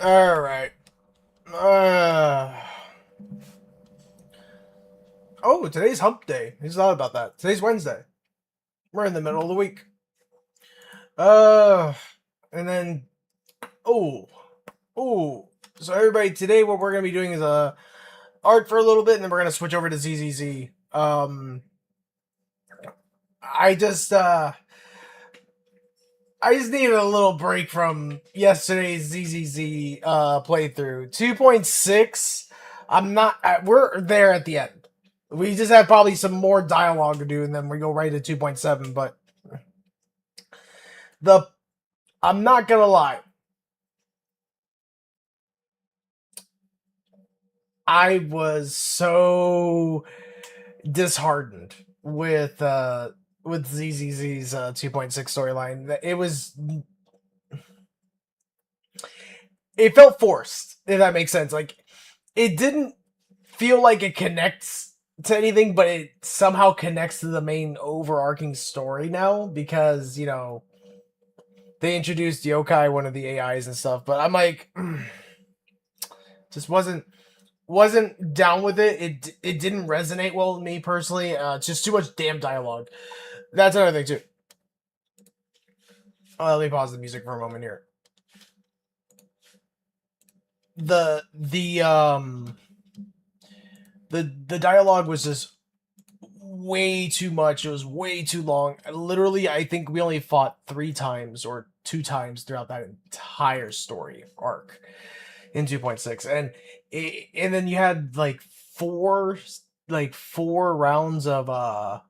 All right. Oh, today's hump day. Who's thought about that? Today's Wednesday. We're in the middle of the week. Uh, and then oh, oh. So everybody, today what we're gonna be doing is art for a little bit, and then we're gonna switch over to ZZZ. I just uh, I just needed a little break from yesterday's ZZZ playthrough. 2.6. We're there at the end. We just have probably some more dialogue to do, and then we go right to 2.7. But the I'm not gonna lie, I was so disheartened with ZZZ's 2.6 storyline. It felt forced, if that makes sense. Like, it didn't feel like it connects to anything, but it somehow connects to the main overarching story now because, they introduced Yokai, one of the AIs and stuff, but I'm like, just wasn't down with it. It didn't resonate well with me personally. It's just too much damn dialogue. That's another thing too. Let me pause the music for a moment here. The dialogue was just way too much. It was way too long. Literally, I think we only fought 3 times or 2 times throughout that entire story arc in 2.6, and then you had four rounds of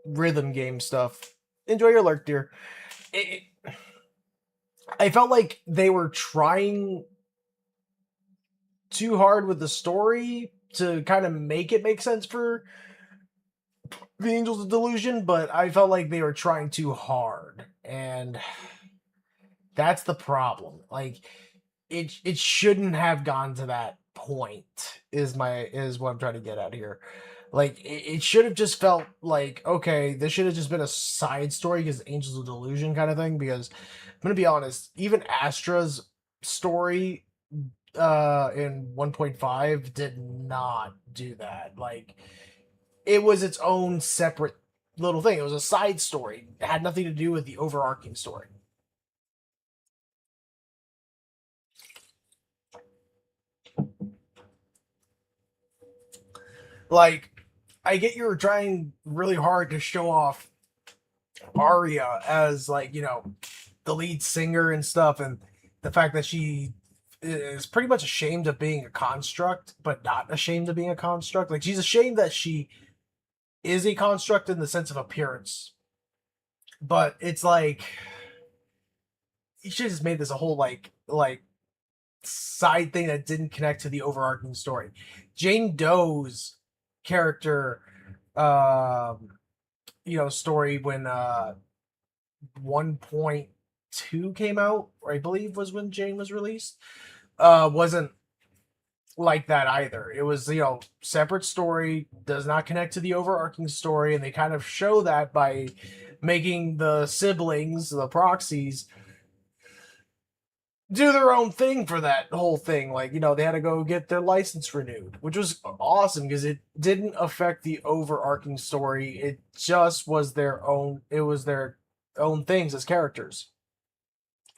rhythm game stuff. Enjoy your lurk, dear. I felt like they were trying too hard with the story to kind of make it make sense for the Angels of Delusion, but I felt like they were trying too hard, and that's the problem. Like, it shouldn't have gone to that point. Is what I'm trying to get at here. Like, it should have just felt like, okay, this should have just been a side story because Angels of Delusion kind of thing. Because I'm gonna be honest, even Astra's story in 1.5 did not do that. Like, it was its own separate little thing. It was a side story. It had nothing to do with the overarching story. Like, I get you were trying really hard to show off Arya as, like, the lead singer and stuff, and the fact that she is pretty much ashamed of being a construct, but not ashamed of being a construct. Like, she's ashamed that she is a construct in the sense of appearance. But it's like, you should have just made this a whole like side thing that didn't connect to the overarching story. Jane Doe's character, story when 1.2 came out, or I believe was when Jane was released, wasn't like that either. It was, separate story, does not connect to the overarching story, and they kind of show that by making the siblings, the proxies, do their own thing for that whole thing. Like, they had to go get their license renewed, which was awesome because it didn't affect the overarching story. It just was their own things as characters.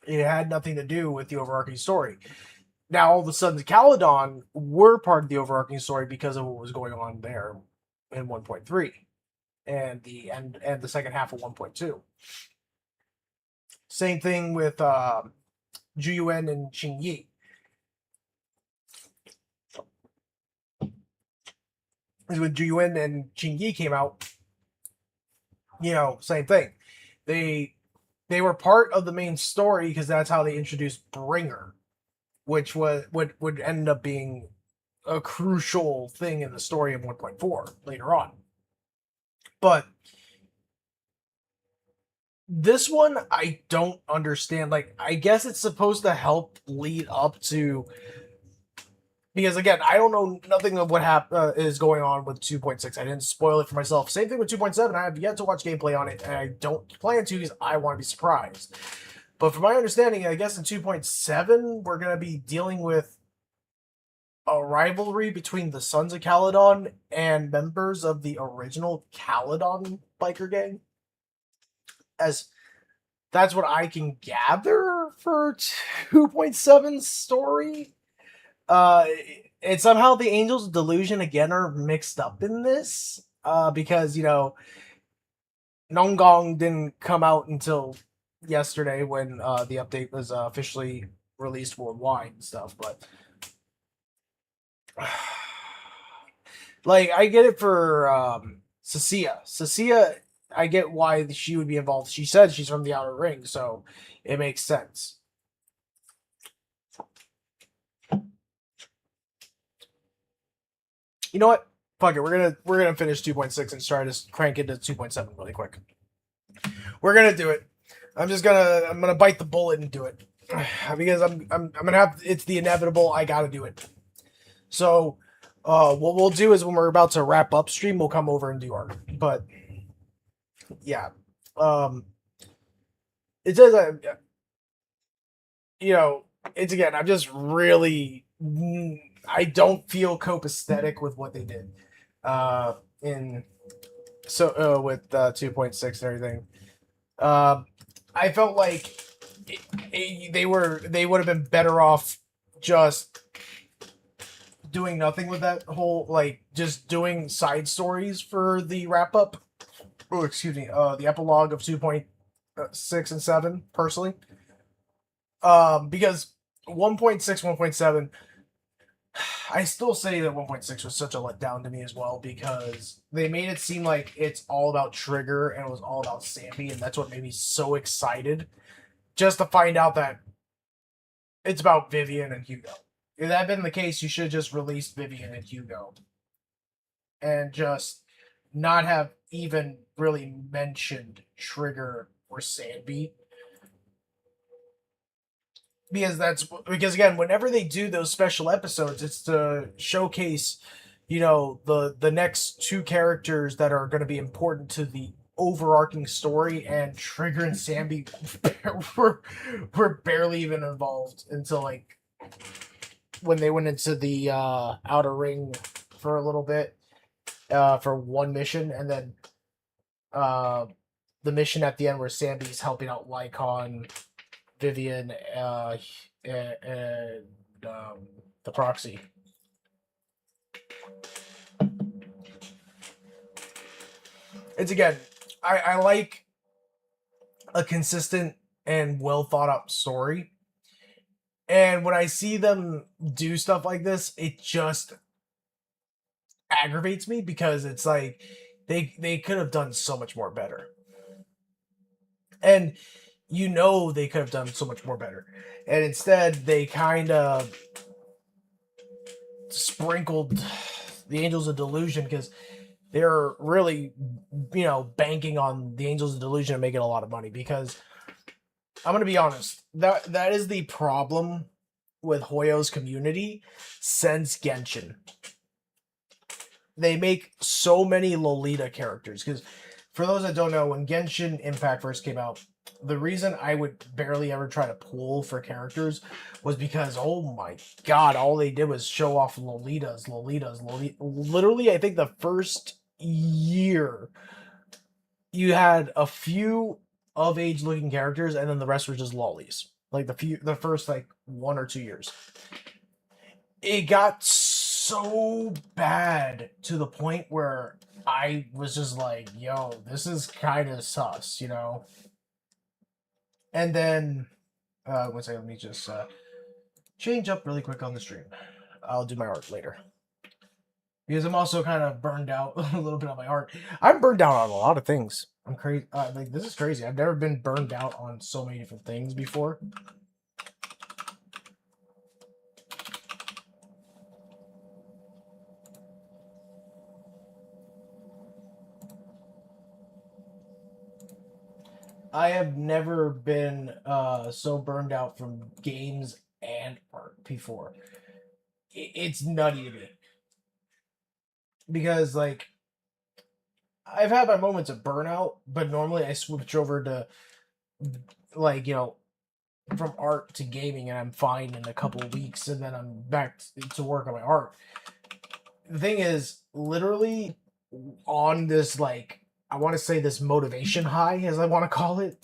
It had nothing to do with the overarching story. Now all of a sudden the Caledon were part of the overarching story because of what was going on there in 1.3 and the second half of 1.2. Same thing with Juyuan and Qingyi. When Juyuan and Qingyi came out, same thing. They were part of the main story because that's how they introduced Bringer, which would end up being a crucial thing in the story of 1.4 later on. But this one, I don't understand. Like, I guess it's supposed to help lead up to, because again, I don't know nothing of what is going on with 2.6. I didn't spoil it for myself. Same thing with 2.7. I have yet to watch gameplay on it, and I don't plan to because I want to be surprised. But from my understanding, I guess in 2.7, we're going to be dealing with a rivalry between the Sons of Caledon and members of the original Caledon biker gang. As that's what I can gather for 2.7's story. Uh, and somehow the Angels of Delusion again are mixed up in this. Because, Nongong didn't come out until yesterday when the update was officially released worldwide and stuff. But like, I get it for Cecilia. Cecilia, I get why she would be involved. She said she's from the Outer Ring, so it makes sense. You know what? Fuck it. We're gonna finish 2.6 and try to crank it to 2.7 really quick. We're gonna do it. I'm gonna bite the bullet and do it because I'm gonna have, it's the inevitable. I gotta do it. So, what we'll do is when we're about to wrap up stream, we'll come over and do art. But yeah, it says it's again. I'm just really, I don't feel copacetic with what they did, in with 2.6 and everything. I felt like they would have been better off just doing nothing with that whole, like, just doing side stories for the wrap up. Oh, excuse me. The epilogue of 2.6 and 7, personally. Because 1.6, 1.7, I still say that 1.6 was such a letdown to me as well, because they made it seem like it's all about Trigger and it was all about Sammy, and that's what made me so excited. Just to find out that it's about Vivian and Hugo. If that had been the case, you should have just released Vivian and Hugo. And just not have even really mentioned Trigger or Sandby. Because again, whenever they do those special episodes, it's to showcase, the next two characters that are going to be important to the overarching story, and Trigger and Samby were barely even involved until, like, when they went into the Outer Ring for a little bit, for one mission, and then the mission at the end where Samby's helping out Lycon, Vivian, and the Proxy. It's again, I like a consistent and well thought out story. And when I see them do stuff like this, it just aggravates me, because it's like they could have done so much more better. And they could have done so much more better. And instead they kind of sprinkled the Angels of Delusion, because they're really, banking on the Angels of Delusion and making a lot of money. Because I'm gonna be honest, that is the problem with Hoyo's community since Genshin. They make so many Lolita characters, because for those that don't know, when Genshin Impact first came out, the reason I would barely ever try to pull for characters was because, oh my god, all they did was show off Lolitas. Literally, I think the first year you had a few of age looking characters, and then the rest were just lollies. Like the first like 1 or 2 years. It got so bad to the point where I was just like, yo, this is kind of sus, And then, one second, let me just change up really quick on the stream. I'll do my art later. Because I'm also kind of burned out a little bit on my art. I'm burned out on a lot of things. I'm crazy. This is crazy. I've never been burned out on so many different things before. I have never been so burned out from games and art before. It's nutty to me. Because, like, I've had my moments of burnout, but normally I switch over to, like, from art to gaming, and I'm fine in a couple of weeks, and then I'm back to work on my art. The thing is, literally on this, like, I want to say this motivation high, as I want to call it,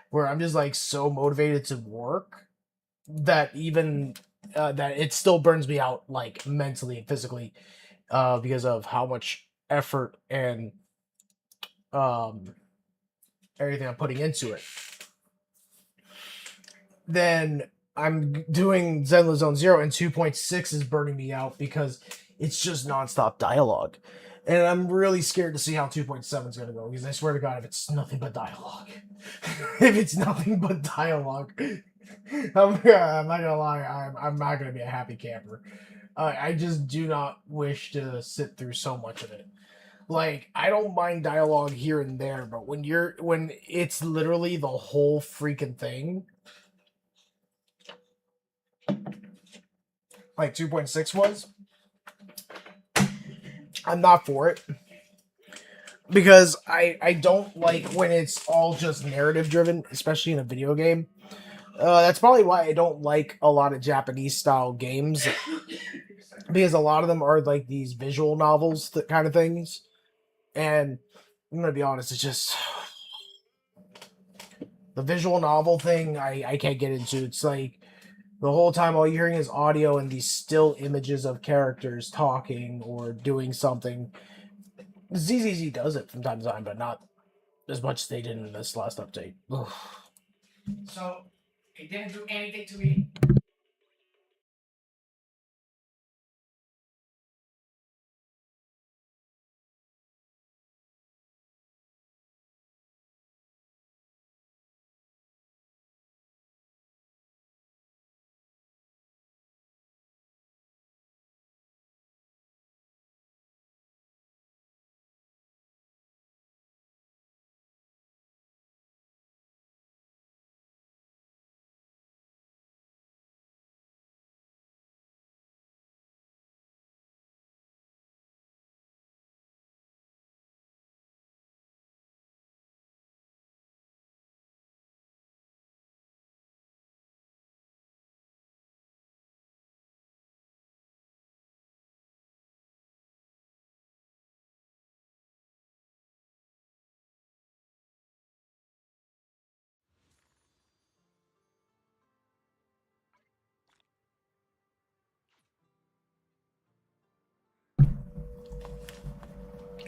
where I'm just like so motivated to work that even that it still burns me out, like mentally and physically, because of how much effort and um everything I'm putting into it. Then I'm doing Zenless Zone Zero, and 2.6 is burning me out because it's just nonstop dialogue. And I'm really scared to see how 2.7 is going to go, because I swear to God, if it's nothing but dialogue, if it's nothing but dialogue, I'm not gonna lie, I'm not gonna be a happy camper. I just do not wish to sit through so much of it. Like, I don't mind dialogue here and there, but when it's literally the whole freaking thing, like 2.6 was, I'm not for it, because I don't like when it's all just narrative driven, especially in a video game. That's probably why I don't like a lot of Japanese style games, because a lot of them are like these visual novels, kind of things. And I'm gonna be honest, it's just the visual novel thing. I can't get into. It's like the whole time all you're hearing is audio and these still images of characters talking or doing something. ZZZ does it from time to time, but not as much as they did in this last update. Ugh. So it didn't do anything to me.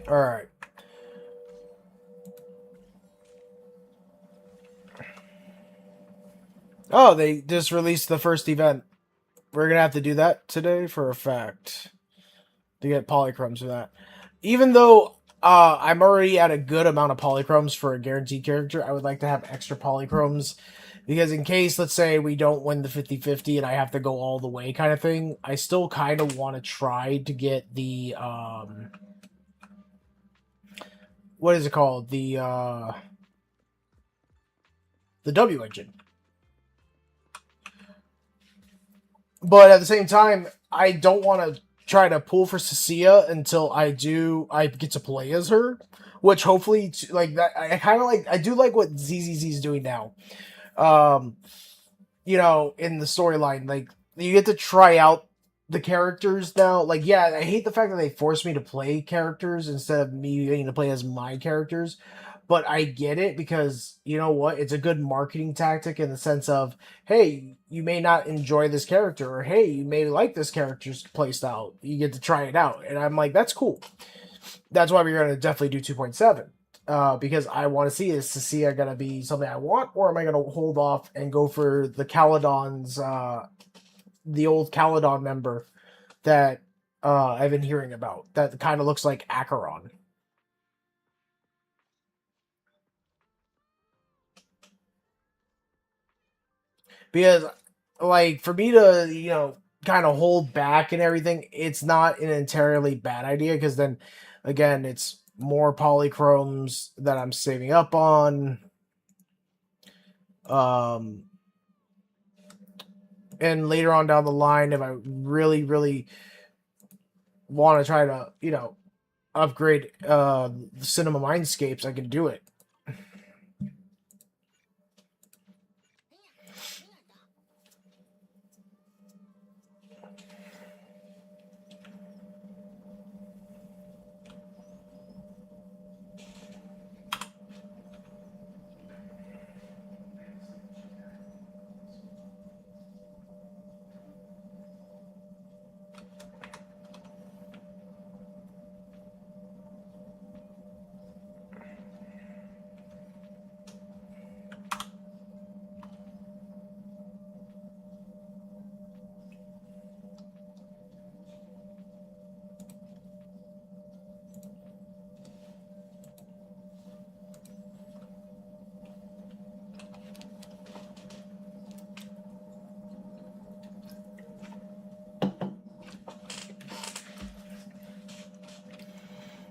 All right. Oh, they just released the first event. We're gonna have to do that today for a fact to get polychromes for that. Even though I'm already at a good amount of polychromes for a guaranteed character, I would like to have extra polychromes, because in case, let's say, we don't win the 50-50 and I have to go all the way kind of thing, I still kind of want to try to get the what is it called, the W engine. But at the same time, I don't want to try to pull for Cecilia until I get to play as her, which hopefully, like that, I kind of like, I do like what ZZZ is doing now. Um, in the storyline, like, you get to try out the characters now. Like, yeah, I hate the fact that they force me to play characters instead of me getting to play as my characters. But I get it, because you know what? It's a good marketing tactic in the sense of, hey, you may not enjoy this character, or hey, you may like this character's playstyle. You get to try it out. And I'm like, that's cool. That's why we're going to definitely do 2.7. Because I want to see, is Cecilia going to be something I want, or am I going to hold off and go for the Caledon's, the old Caledon member that I've been hearing about, that kind of looks like Acheron? Because, like, for me to, kind of hold back and everything, it's not an entirely bad idea, because then, again, it's more polychromes that I'm saving up on. Um, and later on down the line, if I really, really want to try to, upgrade the cinema mindscapes, I can do it.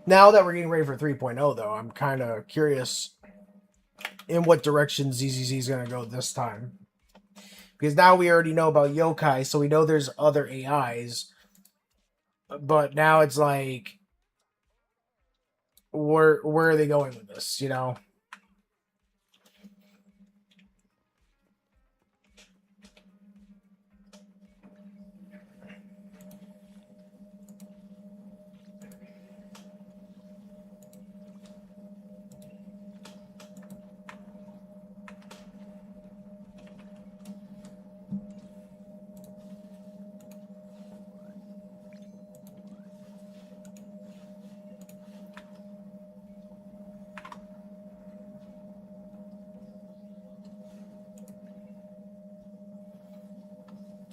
Now that we're getting ready for 3.0, though, I'm kind of curious in what direction ZZZ is going to go this time. Because now we already know about yokai, so we know there's other AIs. But now it's like, where are they going with this, you know?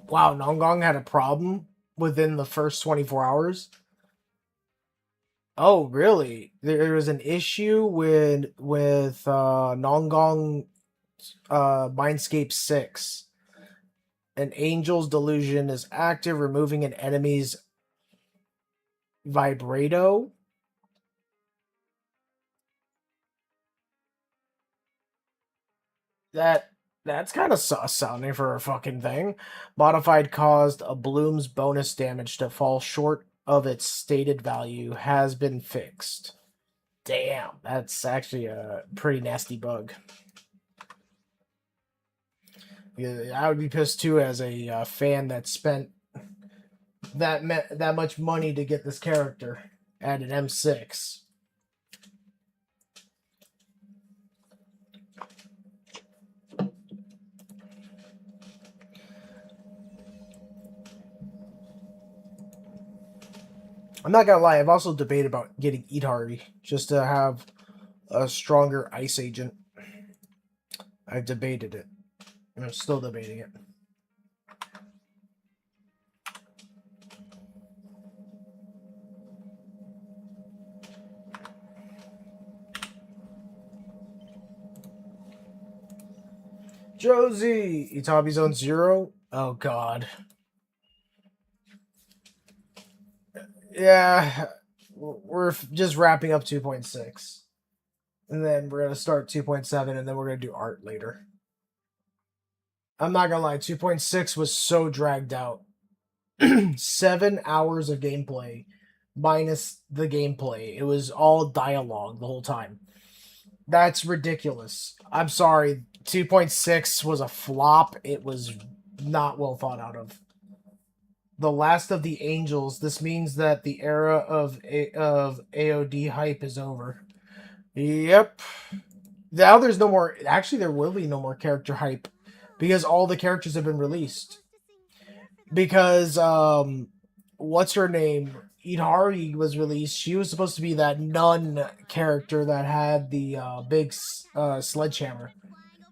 Wow, Nongong had a problem within the first 24 hours. Oh, really? There was an issue with Nongong Mindscape 6. An angel's delusion is active, removing an enemy's vibrato. That's kind of sus sounding for a fucking thing. Modified caused a bloom's bonus damage to fall short of its stated value has been fixed. Damn, that's actually a pretty nasty bug. Yeah, I would be pissed too as a fan that spent that much money to get this character at an M6. I'm not gonna lie, I've also debated about getting Idari just to have a stronger ice agent. I've debated it. I'm still debating it. Josie! Itabi Zone 0? Oh god. Yeah, we're just wrapping up 2.6. And then we're going to start 2.7, and then we're going to do art later. I'm not going to lie, 2.6 was so dragged out. 7 hours of gameplay minus the gameplay. It was all dialogue the whole time. That's ridiculous. I'm sorry. 2.6 was a flop. It was not well thought out of. The Last of the Angels. This means that the era of AOD hype is over. Yep. Now there's no more. Actually, there will be no more character hype because all the characters have been released. Because what's her name? Idari was released. She was supposed to be that nun character that had the big sledgehammer.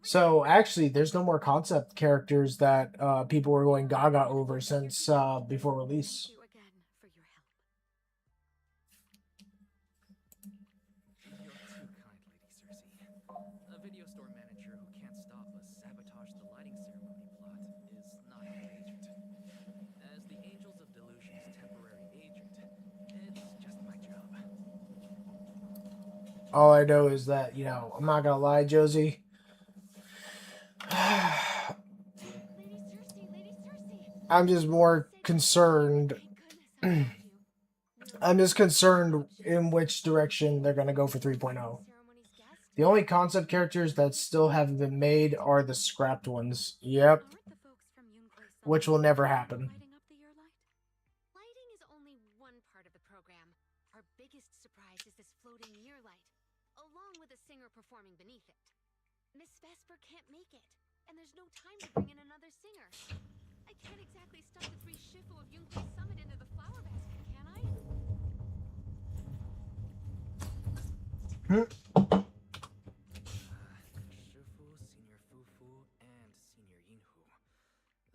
So actually, there's no more concept characters that people were going gaga over since before release. All I know is that, you know, I'm not gonna lie, Josie. I'm just more concerned. I'm just concerned in which direction they're gonna go for 3.0. The only concept characters that still haven't been made are the scrapped ones. Yep. Which will never happen. Performing beneath it. Miss Vesper can't make it, and there's no time to bring in another singer. I can't exactly stuff the 3 Shifu of Yunque's summit into the flower basket, can I? Shifu, Senior Fufu, and Senior Yinhu.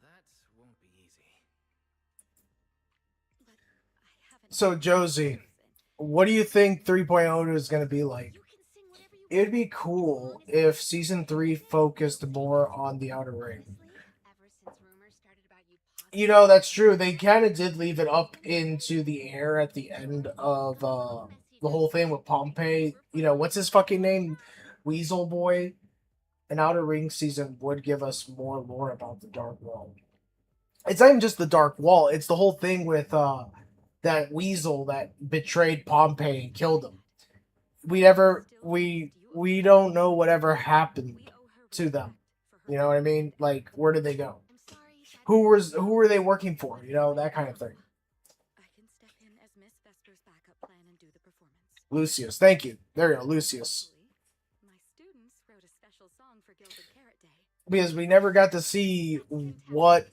That won't be easy. But I haven't. So, Josie, what do you think 3.0 is going to be like? It'd be cool if Season 3 focused more on the Outer Ring. You know, that's true. They kind of did leave it up into the air at the end of the whole thing with Pompey, you know, what's his fucking name? Weasel Boy. An Outer Ring season would give us more lore about the Dark Wall. It's not even just the Dark Wall, it's the whole thing with that weasel that betrayed Pompey and killed him. We don't know whatever happened to them. You know what I mean? Like, where did they go? Who were they working for? You know, that kind of thing. I can step in as Miss Vesper's backup plan and do the performance. Lucius, thank you. There you go, Lucius. My students wrote a special song for Gilded Carrot Day. Because we never got to see what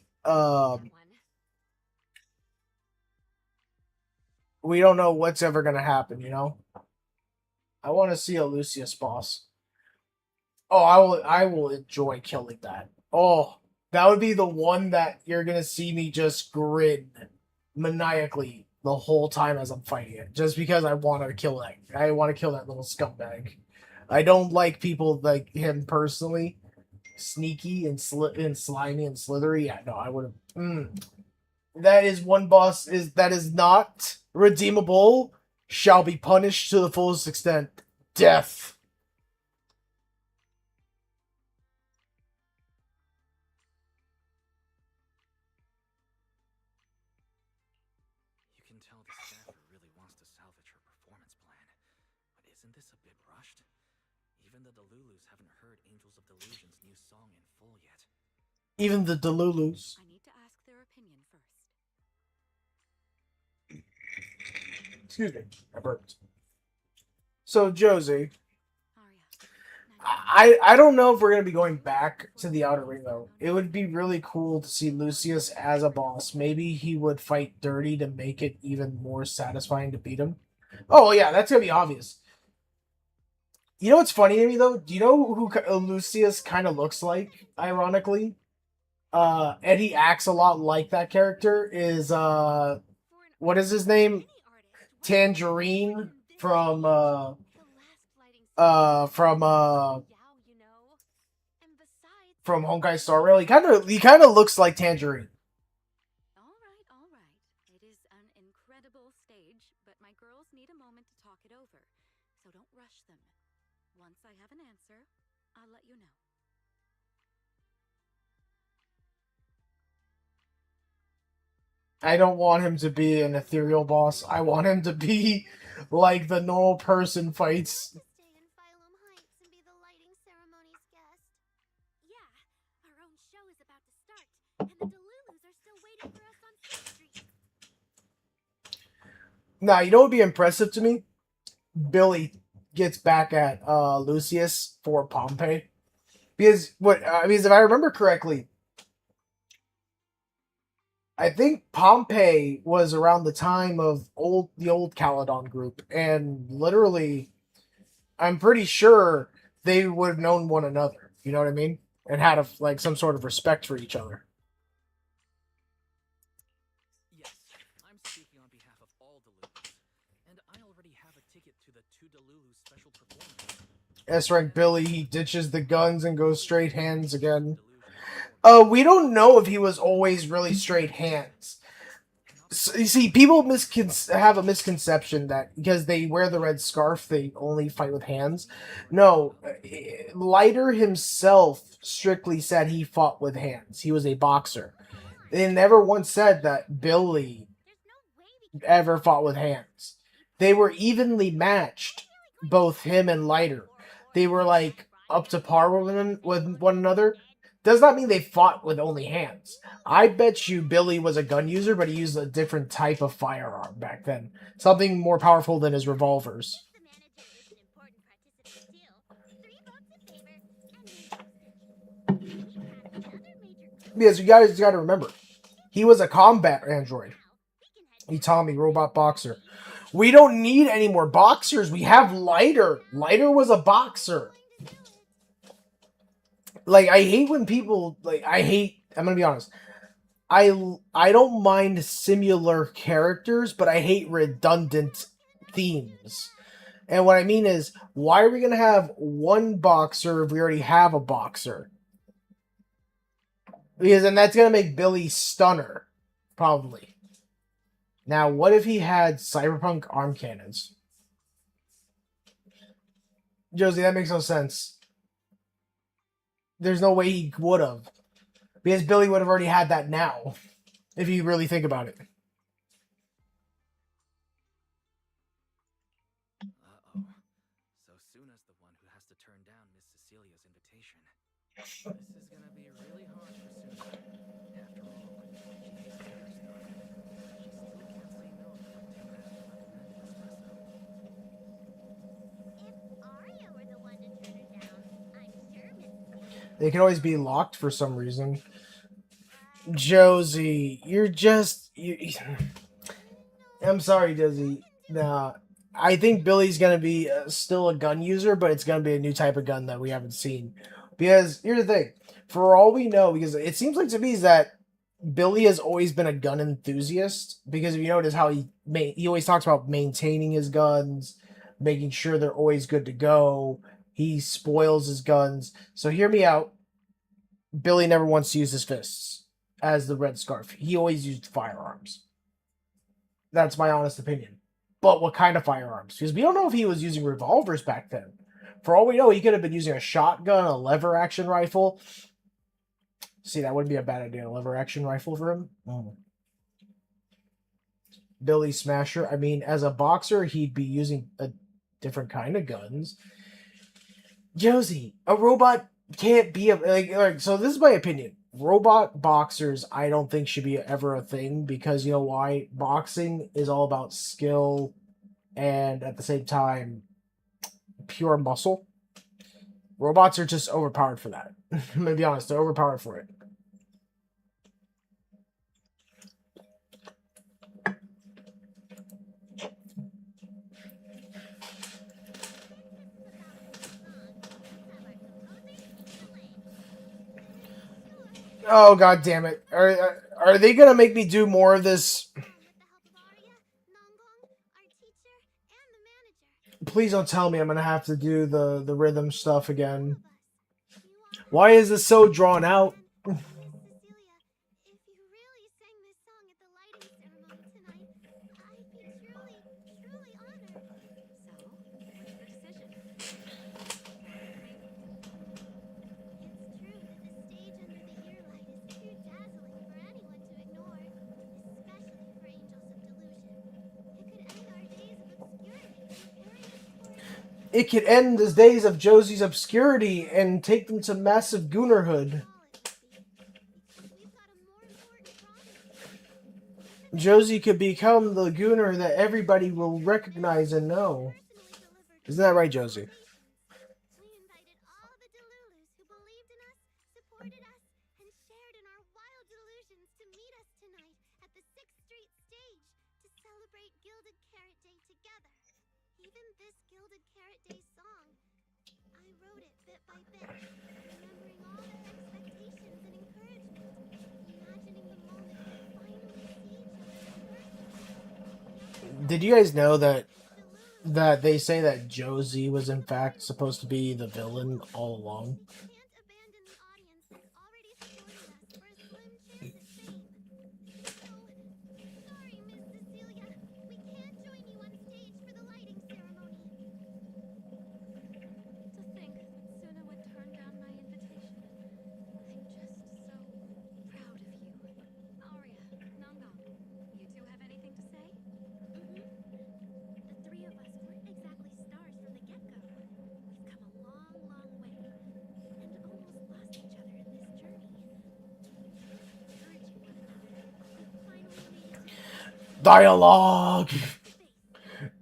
we don't know what's ever gonna happen, you know? I want to see a Lucius boss. Oh, I will enjoy killing that. Oh, that would be the one that you're gonna see me just grin maniacally the whole time as I'm fighting it. Just because I want to kill that. I want to kill that little scumbag. I don't like people like him personally. Sneaky and slimy and slithery. Yeah, no, I would have. That is one boss that is not redeemable. Shall be punished to the fullest extent. Death. You can tell the staffer really wants to salvage her performance plan. But isn't this a bit rushed? Even the Delulus haven't heard Angels of Delusion's new song in full yet. Even the Delulus. I need to ask their opinion first. Excuse me, I burped. So, Josie, I don't know if we're going to be going back to the Outer Ring, though. It would be really cool to see Lucius as a boss. Maybe he would fight dirty to make it even more satisfying to beat him. Oh, yeah, that's going to be obvious. You know what's funny to me, though? Do you know who Lucius kind of looks like, ironically? And he acts a lot like that character, is, what is his name? Tangerine from Honkai Star Rail. He kind of looks like Tangerine. All right. It is an incredible stage, but my girls need a moment to talk it over. So don't rush them. Once I have an answer, I'll let you know. I don't want him to be an ethereal boss. I want him to be like the normal person fights. Stay in Phylum Heights and be the lighting ceremony's guest. Yeah, our own show is about to start, and the Delulus are still waiting for us on Fifth Street. Now, you know what would be impressive to me? Billy gets back at Lucius for Pompey. Because if I remember correctly, I think Pompey was around the time of the old Caledon group, and literally, I'm pretty sure they would have known one another. You know what I mean? And had some sort of respect for each other. Yes, I'm speaking on behalf of all Delulus, and I already have a ticket to the 2 Delulu special performance. That's right, Billy. He ditches the guns and goes straight hands again. We don't know if he was always really straight hands. So, you see, people have a misconception that because they wear the red scarf, they only fight with hands. No, Leiter himself strictly said he fought with hands. He was a boxer. They never once said that Billy ever fought with hands. They were evenly matched, both him and Leiter. They were up to par with one another. Does not mean they fought with only hands. I bet you Billy was a gun user, but he used a different type of firearm back then. Something more powerful than his revolvers. Because you guys got to remember, he was a combat android. Itami, robot boxer. We don't need any more boxers. We have Leiter. Leiter was a boxer. I hate when people, I'm gonna be honest. I don't mind similar characters, but I hate redundant themes. And what I mean is, why are we gonna have one boxer if we already have a boxer? Because then that's gonna make Billy Stunner, probably. Now, what if he had cyberpunk arm cannons? Josie, that makes no sense. There's no way he would have. Because Billy would have already had that now. If you really think about it. Uh-oh. So Suna's the one who has to turn down Miss Cecilia's invitation. This is gonna be really hard for Suna. After all, she hates bitter stuff. She still can't say no to what Tim has recommended espresso. If Arya were the one to turn her down, I'm sure Miss Cecilia. They can always be locked for some reason. Josie, you're just... I'm sorry, Josie. Nah. I think Billy's going to be still a gun user, but it's going to be a new type of gun that we haven't seen. Because, here's the thing. For all we know, because it seems like to me is that Billy has always been a gun enthusiast. Because if you notice how he always talks about maintaining his guns, making sure they're always good to go. He spoils his guns. So hear me out. Billy never wants to use his fists as the Red Scarf. He always used firearms. That's my honest opinion. But what kind of firearms? Because we don't know if he was using revolvers back then. For all we know, he could have been using a shotgun, a lever action rifle. See, that wouldn't be a bad idea. A lever action rifle for him. Billy Smasher. I mean, as a boxer, he'd be using a different kind of guns. Josie, a robot can't be like. So this is my opinion. Robot boxers, I don't think should be ever a thing because you know why? Boxing is all about skill and at the same time pure muscle. Robots are just overpowered for that. I'm gonna be honest, they're overpowered for it. Oh god damn it! Are they gonna make me do more of this? With the help of Arya, Nongong, our teacher, and the manager. Please don't tell me I'm gonna have to do the rhythm stuff again. You are Why is this so drawn out? Miss Cecilia, if you really sang this song at the lighting ceremony tonight, I'd be truly, truly honored. So, what's the decision? It's true that the stage under the ear light is too dazzling for anyone to ignore, especially for angels of delusion. It could end our days of obscurity and carry us toward It could end the days of Josie's obscurity and take them to massive goonerhood. We've got a more important problem. Josie could become the gooner that everybody will recognize and know. Isn't that right, Josie? We invited all the Delulus who believed in us, supported us, and shared in our wild delusions to meet us tonight at the 6th Street stage to celebrate Gilded Carrot Day together. Even this Gilded Carrot Day song, I wrote it bit by bit, remembering all their expectations and encouragement, imagining the moment we finally see each other in person. Did you guys know that they say that Josie was in fact supposed to be the villain all along? Can't abandon the audience that's already supported us for a slim chance at fame. So, sorry, Miss Cecilia, we can't join you on stage for the lighting ceremony. To think that Suna would turn down my invitation. I'm just so proud of you. Arya, Nongong, you two have anything to say? The three of us weren't exactly stars from the get-go. We've come a long, long way, and almost lost each other in this journey. Encouraging one another, we finally made it to Dialogue! space.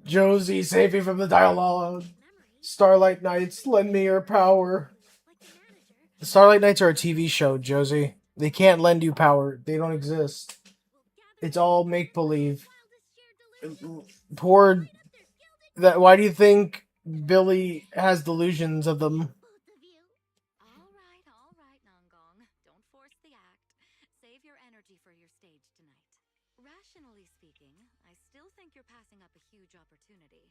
Josie, save me from the dialogue! Memories, Starlight Knights, lend me your power. like the manager, The Starlight Knights are a TV show, Josie. They can't lend you power. They don't exist. will gather It's all make-believe. wildest shared delusions. Poor... Why do you think Billy has delusions of them? Both of you. All right, Nongong. Don't force the act. Save your energy for your stage tonight. Rationally speaking, I still think you're passing up a huge opportunity.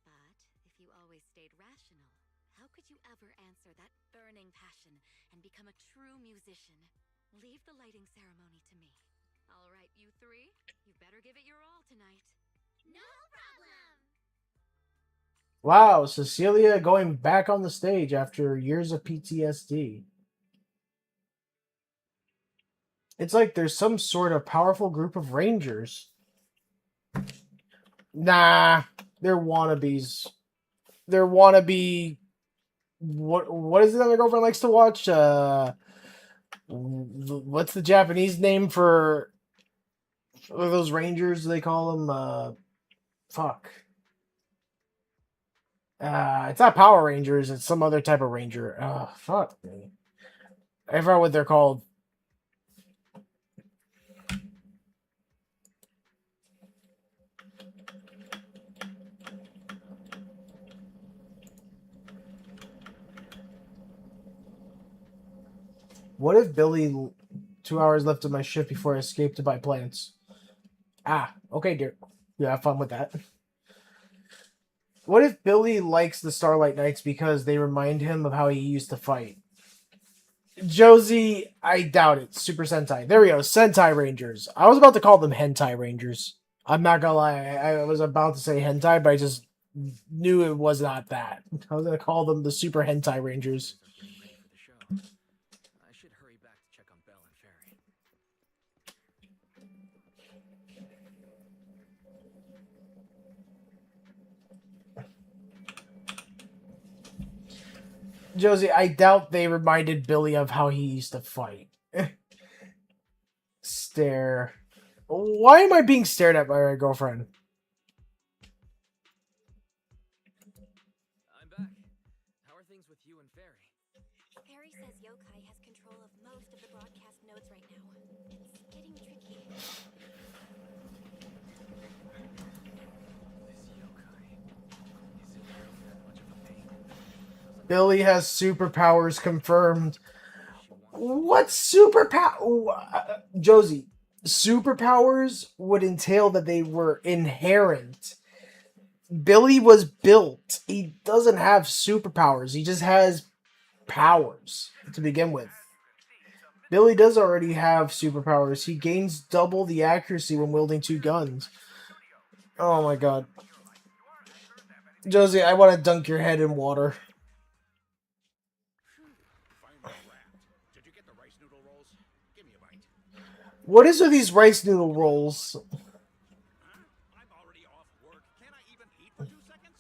But if you always stayed rational, how could you ever answer that burning passion and become a true musician? Leave the lighting ceremony to me. All right, you three, you better give it your all tonight. No problem. Wow, Cecilia going back on the stage after years of PTSD. It's like there's some sort of powerful group of rangers. Nah, they're wannabes. They're wannabe. What is it that my girlfriend likes to watch? What's the Japanese name for those rangers? They call them fuck. It's not Power Rangers. It's some other type of ranger. Fuck me. I forgot what they're called. What if Billy 2 hours left of my shift before I escape to buy plants? Okay, dear. Yeah, have fun with that. What if Billy likes the Starlight Knights because they remind him of how he used to fight? Josie, I doubt it. Super Sentai. There we go. Sentai Rangers. I was about to call them Hentai Rangers. I'm not gonna lie. I was about to say Hentai, but I just knew it was not that. I was gonna call them the Super Hentai Rangers. Getting ready for the show. I should hurry back to check on Belle and Fairy. Josie, I doubt they reminded Billy of how he used to fight. Stare. Why am I being stared at by my girlfriend? I'm back. How are things with you and Fairy? Harry says Yokai has control of most of the broadcast nodes right now. It's getting tricky. This yokai. Is it really that much of a pain? Billy has superpowers confirmed. What superpower? Josie, superpowers would entail that they were inherent. Billy was built. He doesn't have superpowers. He just has powers to begin with. Billy does already have superpowers. He gains double the accuracy when wielding 2 guns. Oh my god. Josie, I want to dunk your head in water. Did you get the rice noodle rolls? Give me a bite. What is with these rice noodle rolls? Huh? I'm already off work. Can I even eat for 2 seconds?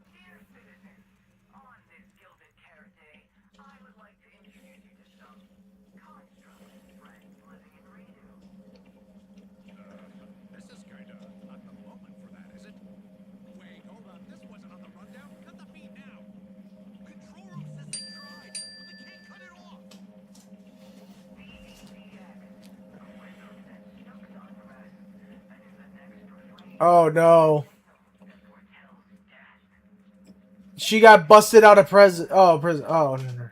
Dear citizens, on this Gilded Carrot Day, I would like to introduce you to some construct friends living in Reno. This is kinda not the moment for that, is it? Wait, hold on. This wasn't on the rundown. Cut the beat now. Control room says they tried, but they can't cut it off. Oh no. She got busted out of prison. Oh, prison. Oh, no.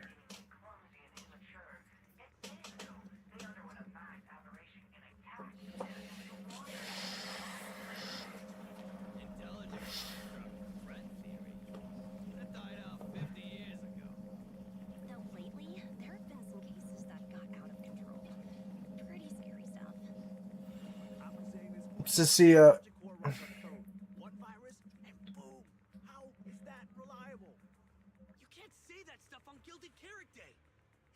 Intelligent construct friend theory. That died out 50 years ago. Though lately, there have been some cases that got out of control. Pretty scary stuff. I've been saying this for Cecilia. one virus and boom. How is that reliable? You can't say that stuff on Gilded Carrot Day.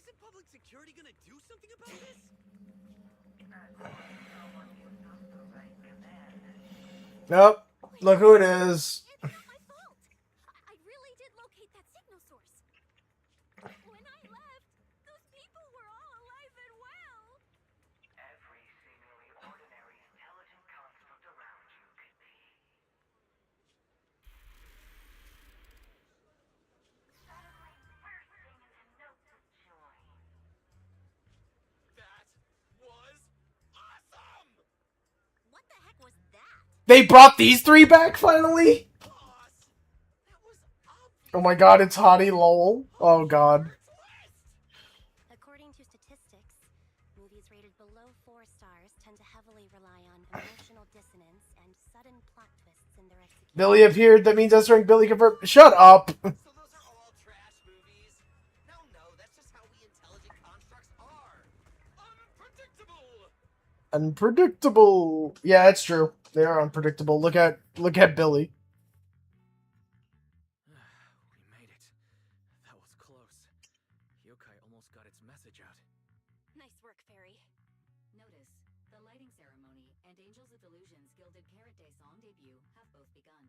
Isn't public security gonna do something about this? Nope. Look who it is. It's not my fault. I really did locate that signal source. When I left, those people were all alive and well. Every seemingly ordinary intelligent construct around you could be. Suddenly bursting into notes of joy. That was awesome! What the heck was that? They brought these 3 back finally? Boss! That was obvious. Oh my god, it's Hottie Lowell. Oh god. According to statistics, movies rated below 4 stars tend to heavily rely on emotional dissonance and sudden plot twists in their execution. Billy appeared. That means us rank Billy confirmed. Shut up. So those are all trash movies? No, that's just how we intelligent constructs are. Unpredictable! Unpredictable. Yeah, that's true. They are unpredictable. Look at Billy. Delusion's Gilded Carrot Day song debut have both begun.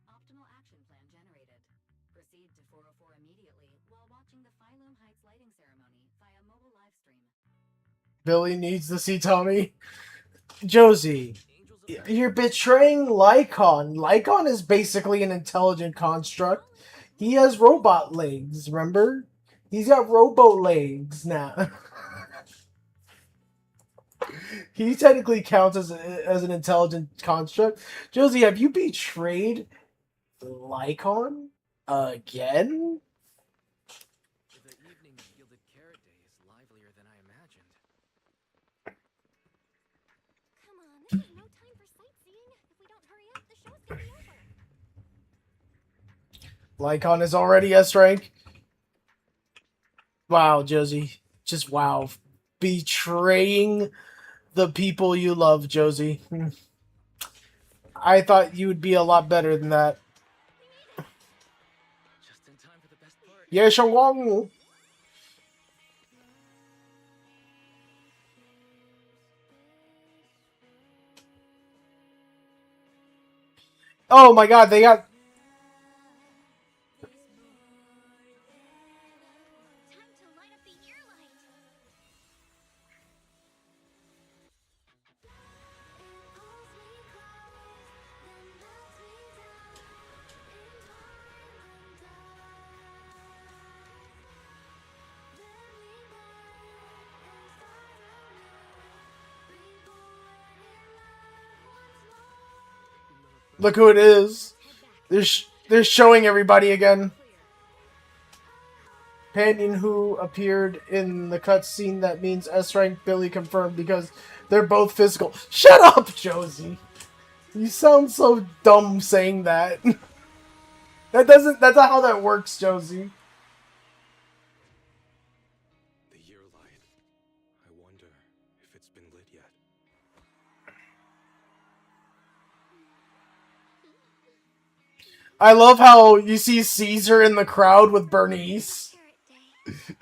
Optimal action plan generated. Proceed to 404 immediately while watching the Phylum Heights lighting ceremony via mobile live stream. Billy needs to see Tommy. Josie, Angels of you're betraying Lycon. Lycon is basically an intelligent construct. He has robot legs, remember? He's got robo legs now. He technically counts as an intelligent construct. Josie, have you betrayed Lycon again? The evening of Gilded Carrot Day is livelier than I imagined. Come on, this is no time for sightseeing. If we don't hurry up, the show's gonna be over. Lycon is already S rank. Wow, Josie. Just wow. Betraying the people you love, Josie. I thought you would be a lot better than that. Just in time for the best part. Yeah, Shangwang. Oh my god, they got... Time to light up the ear light. Look who it is. They're showing everybody again. Companion who appeared in the cutscene that means S rank Billy confirmed because they're both physical. Shut up, Josie. You sound so dumb saying that. That's not how that works, Josie. The year light. I wonder if it's been lit yet. I love how you see Caesar in the crowd with Bernice. Carrot Day.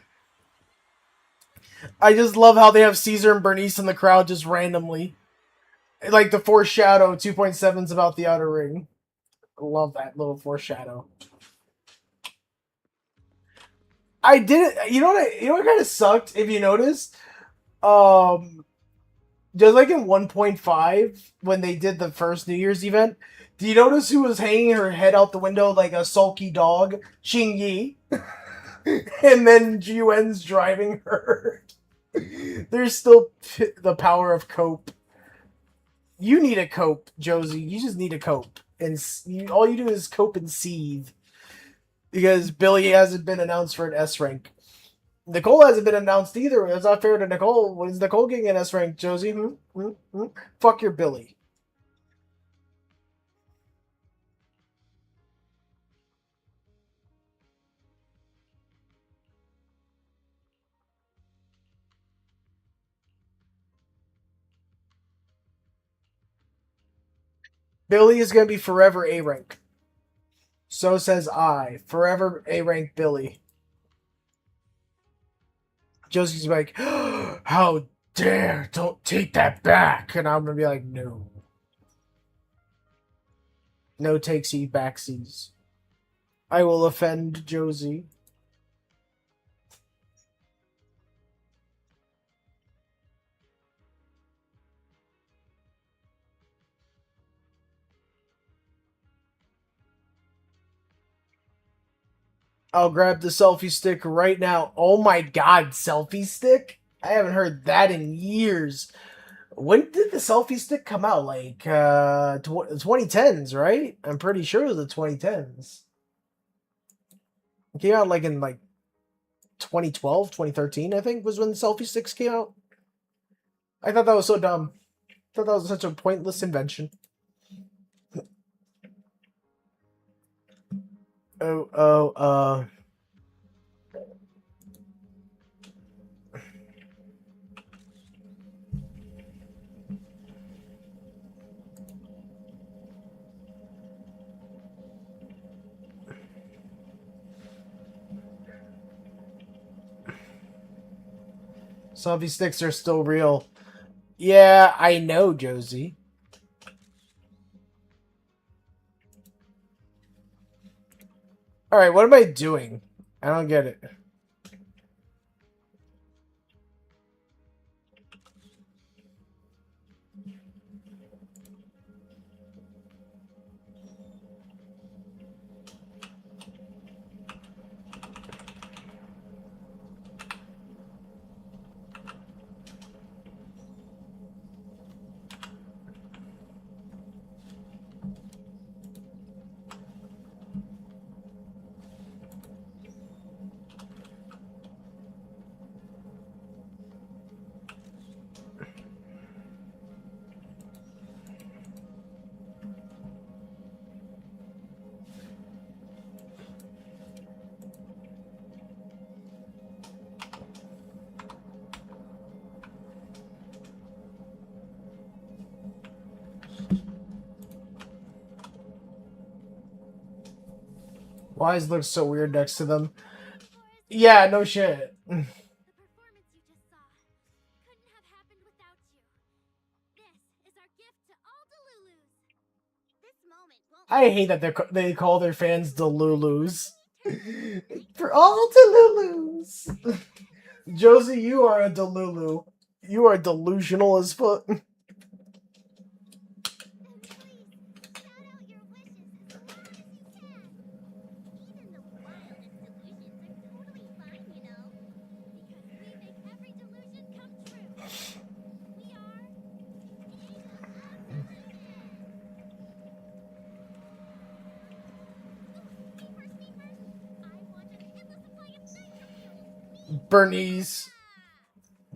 I just love how they have Caesar and Bernice in the crowd just randomly. Like the foreshadow 2.7's about the Outer Ring. I love that little foreshadow. I didn't... You know what kind of sucked, if you noticed? Just like in 1.5, when they did the first New Year's event, do you notice who was hanging her head out the window like a sulky dog? Xing Yi. And then Juen's driving her. There's still the power of cope. You need a cope, Josie. You just need a cope. And all you do is cope and seethe. Because Billy hasn't been announced for an S rank. Nicole hasn't been announced either. It's not fair to Nicole. When is Nicole getting an S rank, Josie? Fuck your Billy. Billy is going to be forever A rank. So says I. Forever A rank Billy. Josie's like, how dare, don't take that back. And I'm going to be like, no. No takesy backsies. I will offend Josie. I'll grab the selfie stick right now. Oh my god, selfie stick? I haven't heard that in years. When did the selfie stick come out? Like, 2010s, right? I'm pretty sure it was the 2010s. It came out like in 2012, 2013, I think, was when the selfie sticks came out. I thought that was so dumb. I thought that was such a pointless invention. Selfie sticks are still real. Yeah, I know, Josie. All right, what am I doing? I don't get it. Why does it look so weird next to them? Yeah, no shit. The performance you just saw couldn't have happened without you. This is our gift to all Delulus. This moment won't I hate that they call their fans Delulus. For all Delulus. Josie, you are a Delulu. You are delusional as fuck. please shout out your wishes as loud as you can. Even the wildest delusions are totally fine, you know. Because we make every delusion come true. We are Angels of Delusion. Sneaper, sneaper. I want an endless supply of night from you. Bernice.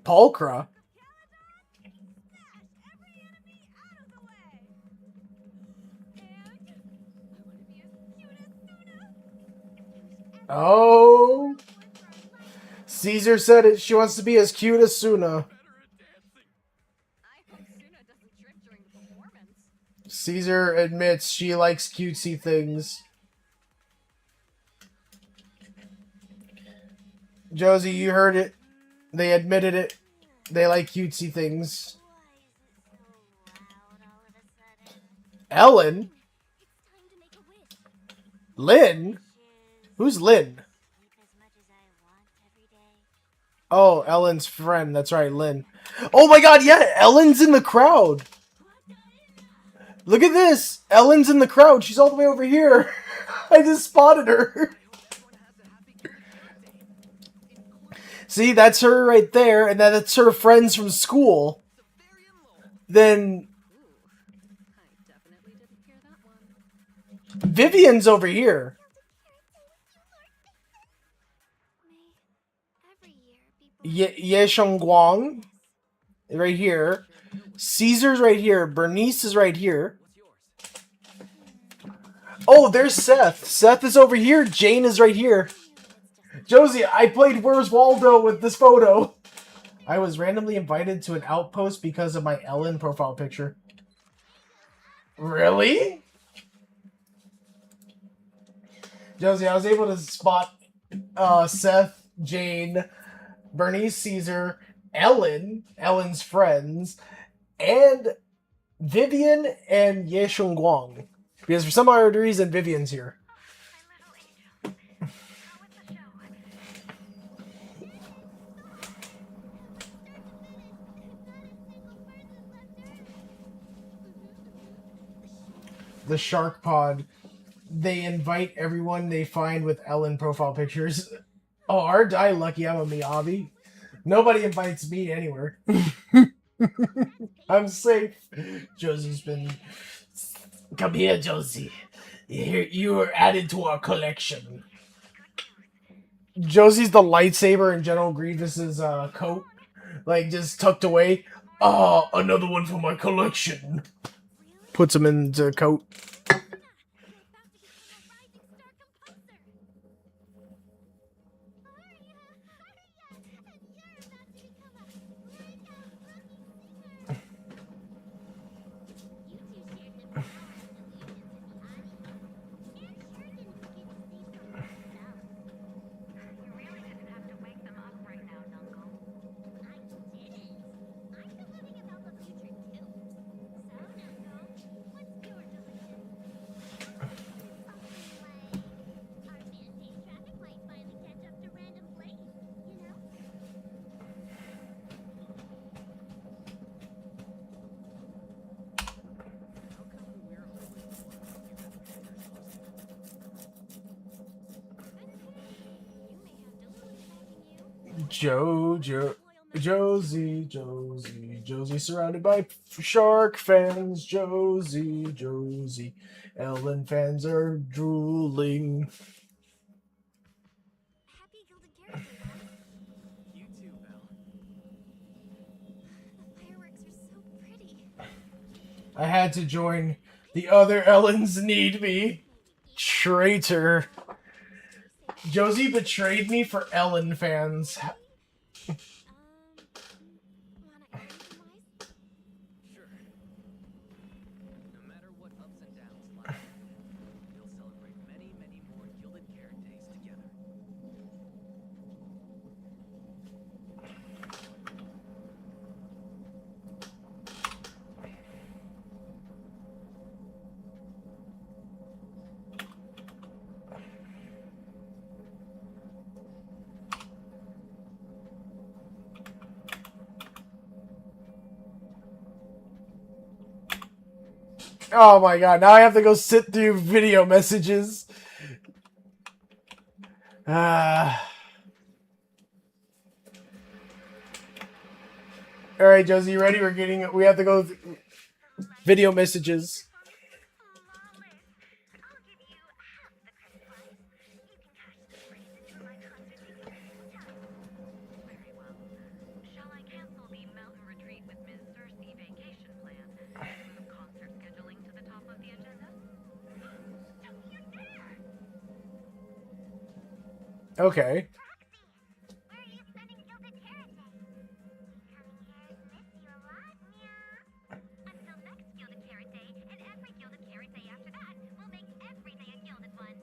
Pulchra. Smash every enemy out of the way. And I want to be as cute as Suna. Oh. Caesar said it. She wants to be as cute as Suna. Better at dancing. I hope Suna doesn't trip during the performance. Caesar admits she likes cutesy things. Josie, you heard it. They admitted it. They like cutesy things. Why is it so loud all of a sudden? Ellen? It's time to make a wish. Lynn? Who's Lynn? Sleep as much as I want every day. Oh, Ellen's friend. That's right, Lynn. Oh my god, yeah, Ellen's in the crowd. Look at this. Ellen's in the crowd. She's all the way over here. I just spotted her. See, that's her right there, and that's her friends from school. Then I definitely didn't hear that one. Vivian's over here. May every year be Ye Shengguang right here. Caesar's right here. Bernice is right here. Oh, there's Seth. Seth is over here. Jane is right here. Josie, I played Where's Waldo with this photo. I was randomly invited to an outpost because of my Ellen profile picture. Really? Josie, I was able to spot Seth, Jane, Bernice, Caesar, Ellen's friends, and Vivian and Ye Shengguang. Because for some odd reason, Vivian's here. My little angel. How was the show? The Shark Pod. They invite everyone they find with Ellen profile pictures. Oh, aren't I lucky I'm a Miyabi? Nobody invites me anywhere. I'm safe. Josie's been... Come here, Josie. You are added to our collection. Josie's the lightsaber in General Grievous's coat. Like, just tucked away. Ah, another one for my collection. Puts him into the coat. You really didn't have to wake them up right now, Nungle. I didn't. I'm the living about the future too. So, Nungo, what's your delusion? Josie, surrounded by shark fans. Josie, Ellen fans are drooling. Happy Gilded Carrot Day, Bob. You too, Belle. The fireworks are so pretty. I had to join. The other Ellens need me. Traitor. Josie betrayed me for Ellen fans. Wanna add anything, Wise? Sure. No matter what ups and downs lie ahead, we'll celebrate many, many more Gilded Carrot Days together. Oh my god, now I have to go sit through video messages. Alright, Josie, you ready? We have to go video messages. I'll give you half the credit, Wise. You can cash the difference into my concert tickets in town. Very well. Shall I cancel the mountain retreat with Ms. Cersei vacation plan and move concert scheduling to the top of the agenda? Don't you dare! Okay. Roxy, where are you spending Gilded Carrot Day? Coming here to miss you a lot, meow. Until next Gilded Carrot Day, and every Gilded Carrot Day after that, we'll make every day a gilded one.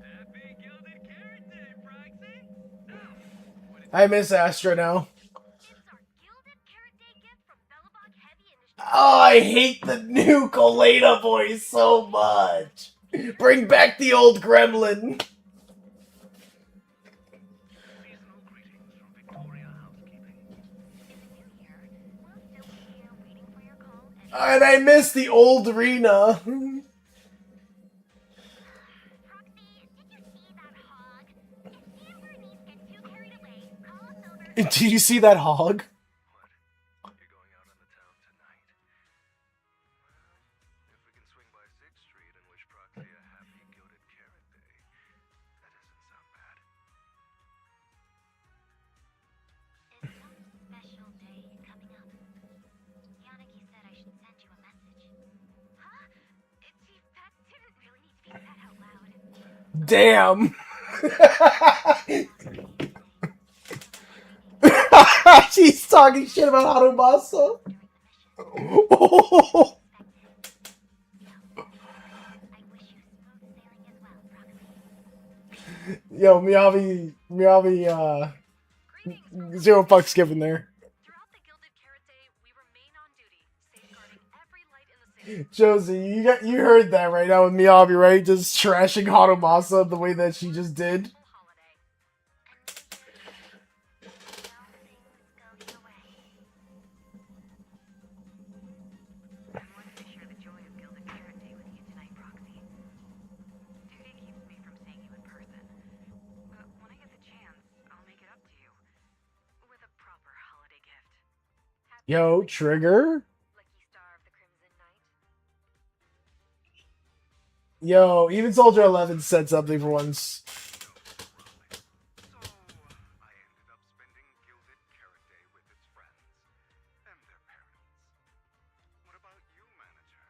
Happy Gilded Carrot Day, Proxy! Now, what is I miss Astra now. It's our Gilded Carrot Day gift from Bellabog Heavy Industries. Oh, I hate the new Koleda voice so much. Bring back the old gremlin. seasonal greetings from Victoria Housekeeping? In the new year, we'll still be here waiting for your call and And I miss the old Rena. Proxy, did you see that hog? If you or Niece get too carried away, call us over. Did you see that hog? What? You're going out on the town tonight? Well, if we can swing by 6th Street and wish Proxy a happy Gilded Carrot Day, that doesn't sound bad. Is some special day coming up? Yanagi said I should send you a message. Huh? Chief, that didn't really need to be said out loud. Damn. She's talking shit about Harumasa. I wish you smooth sailing as well, Proxy. Yo, Miyavi, Greetings. zero fucks given there. Throughout the Gilded Carrot Day, we remain on duty, safeguarding every light in the city. Josie, you heard that right now with Miyavi, right? Just trashing Harumasa the way that she just did. Holiday. All things go your way. I wanted to share the joy of Gilded Carrot Day with you tonight, Proxy. Duty keeps me from seeing you in person. But when I get the chance, I'll make it up to you. With a proper holiday gift. Happy Yo, Trigger. Lucky Star of the Crimson Knight. Yo, even Soldier 11 said something for once. So, I ended up spending Gilded Carrot Day with its friends and their parents. What about you, manager?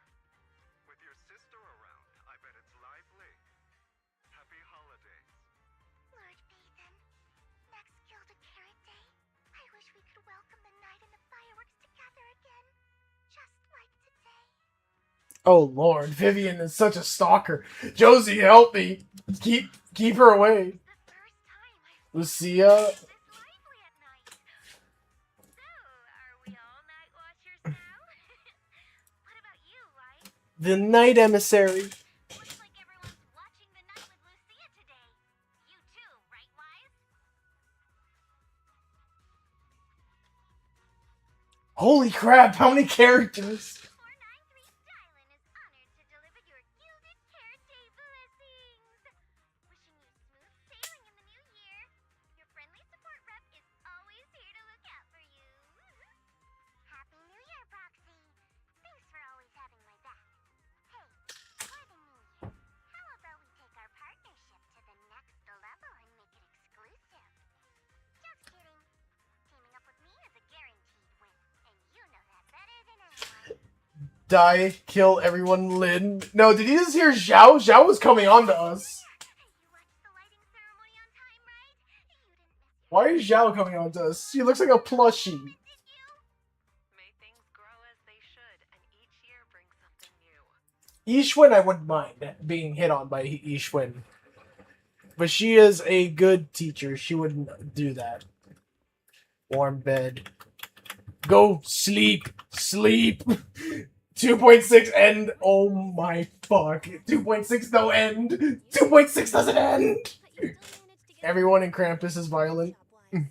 With your sister around, I bet it's lively. Happy holidays. Lord Phaethon, next Gilded Carrot Day, I wish we could welcome the night and the fireworks together again, just like today. Oh Lord, Vivian is such a stalker. Josie, help me. Keep her away. The first time I've Lucia. this lively at night. So, are we all night watchers now? What about you, Wise? The Night Emissary. Looks like everyone's watching the night with Lucia today. You too, right, Wise? Holy crap, how many characters? 493 Stylin is honored to deliver your Gilded Carrot Day blessings. Wishing you smooth Die, kill everyone, Lin. No, did you just hear Zhao? Zhao was coming on to us. Why is Zhao coming on to us? She looks like a plushie. May things grow as they should, and each year brings something new. Ishwin, I wouldn't mind being hit on by Ishwin. But she is a good teacher. She wouldn't do that. Warm bed. Go sleep. Sleep. 2.6 end. Oh my fuck. 2.6 no end. 2.6 doesn't end. Everyone in Krampus is violent. I'm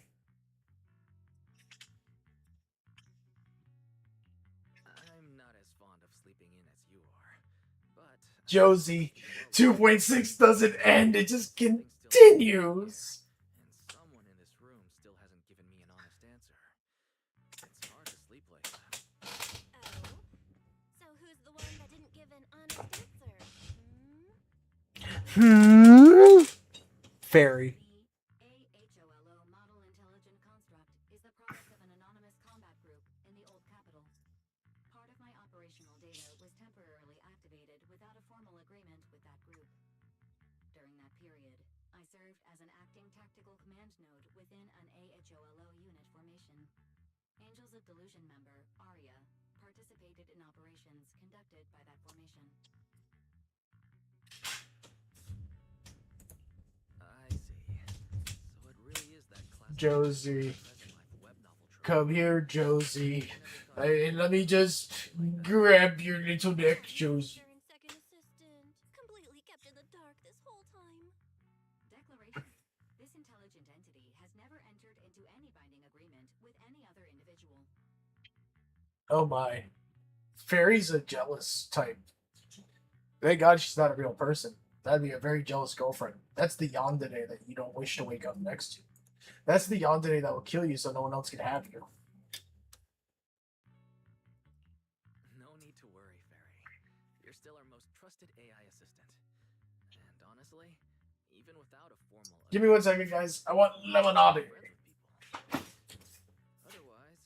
not as fond of sleeping in as you are, but Josie. 2.6 doesn't end. It just continues. and someone in this room still hasn't given me an honest answer. It's hard to sleep like that. Oh? So who's the one that didn't give an honest answer? Fairy. The AHOLO Model Intelligent Construct is the product of an anonymous combat group in the Old Capital. Part of my operational data was temporarily activated without a formal agreement with that group. During that period, I served as an acting tactical command node within an AHOLO unit formation. Angels of Delusion member, Arya, participated in operations conducted by that formation. I see. So it really is that classic Josie. Life web novel trope. Come here, Josie. Let me just grab your little neck, Josie. And second assistant. Completely kept in the dark this whole time. Declaration. This intelligent entity has never entered into any binding agreement with any other individual. Oh my. Fairy's a jealous type. Thank God she's not a real person. That'd be a very jealous girlfriend. That's the yandere that you don't wish to wake up next to. That's the yandere that will kill you so no one else can have you. No need to worry, Fairy. You're still our most trusted AI assistant. And honestly, even without a formal Give me 1 second, guys. I want lemonade. friends with people. Otherwise,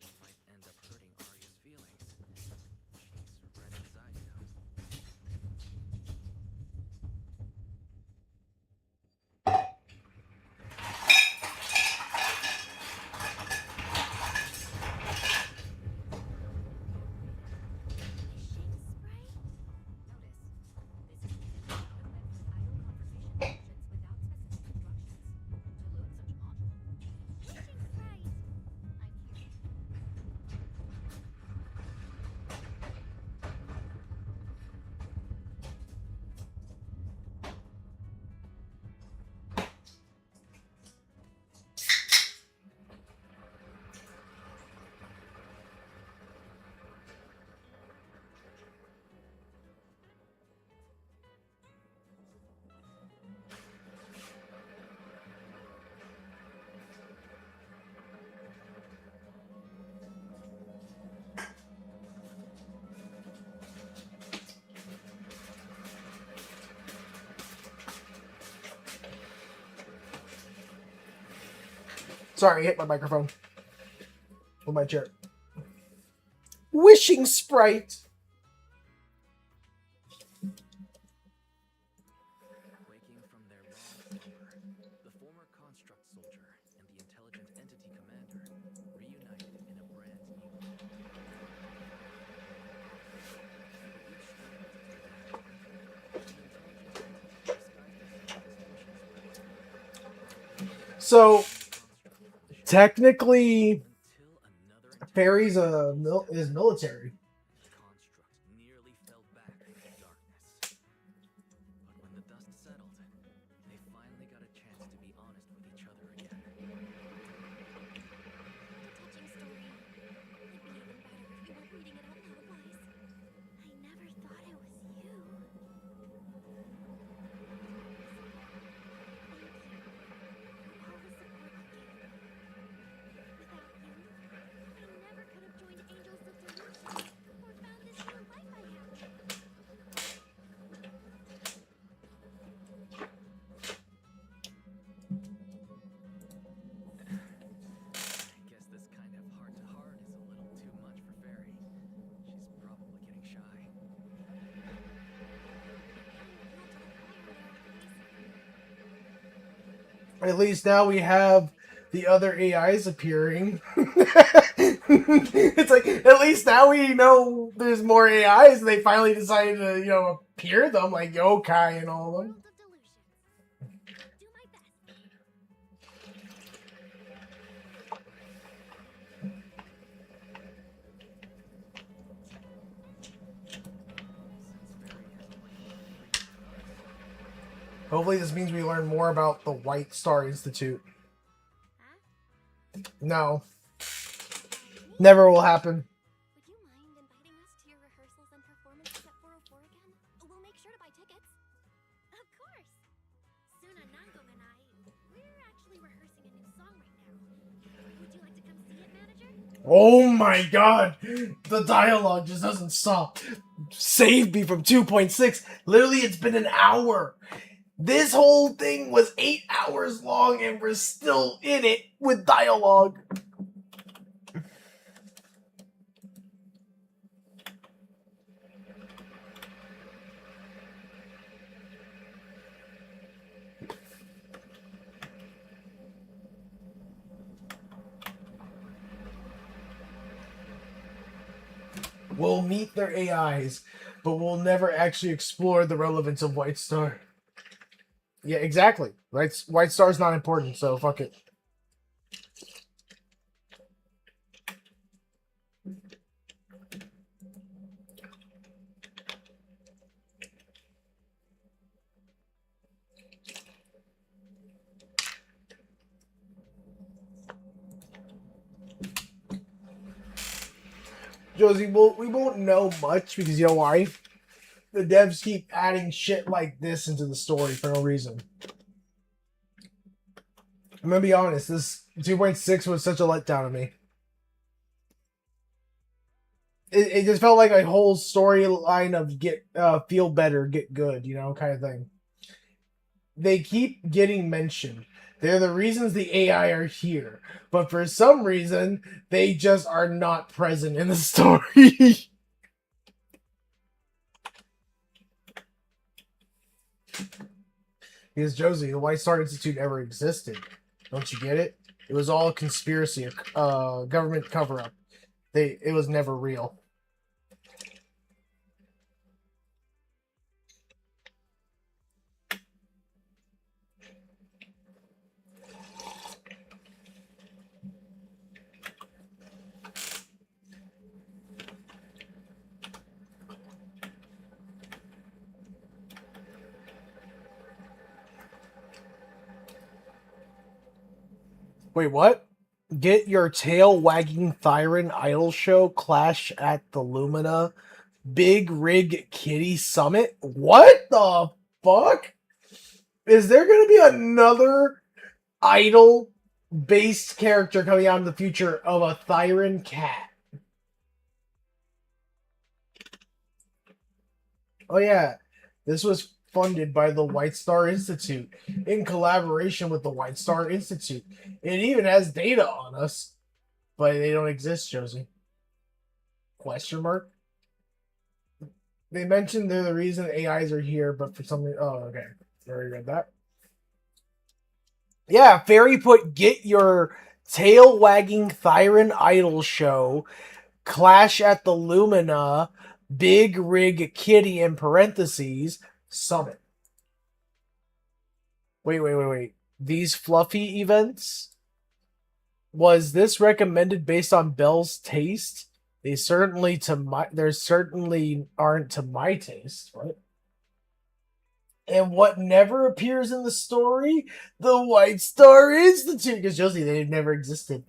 you might end up hurting Arya's feelings. She's red inside, you know. Sorry, I hit my microphone. With my chair. Wishing sprite. Waking from their long slumber, the former construct soldier and the intelligent entity commander reunited in a brand new. So, technically, Until another Fairy's is military. the construct nearly fell back into darkness. But when the dust settled, they finally got a chance to be honest with each other again. Touching story. It'd be even better if you weren't reading it out loud, Wise. I never thought it was you. Thank you for all the support you gave me. Without you, I never could have joined Angels of Delusion. At least now we have the other AIs appearing. It's like, at least now we know there's more AIs, and they finally decided to, appear them, like yokai and all of them. World of delusions. Do my best. Hopefully this means we learn more about the White Star Institute. Huh? No. Never will happen. Would you mind inviting us to your rehearsals and performances at 404 again? We'll make sure to buy tickets. Of course. Suna Nangong and I, we're actually rehearsing a new song right now. Would you like to come see it, manager? Oh my god! The dialogue just doesn't stop. Save me from 2.6. Literally, it's been an hour. This whole thing was 8 hours long, and we're still in it with dialogue. We'll meet their AIs, but we'll never actually explore the relevance of White Star. Yeah, exactly. White Star's not important, so fuck it. Josie, we won't know much because you know why? The devs keep adding shit like this into the story for no reason. I'm gonna be honest, this 2.6 was such a letdown to me. It just felt like a whole storyline of get feel better, get good, kind of thing. They keep getting mentioned. They're the reasons the AI are here, but for some reason, they just are not present in the story. Because Josie, the White Star Institute never existed. Don't you get it? It was all a conspiracy, a government cover-up. It was never real. Wait, what? Get your tail wagging Thyron idol show clash at the Lumina Big Rig Kitty Summit? What the fuck? Is there gonna be another idol based character coming out in the future of a Thyron cat? Oh yeah, this was funded by the White Star Institute in collaboration with the White Star Institute. It even has data on us, but they don't exist, Josie. Question mark? They mentioned they're the reason AIs are here, but for some reason... Oh, okay. Already read that. Yeah, Fairy put get your tail wagging Thyron idol show clash at the Lumina Big Rig Kitty in parentheses Summit. Wait. These fluffy events? Was this recommended based on Belle's taste? They certainly aren't to my taste, right? And what never appears in the story? The White Star Institute. Because Josie, they never existed.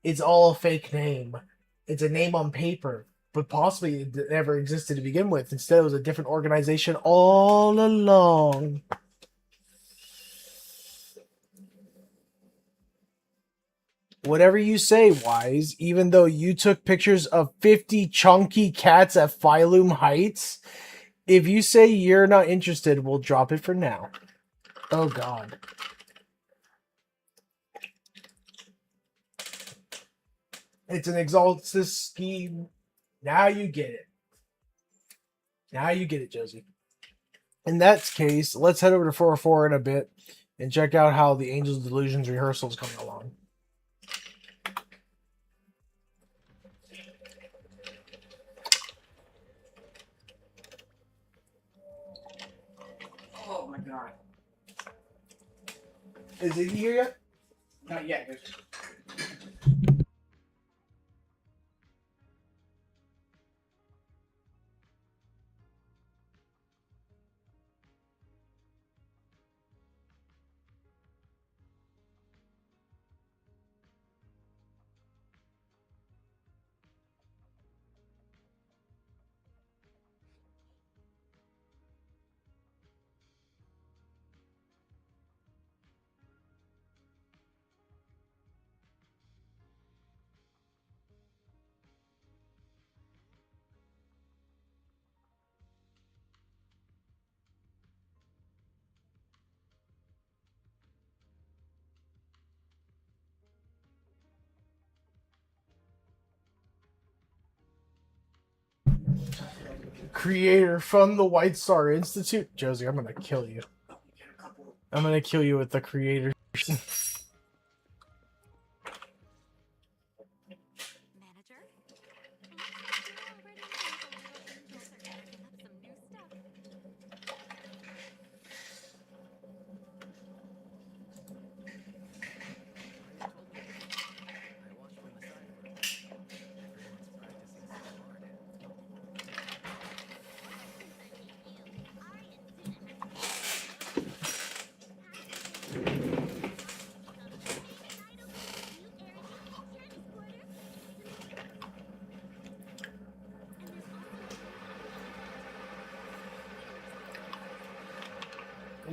It's all a fake name. It's a name on paper. But possibly it never existed to begin with. Instead, it was a different organization all along. Whatever you say, Wise, even though you took pictures of 50 chunky cats at Phylum Heights, if you say you're not interested, we'll drop it for now. Oh, God. It's an exalted scheme. Now you get it. Now you get it, Josie. In that case, let's head over to 404 in a bit. and check out how the Angels Delusions rehearsal is coming along. Oh my god. Is he here yet? Not yet. Creator from the White Star Institute. Josie, I'm gonna kill you. I'm gonna kill you with the creator. Manager? Looks like you're already in the Angels are cooking up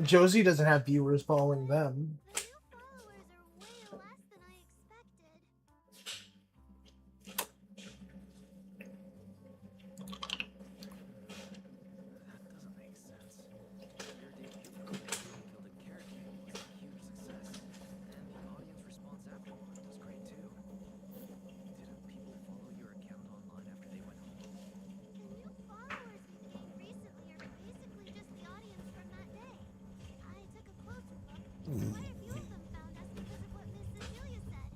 Josie doesn't have viewers following them. The new followers are way less than I expected. That doesn't make sense. Your debut for Gilded Carrot Day was a huge success, and the audience response afterward was great too. Didn't people follow your account online after they went home? The new followers we've gained recently are basically just the audience from that day. I took a closer look, and quite a few of them found us because of what Miss Cecilia said.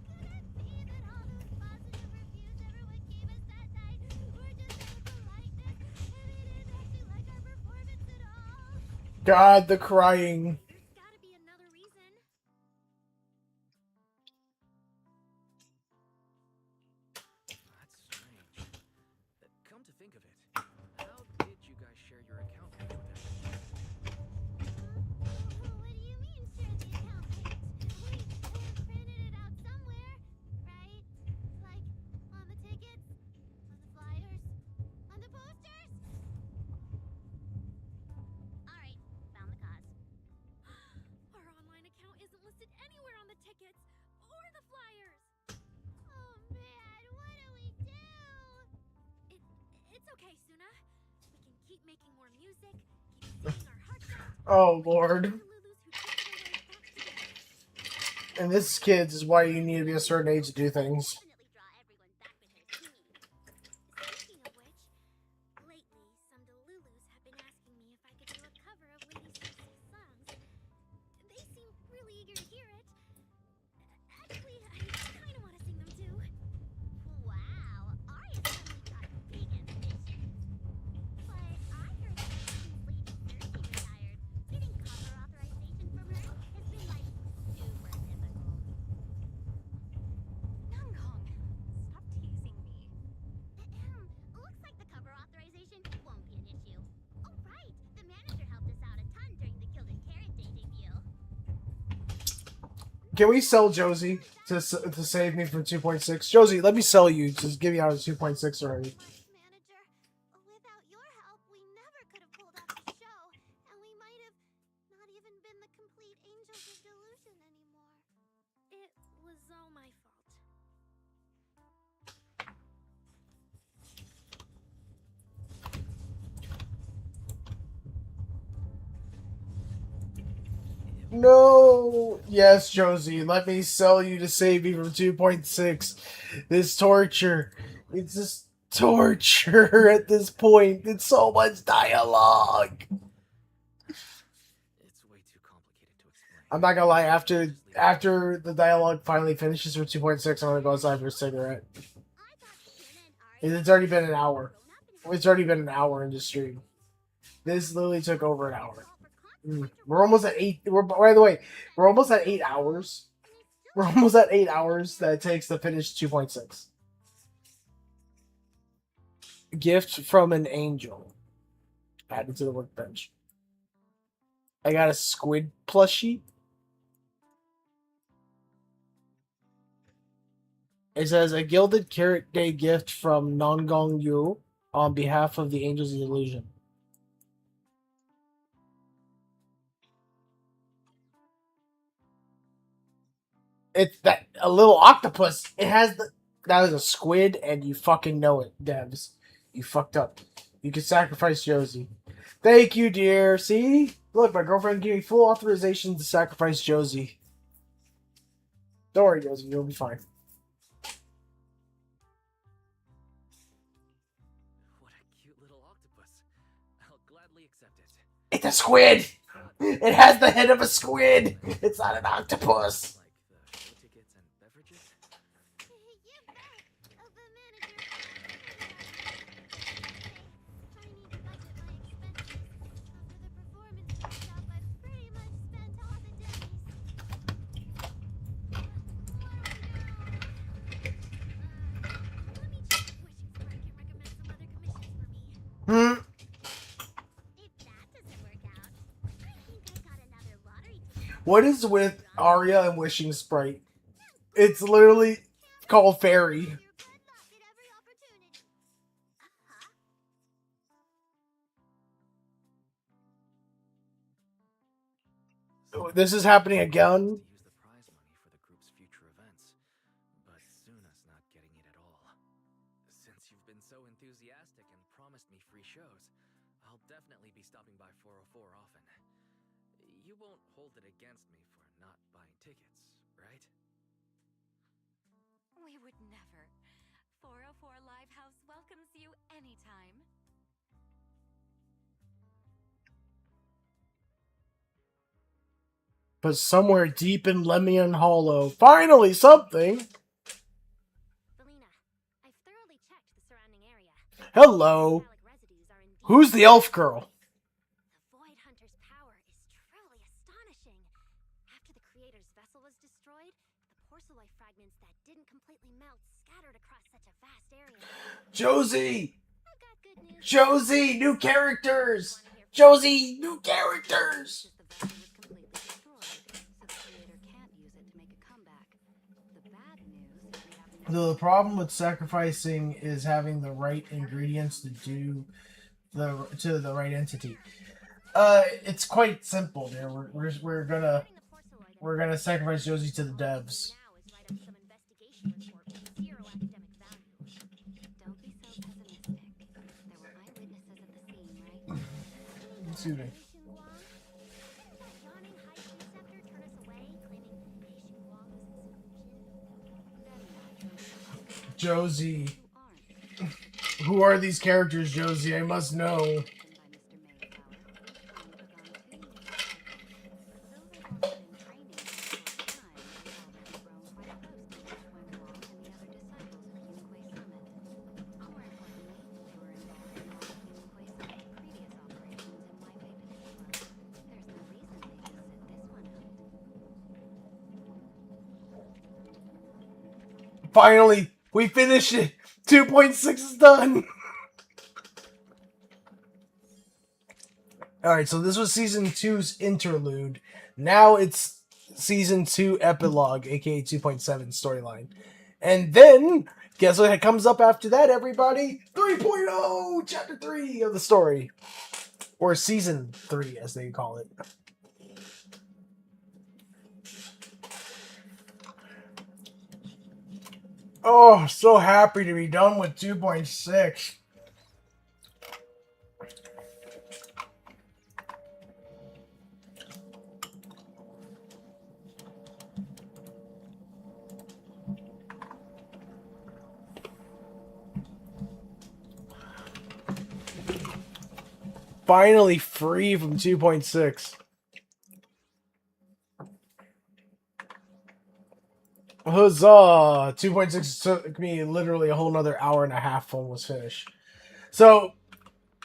Could it be that all those positive reviews everyone gave us that night were just out of politeness, and they didn't actually like our performance at all? God, the crying. There's gotta be another reason. That's strange. Come to think of it, how did you guys share your account page with everyone? What do you mean, share the account page? We printed it out somewhere, right? Like, on the tickets, on the flyers, on the posters? Alright, found the cause. Our online account isn't listed anywhere on the tickets or the flyers. Oh man, what do we do? It's okay, Suna. We can keep making more music, keep singing our hearts out. Oh Lord. The Lulus who took it away back together. And this, kids, is why you need to be a certain age to do things. Definitely draw everyone back with her singing. Speaking of which, lately some Delulus have been asking me if I could do a cover of Lady Circe's songs. They seem really eager to hear it. Actually, I kind of want to sing them too. Wow, Arya suddenly got big ambitions. But I heard that since Lady Cersei retired, getting cover authorization from her has been like super difficult. Nangong, stop teasing me. Looks like the cover authorization won't be an issue. Oh right, the manager helped us out a ton during the Gilded Carrot Day debut. Can we sell Josie to save me from 2.6? Josie, let me sell you to give me out of 2.6 already. Thanks, manager. Without your help, we never could have pulled off the show, and we might have not even been the complete Angels of Delusion anymore. It was all my fault. No. Yes, Josie, let me sell you to save me from 2.6. This torture. It's just torture at this point. It's so much dialogue. I'm not gonna lie. After the dialogue finally finishes for 2.6, I'm gonna go outside for a cigarette. It's already been an hour. It's already been an hour in the stream. This literally took over an hour. We're almost at 8. By the way, we're almost at 8 hours. We're almost at 8 hours that it takes to finish 2.6. Gift from an angel. Added to the workbench. I got a squid plushie. It says a gilded carrot day gift from Nongong Yu on behalf of the Angels of Illusion. It's that a little octopus. It has the that was a squid, and you fucking know it, devs. You fucked up. You can sacrifice Josie. Thank you, dear. See, look, my girlfriend gave me full authorization to sacrifice Josie. Don't worry, Josie. You'll be fine. What a cute little octopus. I'll gladly accept it. It's a squid. It has the head of a squid. It's not an octopus. Like the show tickets and beverages? You bet! The manager. I need to budget my expenses. After the performance and stuff, I've pretty much spent all the days. What do we do? Let me check with Wishing Spark and recommend some other commissions for me. Hmm. If that doesn't work out, I think I got another lottery ticket. What is with Arya and Wishing Sprite? It's literally called Fairy. Your good luck at every opportunity. This is happening again. To use the prize money for the group's future events, but Suna's not getting it at all. Since you've been so enthusiastic and promised me free shows, I'll definitely be stopping by 404 often. You won't hold it against me for not buying tickets, right? We would never. 404 Livehouse welcomes you anytime. But somewhere deep in Lemmian Hollow, finally something. Selena, I've thoroughly checked the surrounding area. Hello. Metallic residues are indeed. Who's the elf girl? The Void Hunter's power is truly astonishing. After the creator's vessel was destroyed, the porcelain fragments that didn't completely melt scattered across such a vast area. Josie! I've got good news. Josie! New characters! Josie! New characters! The vessel was completely destroyed, so the creator can't use it to make a comeback. The bad news is we have no The problem with sacrificing is having the right ingredients to do to the right entity. It's quite simple, dear. We're gonna sacrifice Josie to the devs. Now is write up some investigation report with zero academic value. Don't be so pessimistic. There were eyewitnesses at the scene, right? Excuse me. Xinguang? Didn't that yawning high preceptor turn us away, claiming Xinguang was in seclusion? Josie. Who aren't. Who are these characters, Josie? I must know. By Mr. Mayflower, whom took on 2 new disciples. Though they've all been in training for a short time, they've already grown quite close to Xinguang and the other disciples of Yunquei Summit. More importantly, they were involved in all of Yunquei Summit's previous operations in White Bay Peninsula. There's no reason they just sit this one out. Finally, we finished it. 2.6 is done. Alright, so this was Season 2's interlude. Now it's Season 2 epilogue, aka 2.7 storyline. And then, guess what comes up after that, everybody? 3.0, Chapter 3 of the story. Or Season 3, as they call it. Oh, so happy to be done with 2.6. Finally free from 2.6. Huzzah! 2.6 took me literally a whole nother hour and a half to almost finish. So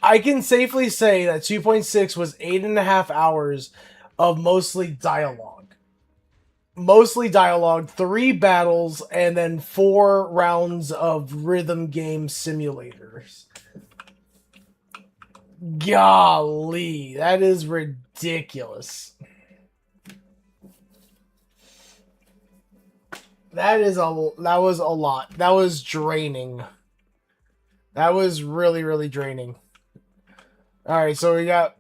I can safely say that 2.6 was 8.5 hours of mostly dialogue. Mostly dialogue, 3 battles, and then 4 rounds of rhythm game simulators. Golly, that is ridiculous. That was a lot. That was draining. That was really, really draining. Alright, so we got...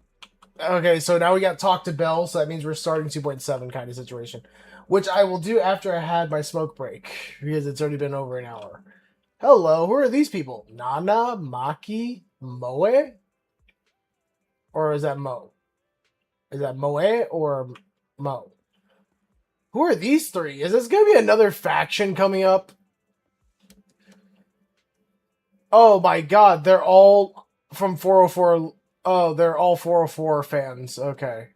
Okay, so now we got Talk to Bell, so that means we're starting 2.7 kind of situation. Which I will do after I had my smoke break, because it's already been over an hour. Hello, who are these people? Nana, Maki, Moe? Or is that Mo? Is that Moe or Mo? Who are these 3? Is this going to be another faction coming up? Oh my god, they're all from 404. Oh, they're all 404 fans. Okay.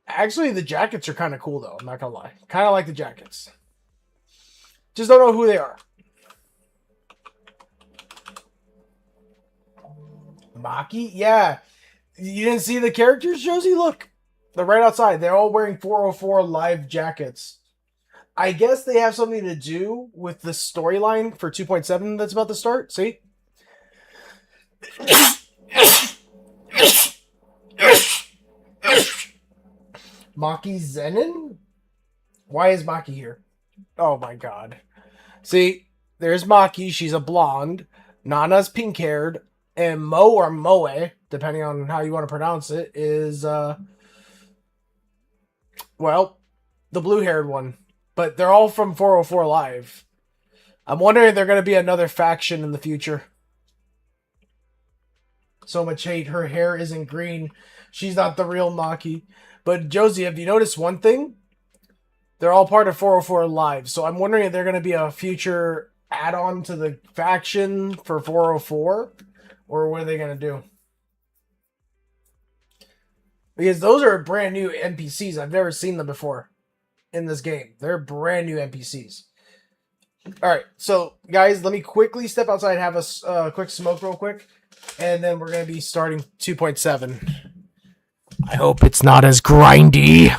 Actually, the jackets are kind of cool, though. I'm not going to lie. Kind of like the jackets. Just don't know who they are. Maki? Yeah. You didn't see the characters, Josie? Look. They're right outside. They're all wearing 404 live jackets. I guess they have something to do with the storyline for 2.7 that's about to start. See? Maki Zenin? Why is Maki here? Oh my god. See, there's Maki. She's a blonde. Nana's pink-haired. And Mo or Moe, depending on how you want to pronounce it, is, well, the blue-haired one. But they're all from 404 Live. I'm wondering if they're going to be another faction in the future. So much hate. Her hair isn't green. She's not the real Maki. But Josie, have you noticed one thing? They're all part of 404 Live. So I'm wondering if they're going to be a future add-on to the faction for 404. Or what are they going to do? Because those are brand new NPCs. I've never seen them before in this game. They're brand new NPCs. Alright, so guys, let me quickly step outside and have a quick smoke real quick. And then we're going to be starting 2.7. I hope it's not as grindy.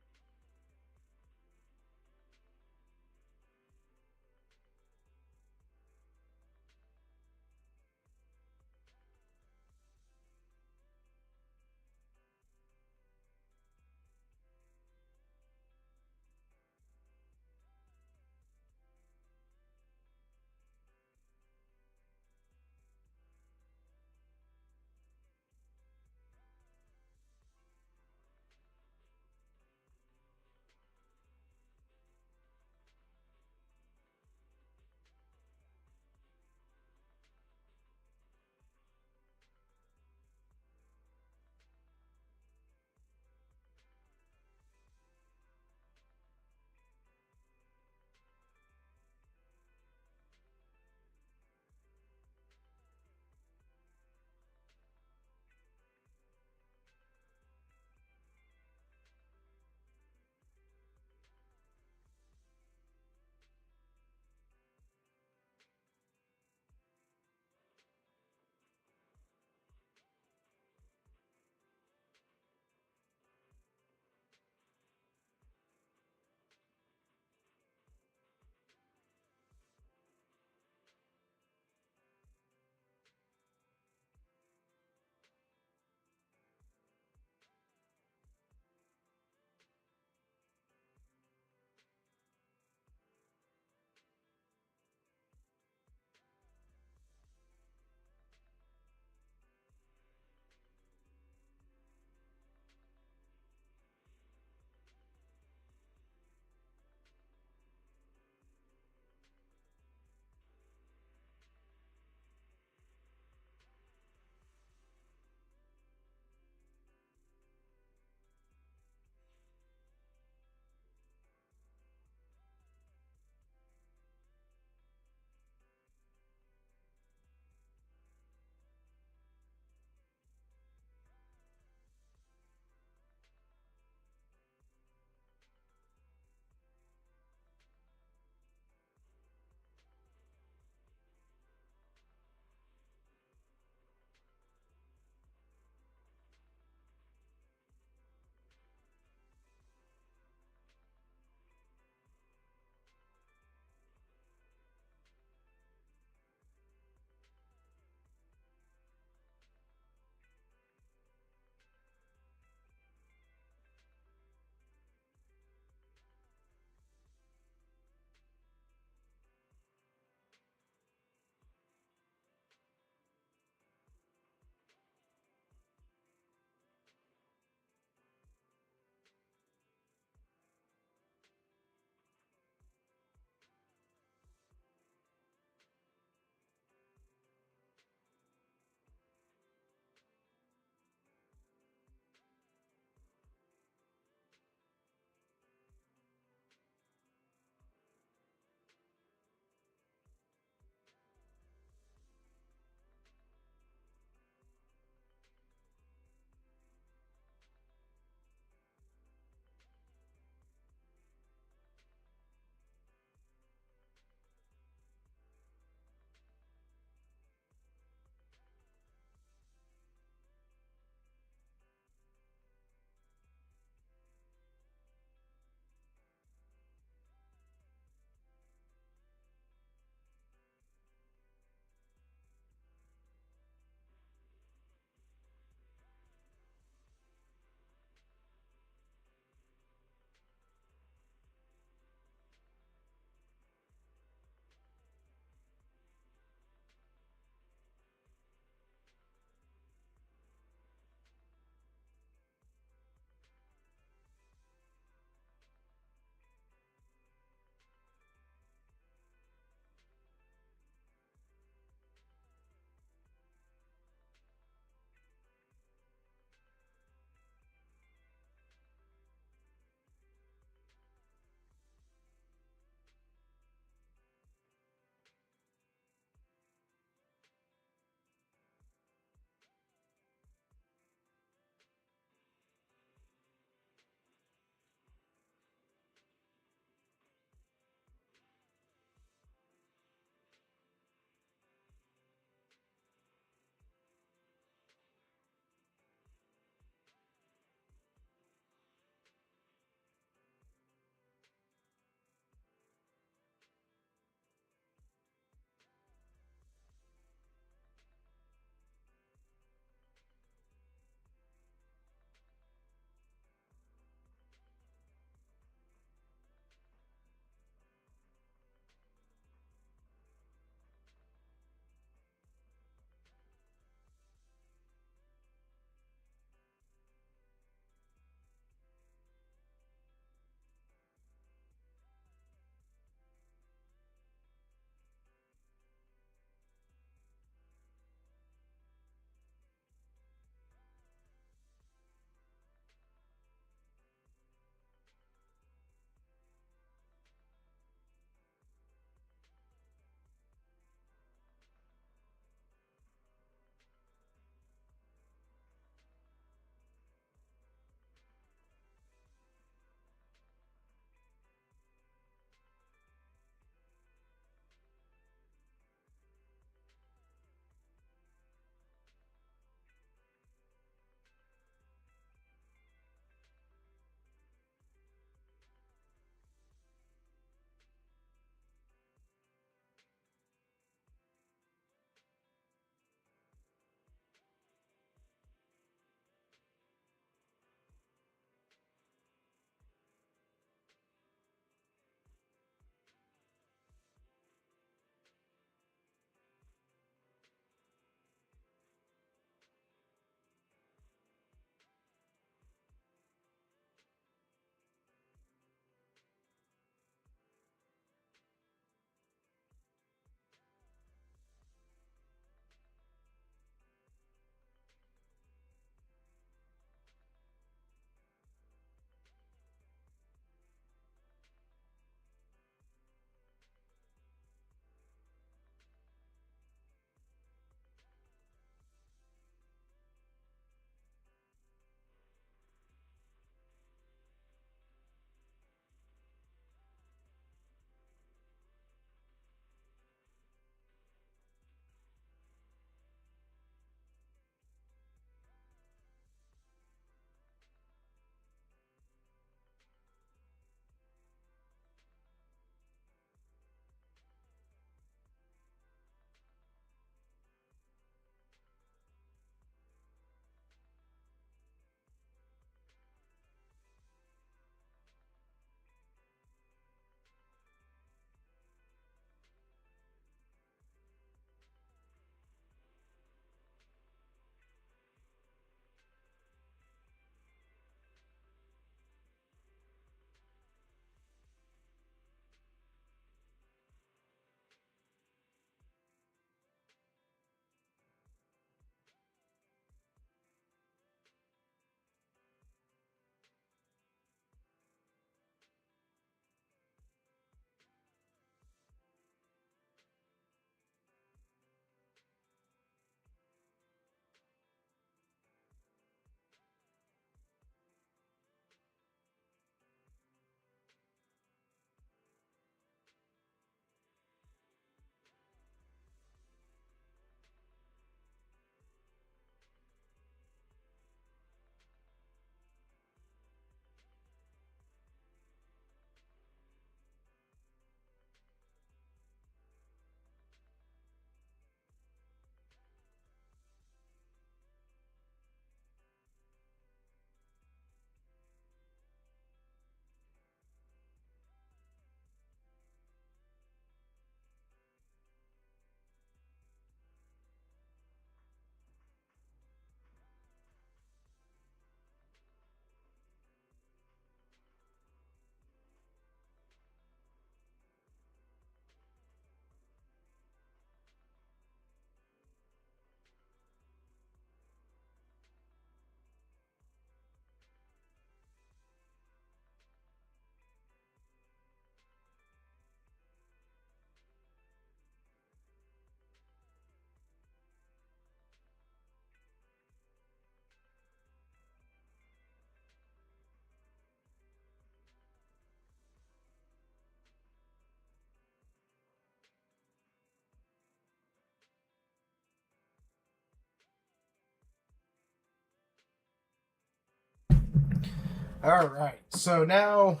All right, so now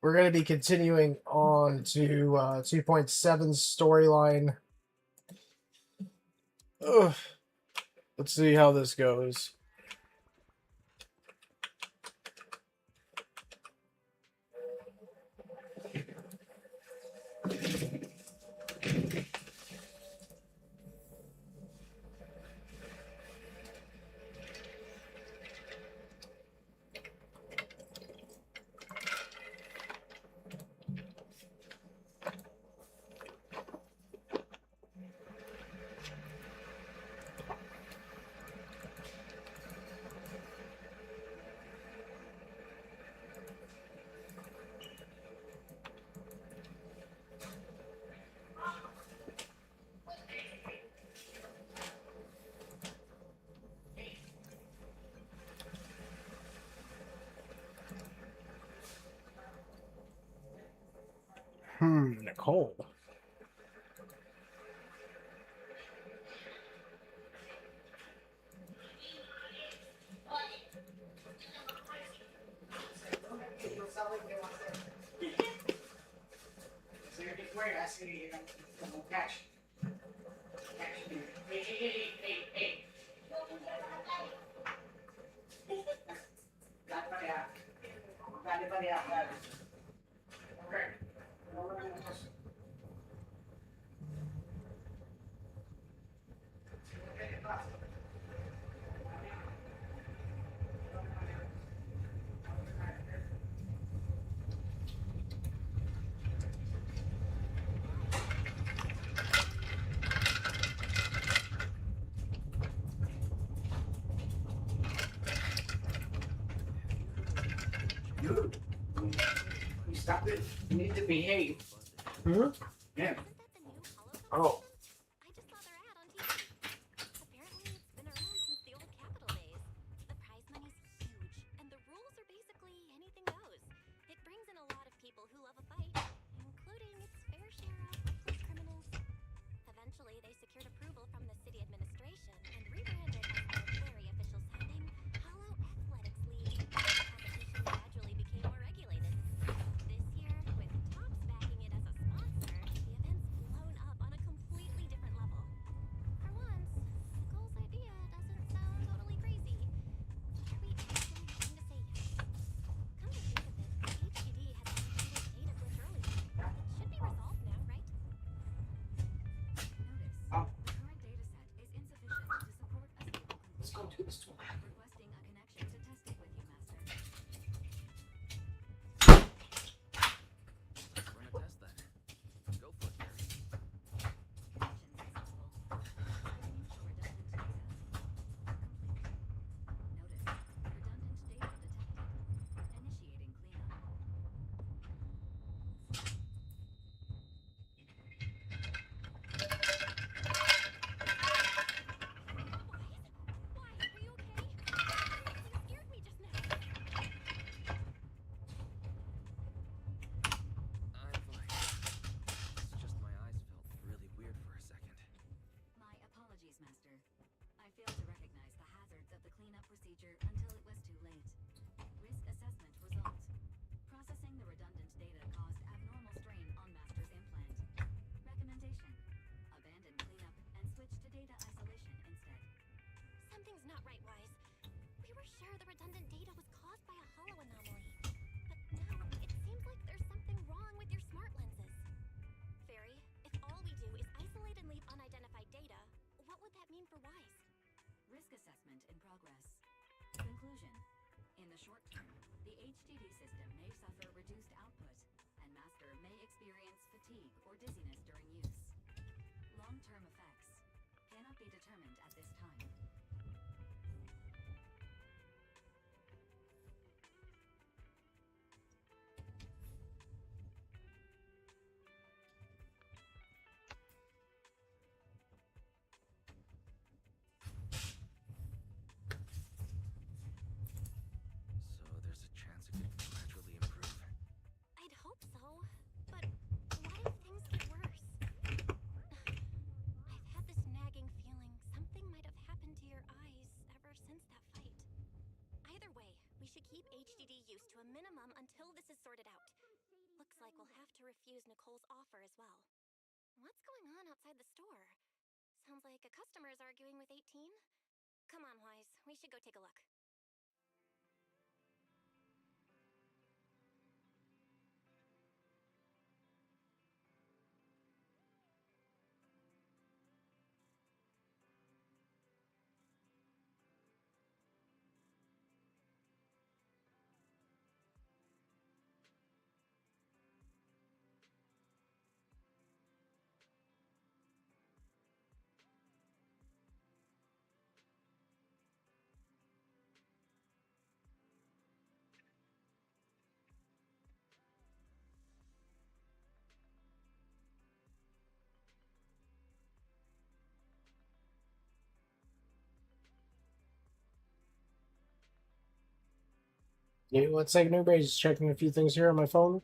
we're going to be continuing on to 2.7 storyline. Ugh. Let's see how this goes. Nicole. So you're just worried, I see you know, catch. Catch me. Hey. Got money out. Got the money out, got it. Okay. You stop it. You need to behave. Hmm? Yeah. Isn't that the new Hollow Oh. I just saw their ad on TV. Apparently, it's been around since the old Capital days. The prize money's huge, and the rules are basically anything goes. It brings in a lot of people who love a fight, including its fair share of hopeless criminals. Eventually, they secured approval from the city administration and rebranded as the very official sounding Hollow Athletics League. Competition gradually became more regulated. This year, with Topps backing it as a sponsor, the event's blown up on a completely different level. For once, Nicole's idea doesn't sound totally crazy. Are we actually going to say yes? Come to think of it, the HDD has a completed data glitch earlier. It should be resolved now, right? Notice. Oh. The current data set is insufficient to support a stable Let's go conclusion. to this one. Requesting a connection to test it with you, Master. Let's run a test then. Go for it, Barry. Connection successful. Scanning for redundant data. Complete. Notice. Redundant data detected. Initiating cleanup. Why? Are you okay? You scared me just now. I'm fine. It's just my eyes felt really weird for a second. My apologies, Master. I failed to recognize the hazards of the cleanup procedure until it was too late. Risk assessment result. Processing the redundant data caused abnormal strain on Master's implant. Recommendation. Abandon cleanup and switch to data isolation instead. Something's not right, Wise. We were sure the redundant data was caused by a hollow anomaly. But now it seems like there's something wrong with your smart lenses. Fairy, if all we do is isolate and leave unidentified data, what would that mean for Wise? Risk assessment in progress. Conclusion. In the short term, the HDD system may suffer reduced output, and Master may experience fatigue or dizziness during use. Long-term effects cannot be determined at this time. So there's a chance it could gradually improve? I'd hope so, but what if things get worse? I've had this nagging feeling something might have Mom, until this is sorted out. Looks like we'll have to refuse Nicole's offer as well. What's going on outside the store? Sounds like a customer is arguing with 18. Come on, Wise. We should go take a look. Yeah, 1 second, everybody. Just checking a few things here on my phone.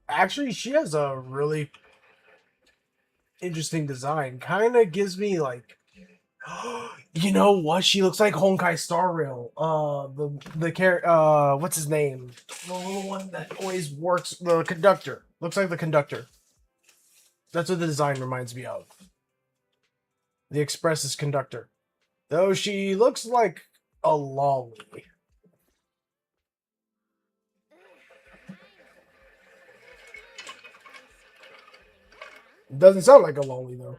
Actually, she has a really interesting design. Kind of gives me like, you know what? She looks like Honkai Star Rail. What's his name? The little one that always works. The conductor looks like the conductor. That's what the design reminds me of. The Express's conductor. Though she looks like a lolly. Doesn't sound like a lolly though.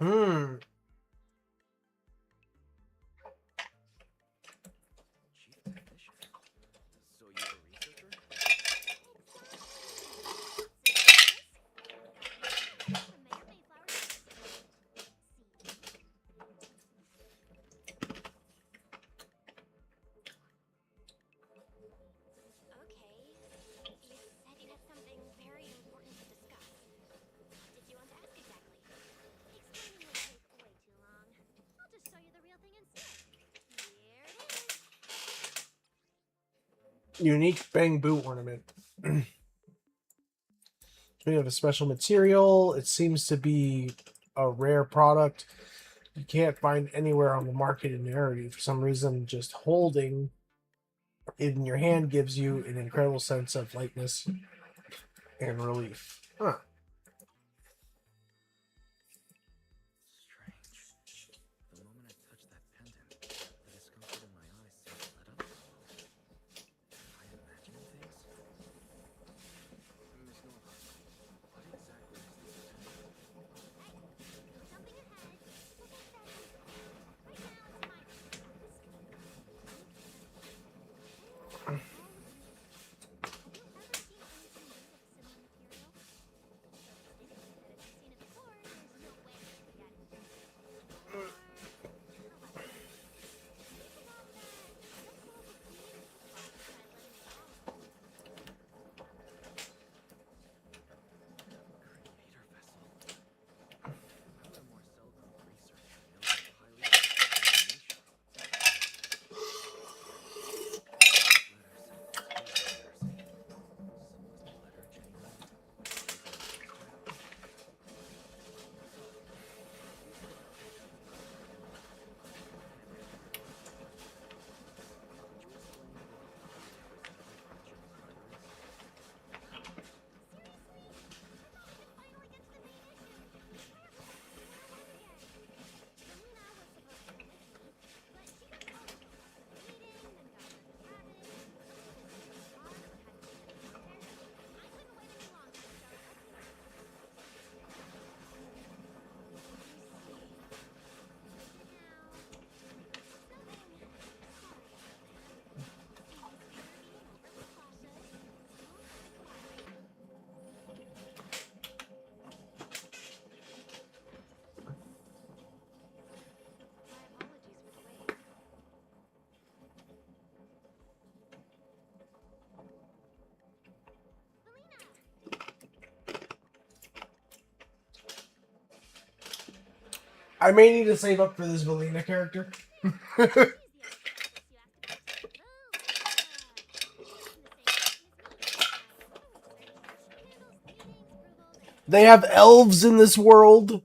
Hmm. Chief technician. So you're a researcher? Unique bang boot ornament. We have a special material. It seems to be a rare product. You can't find anywhere on the market in the area. For some reason, just holding it in your hand gives you an incredible sense of lightness and relief. Huh. Strange. The moment I touched that pendant, the discomfort in my eyes seemed to let up. Am I imagining things? Miss Norma, what exactly is this pendant? I may need to save up for this Valina character. They have elves in this world.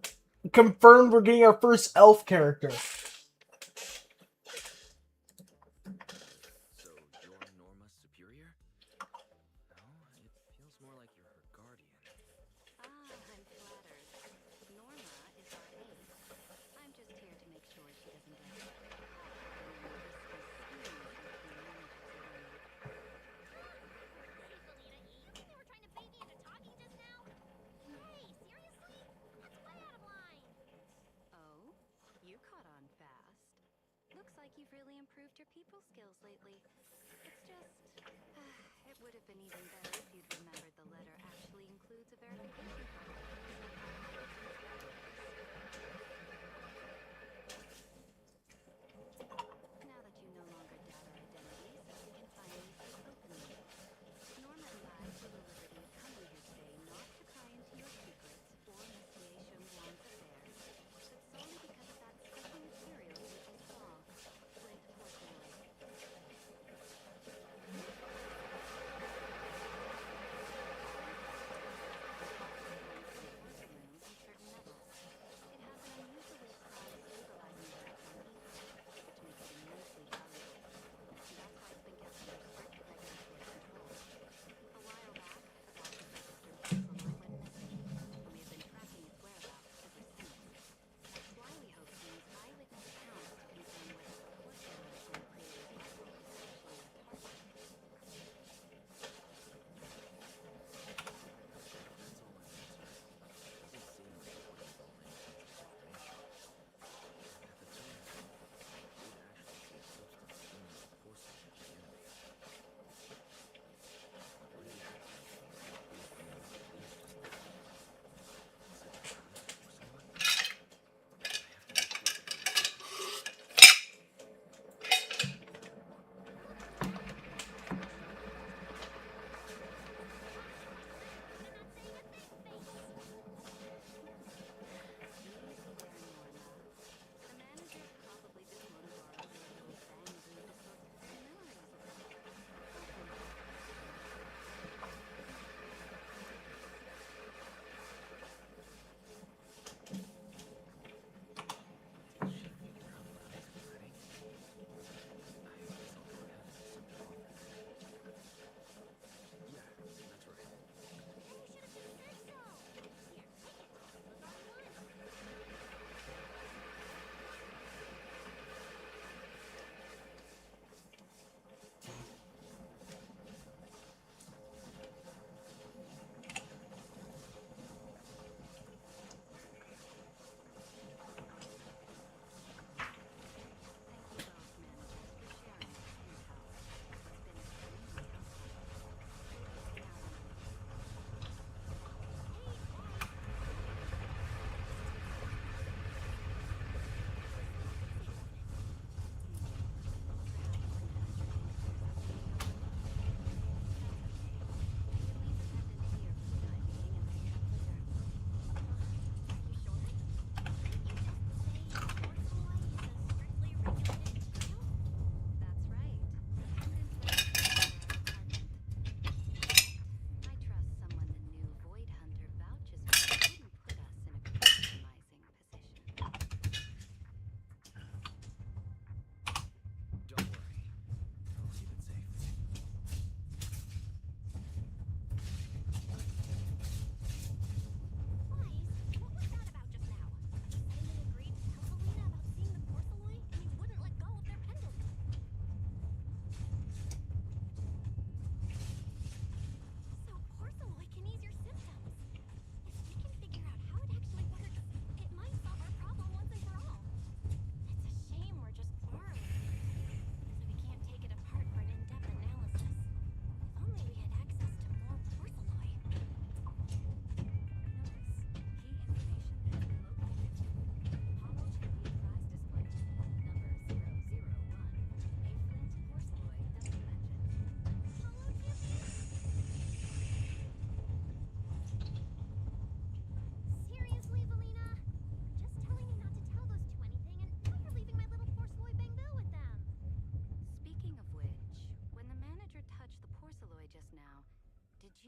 Confirmed we're getting our first elf character. So you're Norma's superior? No, it feels more like you're her guardian. Ah, I'm flattered. Norma is our aide. I'm just here to make sure she doesn't get caught up in any risky schemes between managers alone. Jeez, Alina, you think they were trying to bait me into talking just now? Hey, seriously? That's way out of line. Oh? You caught on fast. Looks like you've really improved your people skills lately. It's just... it would have been even better if you'd remembered the letter actually includes a verification code. Now that you no longer doubt our identities, we can finally speak openly. Norma and I took the liberty of coming here today not to pry into your secrets or Monsieur Chambon's affairs, but solely because of that special material you just saw, with Portnoy.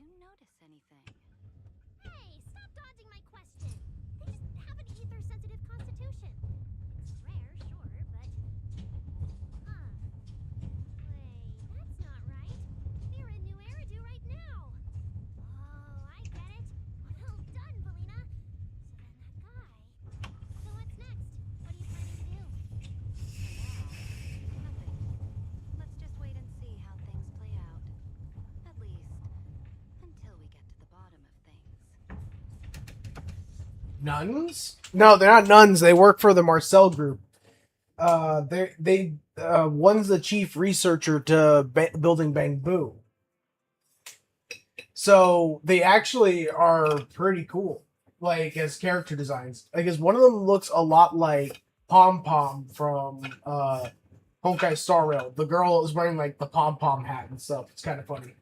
you notice anything? Hey, stop dodging my question. They just have an ether-sensitive constitution. It's rare, sure, but... Huh. Wait, that's not right. They're in New Eridu right now. Oh, I get it. Well done, Valina. So then that guy... So what's next? What are you planning to do? For now, nothing. Let's just wait and see how things play out. At least, until we get to the bottom of things. Nuns? No, they're not nuns. They work for the Marcel Group. One's the chief researcher to building Bangbu. So they actually are pretty cool, like as character designs. I guess one of them looks a lot like Pom Pom from Honkai Star Rail. The girl is wearing like the pom pom hat and stuff. It's kind of funny.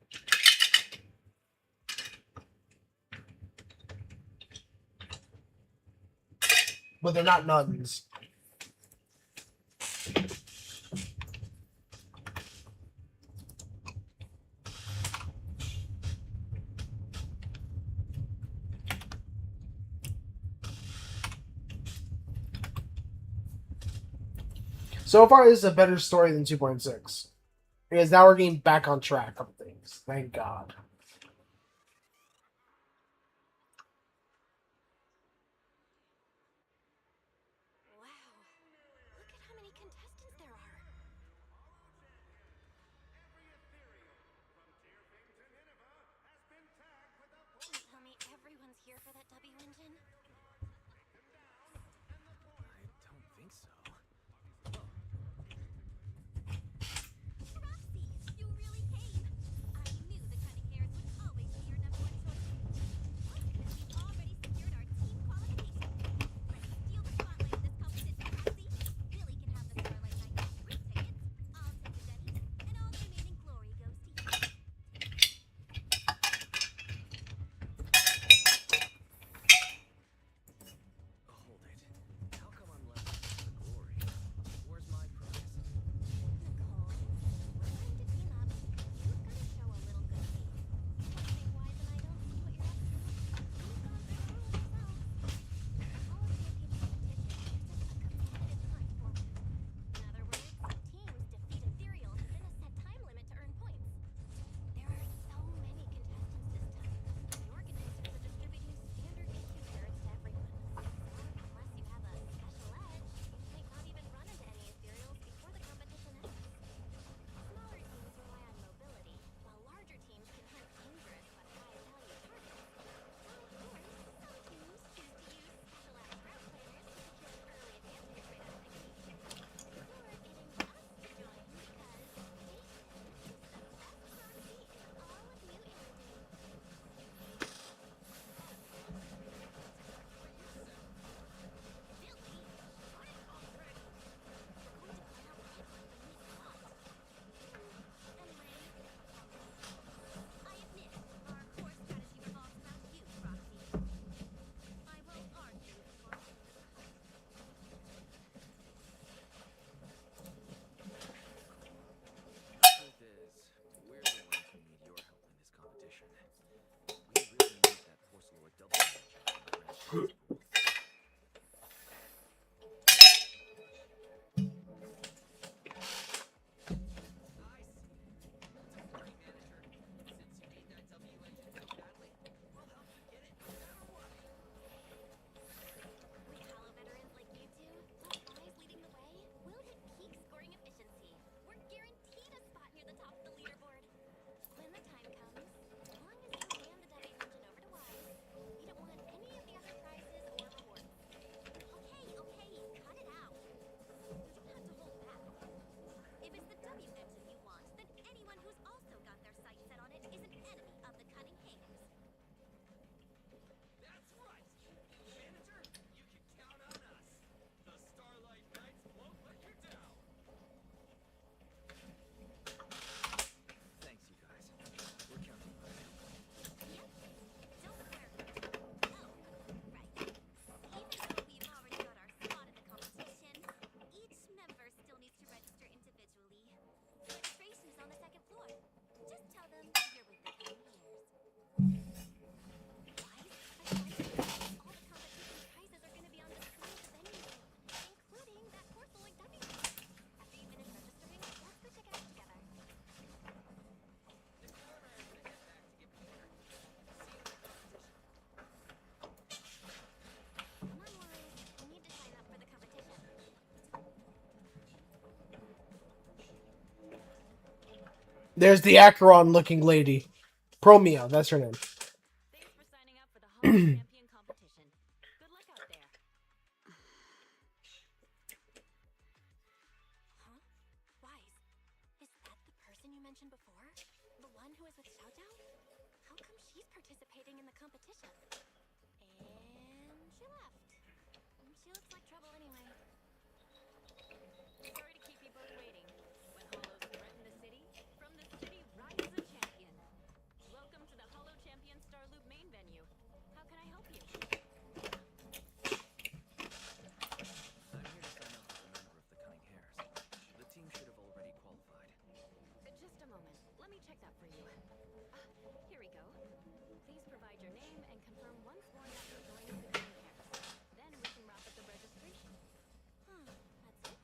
But they're not nuns. So far, this is a better story than 2.6. Because now we're getting back on track of things. Thank God. Wow. Look at how many contestants there are. Can you tell me everyone's here for that W engine? I don't think so. Roxy, you really came. I knew the cunning hairs would always be your number one choice. Look, we've already secured our team qualification. Let's steal the spotlight of this competition, Roxy. Billy can have the Starlight Night group tickets. I'll take the Denny's, and all the remaining glory goes to you. Hold it. How come I'm left with the glory? Where's my prize? Nicole, we're going to team up. You've got to show a little good faith. Don't think wise and idle. What you're up to. You've gone through the rules yourself. All of the team competition is just a competitive hunt forward. In other words, teams defeat Ethereal within a set time limit to earn points. There are so many contestants this time. The organizers are distributing standard EQ carrots to everyone. So, unless you have a special edge, you might not even run into any Ethereals before the competition ends. Smaller teams rely on mobility, while larger teams can hunt dangerous but high-value targets. While of course, some teams choose to use specialized route planners to secure an early advantage right out of the gate. You're getting us to join because Jason is the best proxy in all of New Eridu. Billy, shut it already! We're going to plan out the hit hunt when he's caught. Anyway, I admit, our core strategy revolves around you, Roxy. I won't argue with your view of the hunt. Truth is, we're the ones who need your help in this competition. We really need that porcelain double engine in the Grand Prize pool. I see. Don't worry, manager. Since you need that W engine so badly, we'll help you get it no matter what. With Halo veterans like you two, plus Rise leading the way, we'll hit peak scoring efficiency. We're guaranteed a spot near the top of the leaderboard. When the time comes, as long as you hand the W engine over to Wise, we don't want any of the other prizes There's the Acheron-looking lady. Promeo, that's her name. Thanks for signing up for the Hollow Champion competition. Good luck out there. Huh? Wise, is that the person you mentioned before? The one who was with Xiao Zhao? How come she's participating in the competition? And she left. She looks like trouble anyway. Sorry to keep you both waiting. When hollows threaten the city, from the city rises a champion. Welcome to the Hollow Champion Star Loop main venue. How can I help you? I'm here to sign up as a member of the Cunning Hares. The team should have already qualified. Just a moment. Let me check that for you. Here we go. Please provide your name and confirm once more that you're joining the Cunning Hares. Then we can wrap up the registration. That's it?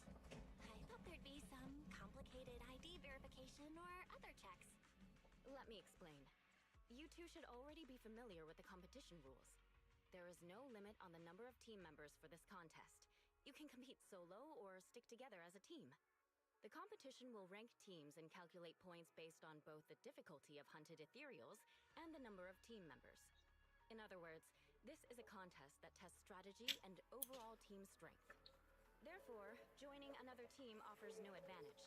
I thought there'd be some complicated ID verification or other checks. Let me explain. You two should already be familiar with the competition rules. There is no limit on the number of team members for this contest. You can compete solo or stick together as a team. The competition will rank teams and calculate points based on both the difficulty of hunted ethereals and the number of team members. In other words, this is a contest that tests strategy and overall team strength. Therefore, joining another team offers no advantage.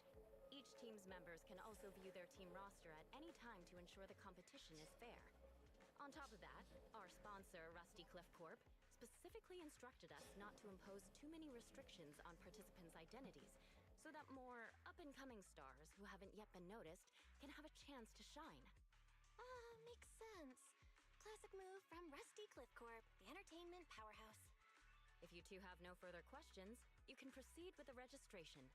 Each team's members can also view their team roster at any time to ensure the competition is fair. On top of that, our sponsor, Rusty Cliff Corp, specifically instructed us not to impose too many restrictions on participants' identities, so that more up-and-coming stars who haven't yet been noticed can have a chance to shine. Makes sense. Classic move from Rusty Cliff Corp, the entertainment powerhouse. If you two have no further questions, you can proceed with the registration.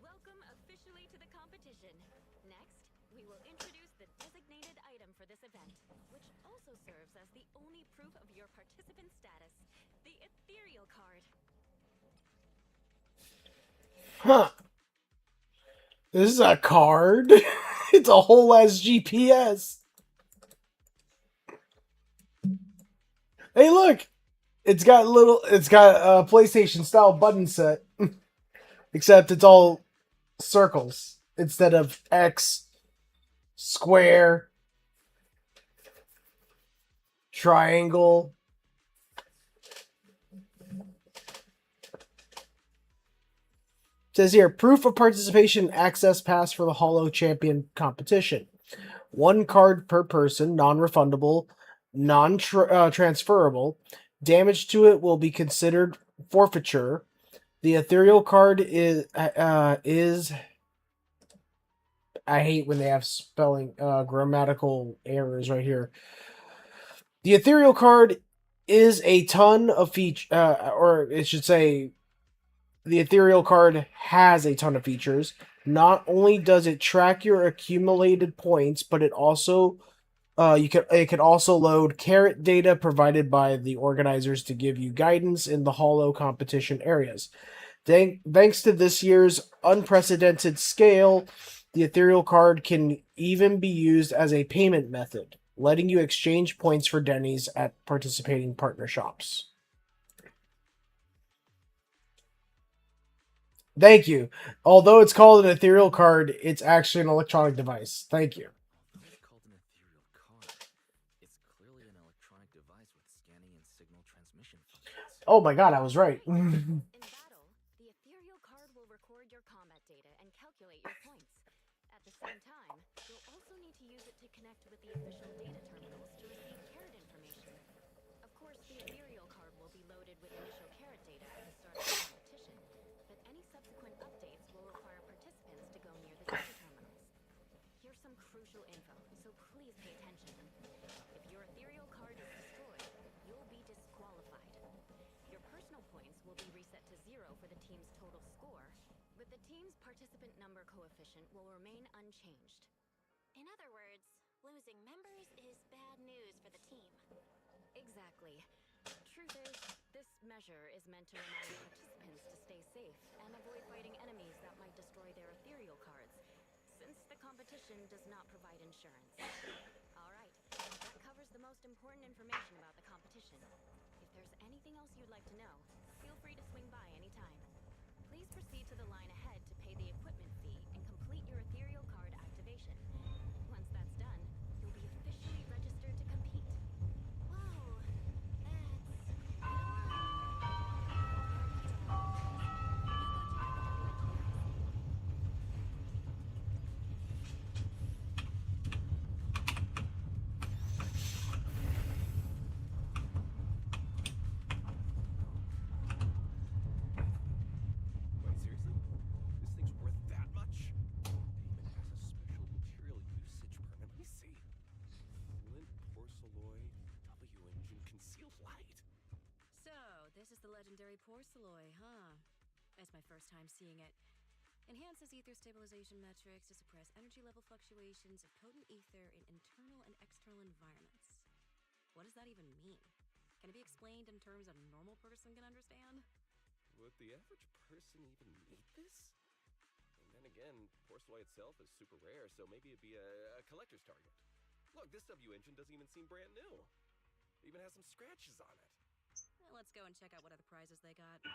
Welcome officially to the competition. Next, we will introduce the designated item for this event, which also serves as the only proof of your participant status, the ethereal card. Huh. This is a card? It's a whole ass GPS. Hey, look! It's got a PlayStation style button set. Except it's all circles instead of X, square, triangle. It says here, proof of participation access pass for the Hollow Champion competition. 1 card per person, non-refundable, non-transferable. Damage to it will be considered forfeiture. The ethereal card is I hate when they have spelling grammatical errors right here. The ethereal card is a ton of or it should say the ethereal card has a ton of features. Not only does it track your accumulated points, but it also it can also load carrot data provided by the organizers to give you guidance in the Hollow competition areas. Thanks to this year's unprecedented scale, the ethereal card can even be used as a payment method, letting you exchange points for Denny's at participating partner shops. Thank you. Although it's called an ethereal card, it's actually an electronic device. Thank you. Why is it called an ethereal card? It's clearly an electronic device with scanning and signal transmission functions. Oh my god, I was right. In battle, the ethereal card will record your combat data and calculate your points. At the same time, you'll also need to use it to connect with the official data terminals to receive carrot information. Of course, the ethereal card will be loaded with initial carrot data at the start of the competition, but any subsequent updates will require participants to go near the data terminals. Here's some crucial info, so please pay attention. If your ethereal card is destroyed, you'll be disqualified. Your personal points will be reset to 0 for the team's total score, but the team's participant number coefficient will remain unchanged. In other words, losing members is bad news for the team. Exactly. Truth is, this measure is meant to remind participants to stay safe and avoid fighting enemies that might destroy their ethereal cards, since the competition does not provide insurance. Alright, that covers the most important information about the competition. If there's anything else you'd like to know, feel free to swing by anytime. Please proceed to the line ahead to pay the equipment fee and complete your ethereal card activation. Once that's done, you'll be officially registered to compete. Whoa, that's quite a lot. Wait, seriously? This thing's worth that much? It even has a special material usage permit. Let me see. Flint porcelain W-engine concealed light. So, this is the legendary Porceloy, huh? It's my first time seeing it. Enhances ether stabilization metrics to suppress energy level fluctuations of potent ether in internal and external environments. What does that even mean? Can it be explained in terms a normal person can understand? Would the average person even need this? And then again, porcelain itself is super rare, so maybe it'd be a collector's target. Look, this W-engine doesn't even seem brand new. It even has some scratches on it. Well, let's go and check out what other prizes they got. The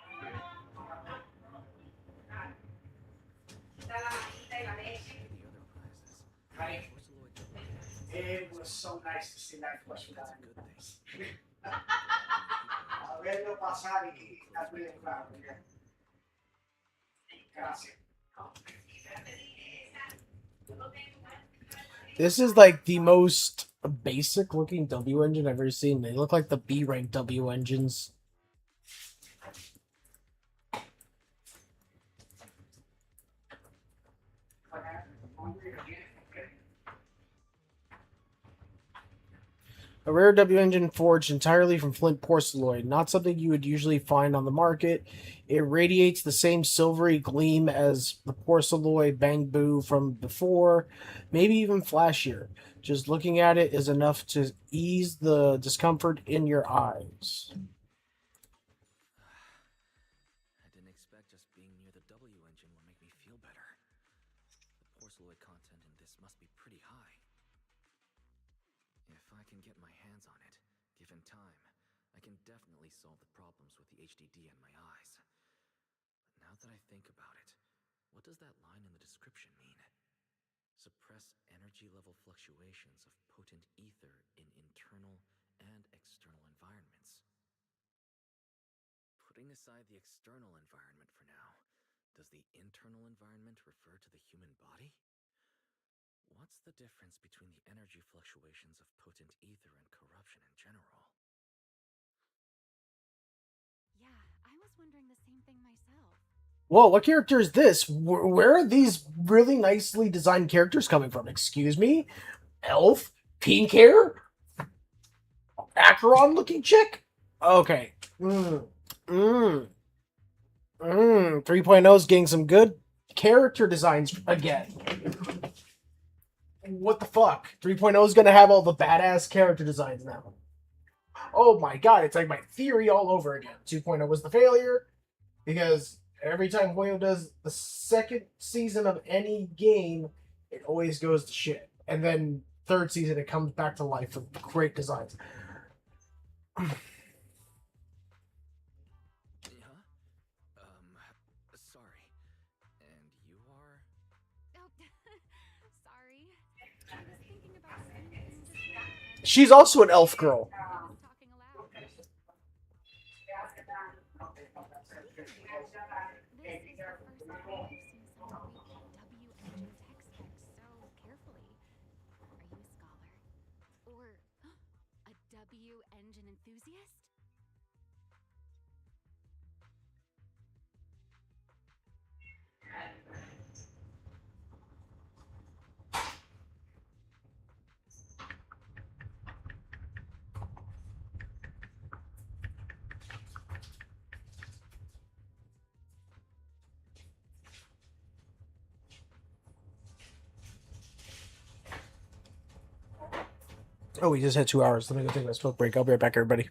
other prizes. Right. Porceloid W-engines. It was so nice to see that flush with That's that. a good thing. A verlo pasar y estar bien claro. Gracias. This is like the most basic looking W engine I've ever seen. They look like the B rank W engines. A rare W engine forged entirely from flint porcelain, not something you would usually find on the market. It radiates the same silvery gleam as the porcelain bamboo from before, maybe even flashier. Just looking at it is enough to ease the discomfort in your eyes. I didn't expect just being near the W engine would make me feel better. The porcelain content in this must be pretty high. If I can get my hands on it, given time, I can definitely solve the problems with the HDD and my eyes. But now that I think about it, what does that line in the description mean? Suppress energy level fluctuations of potent ether in internal and external environments. Putting aside the external environment for now, does the internal environment refer to the human body? What's the difference between the energy fluctuations of potent ether and corruption in general? Yeah, I was wondering the same thing myself. Whoa, what character is this? Where are these really nicely designed characters coming from? Excuse me? Elf? Pink hair? Acheron looking chick? Okay. 3.0 is getting some good character designs again. What the fuck? 3.0 is gonna have all the badass character designs now. Oh my god, it's like my theory all over again. 2.0 was the failure because every time Hoyo does the second season of any game, it always goes to shit. And then third season, it comes back to life with great designs. Sorry. And you are? Oh, sorry. I was thinking about saying things as well. She's also an elf girl. Talking aloud. This is the first time I've seen someone read W engine tech specs so carefully. Are you a scholar? Or a W engine enthusiast? Oh, we just had 2 hours. Let me go take my smoke break. I'll be right back, everybody.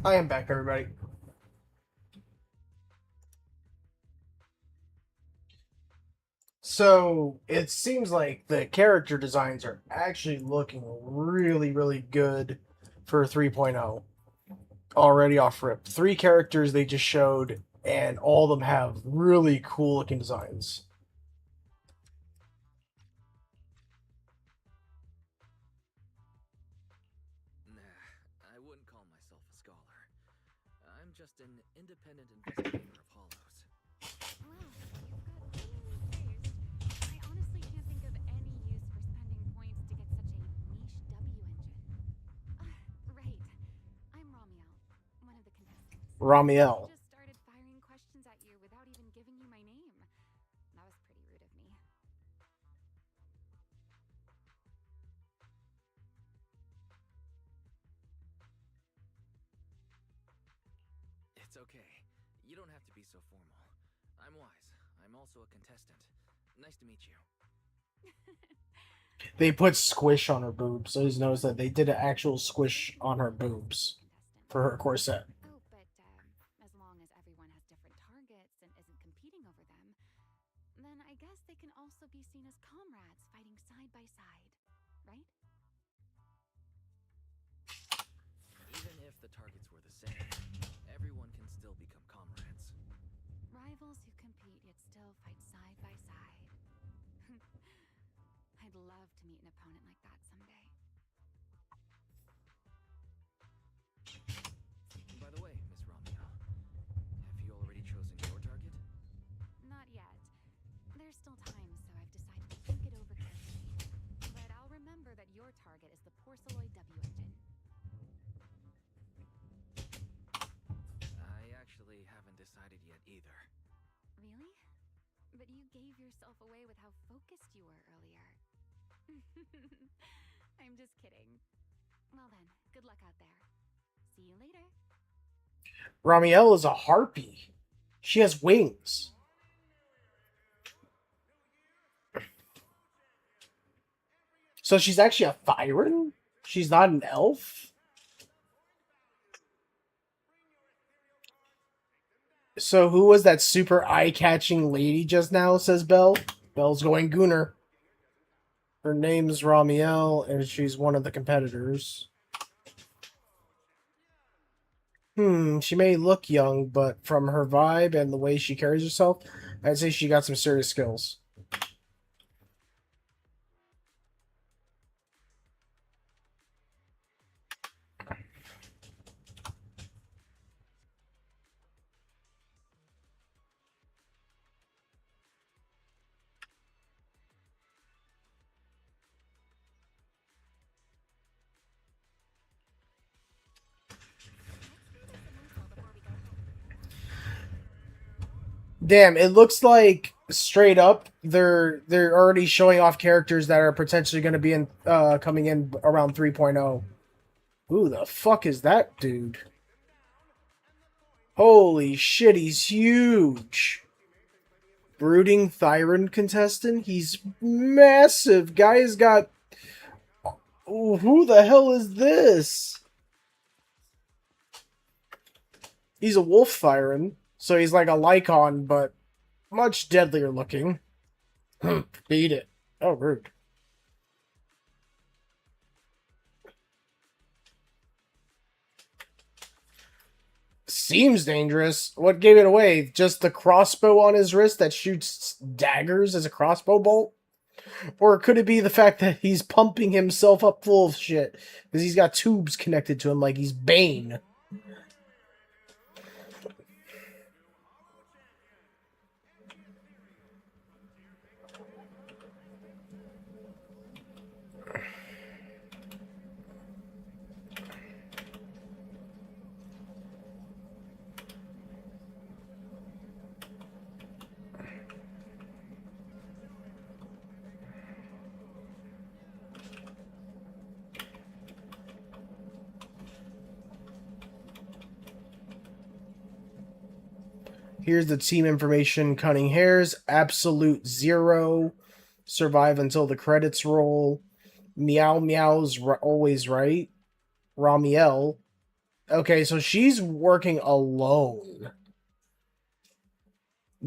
I am back, everybody. So it seems like the character designs are actually looking really, really good for 3.0. Already off rip. 3 characters they just showed, and all of them have really cool looking designs. Nah, I wouldn't call myself a scholar. I'm just an independent investigator of hollows. Wow, you've got so many praised. I honestly can't think of any use for spending points to get such a niche W engine. Right. I'm Ramiel, one of the contestants. Ramiel. Just started firing questions at you without even giving you my name. That was pretty rude of me. It's okay. You don't have to be so formal. I'm Wise. I'm also a contestant. Nice to meet you. They put squish on her boobs, so he's noticed that they did an actual squish on her boobs for her corset. Oh, but as long as everyone has different targets and isn't competing over them, then I guess they can also be seen as comrades fighting side by side, right? Even if the targets were the same, everyone can still become comrades. Rivals who compete yet still fight side by side. I'd love to meet an opponent like that someday. By the way, Miss Romeo, have you already chosen your target? Not yet. There's still time, so I've decided to think it over carefully. But I'll remember that your target is the Porceloid W engine. I actually haven't decided yet either. Really? But you gave yourself away with how focused you were earlier. I'm just kidding. Well then, good luck out there. See you later. Ramiel is a harpy. She has wings. So she's actually a Thyran? She's not an elf? So who was that super eye-catching lady just now, says Belle? Belle's going Gunner. Her name's Ramiel, and she's one of the competitors. She may look young, but from her vibe and the way she carries herself, I'd say she got some serious skills. Damn, it looks like straight up they're already showing off characters that are potentially going to be in coming in around 3.0. Who the fuck is that dude? Holy shit, he's huge. Brooding Thyran contestant? He's massive. Guy's got... Oh, who the hell is this? He's a wolf Thyran, so he's like a Lycon, but much deadlier looking. Beat it. Oh, rude. Seems dangerous. What gave it away? Just the crossbow on his wrist that shoots daggers as a crossbow bolt? Or could it be the fact that he's pumping himself up full of shit? Because he's got tubes connected to him like he's Bane. Here's the team information. Cutting hairs, absolute 0. Survive until the credits roll. Meow Meow's always right. Ramiel. Okay, so she's working alone.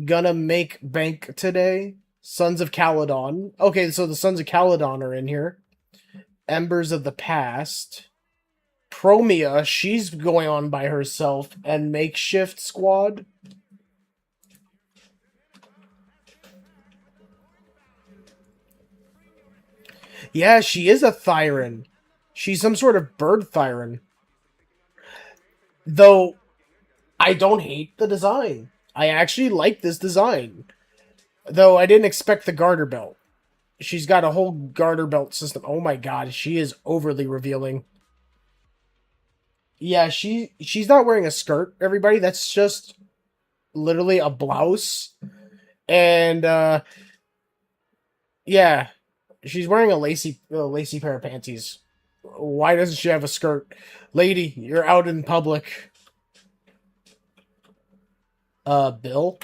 Gonna make bank today. Sons of Caledon. Okay, so the Sons of Caledon are in here. Embers of the Past. Promia, she's going on by herself. And Makeshift Squad. Yeah, she is a Thyron. She's some sort of bird Thyron. Though, I don't hate the design. I actually like this design. Though I didn't expect the garter belt. She's got a whole garter belt system. Oh my god, she is overly revealing. Yeah, she's not wearing a skirt, everybody. That's just literally a blouse. And yeah, she's wearing a lacy pair of panties. Why doesn't she have a skirt? Lady, you're out in public. Bill?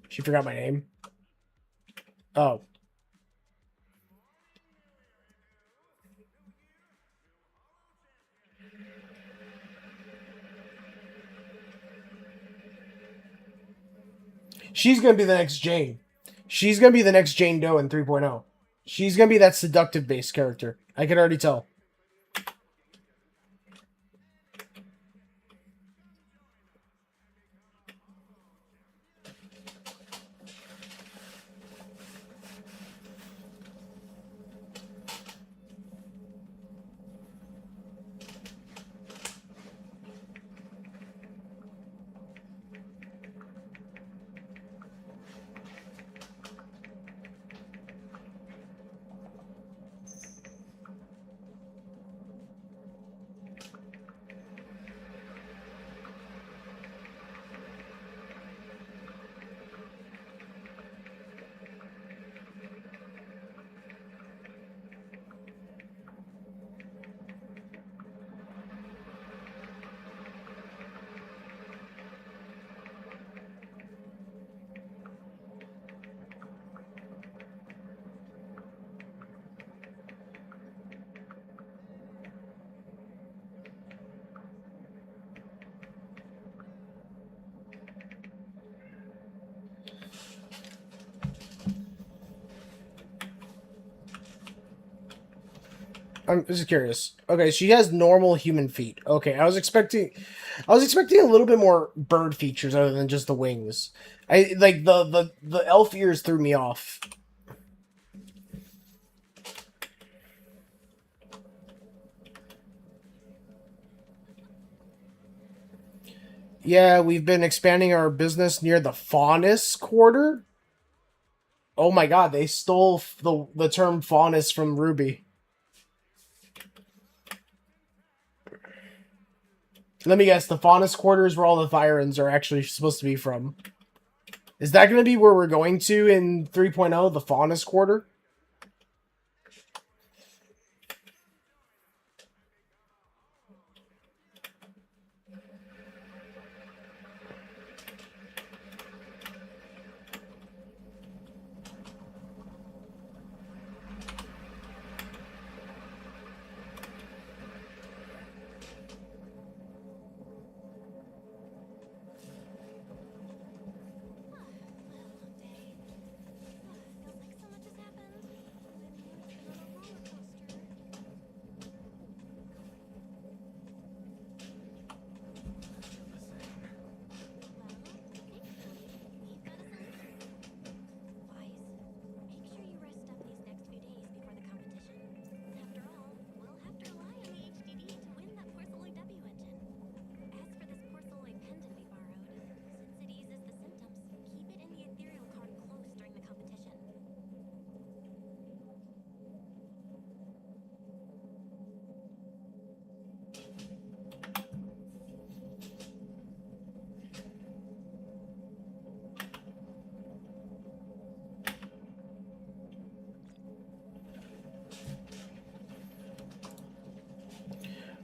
She forgot my name. Oh. She's gonna be the next Jane. She's gonna be the next Jane Doe in 3.0. She's gonna be that seductive based character. I can already tell. I'm just curious. Okay, she has normal human feet. Okay, I was expecting a little bit more bird features other than just the wings. I like the elf ears threw me off. Yeah, we've been expanding our business near the Faunus Quarter. Oh my god, they stole the term Faunus from Ruby. Let me guess, the Faunus Quarter is where all the Thyrans are actually supposed to be from. Is that going to be where we're going to in 3.0, the Faunus Quarter?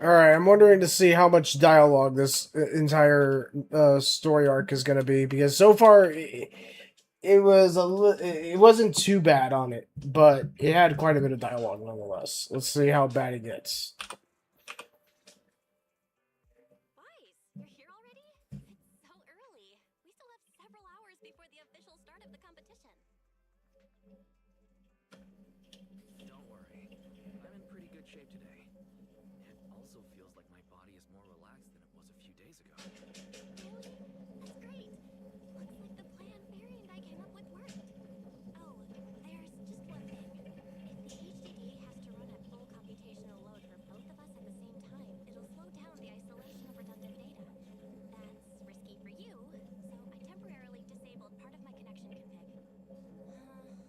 All right, I'm wondering to see how much dialogue this entire story arc is going to be because so far it wasn't too bad on it, but it had quite a bit of dialogue nonetheless. Let's see how bad it gets. days ago. Really? That's great. Looks like the plan Barry and I came up with worked. Oh, there's just one thing. If the HDD has to run at full computational load for both of us at the same time, it'll slow down the isolation of redundant data. That's risky for you, so I temporarily disabled part of my connection config.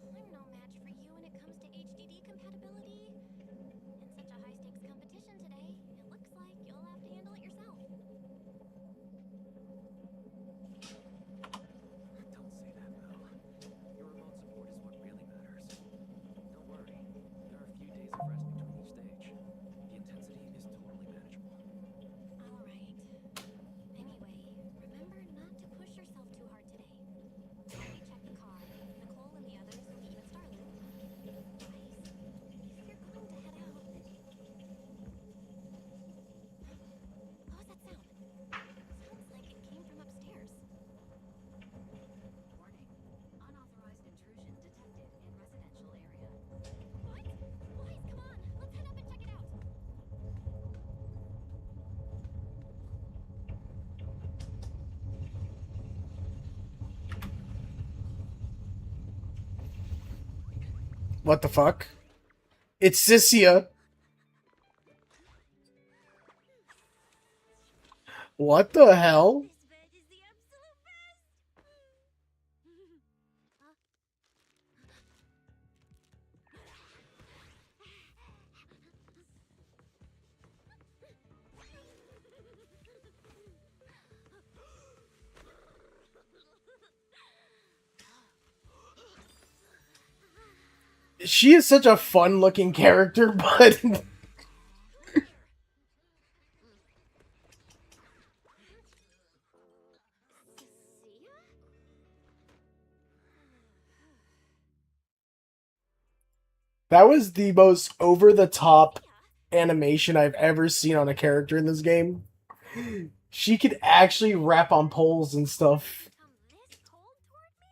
I'm no match for you when it comes to HDD compatibility. In such a high-stakes competition today, it looks like you'll have to handle it yourself. Don't say that, Mel. Your remote support is what really matters. Don't worry, there are a few days of rest between each stage. The intensity is totally manageable. All right. Anyway, remember not to push yourself too hard today. Already check the car. Nicole and the others will meet you at Starloop. Guys, if you're going to head out... What was that sound? Sounds like it came from upstairs. Warning. Unauthorized intrusion detected in residential area. What? Boys, come on! Let's head up and check it out! What the fuck? It's Sissia. What the hell? This bed is the absolute best! She is such a fun-looking character, but that was the most over-the-top animation I've ever seen on a character in this game. She could actually rap on poles and stuff. Come this cold toward me?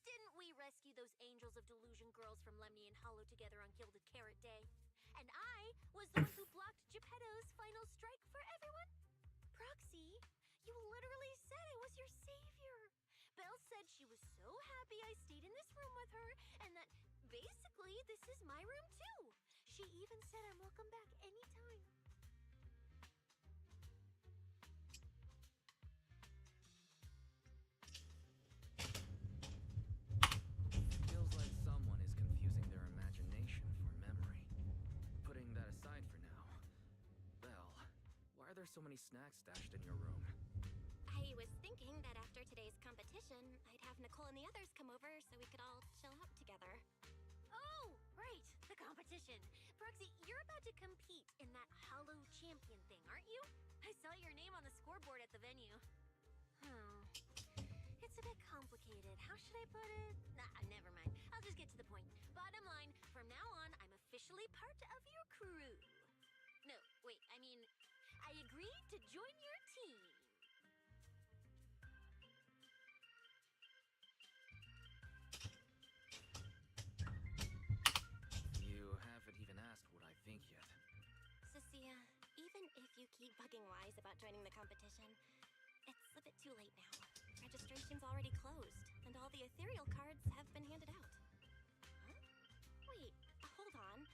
Didn't we rescue those angels of delusion girls from Lemmy and Hollow together on Gilded Carrot Day? And I was the one who blocked Geppetto's final strike for everyone? Proxy, you literally said I was your savior. Belle said she was so happy I stayed in this room with her, and that basically this is my room too. She even said I'm welcome back anytime. Feels like someone is confusing their imagination for memory. Putting that aside for now. Belle, why are there so many snacks stashed in your room? I was thinking that after today's competition, I'd have Nicole and the others come over so we could all chill out together. Oh, right, the competition. Proxy, you're about to compete in that Hollow Champion thing, aren't you? I saw your name on the scoreboard at the venue. It's a bit complicated. How should I put it? Nah, never mind. I'll just get to the point. Bottom line, from now on, I'm officially part of your crew. No, wait, I mean, I agreed to join your team. You haven't even asked what I think yet. Cecilia, even if you keep bugging Wise about joining the competition, it's a bit too late now. Registration's already closed, and all the ethereal cards have been handed out. Huh? Wait, hold on.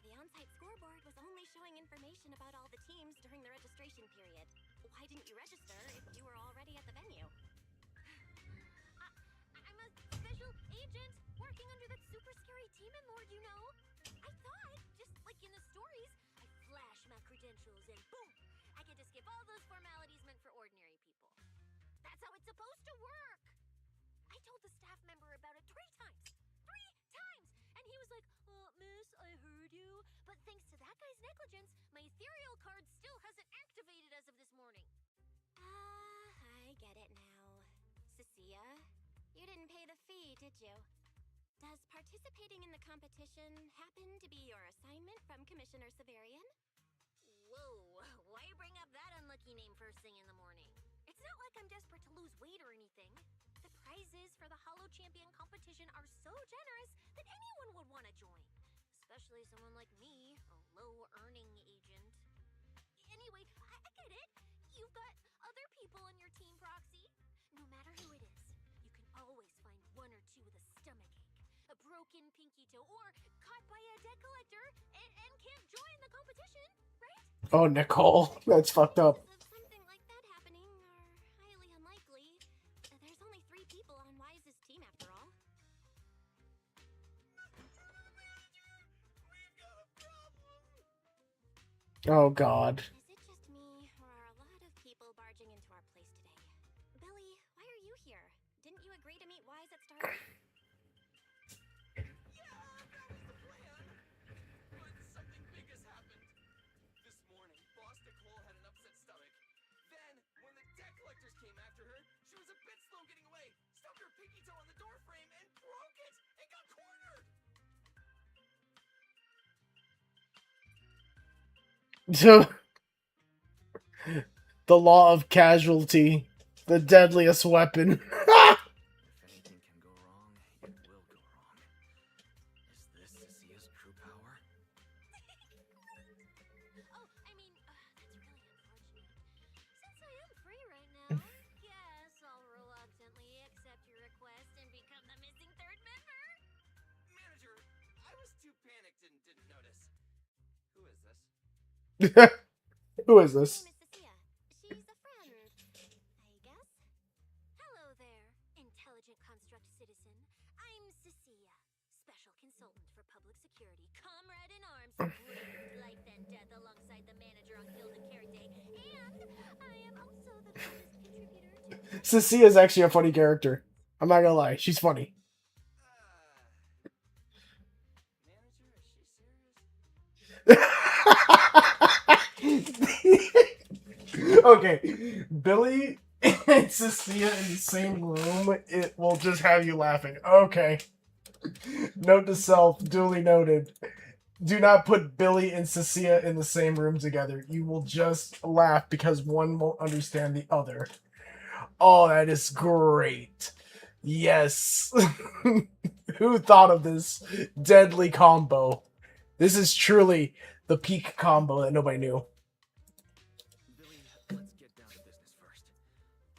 The on-site scoreboard was only showing information about all the teams during the registration period. Why didn't you register if you were already at the venue? I'm a special agent working under that super scary demon lord, you know. I thought, just like in the stories, I flash my credentials and boom! I get to skip all those formalities meant for ordinary people. That's how it's supposed to work! I told the staff member about it 3 times! 3 times! And he was like, miss, I heard you. But thanks to that guy's negligence, my ethereal card still hasn't activated as of this morning. I get it now. Cecilia, you didn't pay the fee, did you? Does participating in the competition happen to be your assignment from Commissioner Severian? Whoa, why bring up that unlucky name first thing in the morning? It's not like I'm desperate to lose weight or anything. The prizes for the Hollow Champion competition are so generous that anyone would want to join. Especially someone like me, a low-earning agent. Anyway, I get it. You've got people on your team, Proxy. No matter who it is, you can always find one or two with a stomachache, a broken pinky toe, or caught by a debt collector and can't join the competition, right? Oh, Nicole. That's fucked up. Chances of something like that happening are highly unlikely. There's only 3 people on Wise's team after all. Oh, God. Is it just me, or are a lot of people barging into our place today? Billy, why are you here? Didn't you agree to meet Wise at Starlight? Yeah, that was the plan. But something big has happened. This morning, Boss Nicole had an upset stomach. Then, when the debt collectors came after her, she was a bit slow getting away, stubbed her pinky toe on the door frame, and broke it, and got cornered. So, the law of casualty. The deadliest weapon. If anything can go wrong, it will go wrong. Is this Cecia's true power? Oh, I mean, that's really unfortunate. Since I am free right now, guess I'll reluctantly accept your request and become the missing 3rd member. Manager, I was too panicked and didn't notice. Who is this? Who is Her this? name is Cecilia. She's a friend, I guess. Hello there, intelligent construct citizen. I'm Cecilia, special consultant for public security, comrade in arms who braved life and death alongside the manager on Gilded Carrot Day, and I am also the newest contributor to... Cecilia is actually a funny character. I'm not gonna lie. She's funny. Manager, is she serious? Okay, Billy and Cecilia in the same room, it will just have you laughing. Okay. Note to self, duly noted. Do not put Billy and Cecilia in the same room together. You will just laugh because one won't understand the other. Oh, that is great. Yes. Who thought of this deadly combo? This is truly the peak combo that nobody knew. Billy, let's get down to business first.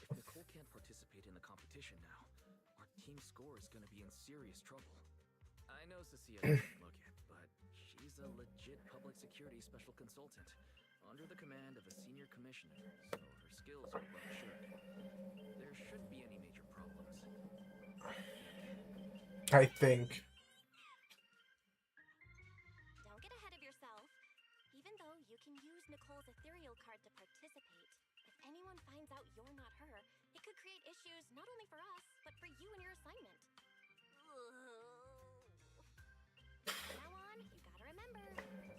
If Nicole can't participate in the competition now, our team score is going to be in serious trouble. I know Cecilia doesn't look it, but she's a legit public security special consultant, under the command of a senior commissioner, so her skills are well assured. There shouldn't be any major problems. I think. Don't get ahead of yourself. Even though you can use Nicole's ethereal card to participate, if anyone finds out you're not her, it could create issues not only for us, but for you and your assignment. From now on, you gotta remember,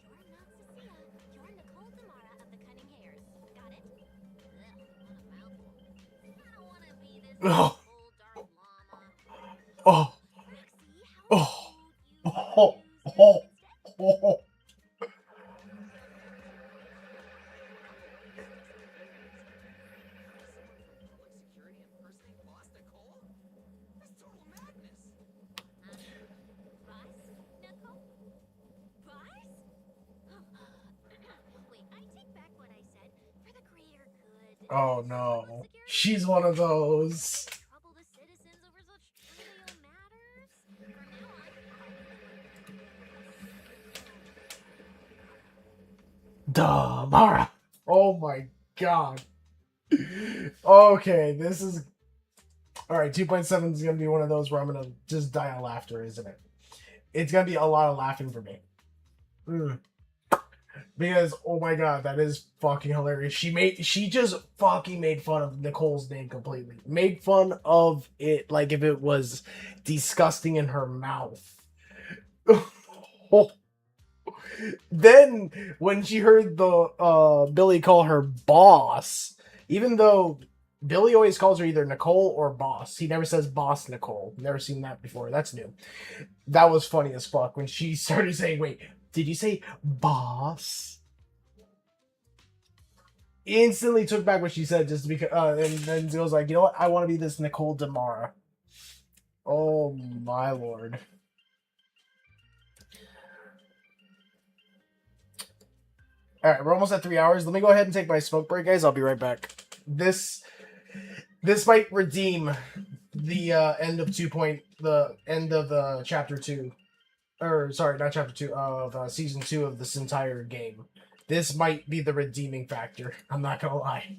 you're not Cecilia. You're Nicole Damara of the Cunning Hairs. Got it? Ugh, what a mouthful. I don't want to be this Oh. old dark llama. Oh. Roxy, how Oh. would you Oh. use Oh. instead? Oh. Public security impersonating Boss Nicole? That's total madness. Boss? Nicole? Boss? Wait, I take back what I said. For the greater good. Oh no. She's one of those. Trouble the citizens over such trivial matters. From now on, Damara. Oh my god. Okay, this is... Alright, 2.7 is going to be one of those where I'm going to just die of laughter, isn't it? It's going to be a lot of laughing for me. Because, oh my god, that is fucking hilarious. She just fucking made fun of Nicole's name completely. Made fun of it like if it was disgusting in her mouth. Then, when she heard the Billy call her boss, even though Billy always calls her either Nicole or boss. He never says boss Nicole. Never seen that before. That's new. That was funny as fuck when she started saying, wait, did you say boss? Instantly took back what she said just because, and then it was like, you know what? I want to be this Nicole Damara. Oh my lord. Alright, we're almost at 3 hours. Let me go ahead and take my smoke break, guys. I'll be right back. This This might redeem the end of the end of chapter 2, or sorry, not chapter 2 of season 2 of this entire game. This might be the redeeming factor. I'm not gonna lie.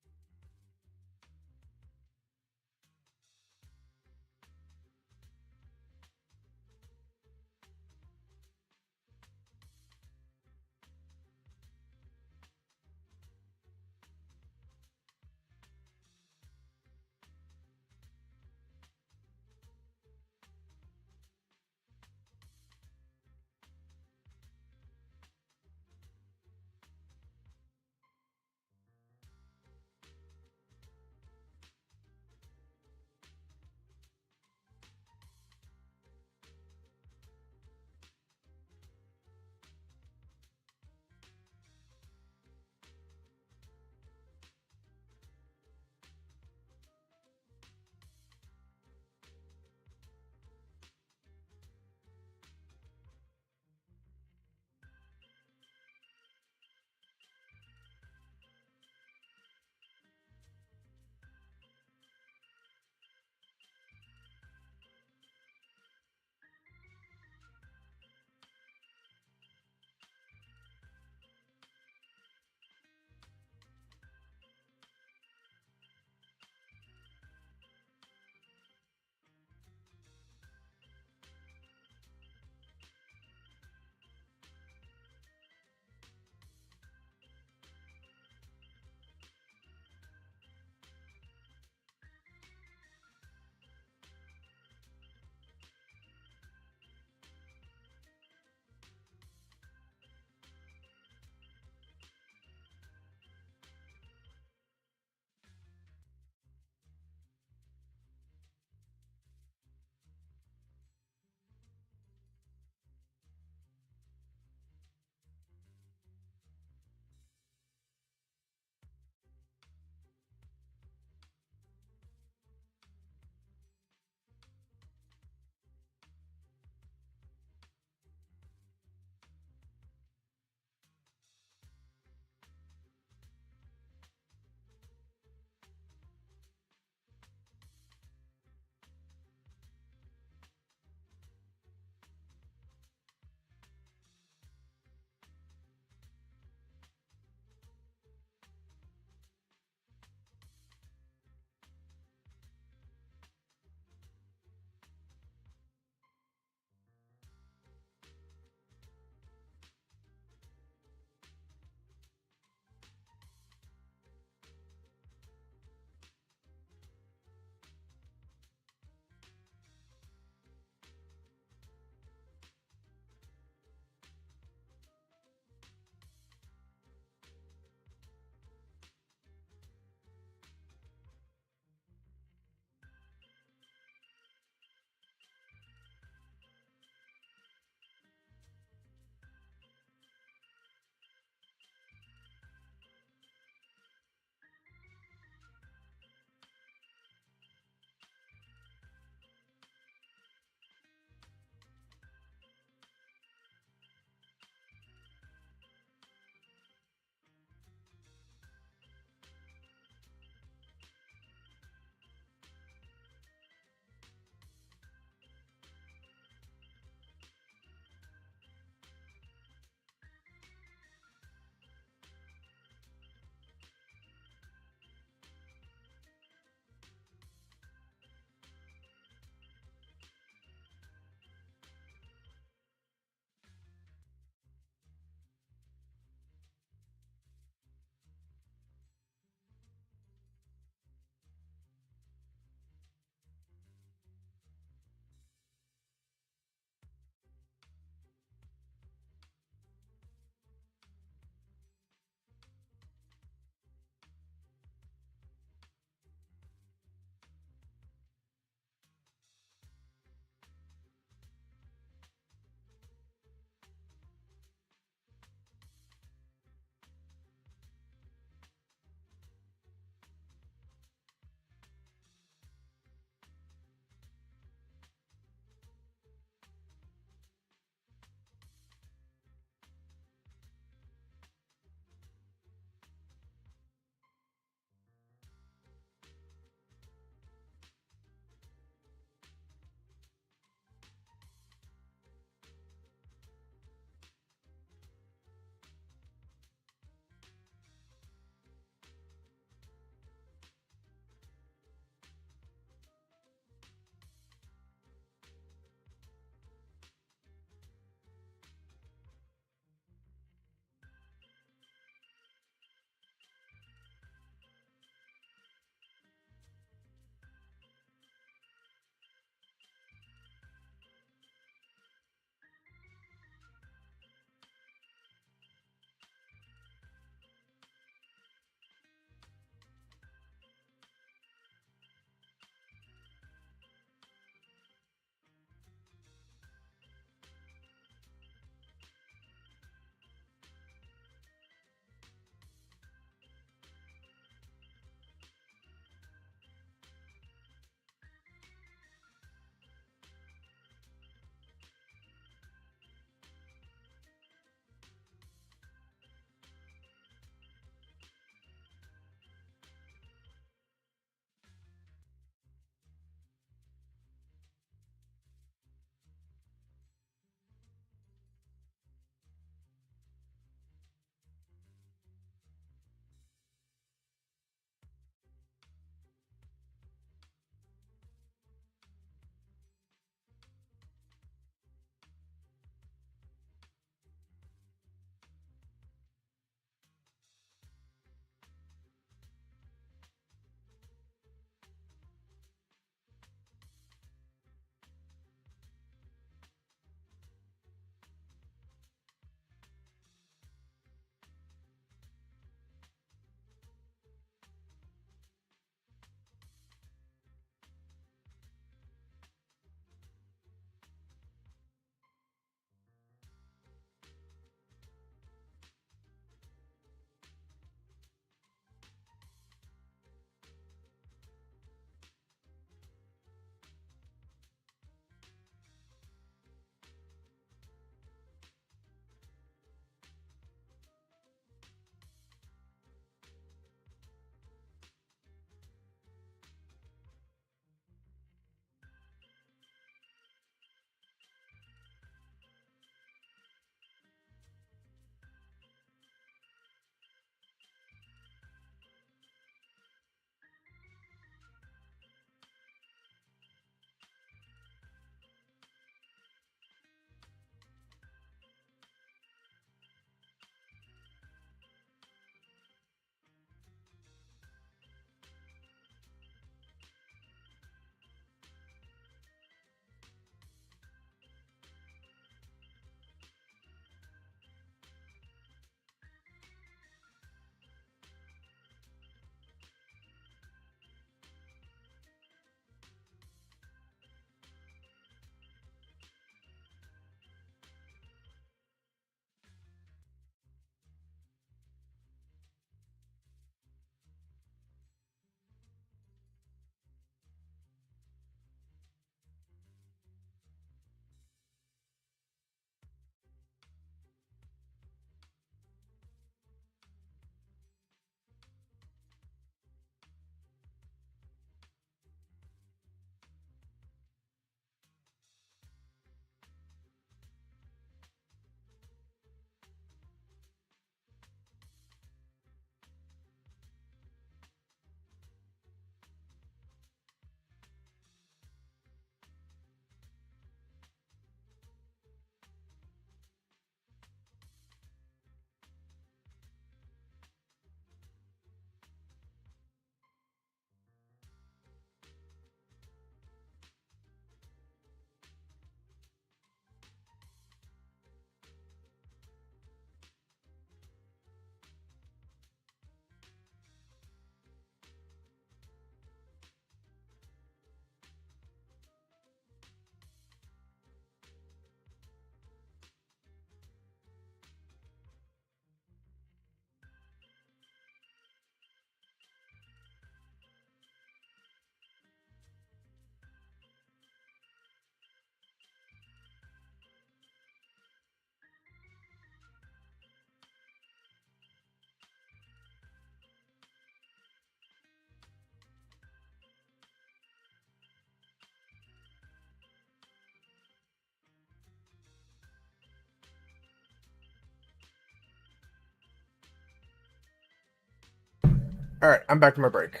Alright, I'm back from my break.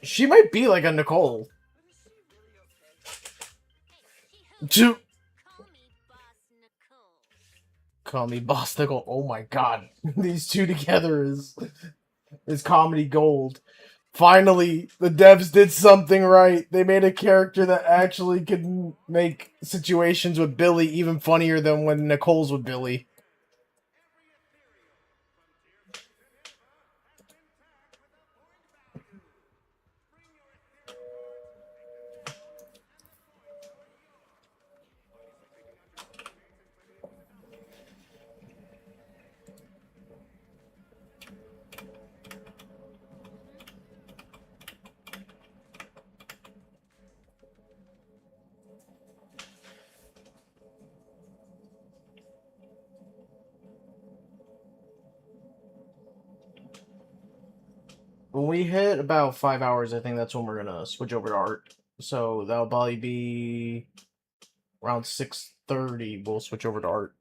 She might be like a Nicole. Call me Boss Nicole. Call me Boss Nicole. Oh my god. These two together is comedy gold. Finally, the devs did something right. They made a character that actually could make situations with Billy even funnier than when Nicole's with Billy. When we hit about 5 hours, I think that's when we're gonna switch over to art. So that'll probably be around 6:30. We'll switch over to art,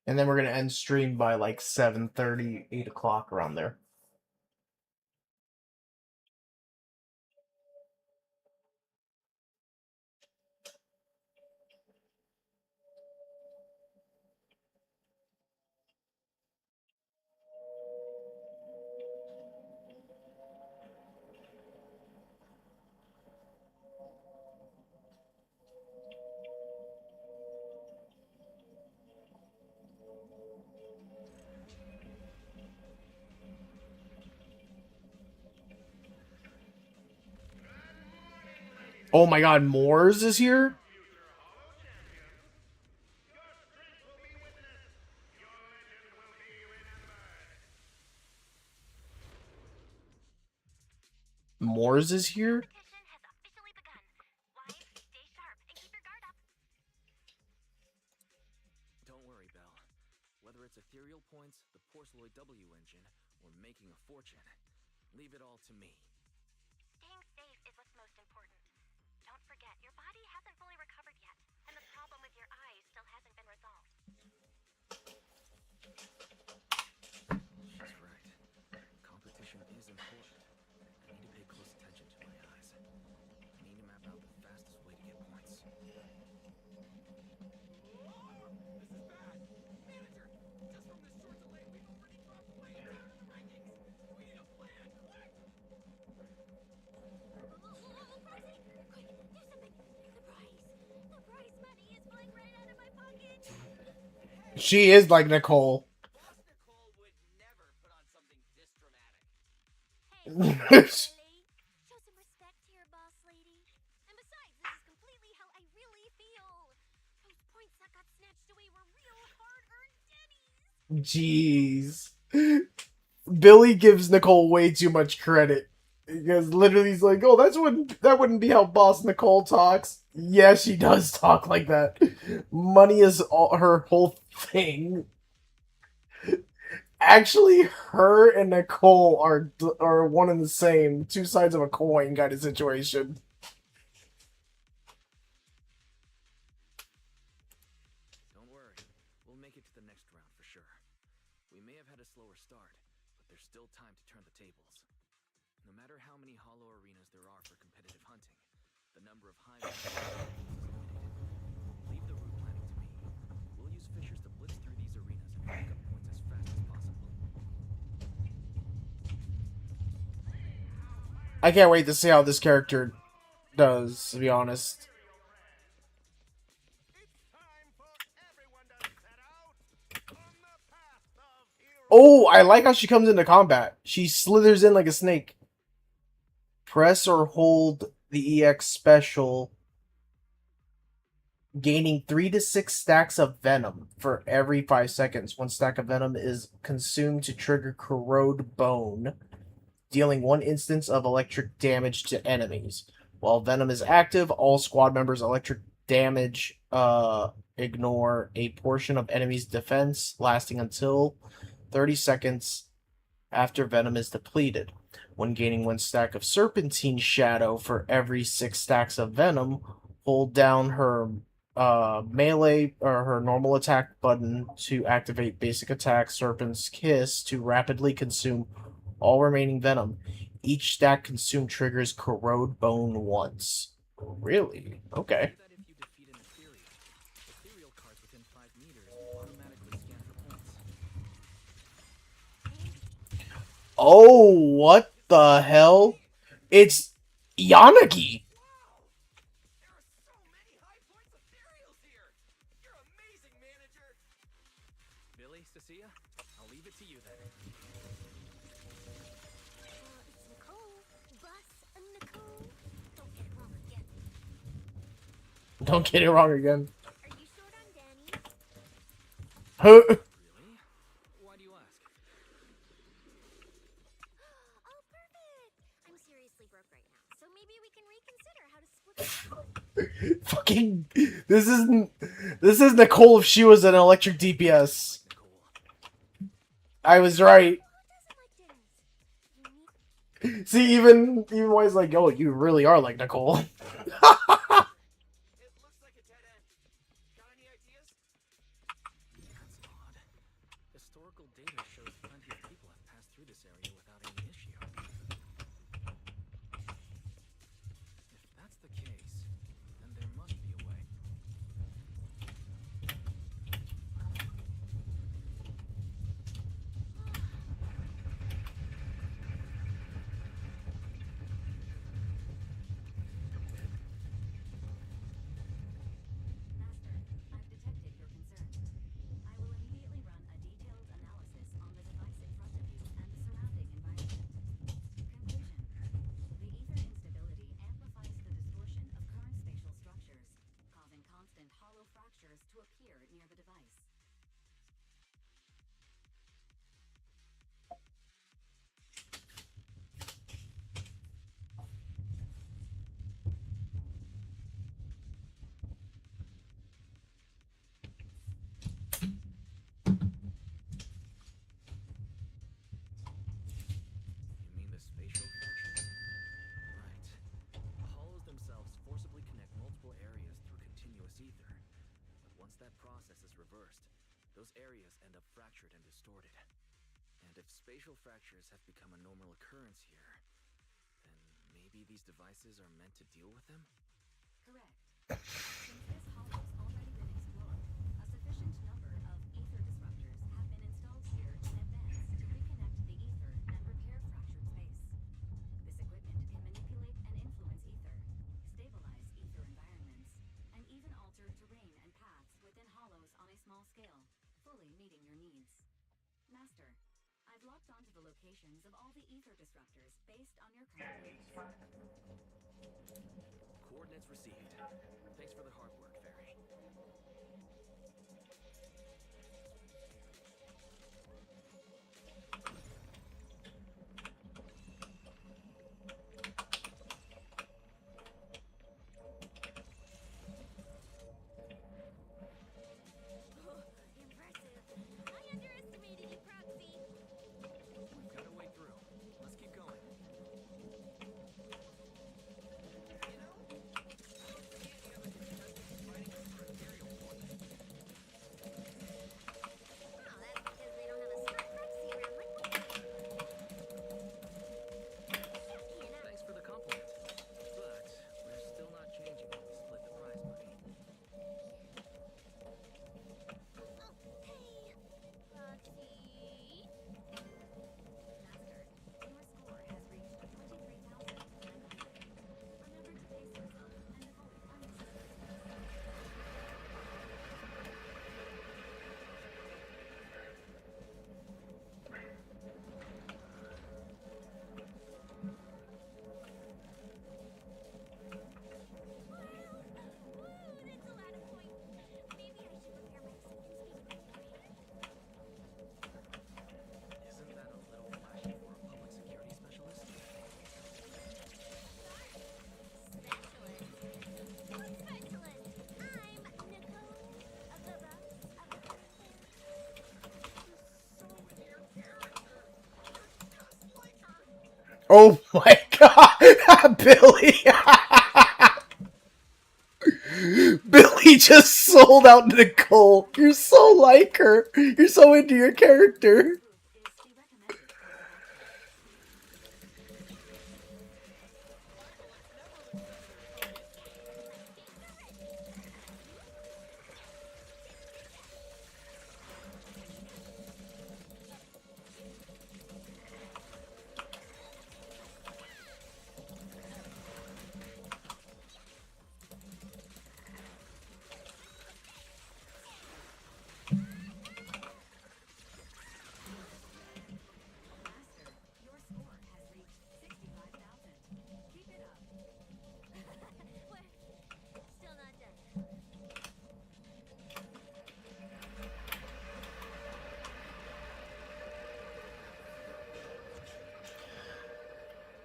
and then we're gonna end stream by like 7:30, 8 o'clock around there. Oh my god, Moors is here? Moors is here? Competition has officially begun. Wives, stay sharp and keep your guard up. Don't worry, Belle. Whether it's ethereal points, the Porceloid W engine, or making a fortune, leave it all to me. Staying safe is what's most important. Don't forget, your body hasn't fully recovered yet, and the problem with your eyes still hasn't been resolved. She's right. Competition is important. I need to pay close attention to my eyes. I need to map out the fastest way to get points. This is bad! Manager! Just from this short delay, we've already dropped way down in the rankings! We need a plan, quick! Percy! Quick, do something! The prize money is flying right out of my pocket! She is like Nicole. Boss Nicole would never put on something this dramatic. Hey, show some respect to your boss lady. And besides, this is completely how I really feel. Those points that got snatched away were real hard-earned dennies. Jeez. Billy gives Nicole way too much credit. Because literally he's like, oh, that wouldn't be how Boss Nicole talks. Yeah, she does talk like that. Money is her whole thing. Actually, her and Nicole are one and the same, two sides of a coin kind of situation. Don't worry. We'll make it to the next round for sure. We may have had a slower start, but there's still time to turn the tables. No matter how many hollow arenas there are for competitive hunting, the number of high is limited. Leave the route planning to me. We'll use fishers to blitz through these arenas and pick up points as fast as possible. I can't wait to see how this character does, to be honest. Oh, I like how she comes into combat. She slithers in like a snake. Press or hold the EX special, gaining 3 to 6 stacks of venom for every 5 seconds. 1 stack of venom is consumed to trigger corrode bone, dealing 1 instance of electric damage to enemies. While venom is active, all squad members' electric damage ignore a portion of enemy's defense, lasting until 30 seconds after venom is depleted. When gaining 1 stack of Serpentine Shadow for every 6 stacks of Venom, hold down her melee or her normal attack button to activate basic attack Serpent's Kiss to rapidly consume all remaining Venom. Each stack consumed triggers Corrode Bone once. Really? Okay. Do that if you defeat an ethereal. Ethereal cards within 5 meters will automatically scan for points. Oh, what the hell? It's Yanagi! Wow! There are so many high points ethereals here! You're amazing, manager! Billy, Cecilia, I'll leave it to you then. It's Nicole. Bus and Nicole. Don't get it wrong again. Don't get it wrong again. Are you short on Danny? Huh? Really? Why do you ask? Oh, perfect. I'm seriously broke right now, so maybe we can reconsider how to split the Fucking. This is Nicole if she was an electric DPS. Nicole. I was right. Who doesn't like dinners? You need See, even White's like, oh, you really are like Nicole. It looks like a dead end. Got any ideas? That's odd. Historical data shows plenty of people have passed through this area without any issue. If that's the case, then there must be a way. Master, I've detected your concern. I will immediately run a detailed analysis on the device in front of you and the surrounding environment. Conclusion. The ether instability amplifies the distortion of current spatial structures, causing constant hollow fractures to appear near the device. You mean the spatial fractures? Right. The hollows themselves forcibly connect multiple areas through continuous ether. But once that process is reversed, those areas end up fractured and distorted. And if spatial fractures have become a normal occurrence here, then maybe these devices are meant to deal with them? Correct. Since this hollow's already been explored, a sufficient number of ether disruptors have been installed here in advance to reconnect the ether and repair fractured space. This equipment can manipulate and influence ether, stabilize ether environments, and even alter terrain and paths within hollows on a small scale, fully meeting your needs. Master, I've locked onto the locations of all the ether disruptors based on your current needs. Coordinates received. Thanks for the hard work, Fairy. impressive. I underestimated you, Proxy. We've got a way through. Let's keep going. You know, I don't think any of us interested Oh my god, Billy! Billy just sold out Nicole. You're so like her. You're so into your character. Proof is the recommended course of action. Master, your score has reached 65,000. Keep it up. We're still not done.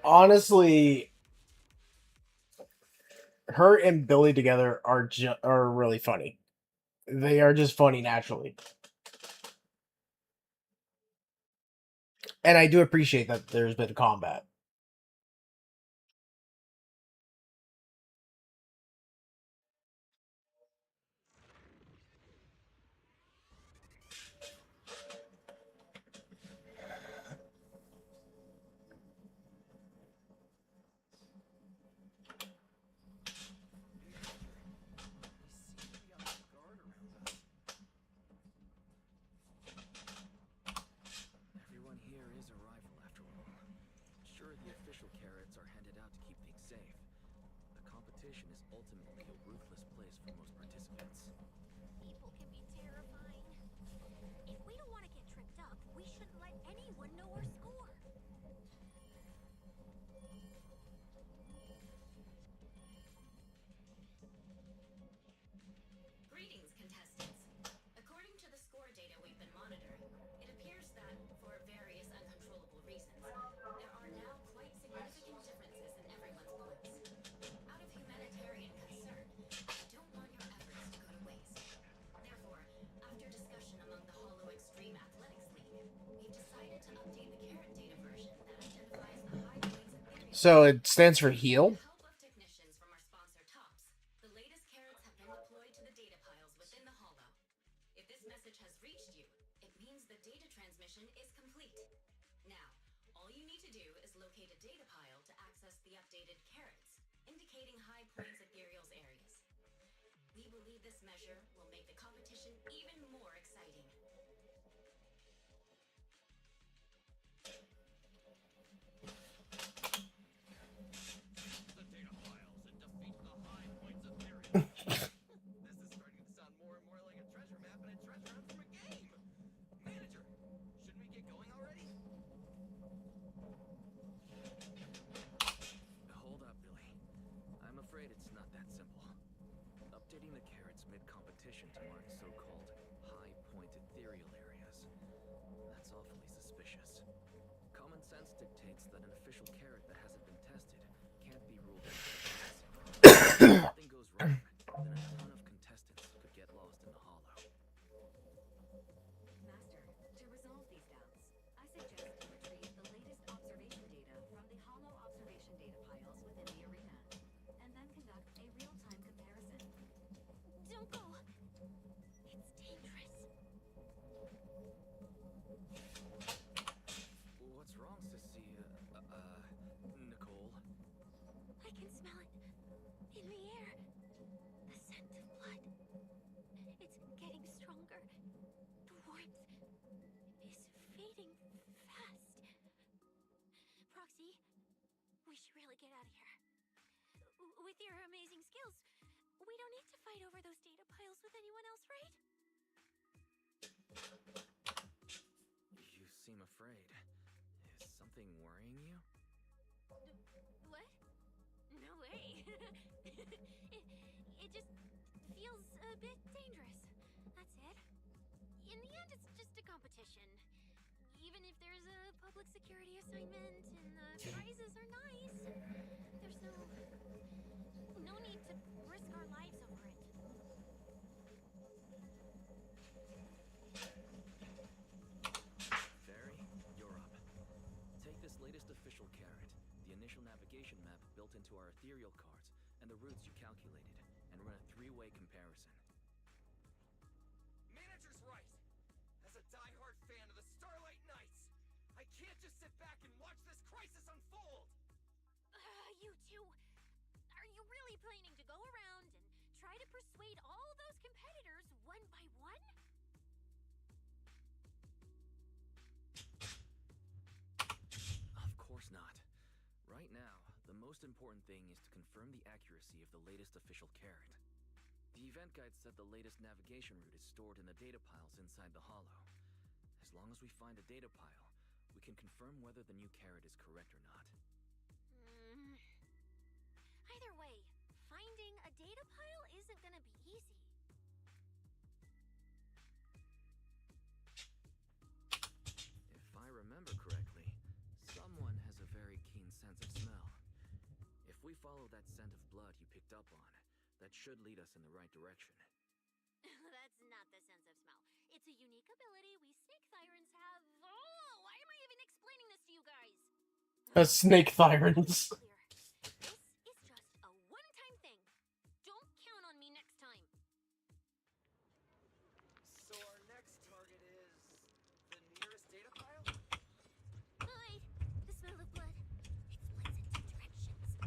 Honestly, her and Billy together are really funny. They are just funny naturally. And I do appreciate that there's been combat. Everyone here is a rival, after all. Sure, the official carrots are handed out to keep things safe. The competition is ultimately a ruthless place for most participants. People can be terrifying. If we don't want to get tripped up, we shouldn't let anyone know our score. Greetings, contestants. According to the score data we've been monitoring, it appears that, for various uncontrollable reasons, there are now quite significant differences in everyone's points. Out of humanitarian concern, I don't want your efforts to go to waste. Therefore, after discussion among the Hollow Extreme Athletics League, we've decided to update the carrot data version that identifies the high points ethereal. So it stands for heal? With the help of technicians from our sponsor Tops, the latest carrots have been deployed to the data piles within the Hollow. If this message has reached you, it means the data transmission is complete. Now, all you need to do is locate a data pile to access the updated carrots, indicating high points ethereal's areas. We believe this measure will make the competition even more exciting. The data files and defeat the high points ethereal. This is starting to sound more and more like a treasure map and a treasure hunt from a game. Manager, shouldn't we get going already? Hold up, Billy. I'm afraid it's not that simple. Updating the carrots mid-competition to mark so-called high-point ethereal areas. That's awfully suspicious. Common sense dictates that an official carrot that hasn't been tested can't be ruled out. If something goes wrong, then a ton of contestants could get lost in the Hollow. Master, to resolve these doubts, I suggest you retrieve the latest observation data from the Hollow observation data piles within the arena, and then conduct a real-time comparison. Don't go. It's dangerous. What's wrong, Sissy? Nicole? I can smell it. In the air. The scent of blood. It's getting stronger. The warmth is fading fast. Proxy, we should really get out of here. With your amazing skills, we don't need to fight over those data piles with anyone else, right? You seem afraid. Is something worrying you? What? No way. it just feels a bit dangerous. That's it. In the end, it's just a competition. Even if there's a public security assignment and the prizes are nice, there's no need to risk our lives over it. Fairy, you're up. Take this latest official carrot navigation map built into our ethereal cards and the routes you calculated, and run a three-way comparison. Manager's right. As a die-hard fan of the Starlight Knights, I can't just sit back and watch this crisis unfold. You two, are you really planning to go around and try to persuade all those competitors one by one? Of course not. Right now, the most important thing is to confirm the accuracy of the latest official carrot. The event guide said the latest navigation route is stored in the data piles inside the hollow. As long as we find the data pile, we can confirm whether the new carrot is correct or not. Either way, finding a data pile isn't gonna be easy. If I remember correctly, someone has a very keen sense of smell. If we follow that scent of blood you picked up on, that should lead us in the right direction. That's not the sense of smell. It's a unique ability we snake thyrans have. Oh, why am I even explaining this to you guys? Snake thyrans. Clear. This is just a one-time thing. Don't count on me next time. So our next target is the nearest data pile? Wait, the smell of blood. It splits in two directions.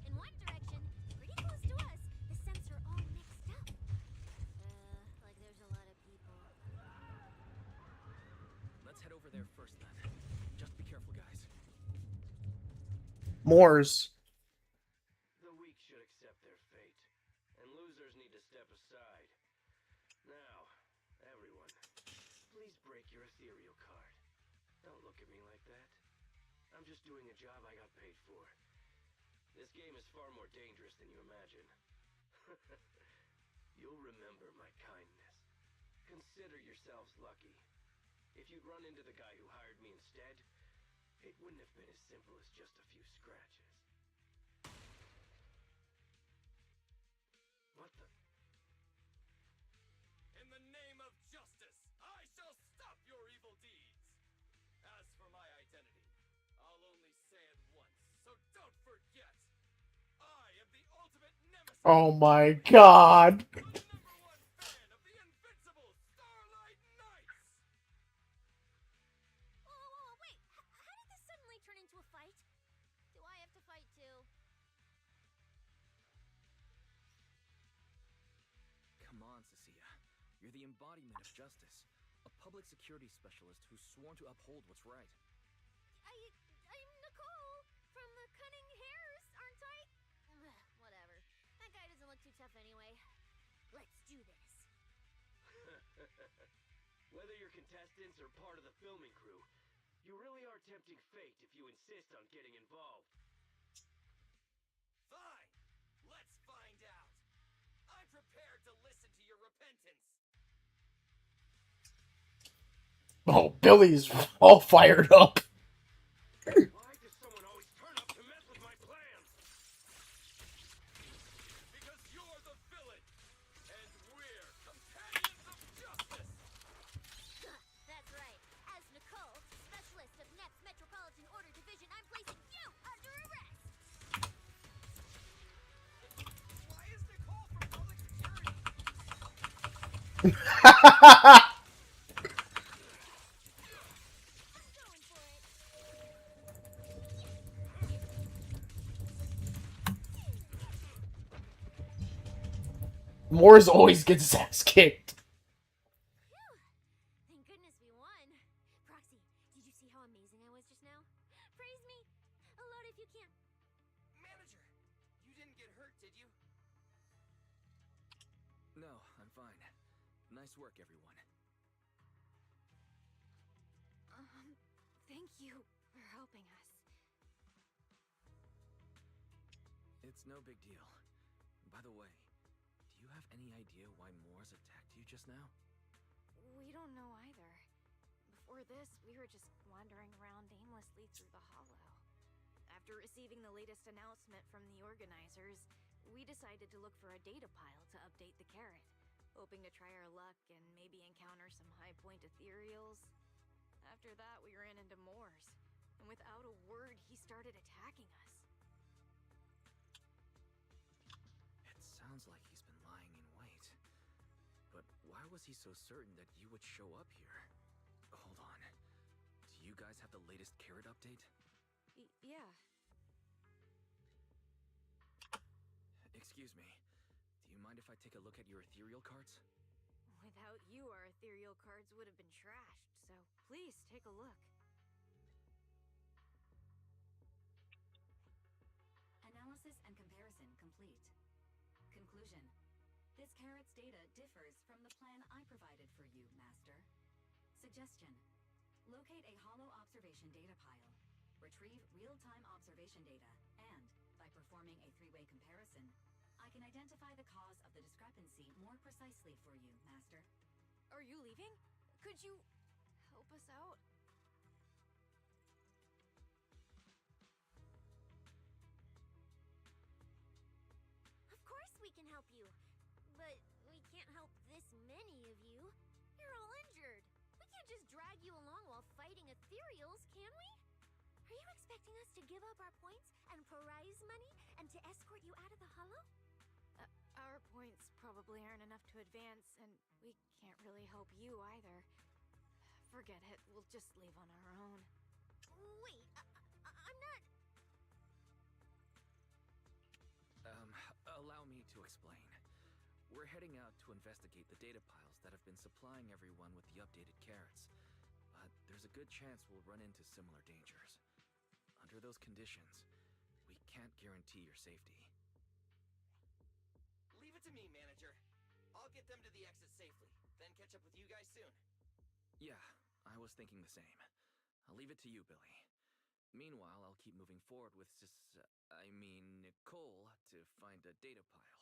In one direction, pretty close to us, the scents are all mixed up. Like there's a lot of people. Let's head over there first then. Just be careful, guys. Moors. The weak should accept their fate, and losers need to step aside. Now, everyone, please break your ethereal card. Don't look at me like that. I'm just doing a job I got paid for. This game is far more dangerous than you imagine. You'll remember my kindness. Consider yourselves lucky. If you'd run into the guy who hired me instead, it wouldn't have been as simple as just a few scratches. What the? In the name of justice, I shall stop your evil deeds. As for my identity, I'll only say it once, so don't forget. I am the ultimate nemesis. Oh my god. The #1 fan of the invincible Starlight Knights. Whoa, wait. How did this suddenly turn into a fight? Do I have to fight too? Come on, Cecilia. You're the embodiment of justice. A public security specialist who's sworn to uphold what's right. I'm Nicole from the Cunning Hares, aren't I? Whatever. That guy doesn't look too tough anyway. Let's do this. Whether you're contestants or part of the filming crew, you really are tempting fate if you insist on getting involved. Fine. Let's find out. I'm prepared to listen to your repentance. Oh, Billy's all fired up. Why does someone always turn up to mess with my plans? Because you're the villain, and we're companions of justice. That's right. As Nicole, specialist of NEP's Metropolitan Order Division, I'm placing you under arrest. Why is Nicole from public security? I'm going for it. Moors always gets his ass kicked. Phew. Thank goodness we won. Proxy, did you see how amazing I was just now? Praise me. A lot if you can. Manager, you didn't get hurt, did you? No, I'm fine. Nice work, everyone. Thank you for helping us. It's no big deal. By the way, do you have any idea why Moors attacked you just now? We don't know either. Before this, we were just wandering around aimlessly through the hollow. After receiving the latest announcement from the organizers, we decided to look for a data pile to update the carrot, hoping to try our luck and maybe encounter some high point ethereals. After that, we ran into Moors. and without a word, he started attacking us. It sounds like he's been lying in wait. But why was he so certain that you would show up here? Hold on. Do you guys have the latest carrot update? Yeah. Excuse me. Do you mind if I take a look at your ethereal cards? Without you, our ethereal cards would have been trashed, so please take a look. Analysis and comparison complete. Conclusion. This carrot's data differs from the plan I provided for you, Master. Suggestion. Locate a hollow observation data pile. Retrieve real-time observation data, and, by performing a three-way comparison, I can identify the cause of the discrepancy more precisely for you, Master. Are you leaving? Could you help us out? Of course we can help you. But we can't help this many of you. You're all injured. We can't just drag you along while fighting ethereals, can we? Are you expecting us to give up our points and prize money and to escort you out of the hollow? Our points probably aren't enough to advance, and we can't really help you either. Forget it. We'll just leave on our own. Wait, I'm not... Allow me to explain. We're heading out to investigate the data piles that have been supplying everyone with the updated carrots. But there's a good chance we'll run into similar dangers. Under those conditions, we can't guarantee your safety. Leave it to me, Manager. I'll get them to the exit safely, then catch up with you guys soon. Yeah, I was thinking the same. I'll leave it to you, Billy. Meanwhile, I'll keep moving forward with Nicole to find a data pile.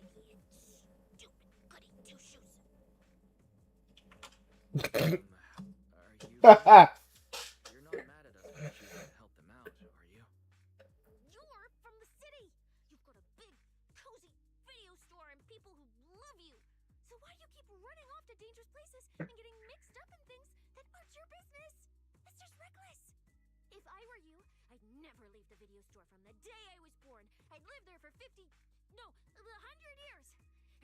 Idiot. Stupid goody two-shoes. Are you... You're not mad at us for choosing to help them out, are you? You're from the city. You've got a big, cozy video store and people who love you. So why do you keep running off to dangerous places and getting mixed up in things that aren't your business? It's just reckless. If I were you, I'd never leave the video store from the day I was born. I'd live there for 100 years.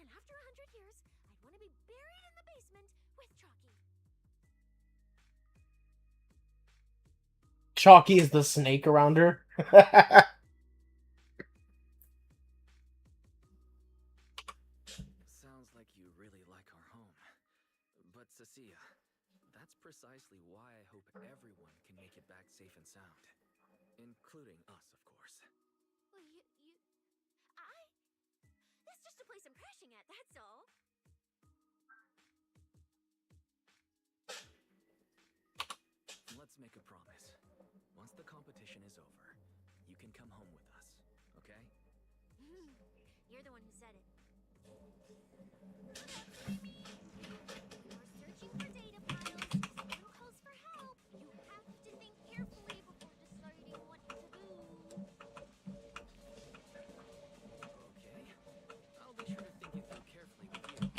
And after 100 years, I'd want to be buried in the basement with Chalky. Chalky is the snake around her. Sounds like you really like our home. But Cecilia, that's precisely why I hope everyone can make it back safe and sound. Including us, of course. Well, That's just a place I'm crashing at, that's all. Let's make a promise. Once the competition is over, you can come home with us, okay? You're the one who said it. You're searching for data files. Someone calls for help. You have to think carefully before deciding what to do. Okay. I'll be sure to think it through carefully with you.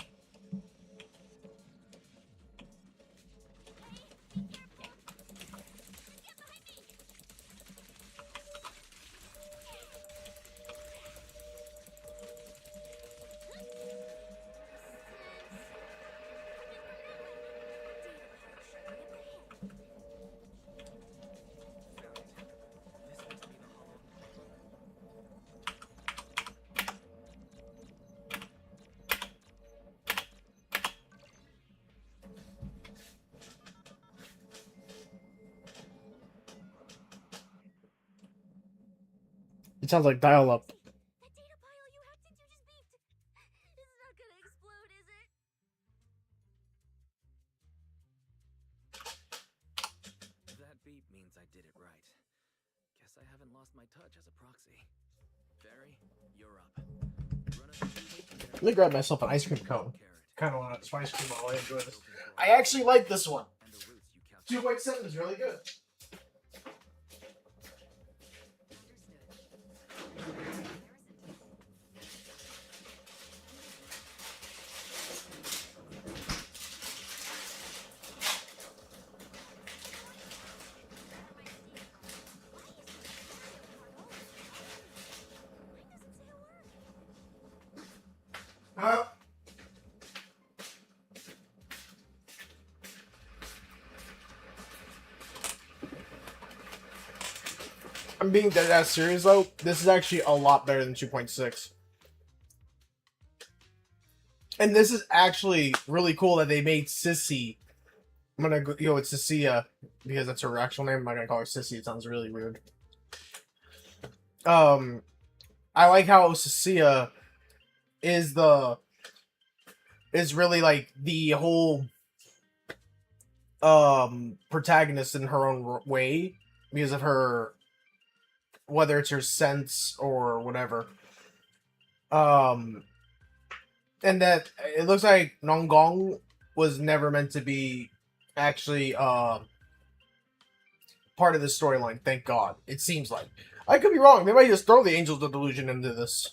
Hey, be careful. Get behind me. It sounds like dial-up. That data pile you hacked into just beeped. It's not gonna explode, is it? That beep means I did it right. Guess I haven't lost my touch as a proxy. Fairy, you're up. Run us through. Let me grab myself an ice cream cone. Kind of want some ice cream while I enjoy this. I actually like this one. 2.7 is really good. I'm being dead ass serious though. This is actually a lot better than 2.6. And this is actually really cool that they made Sissy. I'm gonna go with Cecilia because that's her actual name. I'm not gonna call her Sissy. It sounds really weird. I like how Cecilia is really like the whole protagonist in her own way because of her, whether it's her sense or whatever. And that it looks like Nongong was never meant to be actually part of the storyline. Thank God. It seems like. I could be wrong. They might just throw the Angels of Delusion into this.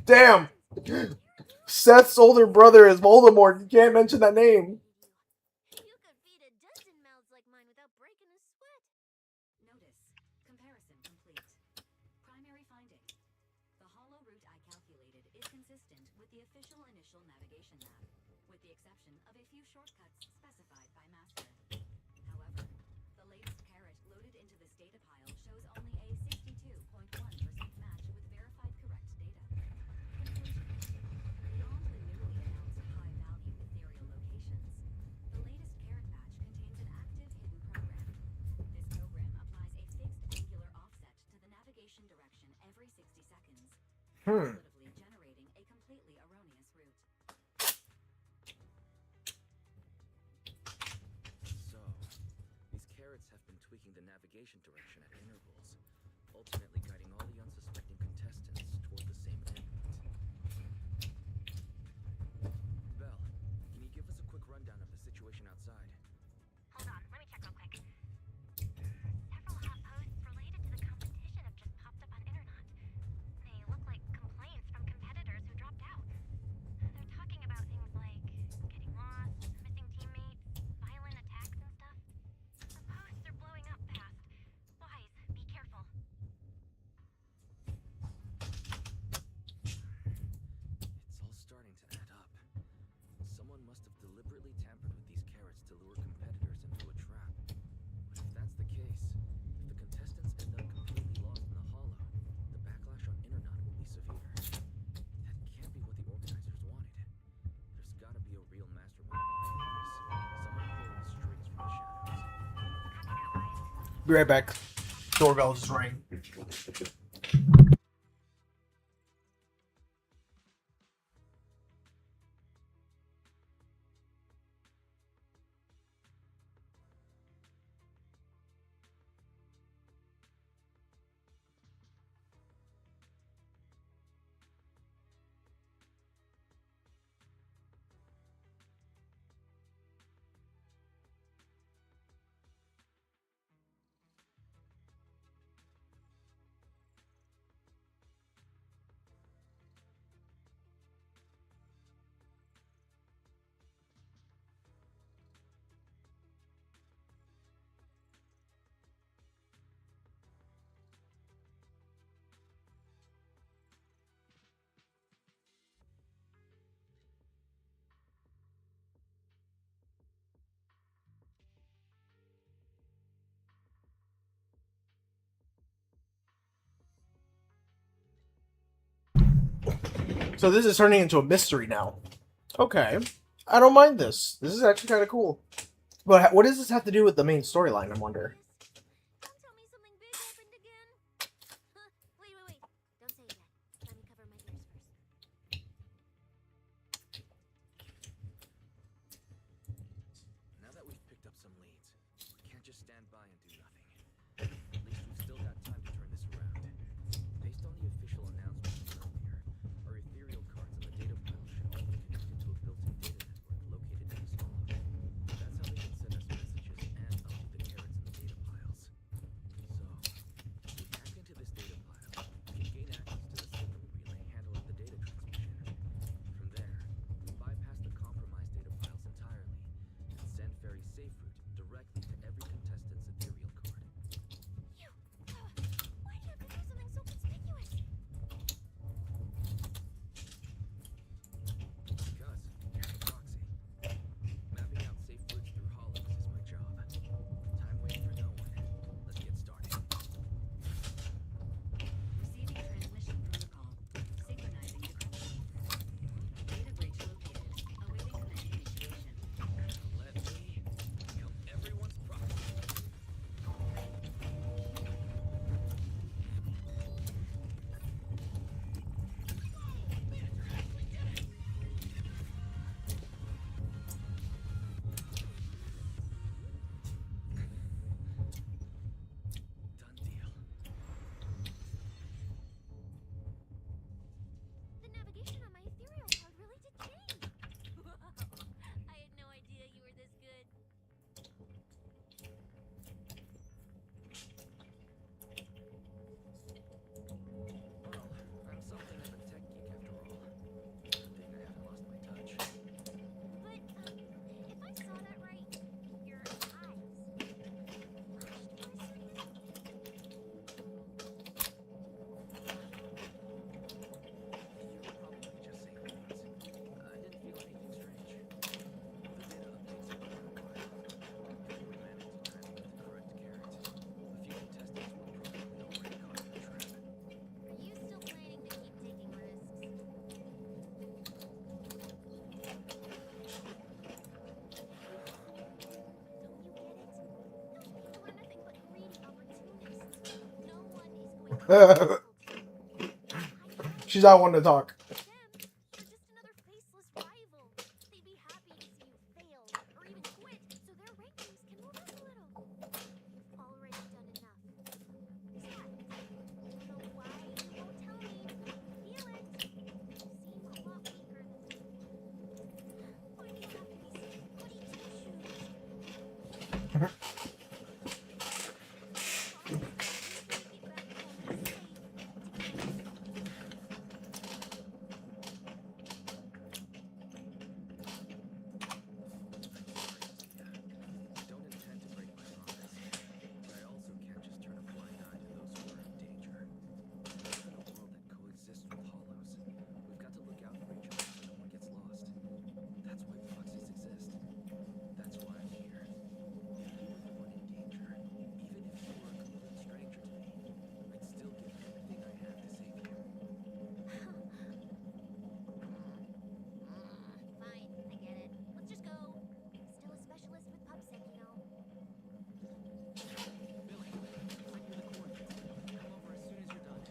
Damn! Seth's older brother is Voldemort. You can't mention that name. You could feed a dozen mouths like mine without breaking a sweat. Notice. Comparison complete. Primary finding. The hollow route I calculated is consistent with the official initial navigation map, with the exception of a few shortcuts specified by Master. However, the latest carrot loaded into this data pile shows only a 62.1% match with verified correct data. Conclusion. Beyond the newly announced high-value ethereal locations, the latest carrot batch contains an active hidden program. This program applies a fixed angular offset to the navigation direction every 60 seconds, cumulatively generating a completely erroneous route. So, these carrots have been tweaking the navigation direction at intervals, ultimately guiding all the unsuspecting contestants toward the same endpoint. Belle, can you give us a quick rundown of the situation outside? Hold on, let me check real quick. Several hot posts related to the competition have just popped up on Internet. They look like complaints from competitors who dropped out. They're talking about things like getting lost, missing teammates, violent attacks and stuff. The posts are blowing up fast. Wise, be careful. It's all starting to add up. Someone must have deliberately tampered with these carrots to lure competitors into a trap. But if that's the case, if the contestants end up completely lost in the hollow, the backlash on Internet will be severe. That can't be what the organizers wanted. There's gotta be a real mastermind behind this. Someone pulling the strings from the shadows. Be right back. Doorbell just rang. So this is turning into a mystery now. Okay. I don't mind this. This is actually kind of cool. But what does this have to do with the main storyline, I wonder? Don't tell me something big happened again. Wait. Don't say it yet. Let me cover my ears first. Now that we've picked up some leads, we can't just stand by and do nothing. At least we've still got time to turn this around. Based on the official announcement from earlier, our ethereal cards in the data pile should all be connected to a built-in data network located in this hollow. That's how they can send us messages and update the carrots in the data She's not one to talk. Them, you're just another faceless rival. They'd be happy to see you fail or even quit so their rankings can move up a little. You've already done enough. Besides, I don't know why you won't tell me, but I feel it. You seem a lot weaker than me. Why do you have these goody two-shoes? I don't intend to break my promise, but I also can't just turn a blind eye to those who are in danger. We live in a world that coexists with hollows. We've got to look out for each other so no one gets lost. That's why proxies exist. That's why I'm here. If you were the one in danger, even if you were a complete stranger to me, I'd still give everything I have to save you. Fine, I get it. Let's just go. Still a specialist with PubSec, you know. Billy, send you the coordinates. Come over as soon as you're done.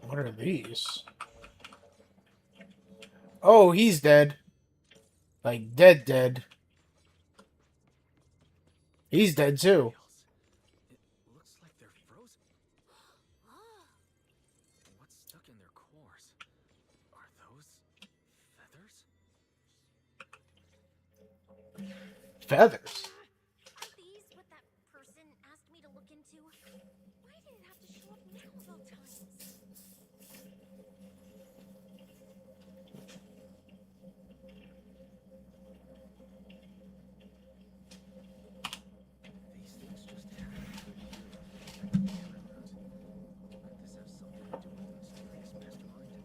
What are these? Oh, he's dead. Like, dead. He's dead too. It looks like they're frozen. What's stuck in their cores? Are those feathers? Feathers. Are these what that person asked me to look into? Why did it have to show up now of all times? These things just happen to be here on the undetected camera route. Could this have something to do with the mysterious mastermind?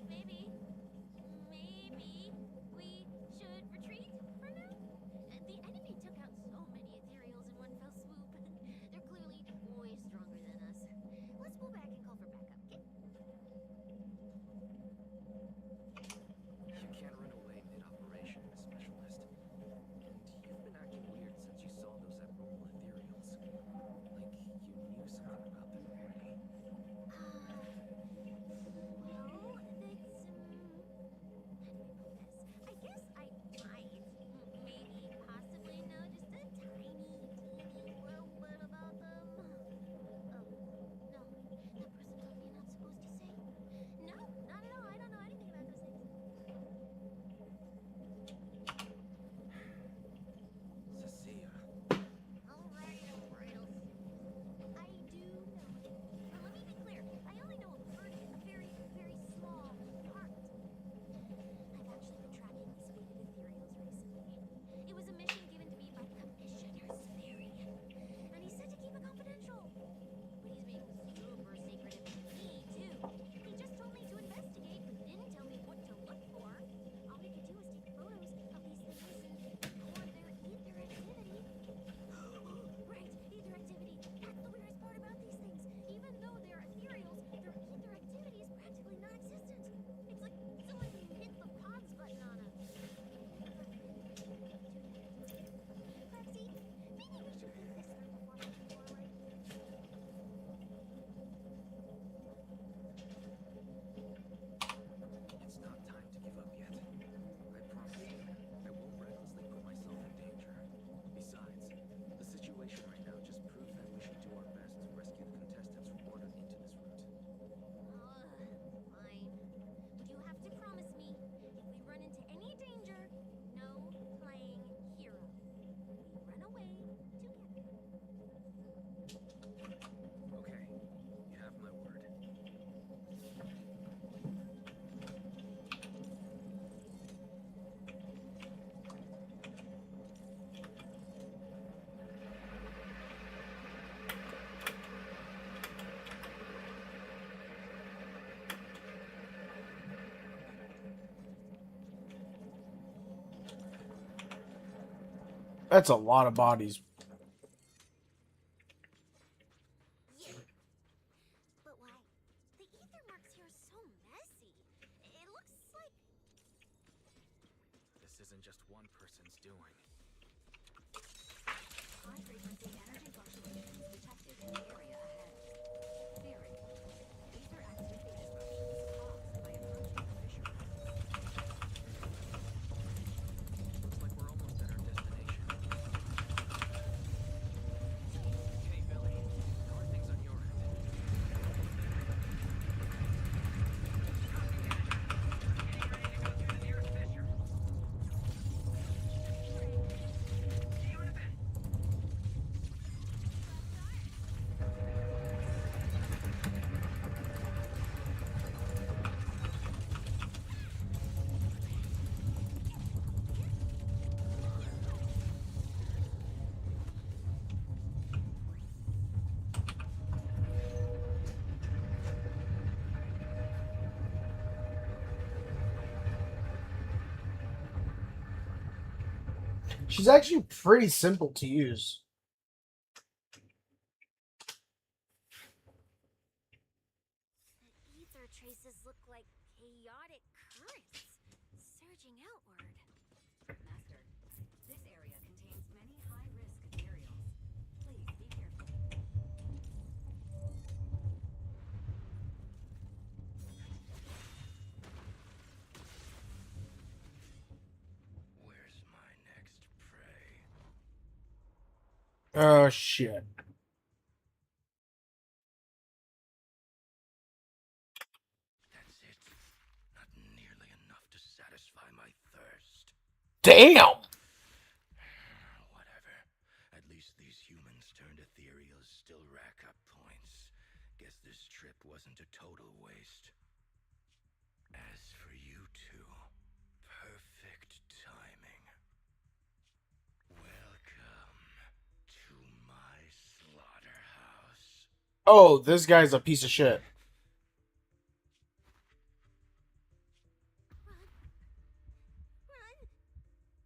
Maybe we should retreat? That's a lot of bodies. Yeah. But why? The ether marks here are so messy. It looks like... This isn't just one person's doing. High-frequency energy fluctuations detected in the area ahead. Theory: ether activity disruptions caused by approaching the fissure path. Looks like we're almost at our destination. Hey, Billy. How are things on your end? She's actually pretty simple to use. The ether traces look like chaotic currents surging outward. Master, this area contains many high-risk materials. Please be careful. Where's my next prey? Oh shit. That's it. Not nearly enough to satisfy my thirst. Damn! Whatever. At least these humans turned ethereals still rack up points. Guess this trip wasn't a total waste. As for you two, perfect timing. Welcome to my slaughterhouse. Oh, this guy's a piece of shit. Run!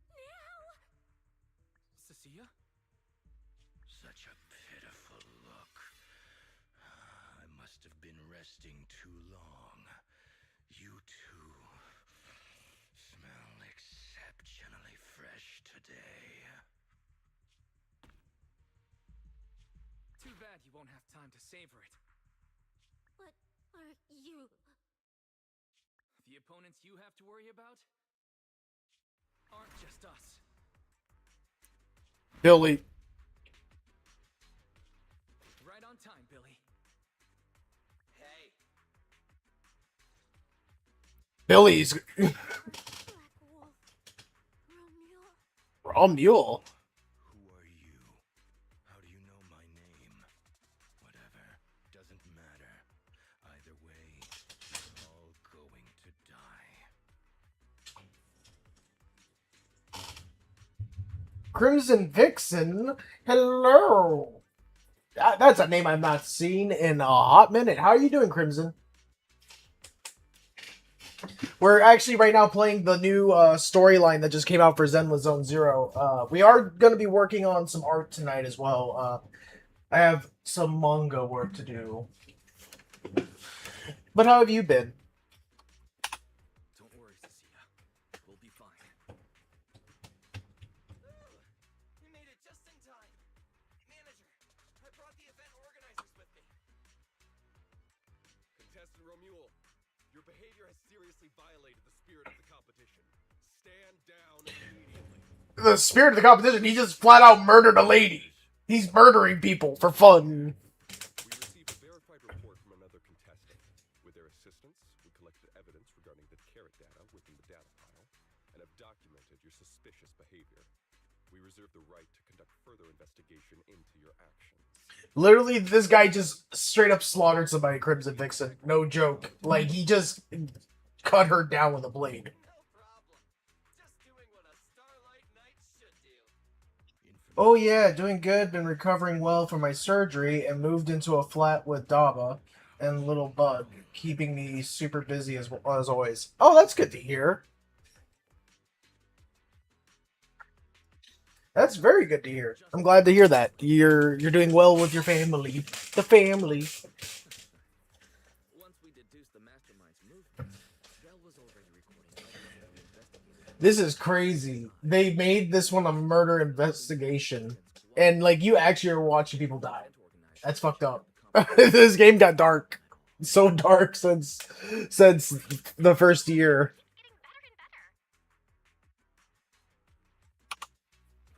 Now! Cecilia? Such a pitiful look. I must have been resting too long. You two smell exceptionally fresh today. Too bad you won't have time to savor it. What are you? The opponents you have to worry about aren't just us. Billy. Right on time, Billy. Hey. Billy's Black Wolf. Romeo. raw mule. Who are you? How do you know my name? Whatever. Doesn't matter. Either way, you're all going to die. Crimson Vixen. Hello. That's a name I've not seen in a hot minute. How are you doing, Crimson? We're actually right now playing the new storyline that just came out for Zenless Zone Zero. We are going to be working on some art tonight as well. I have some manga work to do. But how have you been? Don't worry, Cecilia. We'll be fine. We made it just in time. Manager, I brought the event organizers with me. Contestant Romuald, your behavior has seriously violated the spirit of the competition. Stand down immediately. The spirit of the competition, he just flat out murdered a lady. He's murdering people for fun. We received a verified report from another contestant. With their assistance, we collected evidence regarding the carrot data within the data file and have documented your suspicious behavior. We reserve the right to conduct further investigation into your actions. Literally, this guy just straight up slaughtered somebody, Crimson Vixen. No joke. Like, he just cut her down with a blade. No problem. Just doing what a Starlight Knight should do. Oh yeah, doing good. Been recovering well from my surgery and moved into a flat with Daba and Little Bug, keeping me super busy as always. Oh, that's good to hear. That's very good to hear. I'm glad to hear that. You're doing well with your family. The family. Once we deduced the mastermind's movements, Dell was already recording evidence of the investigators. This is crazy. They made this one a murder investigation, and like you actually are watching people die. That's fucked up. This game got dark, so dark since the first year.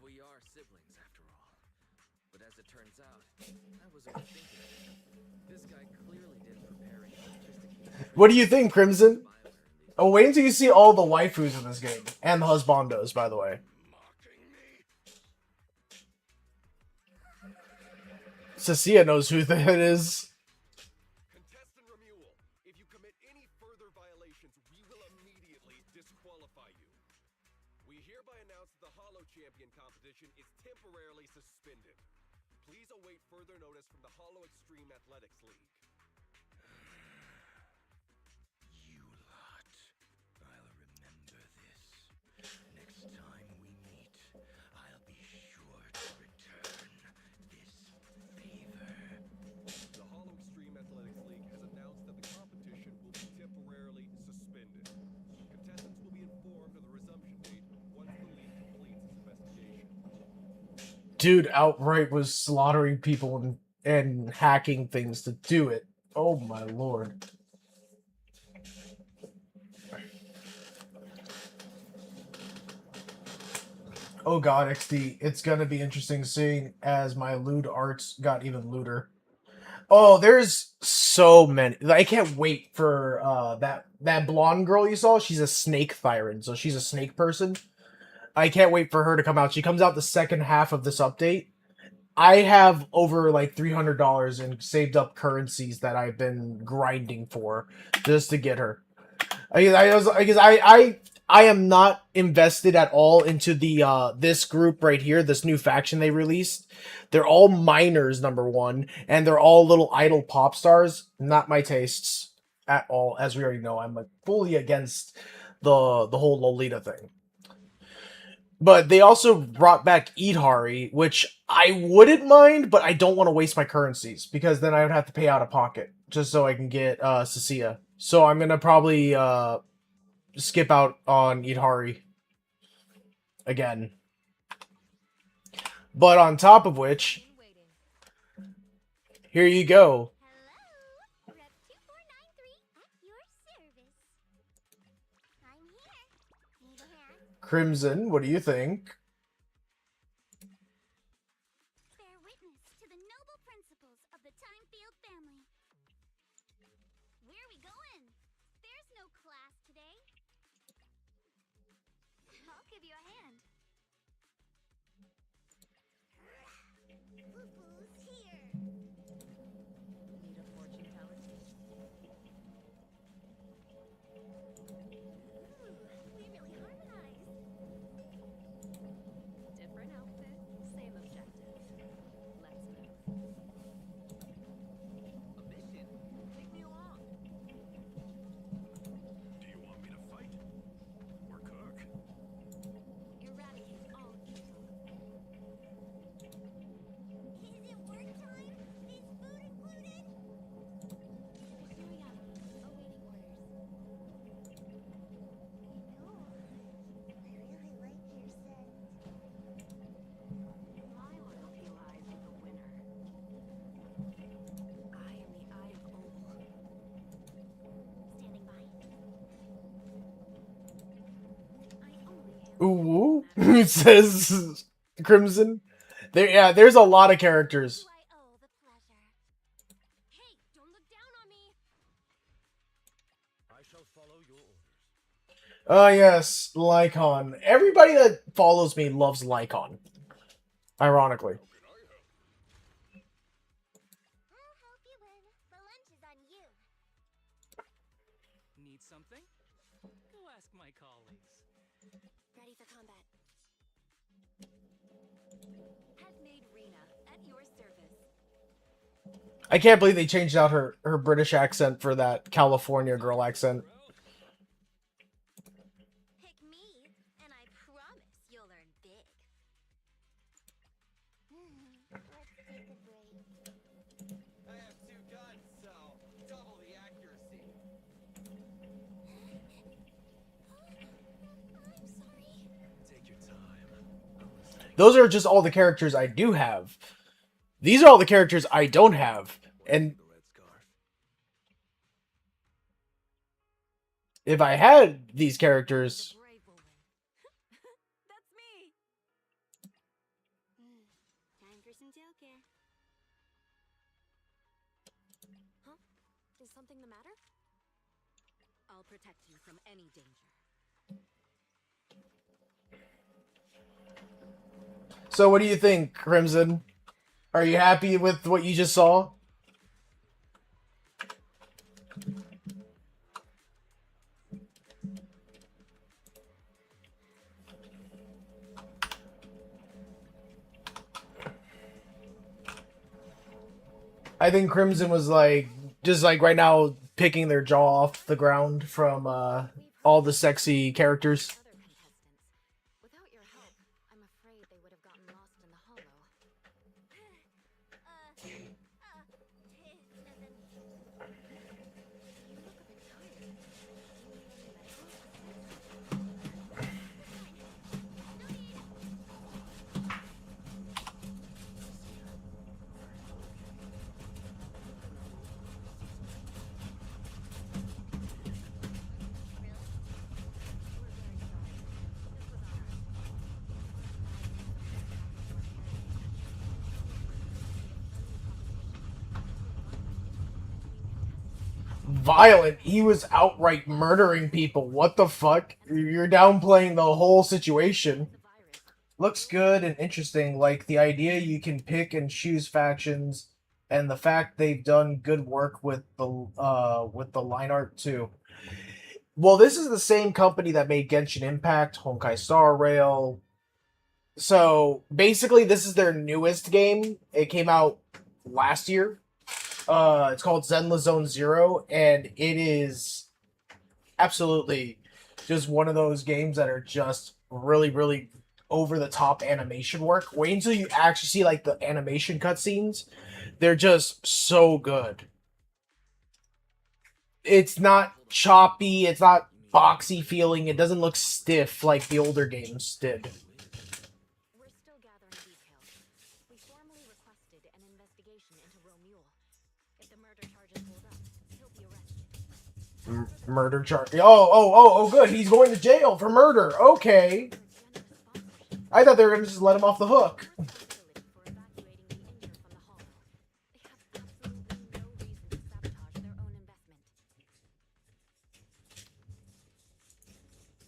We are siblings, after all. But as it turns out, I was overthinking it. This guy clearly didn't prepare any sophisticated. What do you think, Crimson? Oh, wait until you see all the waifus in this game and the husbandos, by the way. Cecilia knows who that is. Contestant Remuel, if you commit any further violations, we will immediately disqualify you. We hereby announce that the Hollow Champion competition is temporarily suspended. Please await further notice from the Hollow Extreme Athletics League. You lot. I'll remember this. Next time we meet, I'll be sure to return this favor. The Hollow Extreme Athletics League has announced that the competition will be temporarily suspended. Contestants will be informed of the resumption date once the league completes its investigation. Dude outright was slaughtering people and hacking things to do it. Oh my lord. Oh god, XD. It's gonna be interesting seeing as my lewd arts got even lewder. Oh, there's so many. I can't wait for that blonde girl you saw. She's a snake tyrant, so she's a snake person. I can't wait for her to come out. She comes out the second half of this update. I have over like $300 in saved up currencies that I've been grinding for just to get her. I am not invested at all into the this group right here, this new faction they released. They're all minors, number one, and they're all little idol pop stars. Not my tastes at all, as we already know. I'm like fully against the whole Lolita thing. But they also brought back Idhari, which I wouldn't mind, but I don't want to waste my currencies because then I would have to pay out of pocket just so I can get Cecilia. So I'm gonna probably skip out on Idhari again. But on top of which, here you go. Hello, Rep 2493 at your service. I'm here. Need a hand? Crimson, what do you think? Bear witness to the noble principles of the Timefield family. Where are we going? There's no class today. I'll give you a hand. Boo-boo's here. Need a fortune teller? Ooh, we really harmonized. Different outfit, same objective. Let's move. A mission? Take me along. Do you want me to fight? Or cook? Eradicate all evil. Is it work time? Is food included? Victoria, awaiting orders. No, I really like your scent. My loyalty lies with the winner. I am the Eye of Opal. Standing by. I only Ooh, it says Crimson. There's a lot of characters. Who I owe the pleasure. Hey, don't look down on me. I shall follow your orders. Oh yes, Lycon. Everybody that follows me loves Lycon. Ironically. I'll help you win. The lunch is on you. Need something? Go ask my colleagues. Ready for combat. Handmaid Rena, at your service. I can't believe they changed out her British accent for that California girl accent. Pick me, and I promise you'll learn big. Those are just all the characters I do have. These are all the characters I don't have. And The red scarf. if I had these characters, Brave woman. That's me. Time for some gel care. Huh? Is something the matter? I'll protect you from any danger. so what do you think, Crimson? Are you happy with what you just saw? I think Crimson was like, just like right now, picking their jaw off the ground from all the sexy characters. Other contestants. Without your help, I'm afraid they would have gotten lost in the hollow. You look a bit tired. Do you need any medical assistance? Violent. He was outright murdering people. What the fuck? You're downplaying the whole situation. Looks good and interesting. Like the idea you can pick and choose factions, and the fact they've done good work with the line art too. Well, this is the same company that made Genshin Impact, Honkai Star Rail. So basically, this is their newest game. It came out last year. It's called Zenla Zone Zero, and it is absolutely just one of those games that are just really, really over the top animation work. Wait until you actually see like the animation cutscenes. They're just so good. It's not choppy, it's not boxy feeling, it doesn't look stiff like the older games did. We're still gathering details. We formally requested an investigation into Romule. If the murder charges hold up, he'll be arrested. Murder charge. Oh, good. He's going to jail for murder. Okay. I thought they were going to just let him off the hook.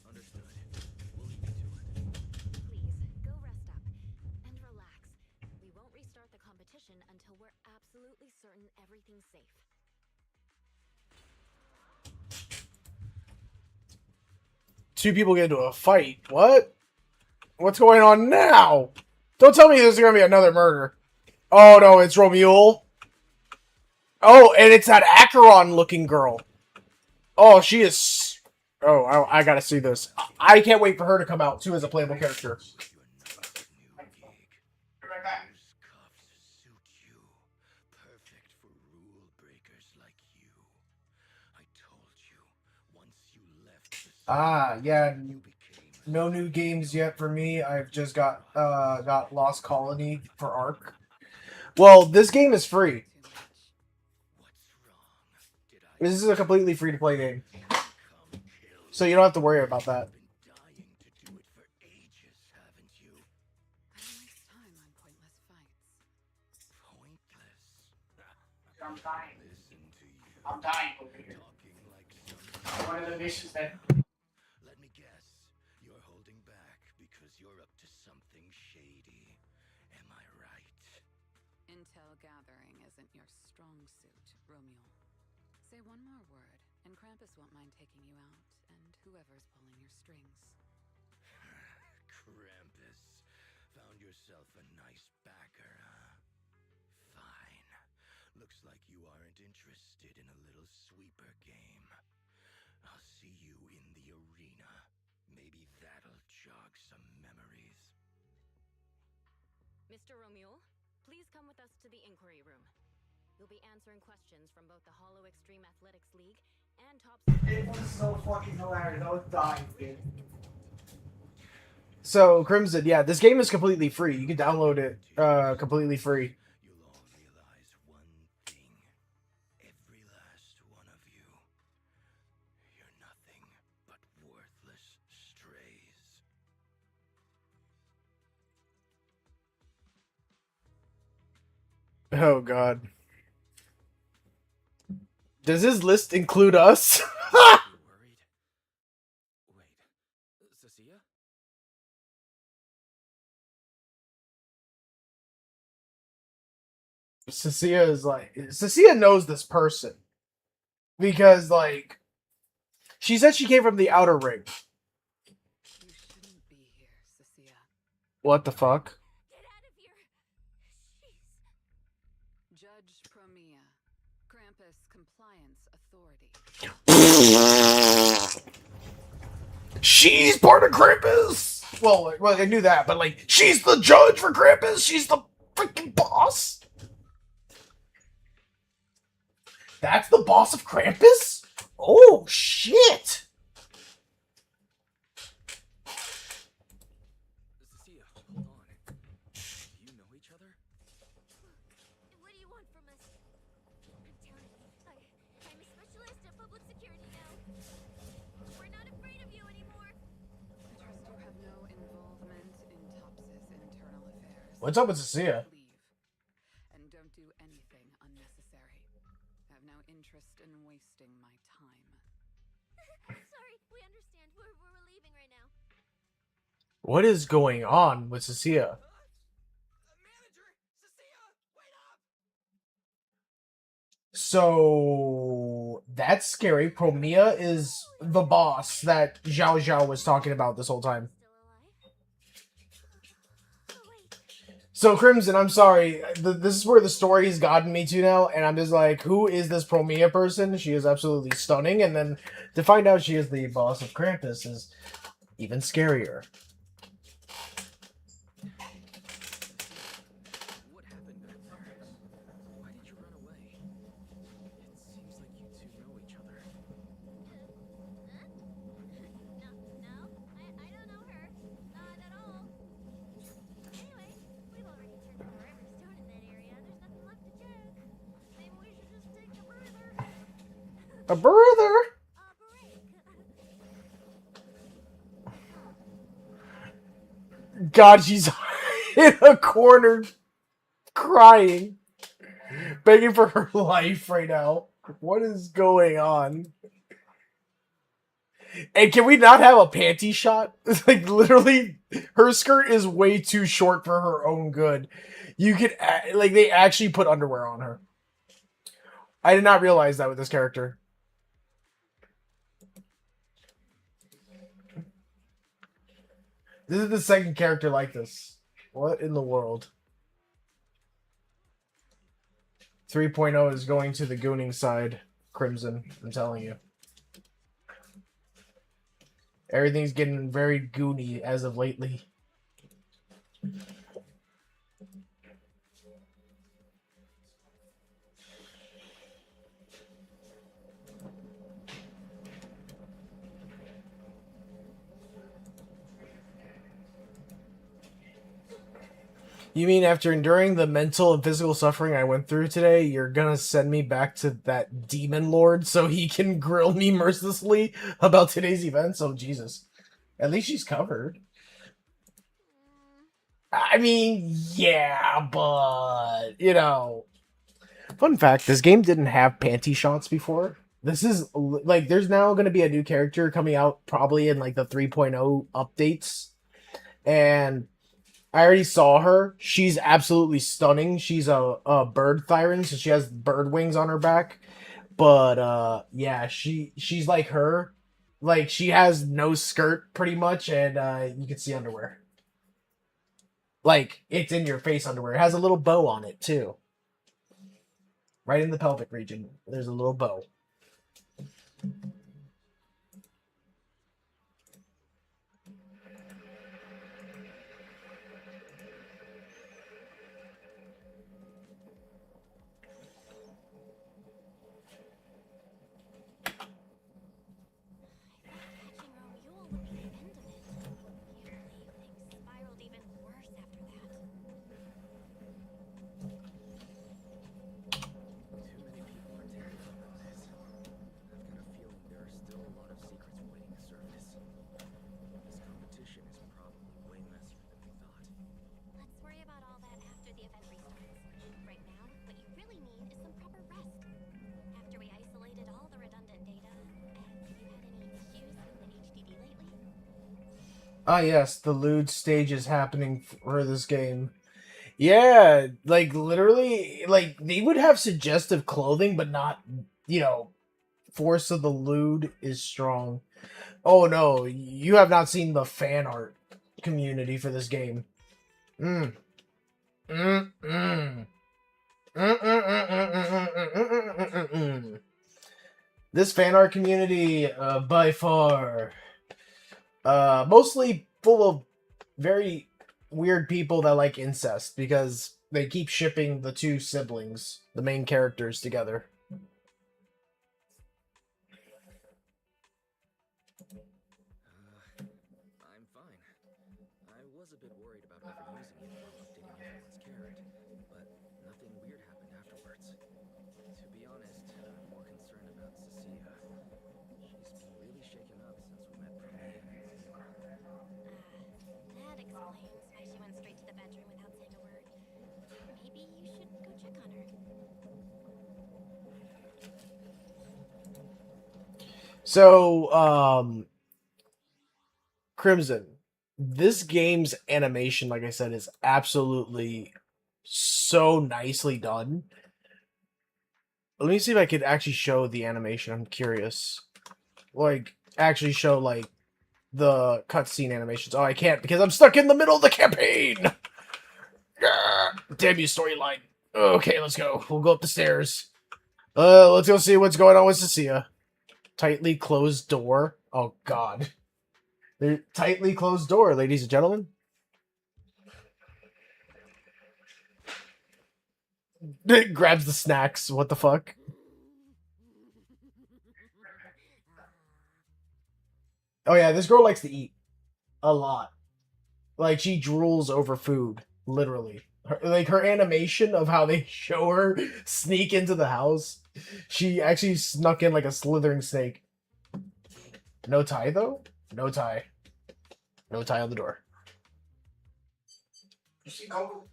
Understood. We'll leave you to it. Please, go rest up and relax. We won't restart the competition until we're absolutely certain everything's safe. Two people get into a fight. What? What's going on now? Don't tell me there's going to be another murder. Oh, no, it's Romule. Oh, and it's that Acheron-looking girl. Oh, she is... Oh, I gotta see this. I can't wait for her to come out, too, as a playable character. Your new gig. Those cuffs suit you. Perfect for rule breakers like you. I told you, once you left the Ah, yeah. you became No new games yet for me. I've just got Lost Colony for Ark. Well, this game is free. what's wrong? Did I This is a completely free-to-play game. come kill So you don't have to worry about that. Been dying to do it for ages, haven't you? I don't waste time on pointless fights. Pointless. I'm dying. Listen to you. I'm dying over here. Talking like some. One of the missions that Let me guess. You're holding back because you're up to something shady. Am I right? Intel gathering isn't your strong suit, Romule. Say one more word, and Krampus won't mind taking you out, and whoever's pulling your strings. Krampus. Found yourself a nice backer, huh? Fine. Looks like you aren't interested in a little sweeper game. I'll see you in the arena. Maybe that'll jog some memories. Mr. Romule, please come with us to the inquiry room. You'll be answering questions from both the Hollow Extreme Athletics League and top. it was so fucking hilarious. I was dying, dude. So Crimson, yeah, this game is completely free. You can download it completely free. You'll all realize one thing. Every last one of you. You're nothing but worthless strays. Oh god. Does his list include us? You worried? Wait, Cecilia? Cecilia knows this person because like she said she came from the outer ring. You shouldn't be here, Cecilia. What the fuck? Get out of here! She's... Judge Promia, Krampus Compliance Authority. She's part of Krampus. Well, I knew that, but like, she's the judge for Krampus. She's the freaking boss. That's the boss of Krampus? Oh shit! Cecilia, hold on. Do you know each other? What do you want from us? I'm telling you, I'm a specialist at public security now. We're not afraid of you anymore. I trust you have no involvement in Tops's internal affairs. What's up with Cecilia? Leave. And don't do anything unnecessary. I have no interest in wasting my time. Sorry, we understand. We're leaving right now. What is going on with Cecilia? Manager! Cecilia! Wait up! So that's scary. Promia is the boss that Zhao Zhao was talking about this whole time. Still alive? Oh, wait. So Crimson, I'm sorry. This is where the story has gotten me to now, and I'm just like, who is this Promia person? She is absolutely stunning, and then to find out she is the boss of Krampus is even scarier. What happened back there? Why did you run away? It seems like you two know each other. No, I don't know her. Not at all. Anyway, we've already turned over every stone in that area. There's nothing left to check. Maybe we should just take a breather. A brother. Break. God, she's in a corner crying, begging for her life right now. What is going on? And can we not have a panty shot? It's like literally, her skirt is way too short for her own good. You could like they actually put underwear on her. I did not realize that with this character. This is the second character like this. What in the world? 3.0 is going to the gooning side, Crimson. I'm telling you. Everything's getting very goony as of lately. You mean after enduring the mental and physical suffering I went through today, you're gonna send me back to that demon lord so he can grill me mercilessly about today's events? Oh, Jesus. At least she's covered. I mean, yeah, but, you know. Fun fact, this game didn't have panty shots before. This is, like, there's now gonna be a new character coming out probably in, like, the 3.0 updates. And I already saw her. She's absolutely stunning. She's a bird thyron, so she has bird wings on her back. But yeah, she's like her. Like she has no skirt pretty much, and you can see underwear. Like it's in your face underwear. It has a little bow on it too. Right in the pelvic region. There's a little bow. Catching Romule would be the end of it. Can't believe things Ah, yes, the lewd stage is happening for this game. Yeah, like literally, like they would have suggestive clothing, but not, you know, force of the lewd is strong. Oh no, you have not seen the fan art community for this game. Mm. Mm. Mm. Mm. This fan art community, by far, mostly full of very weird people that like incest because they keep shipping the two siblings, the main characters, together. I'm fine. I was a bit worried about overusing it while updating everyone's carrot, but nothing weird happened afterwards. To be honest, I'm more concerned about Cecilia. She's been really shaken up since we met Promia and Romeo. That explains why she went straight to the bedroom without saying a word. Maybe you should go check on her. So, Crimson, this game's animation, like I said, is absolutely so nicely done. Let me see if I could actually show the animation. I'm curious. Like, actually show, like, the cutscene animations. Oh, I can't because I'm stuck in the middle of the campaign! Damn you, storyline. Okay, let's go. We'll go up the stairs. Let's go see what's going on with Cecilia. Tightly closed door. Oh, God. Tightly closed door, ladies and gentlemen. It grabs the snacks. What the fuck? Oh yeah, this girl likes to eat a lot. Like she drools over food, literally. Her animation of how they show her sneak into the house. She actually snuck in like a slithering snake. No tie though. No tie. No tie on the door. You see Goku?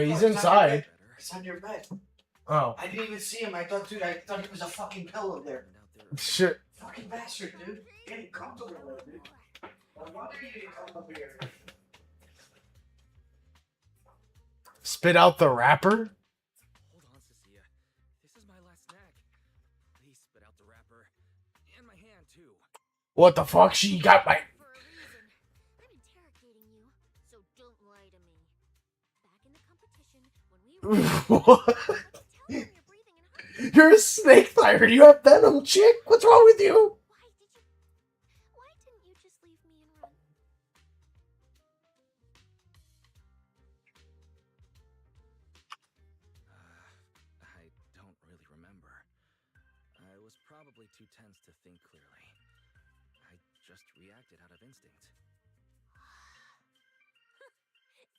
He's inside. He's on your bed. Oh. I didn't even see him. I thought it was a fucking pillow there. Shit. Fucking bastard, dude. Getting comfortable with it, dude. No wonder you didn't come up here. Spit out the wrapper? Hold on, Cecilia. This is my last snack. Please spit out the wrapper. And my hand, too. What the fuck? She got my... For a reason. I'm interrogating you, so don't lie to me. Back in the competition, when we were... What? Tell them you're breathing in hot. You're a snake fire. You have venom, chick. What's wrong with you? Why didn't you just leave me and run? I don't really remember. I was probably too tense to think clearly. I just reacted out of instinct.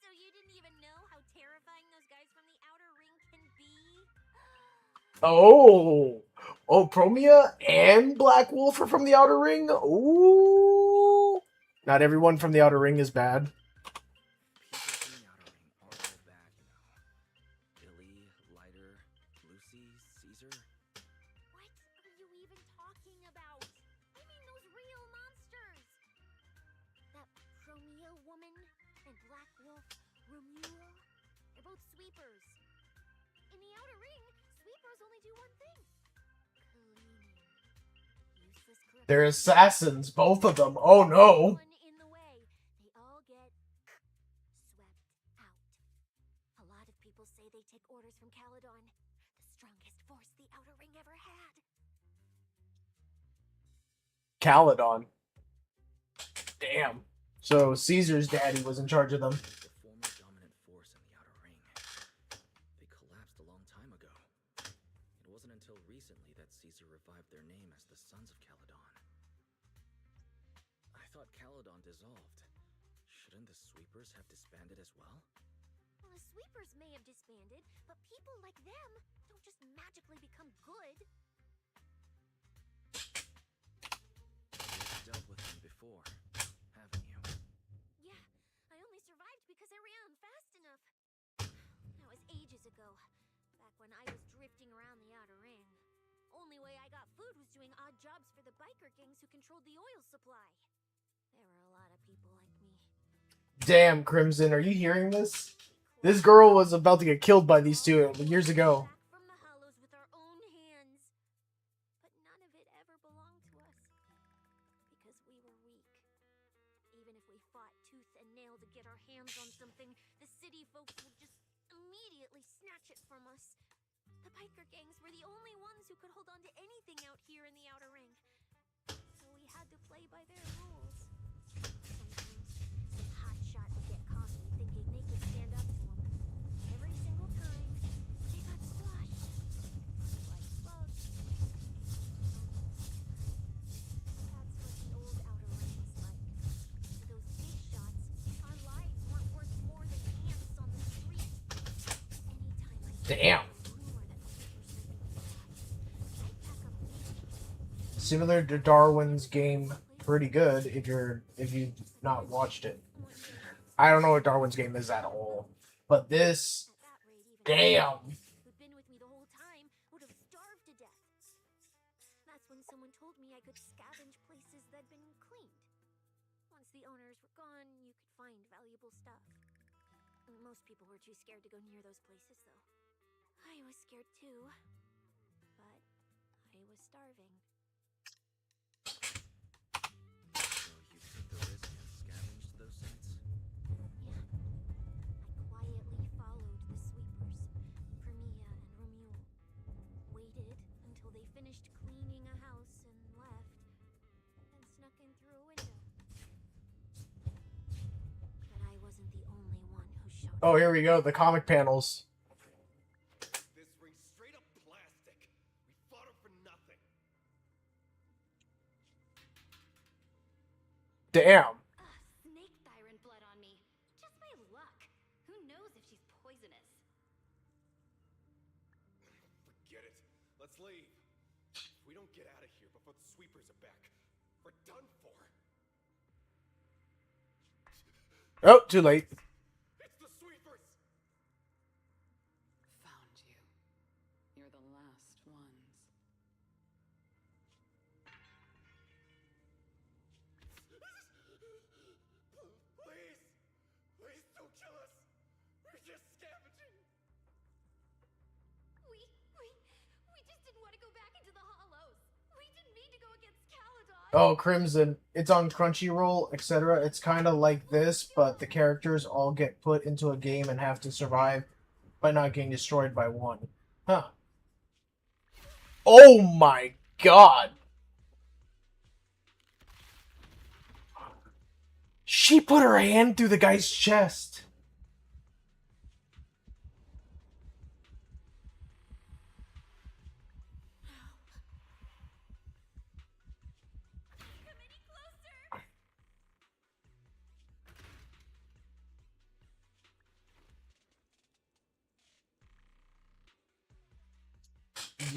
So you didn't even know how terrifying those guys from the outer ring can be? Oh. Oh, Promia and Black Wolf are from the Outer Ring? Ooh. Not everyone from the Outer Ring is bad. People from the Outer Ring aren't all bad, you know. Billy, Lighter, Lucy, Caesar. What are you even talking about? I mean those real monsters! That Promia woman and Black Wolf, Romeo, they're both sweepers. In the Outer Ring, sweepers only do one thing. Cleaning. Useless corrupt... They're assassins, both of them. Oh no. In the way, they all get swept out. A lot of people say they take orders from Caledon, the strongest force the Outer Ring ever had. Caledon. Damn. So Caesar's daddy was in charge of them. The former dominant force in the Outer Ring. They collapsed a long time ago. It wasn't until recently that Caesar revived their name as the Sons of Caledon. I thought Caledon dissolved. Shouldn't the sweepers have disbanded as well? Well, the sweepers may have disbanded, but people like them don't just magically become good. You've dealt with them before, haven't you? Yeah, I only survived because I ran fast enough. That was ages ago, back when I was drifting around the Outer Ring. Only way I got food was doing odd jobs for the biker gangs who controlled the oil supply. There were a lot of people like me. Damn, Crimson, are you hearing this? This girl was about to get killed by these two years ago. Back from the hollows with our own hands. But none of it ever belonged to us. Because we were weak. Even if we fought tooth and nail to get our hands on something, the city folks would just immediately snatch it from us. The biker gangs were the only ones who could hold on to anything out here in the outer ring. So we had to play by their rules. Sometimes some hotshot would get cocky thinking they could stand up to them. Every single time, they got squashed. Like bugs. That's what the old outer ring was like. To those big shots, our lives weren't worth more than ants on the street. Anytime I Damn. Similar to Darwin's game, pretty good if you've not watched it. I don't know what Darwin's game is at all, but this, damn. who'd been with me the whole time would have starved to death. That's when someone told me I could scavenge places that'd been cleaned. Once the owners were gone, you could find valuable stuff. Most people were too scared to go near those places, though. I was scared too, but I was starving. So you took the risk and scavenged those sites? Yeah. I quietly followed the sweepers, Premia and Romuald. Waited until they finished cleaning a house and left, then snuck in through a window. But I wasn't the only one who showed up. Oh, here we go, the comic panels. This ring's straight up plastic. We fought her for nothing. Damn. Snake thyron blood on me. Just by luck. Who knows if she's poisonous? Forget it. Let's leave. If we don't get out of here before the sweepers are back, we're done for. Oh, too late. It's the sweepers. Found you. You're the last ones. Please, please don't kill us. We're just scavenging. We just didn't want to go back into the hollows. We didn't mean to go against Caledon. Oh, Crimson. It's on Crunchyroll, etc. It's kind of like this, but the characters all get put into a game and have to survive by not getting destroyed by one. Huh. Oh my god! She put her hand through the guy's chest. Come any closer.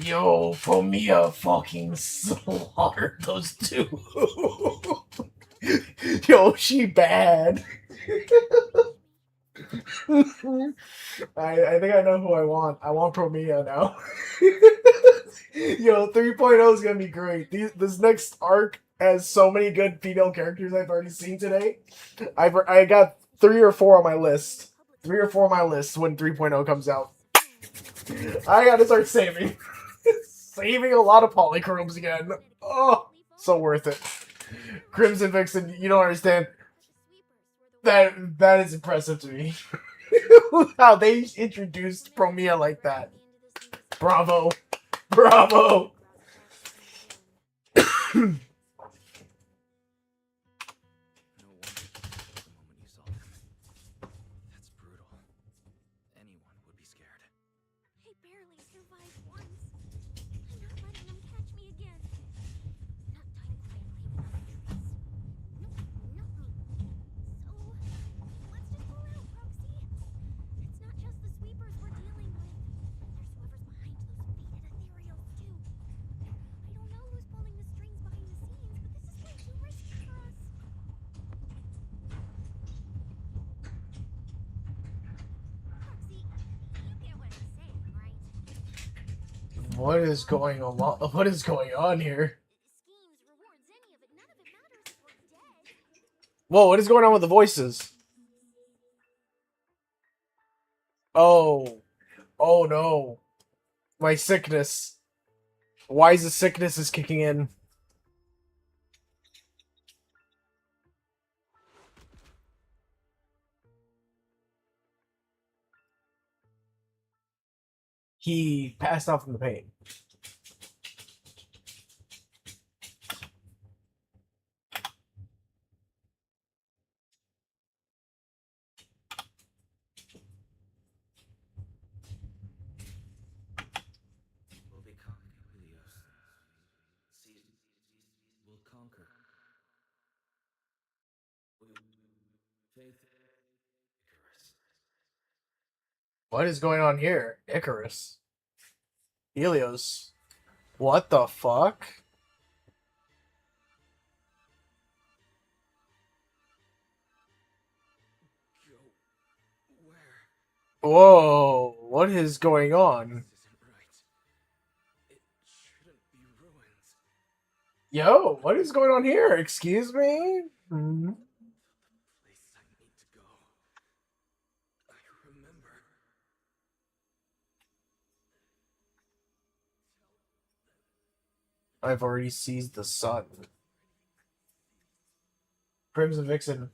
Yo, Pomia fucking slaughtered those two. Yo, she bad. I think I know who I want. I want Promia now. Yo, 3.0 is gonna be great. This next arc has so many good female characters I've already seen today. I got 3 or 4 on my list. 3 or 4 on my list when 3.0 comes out. I gotta start saving. Saving a lot of polychromes again. Oh, so worth it. Crimson Vixen, you don't understand. That is impressive to me. How they introduced Promia like that. Bravo. Bravo. No wonder you killed the moment you saw them. That's brutal. Anyone would be scared. I barely survived once. I'm not letting them catch me again. Not time quietly without a trace. Nope, not me. So, let's just pull out, Roxy. It's not just the sweepers we're dealing with. There's whoever's behind those faded ethereals, too. I don't know who's pulling the strings behind the scenes, but this is way too risky for us. Roxy, you get what I'm saying, right? What is going on? What is going on here? Schemes, rewards, any of it. None of it matters if we're dead. Whoa, what is going on with the voices? Oh. Oh no. My sickness. Why is the sickness is kicking in? He passed out from the pain. Will become Helios. Will conquer. Faith. Icarus. What is going on here? Icarus. Helios. What the fuck? Go. Where? Whoa, what is going on? This isn't right. It shouldn't be ruins. Yo, what is going on here? Excuse me? Hmm. The place I need to go. I remember. I've already seized the sun. Crimson Vixen.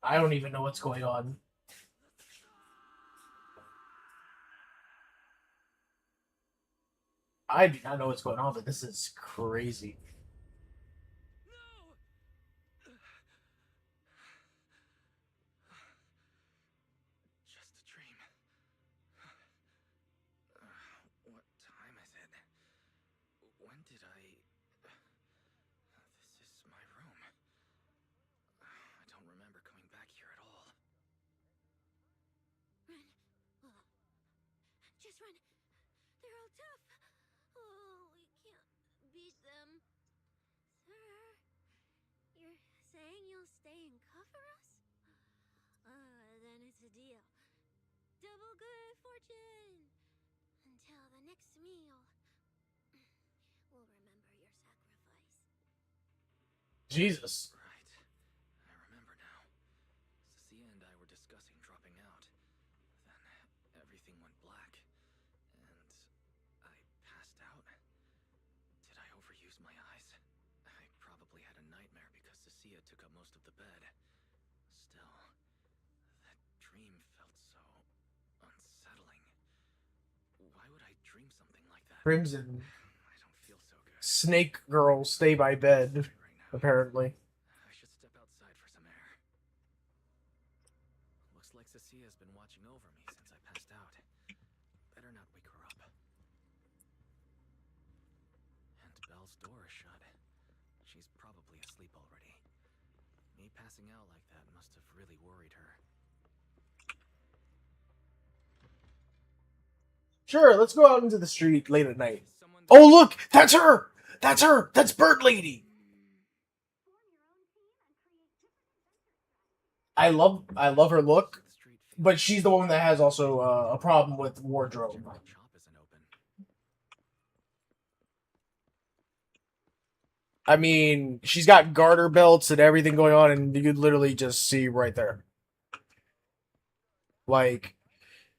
I don't even know what's going on. I do not know what's going on, but this is crazy. No! Just a dream. What time is it? When did I... This is my room. I don't remember coming back here at all. Run. Oh. Just run. They're all tough. Oh, we can't beat them. Sir, you're saying you'll stay and cover us? Then it's a deal. Double good fortune. Until the next meal. We'll remember your sacrifice. Jesus. Right. I remember now. Cecilia and I were discussing dropping out. Then everything went black. And I passed out. Did I overuse my eyes? I probably had a nightmare because Cecilia took up most of the bed. Still, that dream felt so unsettling. Why would I dream something like that? Crimson. I don't feel so good. Snake girl, stay by bed, apparently. I should step outside for some air. Looks like Cecilia's been watching over me since I passed out. Better not wake her up. And Belle's door is shut. She's probably asleep already. Me passing out like that must have really worried her. Sure, let's go out into the street late at night. Oh, look! That's her! That's her! That's Bird Lady! I love her look, but she's the one that has also a problem with wardrobe. I mean, she's got garter belts and everything going on, and you could literally just see right there. Like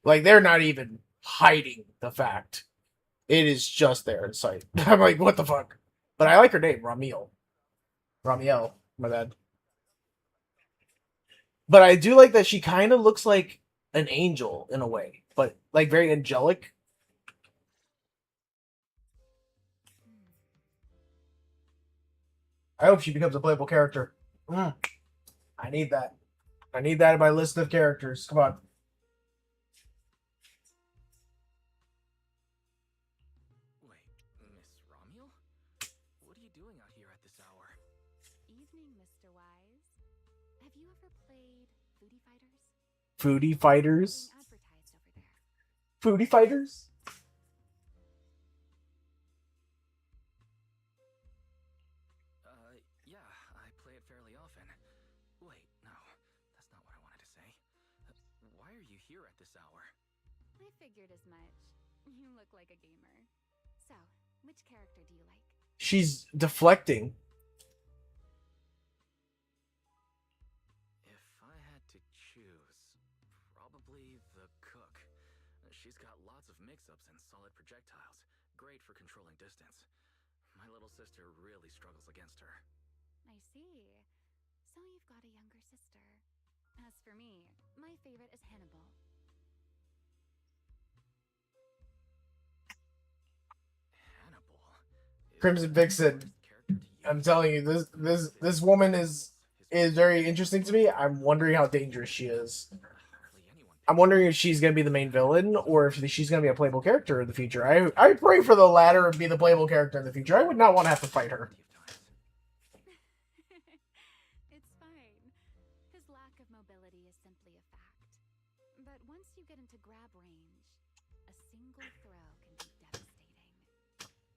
they're not even hiding the fact. It is just there in sight. I'm like, what the fuck? But I like her name, Ramiel. Ramiel, my bad. But I do like that she kind of looks like an angel in a way, but like very angelic. I hope she becomes a playable character. I need that. I need that in my list of characters. Come on. Wait, Miss Romuel? What are you doing out here at this hour? Evening, Mr. Wise. Have you ever played Foodie Fighters? Foodie Fighters? Being advertised over there. Foodie Fighters? Yeah, I play it fairly often. Wait, no, that's not what I wanted to say. Why are you here at this hour? I figured as much. You look like a gamer. So, which character do you like? She's deflecting. against her. I see. So you've got a younger sister. As for me, my favorite is Hannibal. Hannibal? Crimson Vixen. I'm telling you, this woman is very interesting to me. I'm wondering how dangerous she is. I'm wondering if she's gonna be the main villain or if she's gonna be a playable character in the future. I pray for the latter and be the playable character in the future. I would not want to have to fight her. It's fine. His lack of mobility is simply a fact. But once you get into grab range, a single throw can be devastating.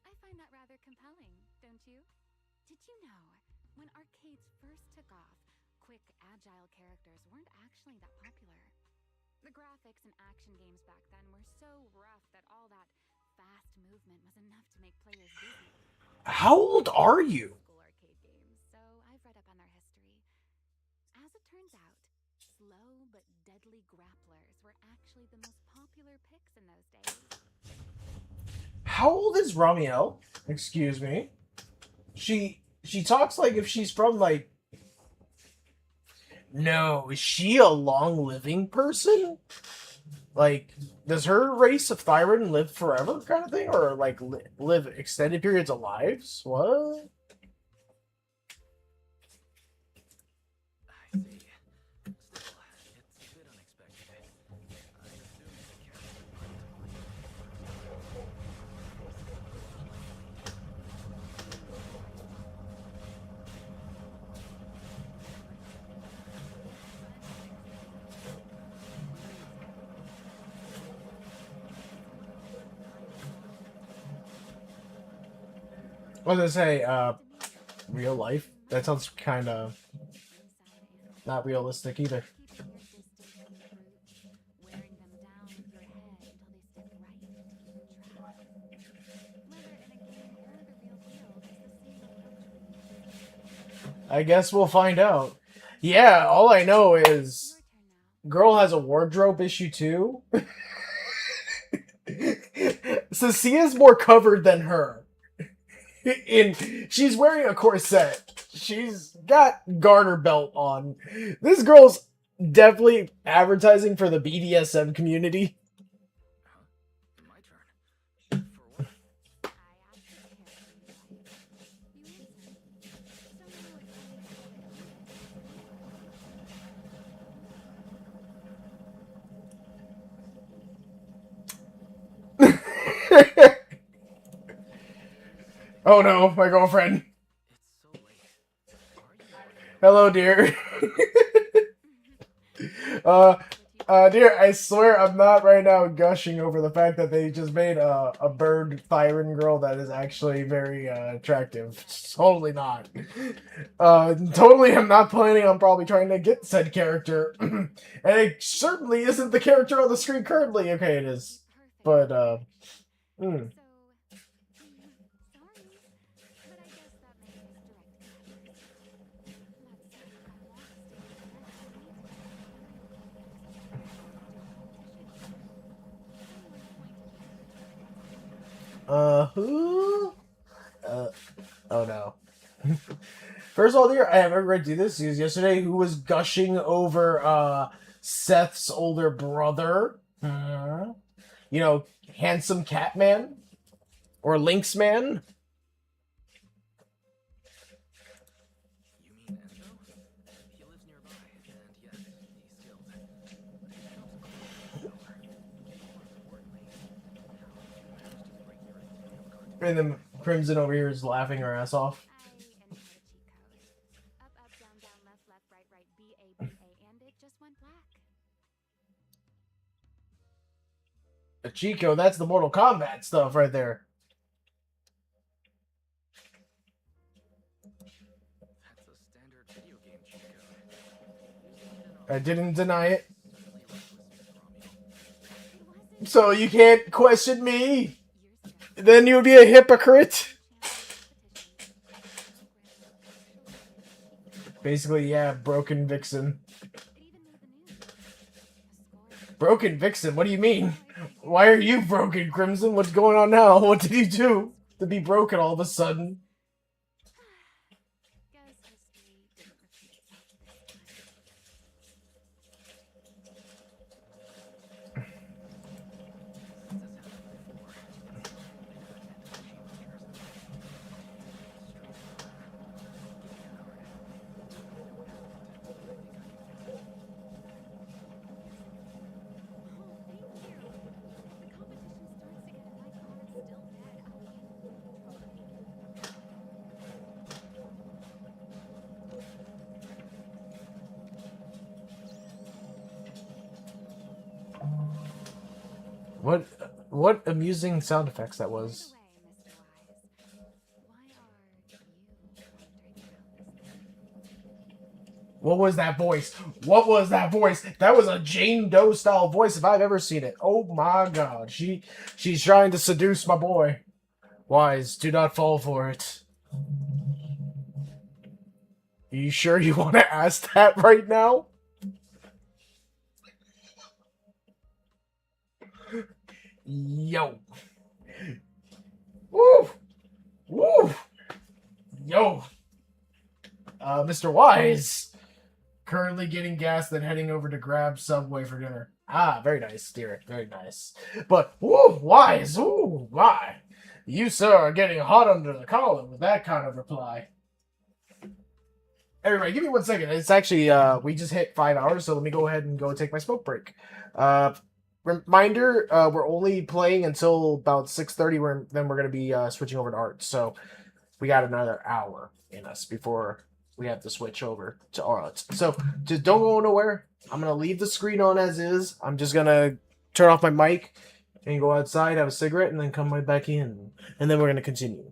I find that rather compelling, don't you? Did you know, when arcades first took off, quick, agile characters weren't actually that popular. The graphics in action games back then were so rough that all that fast movement was enough to make players dizzy. How old are you? School arcade games, so I've read up on their history. As it turns out, slow but deadly grapplers were actually the most popular picks in those days. How old is Ramiel? Excuse me. She talks like if she's from like. No, is she a long-living person? Like, does her race of Thyron live forever, kind of thing, or like live extended periods of lives? What? I see. Still, it's a bit unexpected. I assume the character What does it say? Real life? That sounds kind of not realistic either. I guess we'll find out. Yeah, all I know is girl has a wardrobe issue too. Cecia's more covered than her. She's wearing a corset. She's got garter belt on. This girl's definitely advertising for the BDSM community. My turn. For what? Oh no, my girlfriend. It's so late. Are you? Hello, dear. Dear, I swear I'm not right now gushing over the fact that they just made a bird Thyron girl that is actually very attractive. Totally not. Totally am not planning on probably trying to get said character. And it certainly isn't the character on the screen currently. Okay, it is. But, who? Oh no. First of all, dear, I have ever read do this. It was yesterday who was gushing over Seth's older brother. You know, handsome Catman or Lynx Man. You mean Enzo? He lives nearby, and yes, he's skilled. And then Crimson over here is laughing her ass off. Up, up, down, down, left, left, right, right, B, A, B, A, and it just went black. A Chico, that's the Mortal Kombat stuff right there. That's a standard video game Chico. I didn't deny it. So you can't question me? Then you would be a hypocrite. Basically, yeah, Broken Vixen. Broken Vixen? What do you mean? Why are you broken, Crimson? What's going on now? What did he do to be broken all of a sudden? What amusing sound effects that was. What was that voice? What was that voice? That was a Jane Doe style voice if I've ever seen it. Oh my god. She's trying to seduce my boy. Wise, do not fall for it. Are you sure you want to ask that right now? Yo. Woo! Woo! Yo. Mr. Wise. Currently getting gas, then heading over to grab Subway for dinner. Ah, very nice, dear. Very nice. But, woo, Wise, ooh, why? You, sir, are getting hot under the collar with that kind of reply. Everybody, give me 1 second. It's actually, we just hit 5 hours, so let me go ahead and go take my smoke break. Reminder, we're only playing until about 6:30, then we're going to be switching over to art. So we got another hour in us before we have to switch over to art. So just don't go nowhere. I'm going to leave the screen on as is. I'm just going to turn off my mic and go outside, have a cigarette, and then come right back in. And then we're going to continue.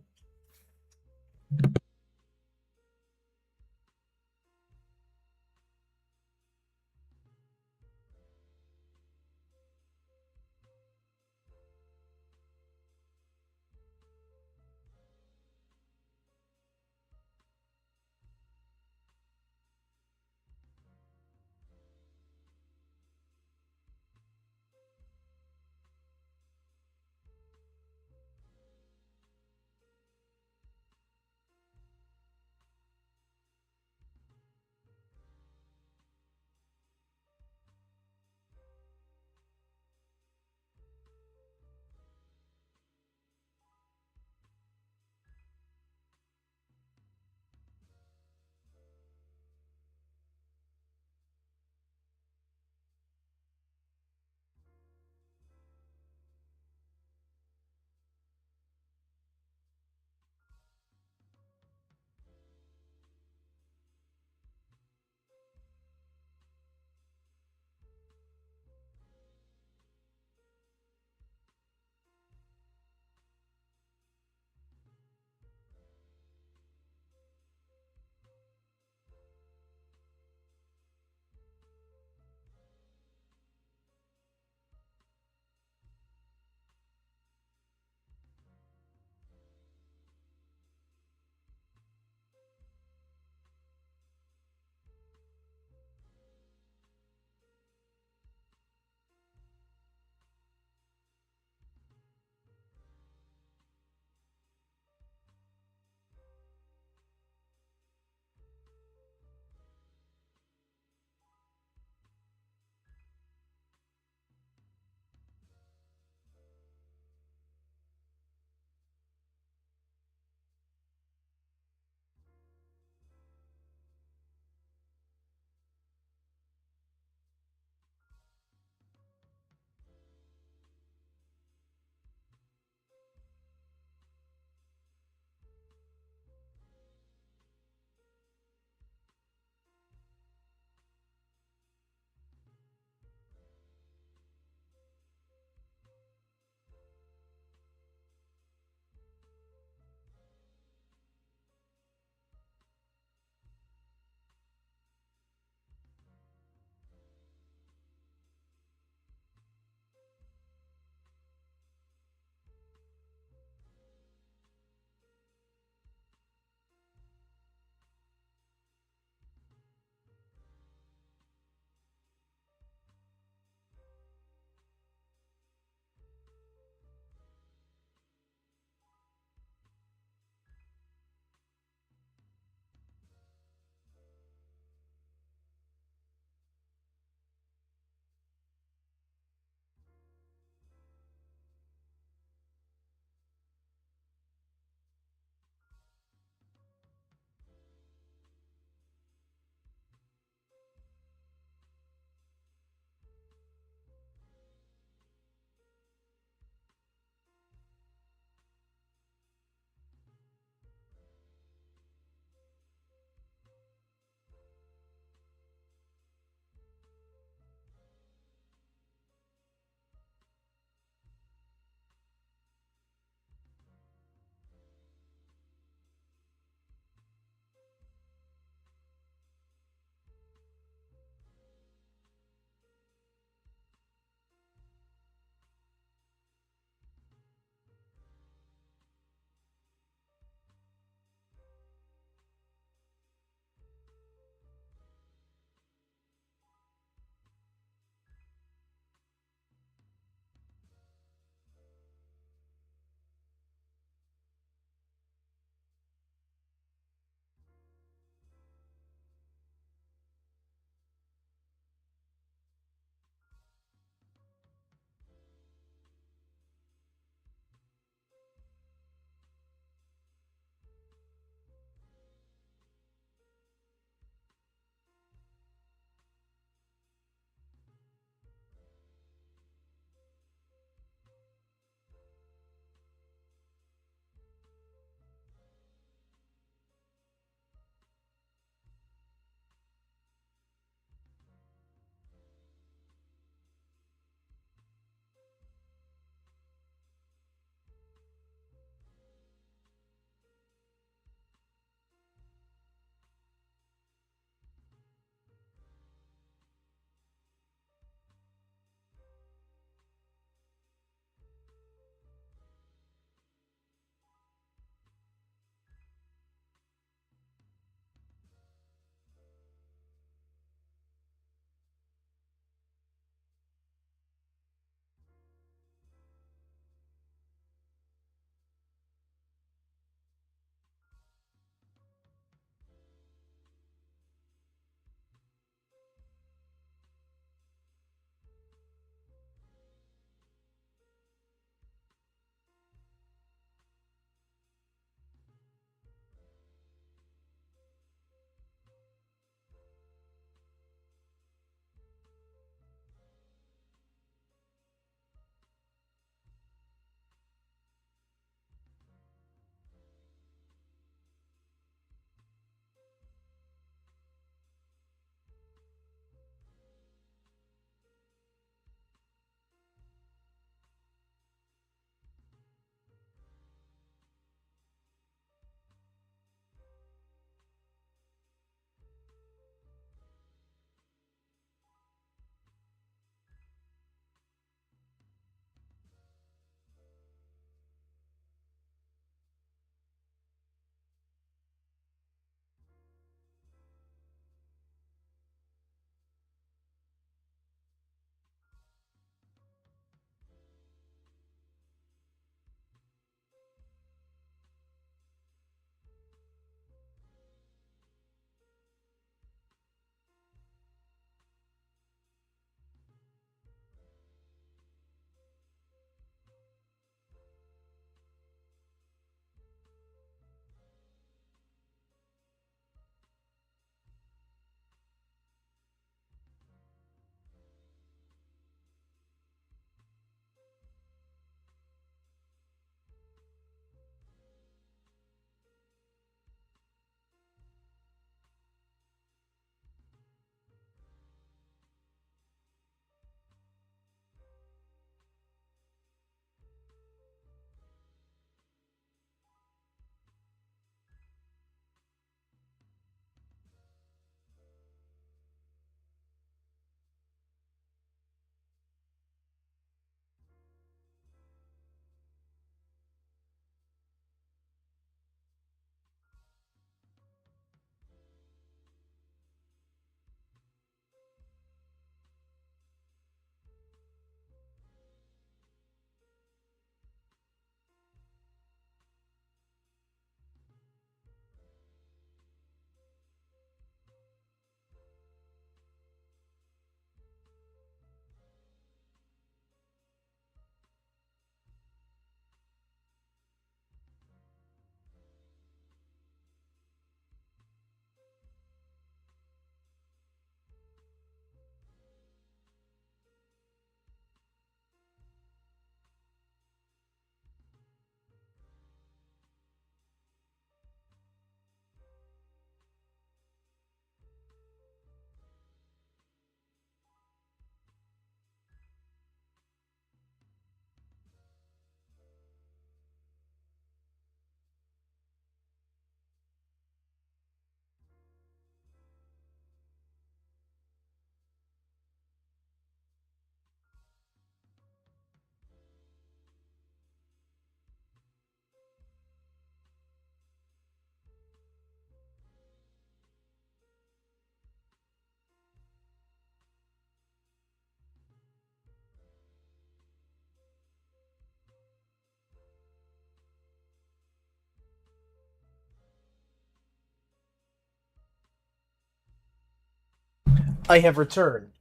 I have returned.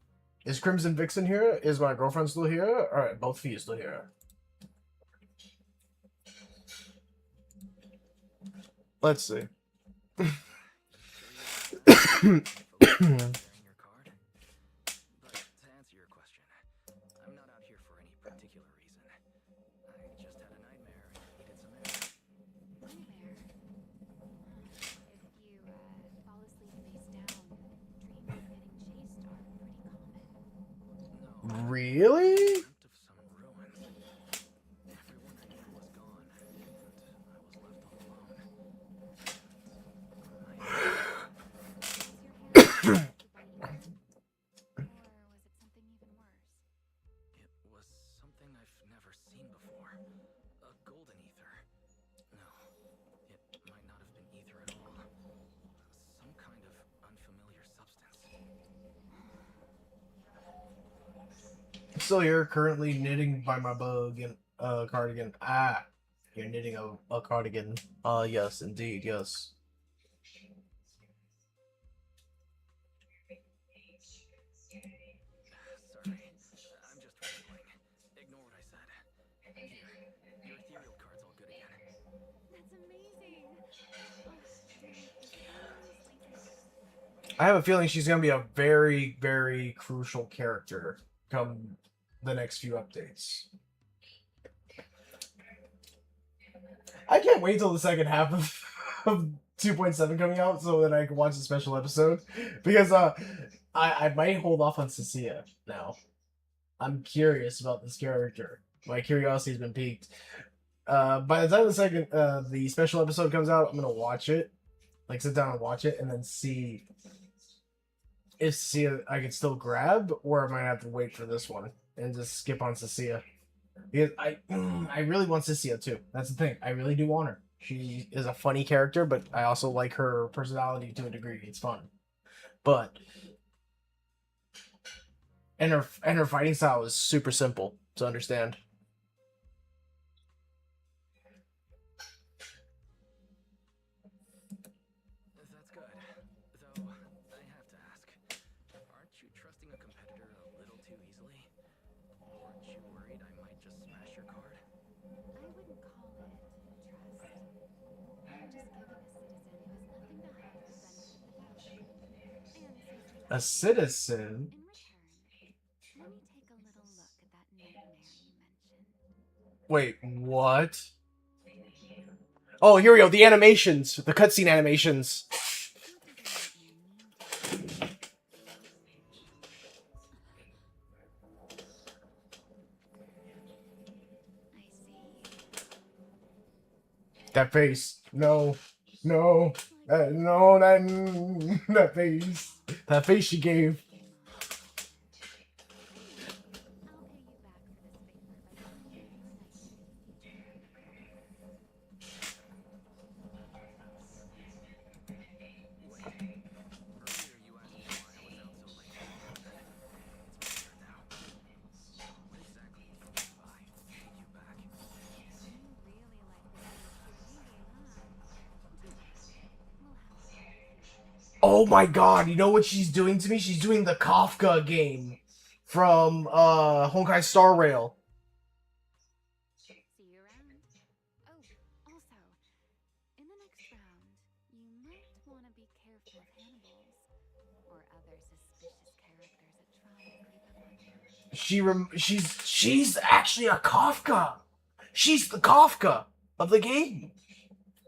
Is Crimson Vixen here? Is my girlfriend still here? Alright, both of you still here. Let's see. Sharing your card? But to answer your question, I'm not out here for any particular reason. I just had a nightmare and needed some air. Nightmare. If you fall asleep face down, dreams of getting chased are pretty common. No. Really? I dreamt of some ruins. Everyone I knew was gone, and I was left all alone. Was your hand by ether? Or was it something even worse? It was something I've never seen before. A golden ether. No, it might not have been ether at all. Some kind of unfamiliar substance. Still here, currently knitting by my bug and cardigan. Ah, you're knitting a cardigan. Yes, indeed, yes. Sorry, I'm just rambling. Ignore what I said. Here, your ethereal card's all good again. That's amazing. Oh, do you make this endlessly. I have a feeling she's gonna be a very, very crucial character come the next few updates. I can't wait till the second half of 2.7 coming out so that I can watch the special episode. Because I might hold off on Cecilia now. I'm curious about this character. My curiosity's been piqued. By the time the special episode comes out, I'm gonna watch it. Like sit down and watch it and then see if Cecilia I can still grab or I might have to wait for this one and just skip on Cecilia. Because I really want Cecilia too. That's the thing. I really do want her. She is a funny character, but I also like her personality to a degree. It's fun. But and her fighting style is super simple to understand. That's good. Though, I have to ask, aren't you trusting a competitor a little too easily? Aren't you worried I might just smash your card? I wouldn't call it trust. I'm just giving a citizen who has nothing to hide the benefit of the doubt. And since you A have citizen? in return, let me take a little look at that nightmare you mentioned. Wait, what? Oh, here we go. The animations. The cutscene animations. That face. No. No. No, that face. That face she gave. Oh my god, you know what she's doing to me? She's doing the Kafka game from Honkai Star Rail. See you around. Oh, also, in the next round, you might want to be careful of Hannibals or other suspicious characters that try to creep up on you. She's actually a Kafka. She's the Kafka of the game.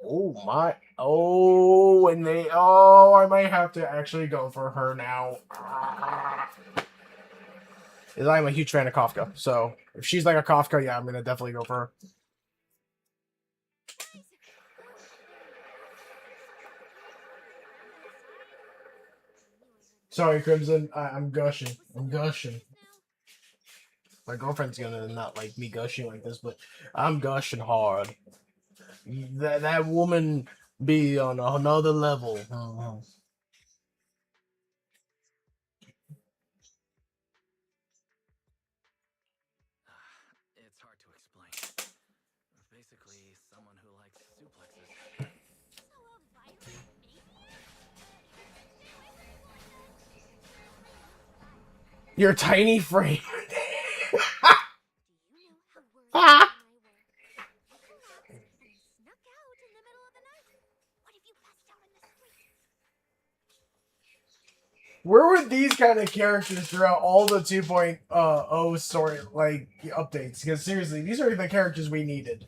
Oh my. Oh, and I might have to actually go for her now. I'm a huge fan of Kafka, so if she's like a Kafka, yeah, I'm gonna definitely go for her. Sorry, Crimson. I'm gushing. I'm gushing. My girlfriend's gonna not like me gushing like this, but I'm gushing hard. That woman be on another level. It's hard to explain. Basically, someone who likes suplexes. Your tiny frame. Do you know how worried Ah! and I were? You collapsed and snuck out in the middle of the night. What if you passed out in the street? Where were these kind of characters throughout all the 2.0 story like updates? Because seriously, these are the characters we needed.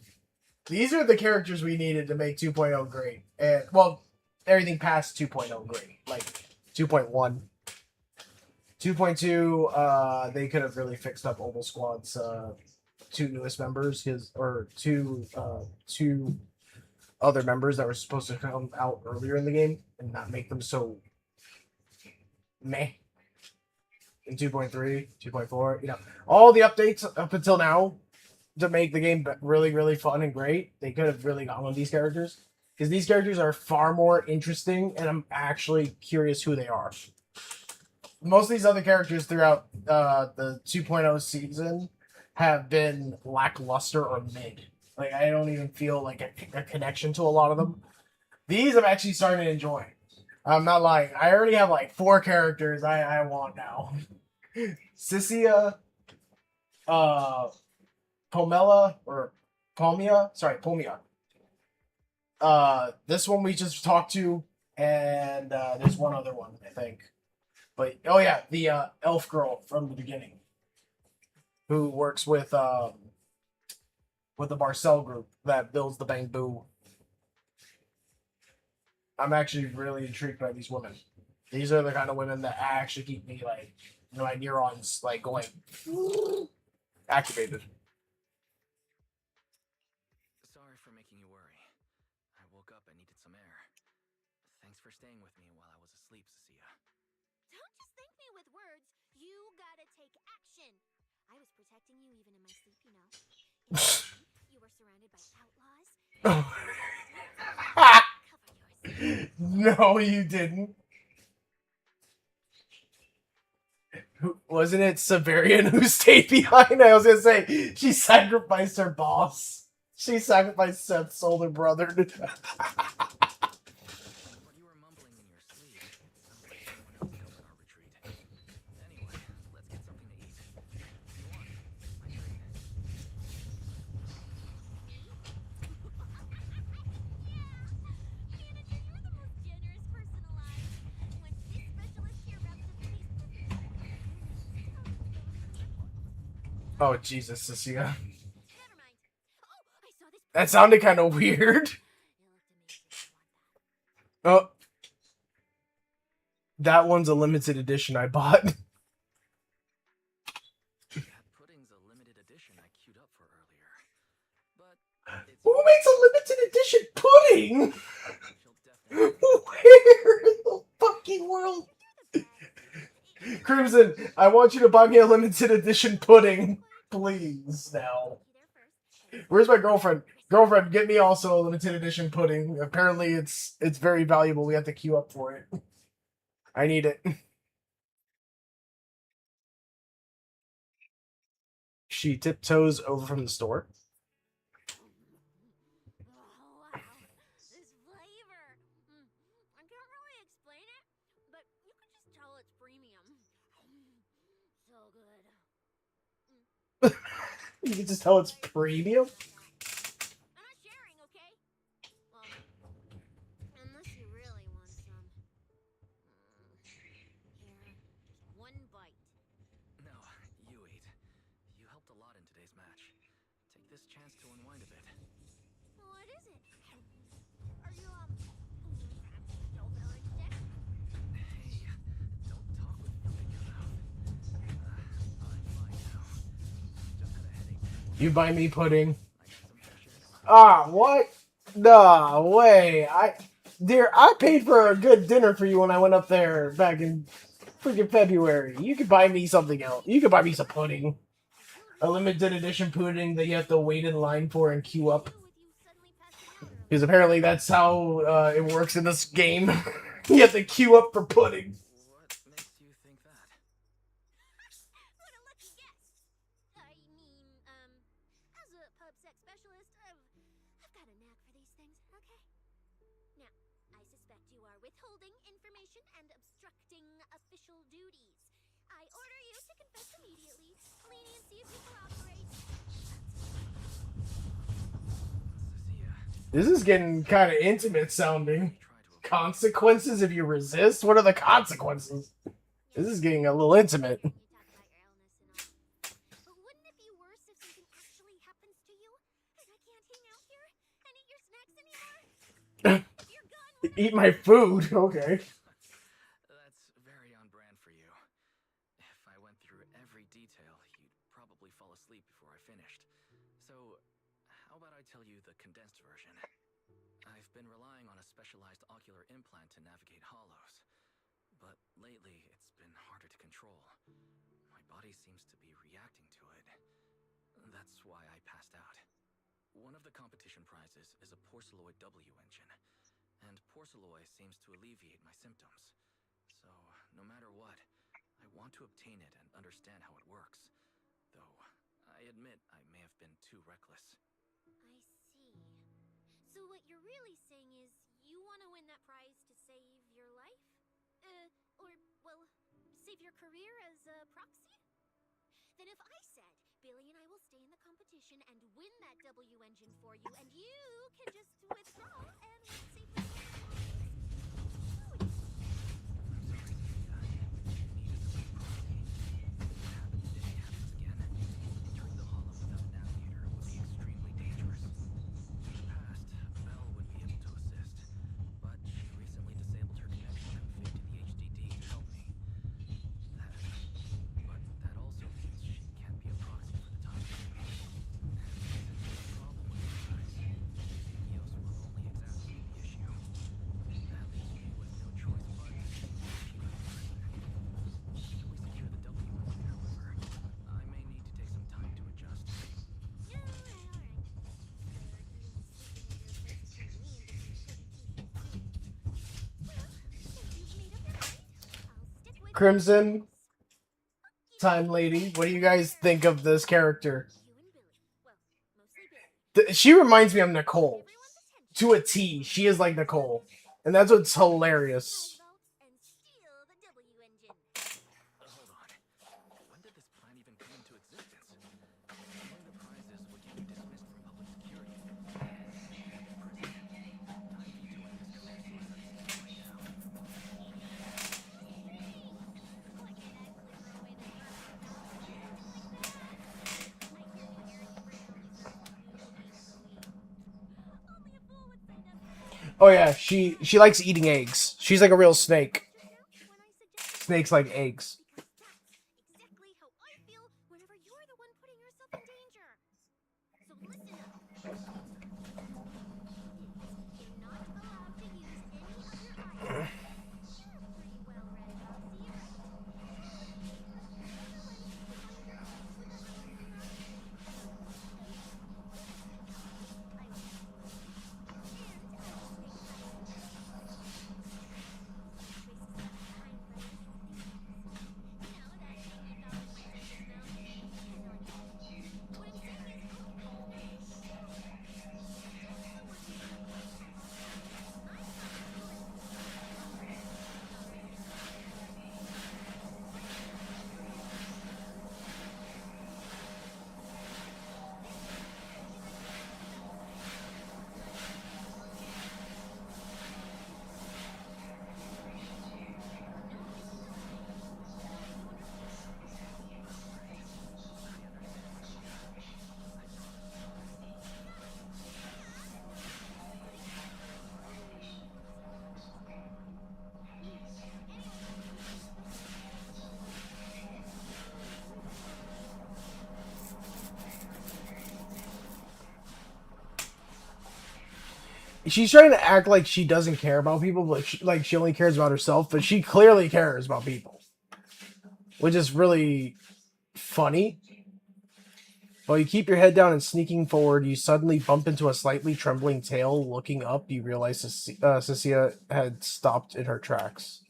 These are the characters we needed to make 2.0 great. And well, everything past 2.0 great. Like 2.1. 2.2, they could have really fixed up Oval Squad's two newest members, two other members that were supposed to come out earlier in the game and not make them so meh. In 2.3, 2.4, all the updates up until now to make the game really, really fun and great. They could have really gone with these characters because these characters are far more interesting, and I'm actually curious who they are. Most of these other characters throughout the 2.0 season have been lackluster or mid. Like, I don't even feel like a connection to a lot of them. These I'm actually starting to enjoy. I'm not lying. I already have like 4 characters I want now. Cisia, Pomela, or Pomia. Sorry, Pomia. This one we just talked to, and there's one other one, I think. But, oh yeah, the elf girl from the beginning. Who works with the Marcel group that builds the Bang Boo. I'm actually really intrigued by these women. These are the kind of women that actually keep me like, my neurons like going activated. Sorry for making you worry. I woke up and needed some air. Thanks for staying with me while I was asleep, Cecilia. Don't just thank me with words. You gotta take action. I was protecting you even in my sleep, you know. You were surrounded by outlaws. Cover yourself. No, you didn't. Wasn't it Severian who stayed behind? I was gonna say she sacrificed her boss. She sacrificed Seth's older brother. What you were mumbling in your sleep sounds like someone else covered our retreat. Anyway, let's get something to eat. Go on, my treat. Manager, you're the most generous person alive. When this specialist here wraps up the case perfectly, Oh Jesus, Cecilia. never mind. Oh, I saw this. That sounded kind of weird. Oh, that one's a limited edition I bought. That pudding's a limited edition I queued up for earlier. But it's Who makes a limited edition pudding? she'll definitely Where in the fucking world? Crimson, I want you to buy me a limited edition pudding, please. Now, where's my girlfriend? Girlfriend, get me also a limited edition pudding. Apparently, it's very valuable. We have to queue up for it. I need it. She tiptoes over from the store. Oh, wow. This flavor. I can't really explain it, but you can just tell it's premium. So good. You can just tell it's premium. I'm not sharing, okay? Well, unless you really want some. Here, one bite. No, you eat. You helped a lot in today's match. Take this chance to unwind a bit. What is it? Are you, still feeling sick? Hey, don't talk with food in your mouth. I'm fine now. Just had a headache. You buy me pudding. I got some fresh air. Ah, what? No way. Dear, I paid for a good dinner for you when I went up there back in freaking February. You could buy me something else. You could buy me some pudding. A limited edition pudding that you have to wait in line for and queue up. Because apparently that's how it works in this game. You have to queue up for pudding. What makes you think that? What a lucky guess! I mean, as a pub sex specialist, I've got a knack for these things, okay? Now, I suspect you are withholding information and obstructing official duties. I order you to confess immediately. Leniency if you cooperate. This is getting kind of intimate sounding. Consequences if you resist? What are the consequences? This is getting a little intimate. You talk about your illness and all. But wouldn't it be worse if something actually happens to you? And I can't hang out here and eat your snacks anymore? If you're gone, Eat my food. Okay. That's very on brand for you. If I went through every detail, you'd probably fall asleep before I finished. So, how about I tell you the condensed version? I've been relying on a specialized ocular implant to navigate hollows. But lately, it's been harder to control. My body seems to be reacting to it. That's why I passed out. One of the competition prizes is a Porceloid W engine, and Porceloid seems to alleviate my symptoms. So, no matter what, I want to obtain it and understand how it works. Though, I admit I may have been too reckless. I see. So what you're really saying is you want to win that prize to save your life? Or, well, save your career as a proxy? Then if I said, Billy and I will stay in the competition and win that W engine for you, and you can just withdraw and we'll save the how would you Crimson, Time Lady, what do you guys think of this character? She reminds me of Nicole. To a T. She is like Nicole. And that's what's hilarious. Hold on. When did this plan even come into existence? Winning the prizes would get you dismissed from public security. Oh yeah, she likes eating eggs. She's like a real snake. Snakes like eggs. exactly how I feel whenever you're the one putting yourself in danger. So listen up. You're not allowed to use any of your items. You're pretty well read about Z, right? She's trying to act like she doesn't care about people, but she only cares about herself. But she clearly cares about people, which is really funny. While you keep your head down and sneaking forward, you suddenly bump into a slightly trembling tail. Looking up, you realize Cecilia had stopped in her tracks.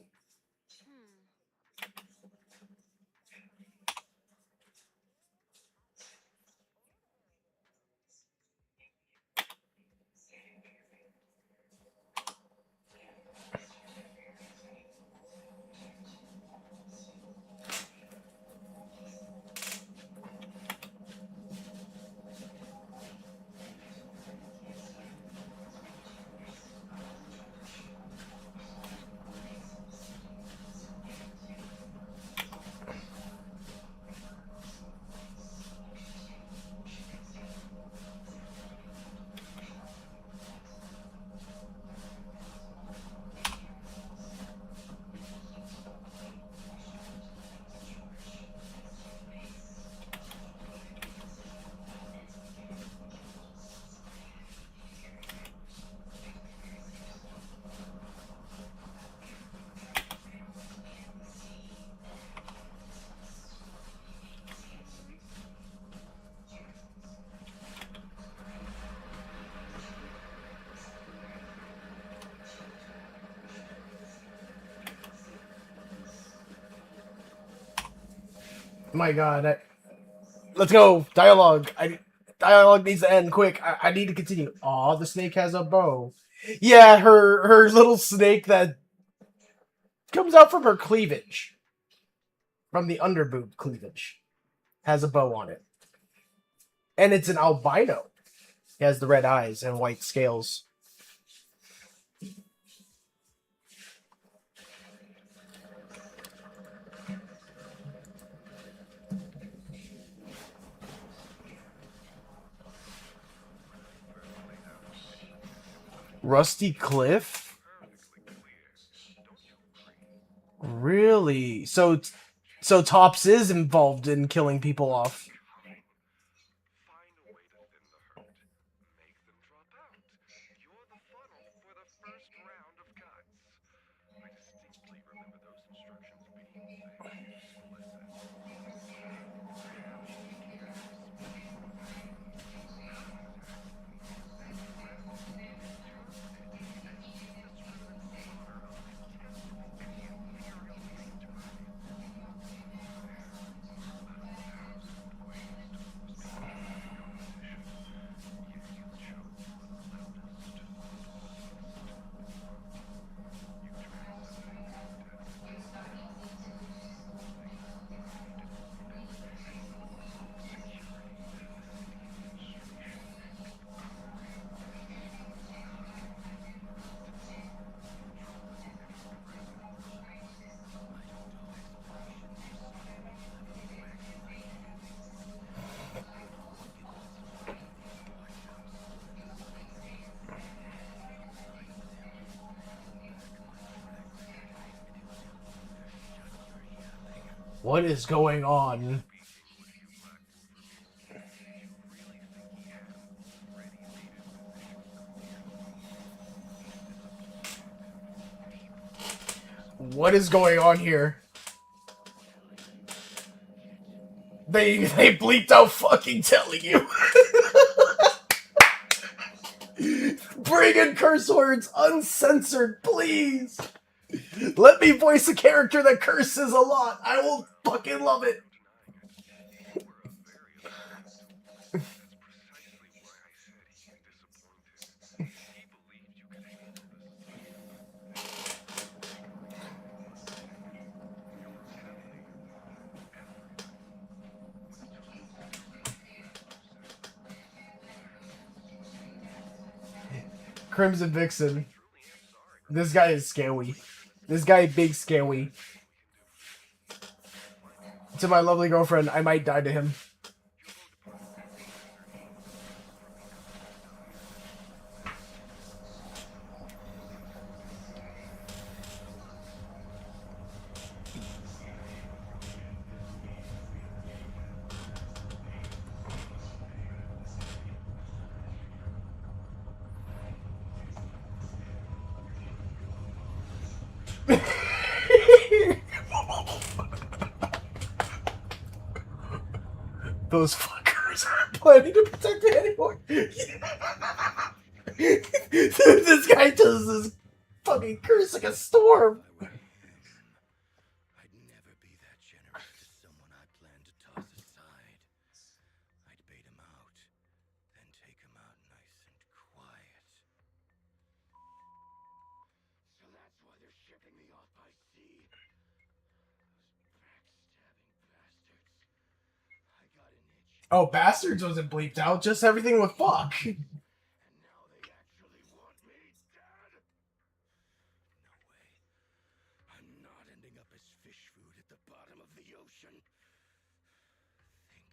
My God, let's go. Dialogue. Dialogue needs to end quick. I need to continue. Aw, the snake has a bow. Yeah, her little snake that comes out from her cleavage, from the underboob cleavage, has a bow on it, and it's an albino. He has the red eyes and white scales. Rusty Cliff? Really? So Tops is involved in killing people off. Find a way to thin the herd. Make them drop out. You're the funnel for the first round of cuts. I distinctly remember those instructions being explicit. Now you can get your special effects. They prep, interpret, and indiscriminate slaughter of detestable and imperial hate minds. There, out of 1,000 ways to force the issue into competition, you've chosen the loudest, the boldest. You transcended impediments of technology, safeguarded information, security, and the administration of people. Now, tell me, controlling every breath in your body, I don't owe explanations for something you cleverly wacky like you. Get that supply of these wash out cylinders out of here. Resign with him. Pack my track record, and it will longer shut your yelling. What is going on? speaking with you Black Wolverines. Did you really think he hadn't already made his position clear? He's disappointed. People are What disappointed. is going on here? Telling you. Get me. They bleeped out fucking telling you. Bring in curse words uncensored, please. Let me voice a character that curses a lot. I will fucking love it. No denying it. You were a very upset. That's precisely why I said he ain't disappointed. He believed you could handle this stuff. And make no mistake about it, your brutality won everything. When it took you until after you said goodbye, perhaps Crimson Vixen. I truly am sorry, This Chris. guy is scary. But you're This missing guy out big on the scary. best thing we can do for you. To my lovely girlfriend, I might die to him. You'll go Department Headquarters urgently. Because if you die, then you'll never be remembered. Those fuckers aren't planning to protect me anymore. This guy does this fucking curse like a storm. If I were him, I'd never be that generous to someone I plan to toss aside. I'd bait him out, then take him out nice and quiet. So that's why they're shipping me off by sea. Those backstabbing bastards. I got an itch. Oh, bastards wasn't bleeped out. Just everything with fuck. And now they actually want me dead. No way. I'm not ending up as fish food at the bottom of the ocean. Think.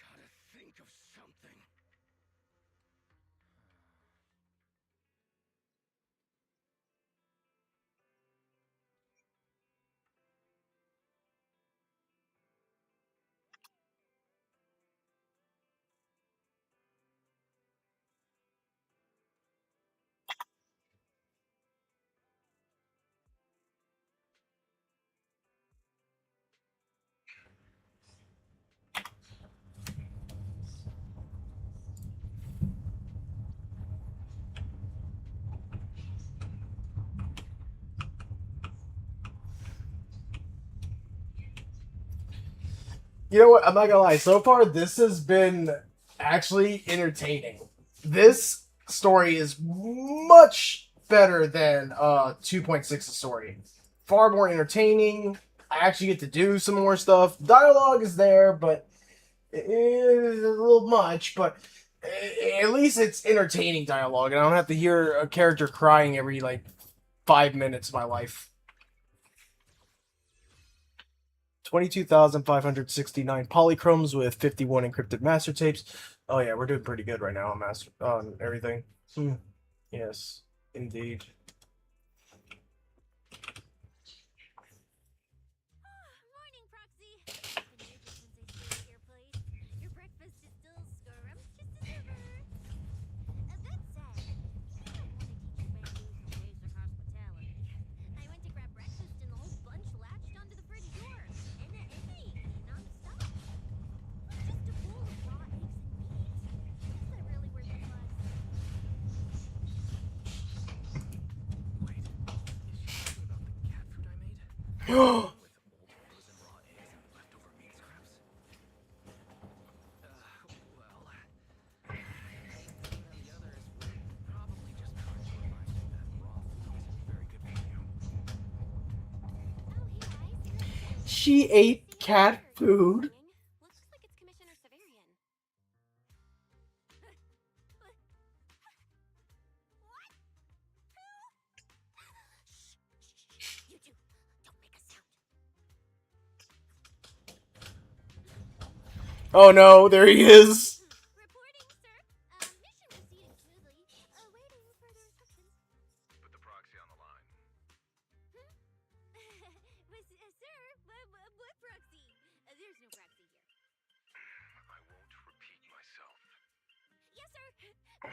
Gotta think of something. You know what? I'm not gonna lie. So far, this has been actually entertaining. This story is much better than 2.6's story. Far more entertaining. I actually get to do some more stuff. Dialogue is there, but it is a little much. But at least it's entertaining dialogue, and I don't have to hear a character crying every like 5 minutes of my life. 22,569 polychromes with 51 encrypted master tapes. Oh yeah, we're doing pretty good right now on master on everything. Yes, indeed. Morning, Proxy. Been ages since I stayed at your place. Your breakfast is still scrumptious as ever. That said, you might want to teach your bamboo some basic hospitality. I went to grab breakfast and the whole bunch latched onto the fridge door. And hey, non-stop. Just a bowl of raw eggs and meat. Is that really worth the fuss? Wait, is she talking about the cat food I made? With old frozen raw eggs and leftover meat scraps? Well, and then the others were probably just trying to remind you that raw food isn't very good for you. Oh, hey guys, you're so She ate cat food. Looks like it's Commissioner Severian. What? Shh, you two, don't make a sound. Oh no, there he is. Reporting, sir. Mission proceeding smoothly. Awaiting further instructions. Put the proxy on the line. Sir, what proxy? There's no proxy here. I won't repeat myself. Yes, sir. Please take.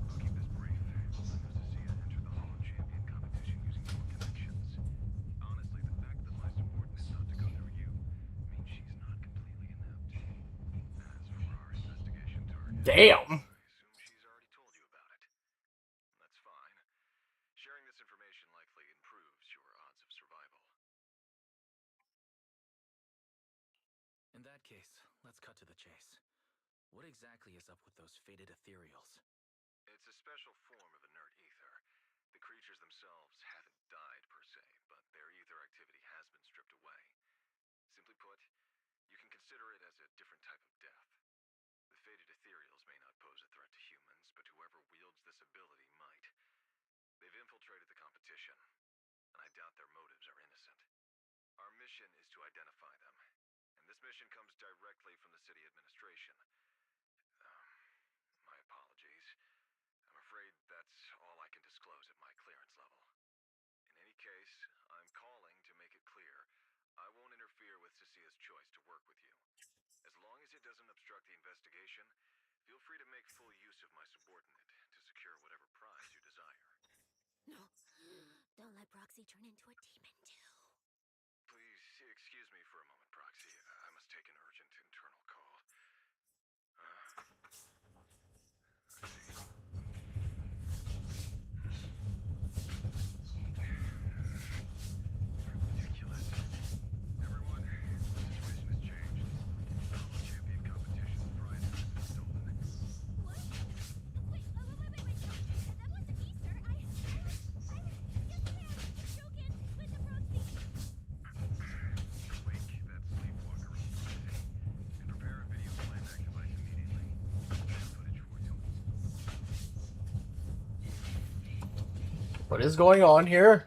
I'll keep this brief. Zia entered the Hollow Champion competition using your connections. Honestly, the fact that my subordinates ought to go through you means she's not completely inept. As for our investigation target, Damn. I assume she's already told you about it. That's fine. Sharing this information likely improves your odds of survival. In that case, let's cut to the chase. What exactly is up with those faded ethereals? It's a special form of inert ether. The creatures themselves haven't died per se, but their ether activity has been stripped away. Simply put, you can consider it as a different type of death. The faded ethereals may not pose a threat to humans, but whoever wields this ability might. They've infiltrated the competition, and I doubt their motives are innocent. Our mission is to identify them, and this mission comes directly from the city administration. My apologies. I'm afraid that's all I can disclose at my clearance level. In any case, I'm calling to make it clear I won't interfere with Cecia's choice to work with you. As long as it doesn't obstruct the investigation, feel free to make full use of my subordinate to secure whatever prize you desire. No. Don't let Proxy turn into a demon, too. Please excuse me for a moment, Proxy. I must take an urgent internal call. I see. Ridiculous. Everyone, the situation has changed. The Hollow Champion competition prize has been stolen. What? Wait. That wasn't me, sir. Yes, ma'am. Joking with the Proxy. Wake that sleepwalker up, Proxy, and prepare a video playback device immediately. Footage for you. What is going on here?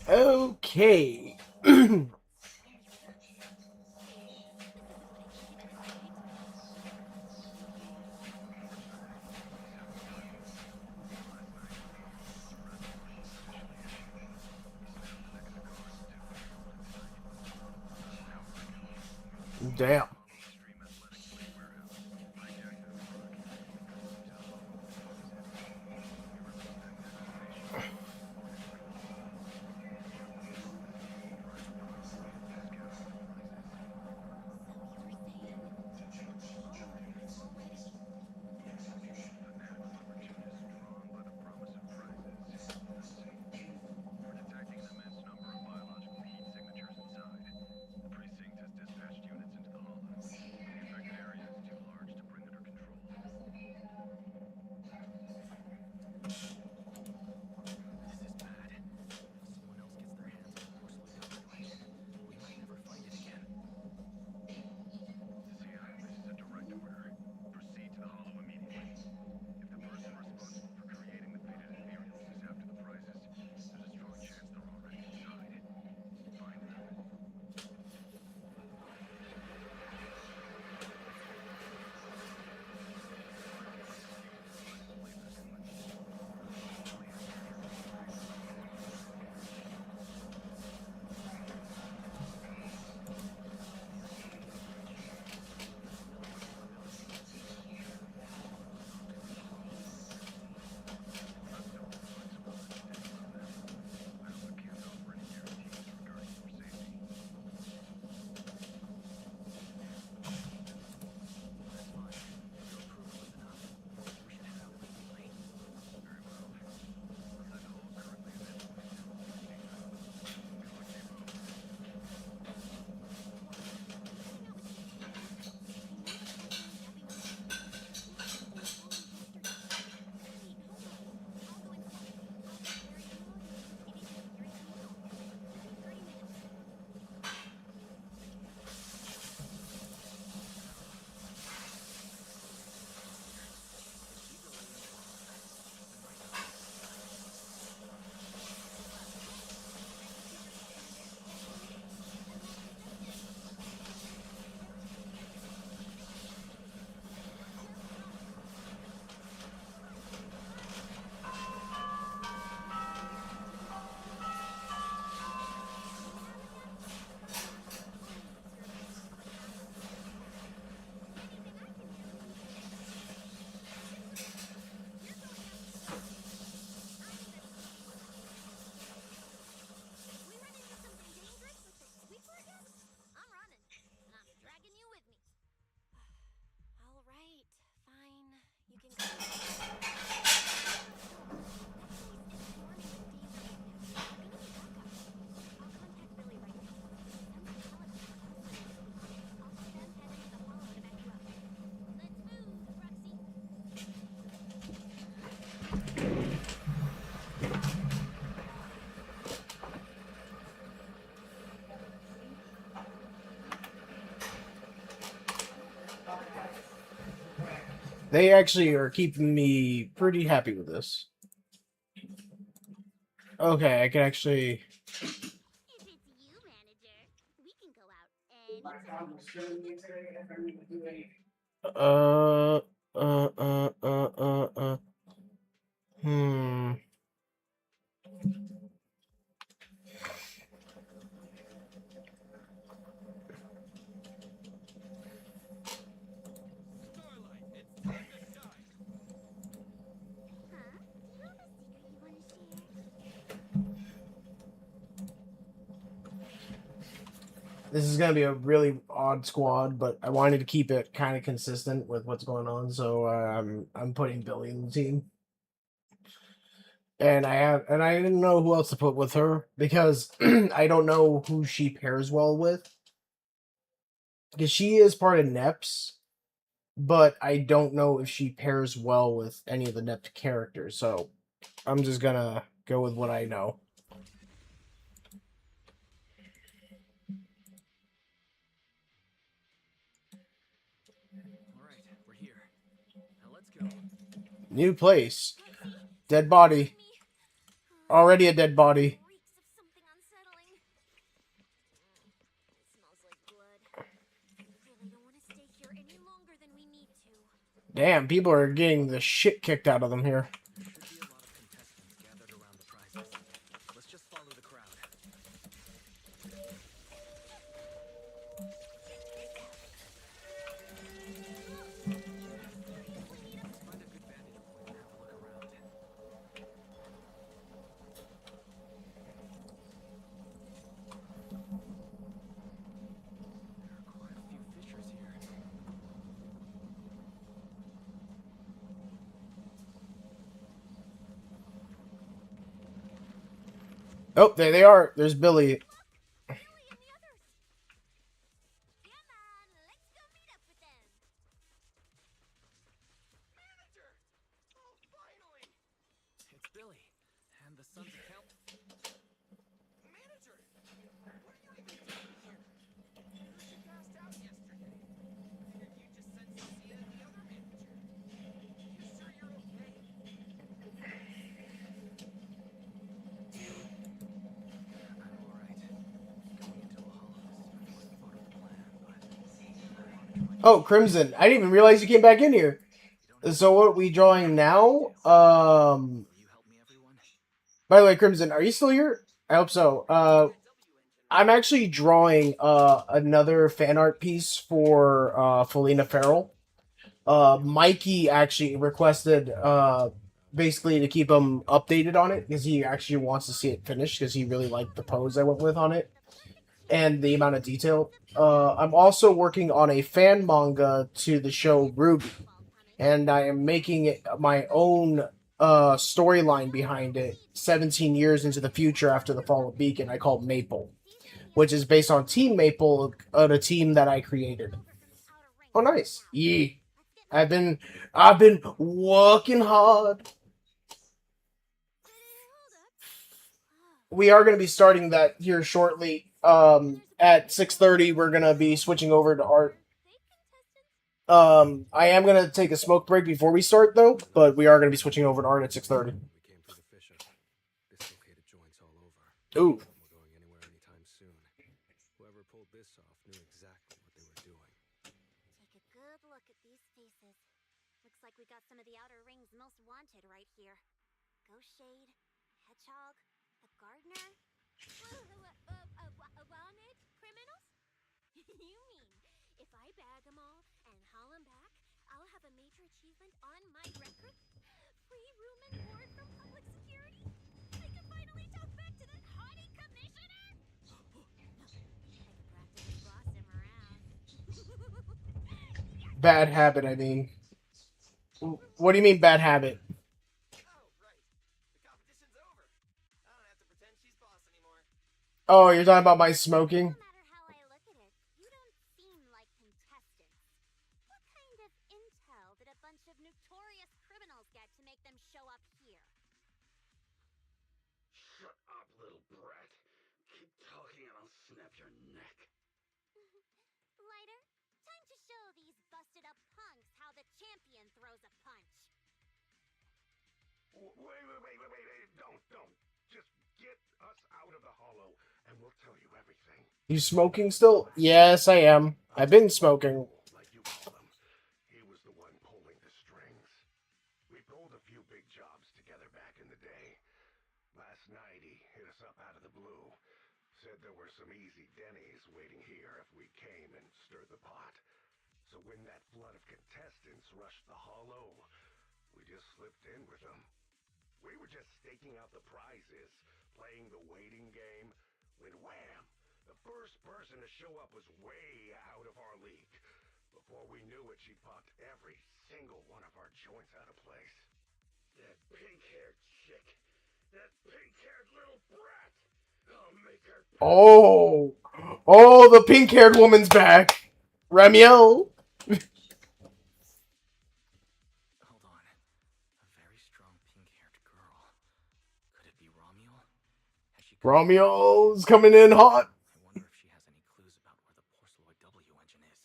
Okay. Damn. This is bad. If someone else gets their hands on forcefully colored writing, we might never find it again. Cecilia, this is a direct order. Proceed to the Hollow immediately. If the person responsible for creating the faded ethereals is after the prizes, there's a strong chance they're already inside. Find them. All right, fine. You can go. They actually are keeping me pretty happy with this. Okay, I can actually. If it's you, manager, we can go out anytime. Uh, uh, uh, uh, uh. Hmm. Starlight, it's time to shine! Huh? Do you have a secret you want to share? This is gonna be a really odd squad, but I wanted to keep it kind of consistent with what's going on, so I'm putting Billy in the team. And I didn't know who else to put with her because I don't know who she pairs well with. Because she is part of NEPS, but I don't know if she pairs well with any of the NEPS characters, so I'm just gonna go with what I know. All right, we're here. Now let's go. New place. Lexi, Dead body. me. Already a dead body. Reeks of something than we need to. Damn, people are getting the shit kicked out of them here. Should be a lot of contestants gathered around the prizes. Let's just follow the crowd. Let's find a good vantage point and have a look around. There are quite a few fishers here. Oh, there they are. There's Billy. Billy and the others. Come on, let's go meet up with them. Manager! Oh, finally! It's Billy and the Sun's account. Manager! What are you even doing here? You heard you passed out yesterday. Figured you'd just send Sophia and the other manager. You sure you're okay? I'm alright. Going into a hollow is my first thought of the plan, but Oh, Crimson. I didn't even realize you came back in here. So what are we drawing now? will you help me, everyone? By the way, Crimson, are you still here? I hope so. I'm actually drawing another fan art piece for Felina Farrell. Mikey actually requested basically to keep him updated on it because he actually wants to see it finished because he really liked the pose I went with on it and the amount of detail. I'm also working on a fan manga to the show Ruby, and I am making it my own storyline behind it 17 years into the future after the fall of Beacon. I call it Maple, which is based on Team Maple, the team that I created. Oh, nice. Yeah. I've been working hard. We are going to be starting that here shortly. At 6:30, we're going to be switching over to art. I am going to take a smoke break before we start, though, but we are going to be switching over to art at 6:30. We came for the fisher. Dislocated joints all over. Ooh. We're going anywhere anytime soon. Whoever pulled this off knew exactly what they were doing. Take a good look at these faces. Looks like we got some of the Outer Ring's most wanted right here. Ghost Shade, Hedgehog, a Gardener. Wanted criminals? You mean, if I bag them all and haul them back, I'll have a major achievement on my record? Free room and board from public security? I can finally talk back to that haughty commissioner? I can practically boss him around. Bad habit, I mean. What do you mean, bad habit? Oh, right. The competition's over. I don't have to pretend she's boss anymore. Oh, you're talking about my smoking? No matter how I look at it, you don't seem like contestants. What kind of intel did a bunch of notorious criminals get to make them show up here? Shut up, little brat. Keep talking and I'll snap your neck. Lighter, time to show these busted up punks how the champion throws a punch. Wait. Don't. Just get us out of the hollow and we'll tell you everything. You smoking still? Yes, I am. I've been smoking. Like you call him. He was the one pulling the strings. We pulled a few big jobs together back in the day. Last night he hit us up out of the blue. Said there were some easy Denny's waiting here if we came and stirred the pot. So when that flood of contestants rushed the hollow, we just slipped in with them. We were just staking out the prizes, playing the waiting game, when wham! The first person to show up was way out of our league. Before we knew it, she popped every single one of our joints out of place. That pink-haired chick. That pink-haired little brat. I'll make her... Oh, the pink-haired woman's back. Ramiel. Hold on. A very strong pink-haired girl. Could it be Romuel? Has she come Ramiel's coming in hot. I wonder if she has any clues about where the Porceloid W engine is.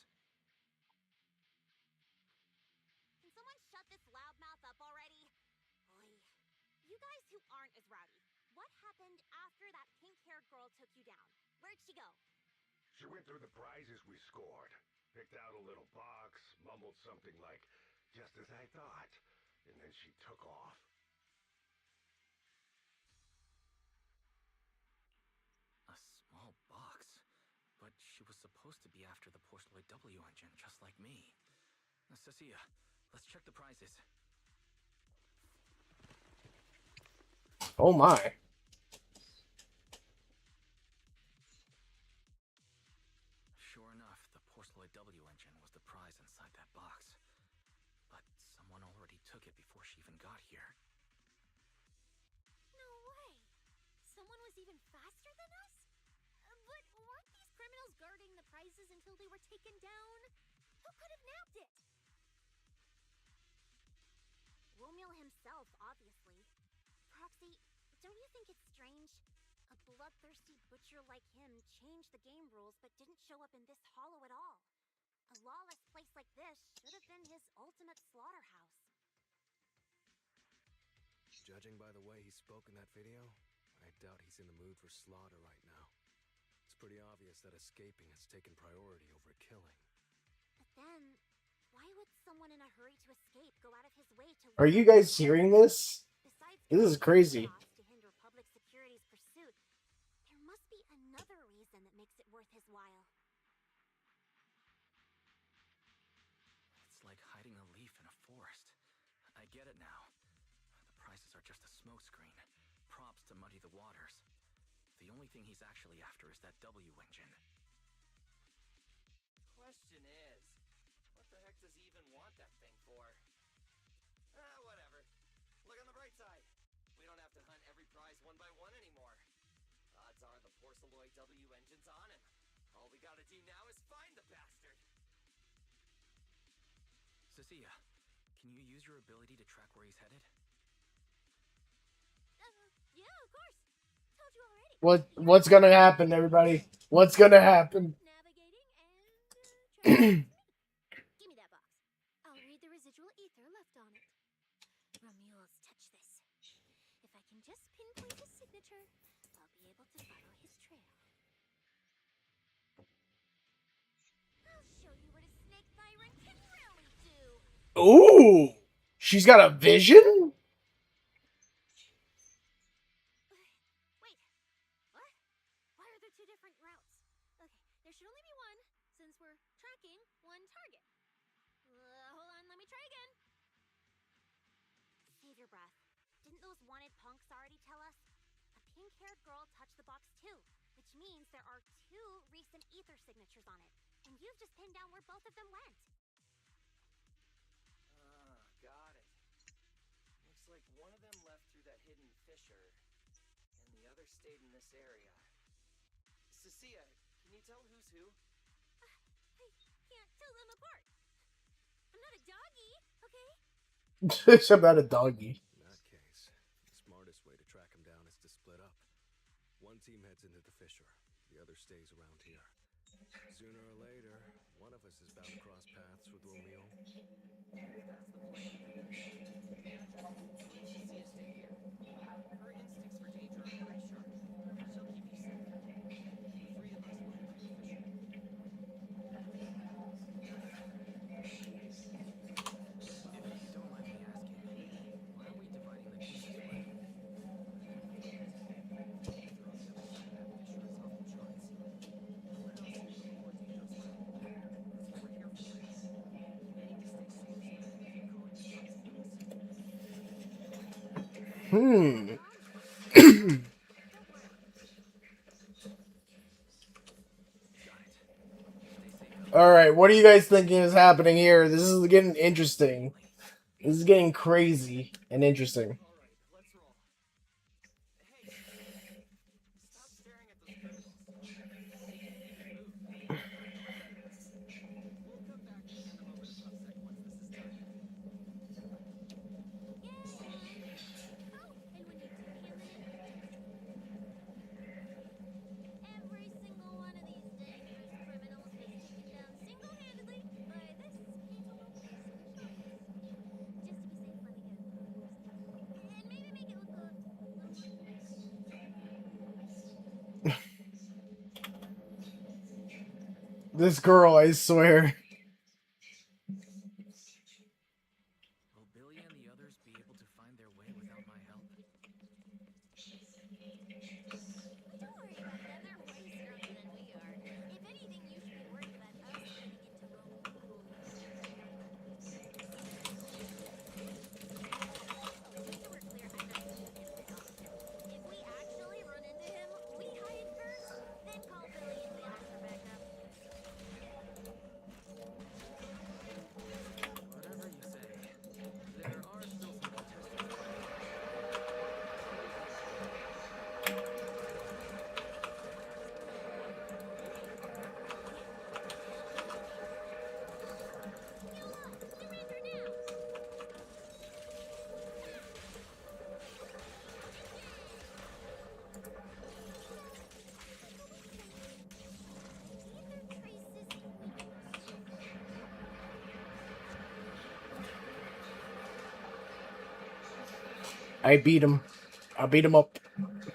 Can someone shut this loudmouth up already? Oy. You guys who aren't as rowdy, what happened after that pink-haired girl took you down? Where'd she go? She went through the prizes we scored. picked out a little box, mumbled something like, just as I thought, and then she took off. A small box? But she was supposed to be after the Porceloid W engine, just like me. Cecilia, let's check the prizes. Oh my. Sure enough, the Porceloid W engine was the prize inside that box. But someone already took it before she even got here. No way! Someone was even faster than us? But weren't these criminals guarding the prizes until they were taken down? Who could have nabbed it? Romeo himself, obviously. Proxy, don't you think it's strange? A bloodthirsty butcher like him changed the game rules but didn't show up in this hollow at all. A lawless place like this should have been his ultimate slaughterhouse. Judging by the way he spoke in that video, I doubt he's in the mood for slaughter right now. It's pretty obvious that escaping has taken priority over killing. But then, why would someone in a hurry to escape go out of his way to... Are you guys hearing this? Besides This is crazy. to hinder public security's pursuit, there must be another reason that makes it worth his while. It's like hiding a leaf in a forest. I get it now. The prizes are just a smokescreen, props to muddy the waters. The only thing he's actually after is that W engine. Question is, what the heck does he even want that thing for? Whatever. Look on the bright side. We don't have to hunt every prize one by one anymore. Odds are the Porceloid W engine's on him. All we gotta do now is find the bastard. Cecilia, can you use your ability to track where he's headed? Yeah, of course. Told you already. What's gonna happen, everybody? What's gonna happen? Navigating and give me that box. I'll read the residual ether left on it. Romuald's touch this. If I can just pinpoint his signature, I'll be able to follow his trail. I'll show you what a snake tyrant can really do. Ooh, she's got a vision? Wait, what? Why are there two different routes? Okay, there should only be one, since we're tracking one target. Hold on, let me try again. Save your breath. Didn't those wanted punks already tell us? A pink-haired girl touched the box too, which means there are two recent ether signatures on it. And you've just pinned down where both of them went. Got it. Looks like one of them left through that hidden fissure, and the other stayed in this area. Cecilia, can you tell who's who? I can't tell them apart. I'm not a doggy, okay? I'm not a doggy. In that case, the smartest way to track him down is to split up. One team heads into the fissure, the other stays around here. Sooner or later, one of us is bound to cross paths with Romeo. That's the plan. Cecilia, stay here. Her instincts for danger are pretty sharp. She'll keep you safe. The three of us will head through the fissure. If you don't mind me asking, why are we dividing the teams this way? The ether on the other side of that fissure is off the charts. Nowhere else is a little more dangerous level. That's what we're here for. We need to stay sourced and keep calling the shots for us. All right, what are you guys thinking is happening here? This is getting interesting. This is getting crazy and interesting. All right, let's roll. Hey, stop staring at those criminals. They can't even move. We'll come back and hand them over to PubSec once this is done. Yeah. Oh, and when you do hand them in, every single one of these dangerous criminals was taken down single-handedly by this capable person of choice. Just to be safe, let me get a pose. And maybe make it look a little more convincing. This girl, I swear. I beat him. I beat him up. Manager,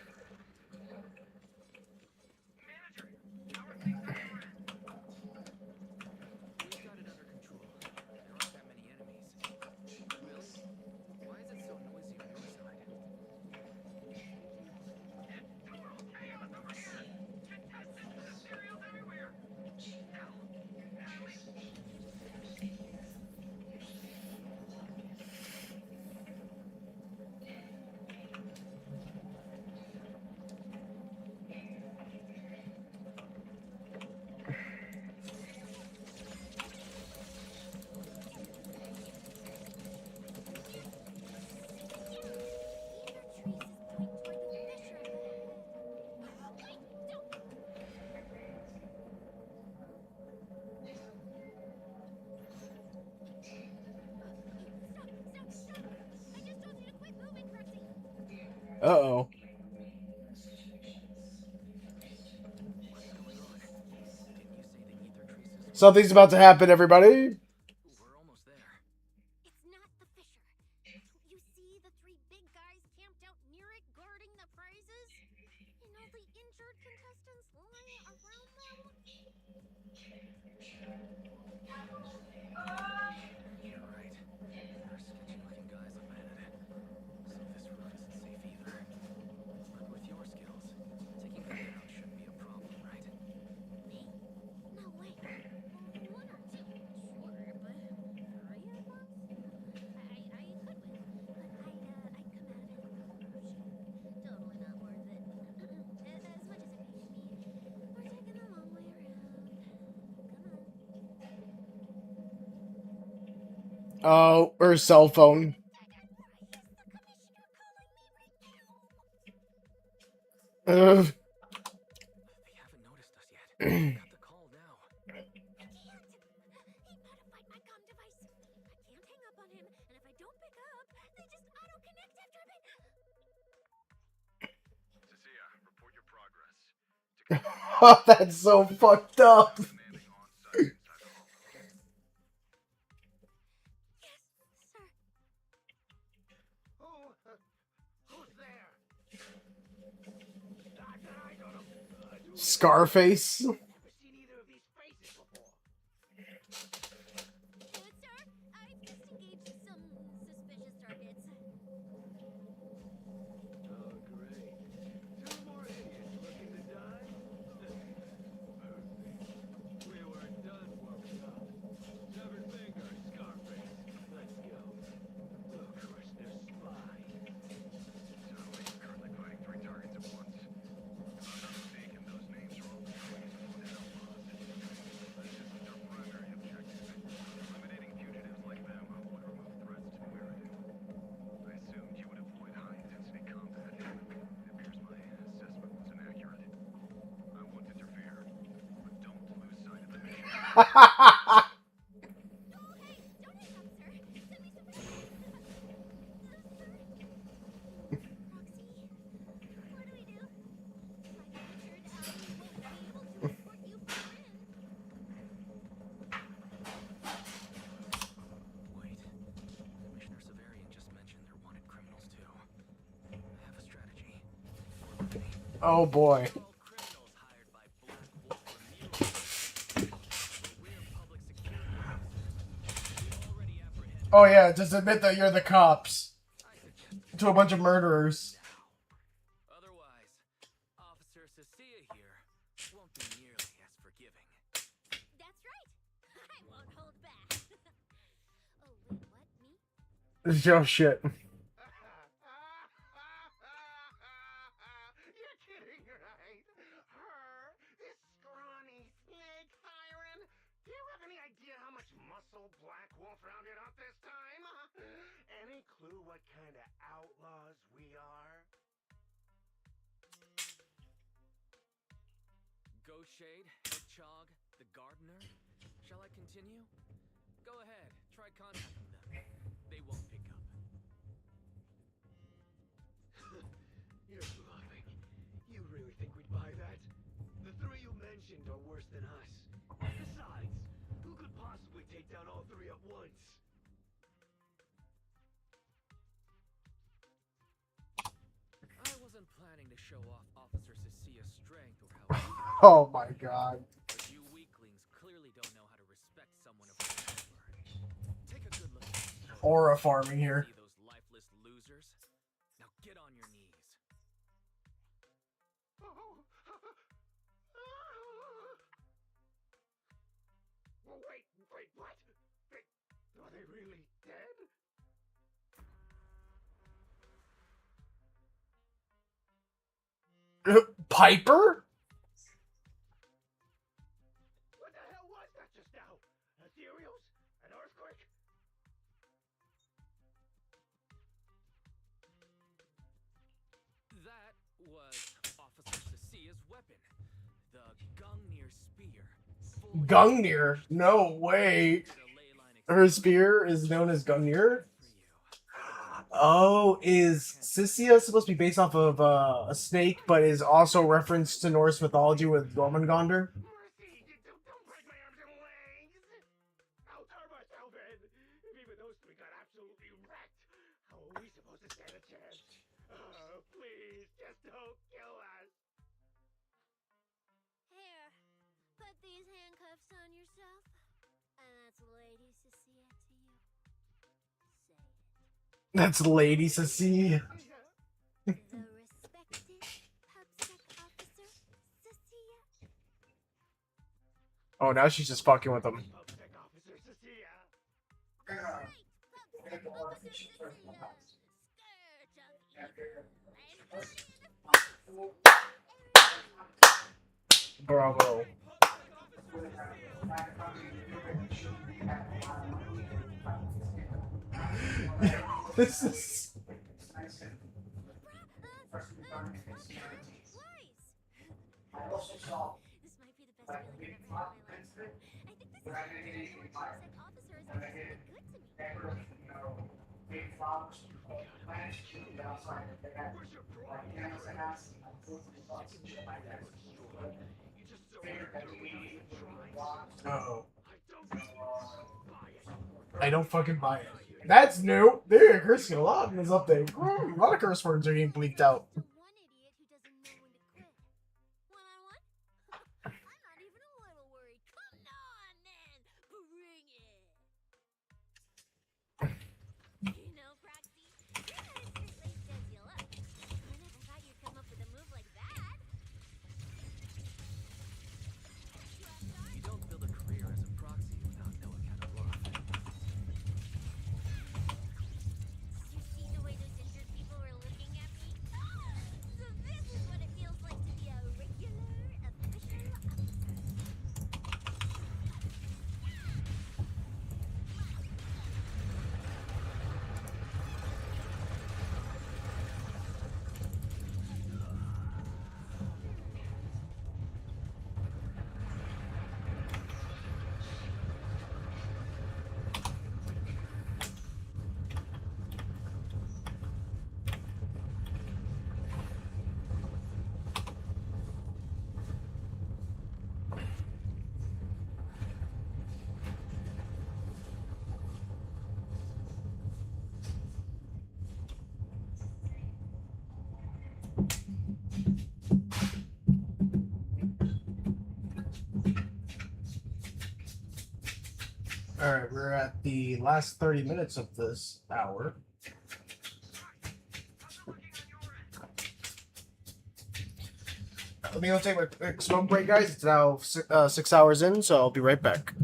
how are things on your end? We've got it under control. There aren't that many enemies. Really? Why is it so noisy on your side? Hey, look over here! Contestants and cereals everywhere! Hell, Natalie! Uh-oh. What's going on? Didn't you say the ether traces? Something's about to happen, everybody. We're almost there. It's not the Fisher. Don't you see the three big guys camped out near it guarding the prizes? And all the injured contestants lying around them? You're right. There are sketchy-looking guys up ahead. So this route isn't safe either. But with your skills, taking them down shouldn't be a problem, right? Me? No way. One or two, sure, but three at once? I could win, but I'd come out of it crushing. Totally not worth it. As much as it pains me, we're taking the long way around. Come on. Oh, her cell phone. Ugh. They haven't noticed us yet. Got the call now. I can't. He modified my comm device. I can't hang up on him, and if I don't pick up, they just auto-connect after a bit. Cecilia, report your progress. Oh, that's so fucked up. Demanding on-site inside the holo. Yes, sir. Who's there? I don't know. Scarface. Never seen either of these faces before. Sir, I've just engaged some suspicious targets. Oh, great. Two more idiots looking to die? Perfect. We weren't done warming up. Severed finger, Scarface. Let's go. We'll crush their spine. So, you're currently fighting 3 targets at once. If I'm not mistaken, those names are all the targets of wanted outlaws. This isn't our primary objective. Eliminating fugitives like them would remove threats to the area. I assumed you would avoid high-intensity combat. It appears my assessment was inaccurate. I won't interfere, but don't lose sight of the mission. Oh, hey, don't hang up, sir. Send me some Roxy, what do we do? My featured ally won't be able to escort you far in. Wait. Commissioner Severian just mentioned they're wanted criminals too. I have a strategy. Follow me. Oh boy. All criminals hired by Black Wolf Remuneration. We're public security officers. We already apprehended. Oh yeah, just admit that you're the cops I suggest to a bunch of murderers. now. Otherwise, Officer Cecilia here won't be nearly as forgiving. That's right. I won't hold back. Oh, wait, what? Me? Oh shit. You're kidding, right? Her? This scrawny snake siren? Do you have any idea how much muscle Black Wolf rounded up this time? Any clue what kind of outlaws we are? Ghost Shade, Hedgehog, the Gardener. Shall I continue? Go ahead, try contacting them. They won't pick up. You're bluffing. You really think we'd buy that? The three you mentioned are worse than us. Besides, who could possibly take down all three at once? planning to show off Officer Cecia's strength or how she Oh my god. but you weaklings clearly don't know how to respect someone of her caliber. Take a good look at these photos. Aura farming here. See those lifeless losers? Now get on your knees. Wait, what? Are they really dead? Piper? What the hell was that just now? Ethereals? An earthquake? That was Officer Cecia's weapon, the Gungnir spear. Gungnir? No way. Her spear is known as Gungnir? Oh, is Sissia supposed to be based off of a snake, but is also referenced to Norse mythology with Gormungandr? Mercy, don't break my arms and legs! I'll turn myself in! If even those three got absolutely wrecked, how are we supposed to stand a chance? Oh, please, just don't kill us! Here, put these handcuffs on yourself. And that's Lady Cecilia to you. Say it. That's Lady Sissia. The respected PubSec officer, Cecilia. Oh, now she's just fucking with him. PubSec Officer Cecilia! Right, PubSec officer Cecilia. Scourge of evil. And bully in the face. Bravo. This is... This might be the best feeling I've ever had in my life. I think this is the only PubSec officer has been really good to me. Where's your pride? You just so Uh-oh. I don't buy it. I don't fucking buy it. That's new. They're cursing a lot in this update. A lot of curse words are getting bleaked out. To one idiot who doesn't know when to quit. One-on-one? I'm not even a little worried. Come on, then. Bring it. You know, Proxy, your nice face sets you up. I never thought you'd come up with a move like that. You don't build a career as a proxy without knowing how to bluff. Did you see the way those injured people were looking at me? So this is what it feels like to be a regular official officer. Alright, we're at the last 30 minutes of this hour. Let me go take my quick smoke break, guys. It's now 6 hours in, so I'll be right back.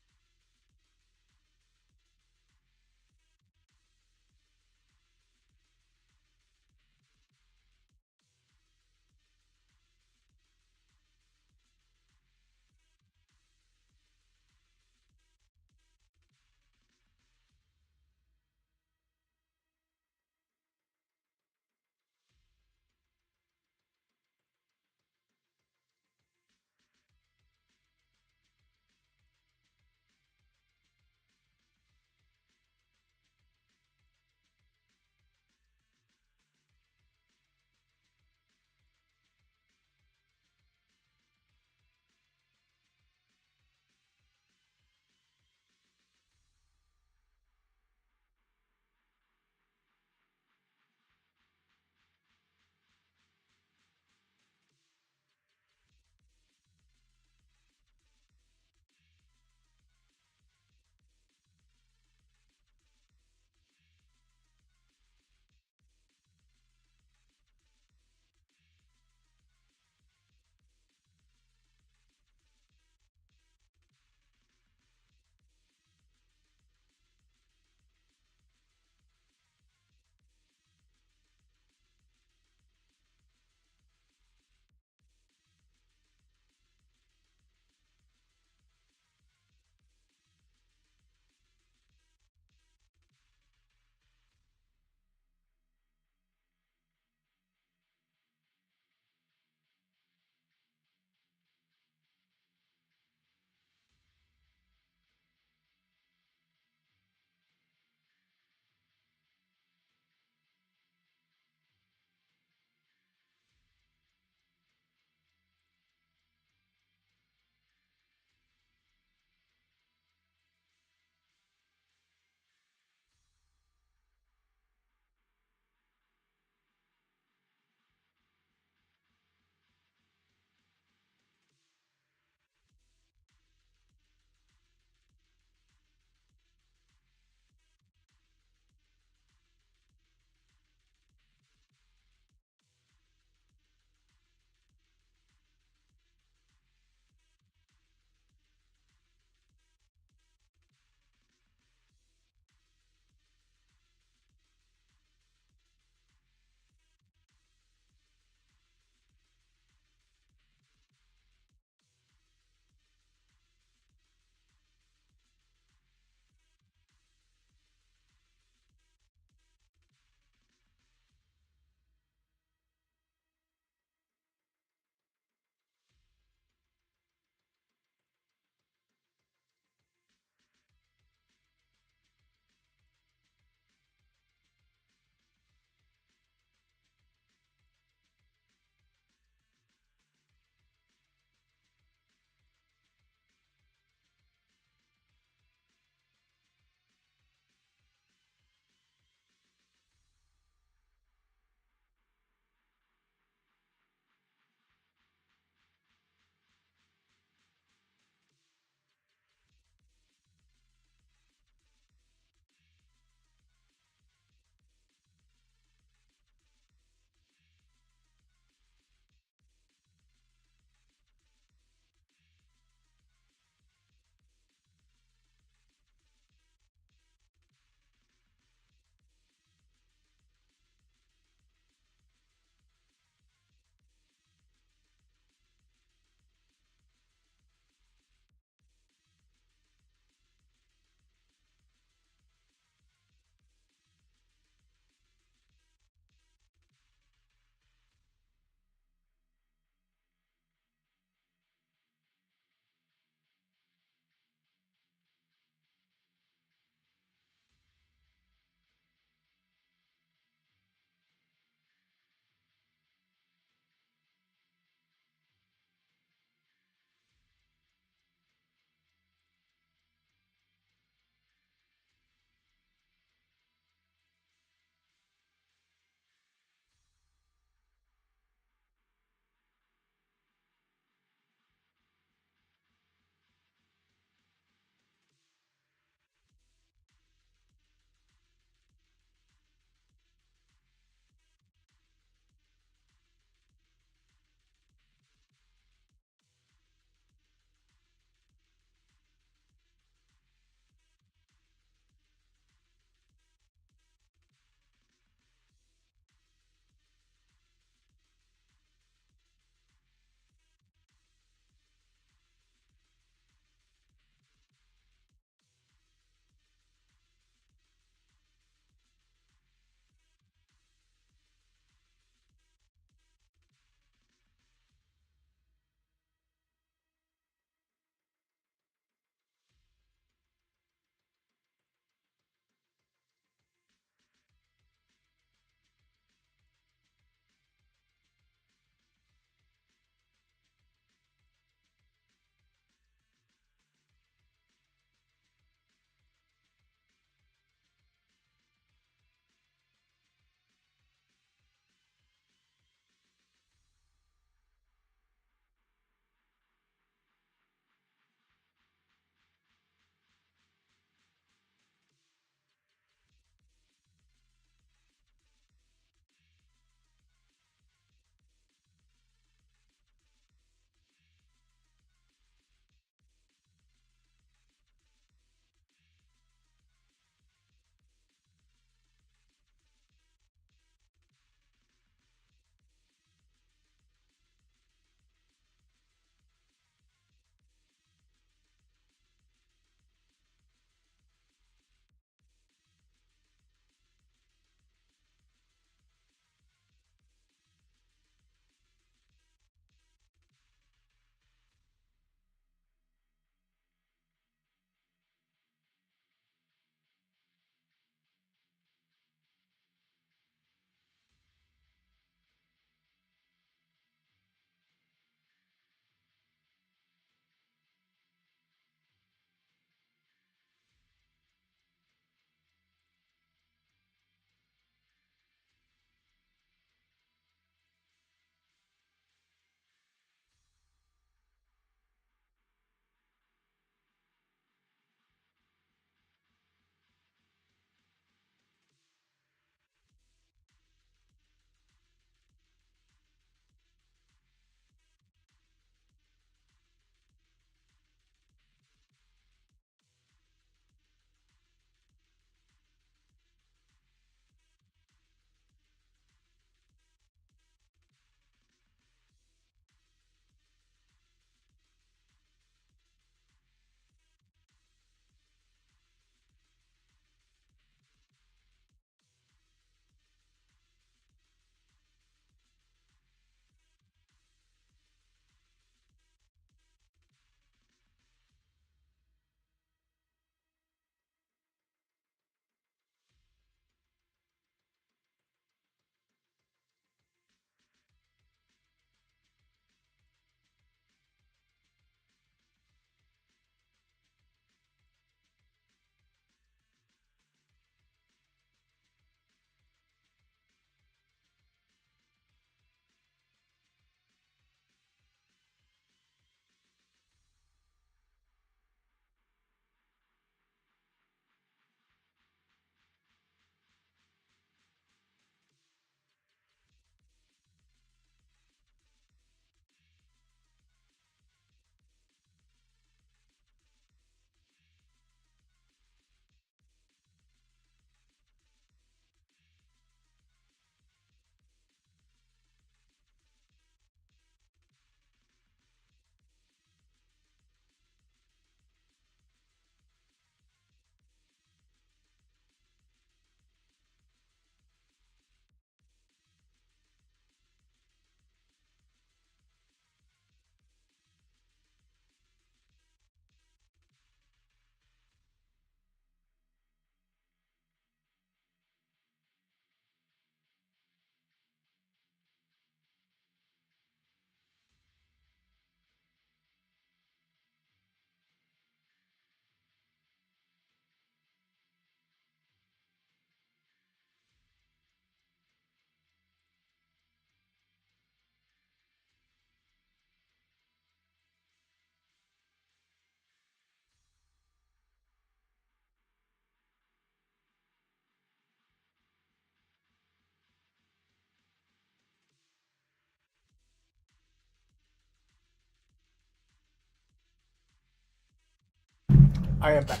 I am back.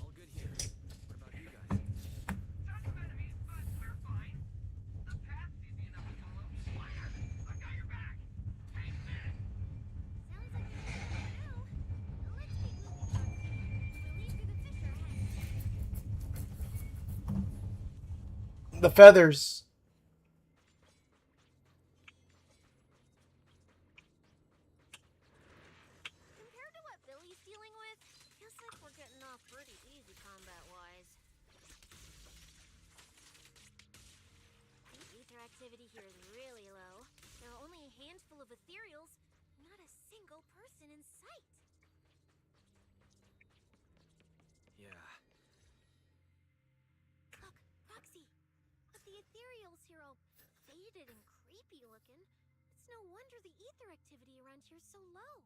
All good here. What about you guys? Tons of enemies, but we're fine. The path's easy enough to follow. Slacker, I've got your back. Take this. Sounds like you're ready to go. Let's keep moving, Foxy. We'll lead through the fissure ahead. The feathers. Compared to what Billy's dealing with, feels like we're getting off pretty easy combat-wise. The ether activity here is really low. There are only a handful of ethereals, not a single person in sight. Yeah. Look, Roxy! But the ethereals here all faded and creepy looking. It's no wonder the ether activity around here's so low.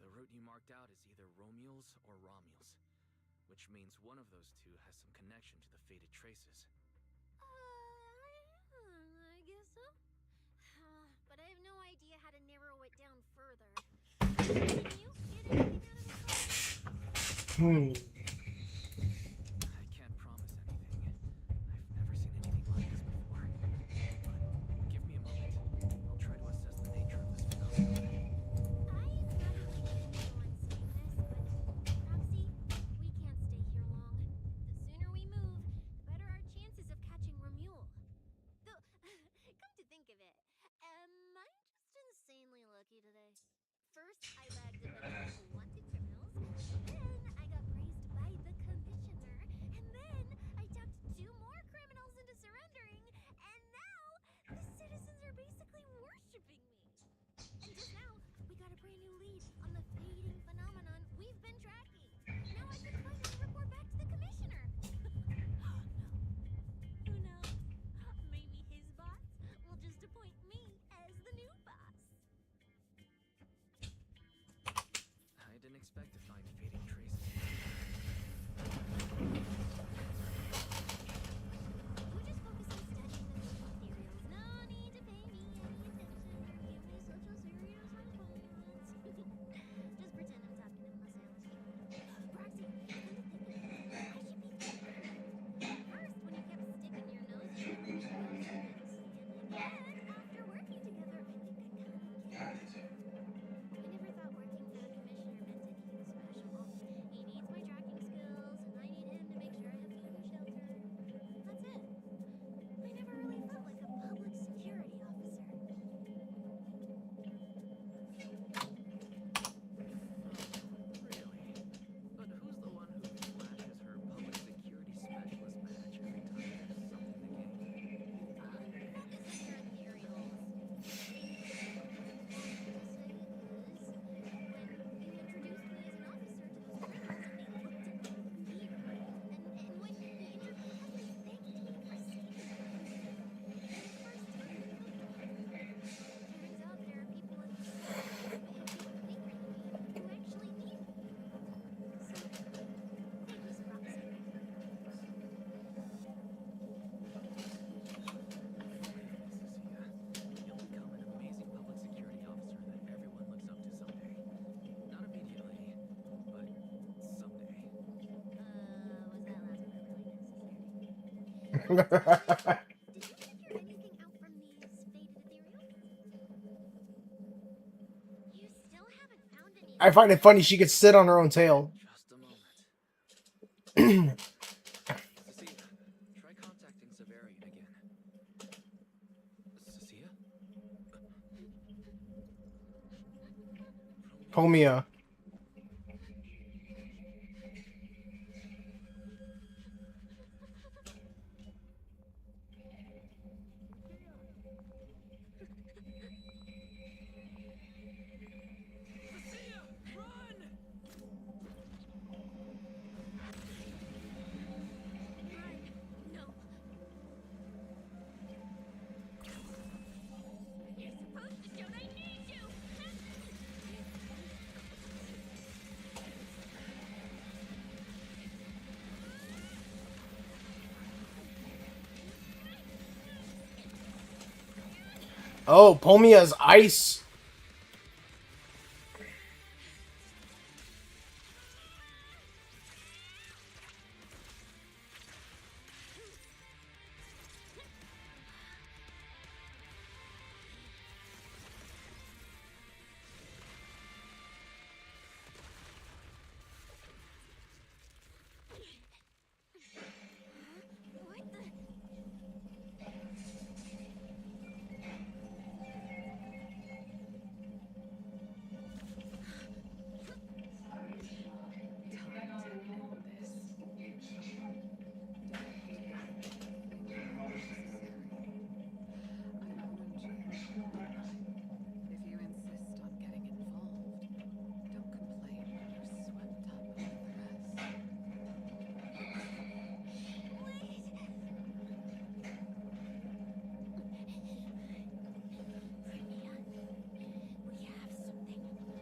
The route you marked out is either Romules or Romules, which means one of those two has some connection to the faded traces. I guess so. But I have no idea how to narrow it down further. Can you get anything out of this? I can't promise anything. I've never seen anything like this before. But give me a moment. I'll try to assess the nature of this phenomenon. I've not really been anyone saying this, but Roxy, we can't stay here long. The sooner we move, the better our chances of catching Romule. Though, come to think of it, am I just insanely lucky today? First, I bagged a bunch of wanted criminals, then I got praised by the commissioner, and then I talked 2 more criminals into surrendering, and now the citizens are basically worshiping me. And just now, we got a brand new lead on the fading phenomenon we've been tracking. Now I can finally report back to the commissioner. No. Who knows? Maybe his boss will just appoint me as the new boss. I didn't expect to find fading traces. You just focus on studying the fake ethereals. No need to pay me any attention or give me such a serious response. Just pretend I'm talking to myself. Roxy, come to think of it, I should be thankful. First, when you kept sticking your nose in everything else I've been seeing, and then after working together, I think I kind of get it. I never thought working for the commissioner meant anything special. He needs my tracking skills, and I need him to make sure I have food and shelter. That's it. I never really felt like a public security officer. Really? But who's the one who flashes her public security specialist badge every time there's something to gain? Focus on your ethereals. When you introduced me as an officer to those criminals and they looked at me weird, and when the interview had me thanked me for saving them. First time I felt that. Turns out there are people in this world who think of me, who actually need me. So, thanks, Roxy. You'll become an amazing public security officer that everyone looks up to someday. Not immediately, but someday. Was that last part really necessary? Did you figure anything out from these faded ethereals? You still haven't found any. I find it funny she could sit on her own tail. Just a moment. Cecilia, try contacting Severian again. Cecilia? Pomia. Cecilia, run! No. You're supposed to shout I need you. Oh, Pomia's ice. What the? If you insist on getting involved, don't complain when you're swept up with the rest. Wait! Rania, we have something we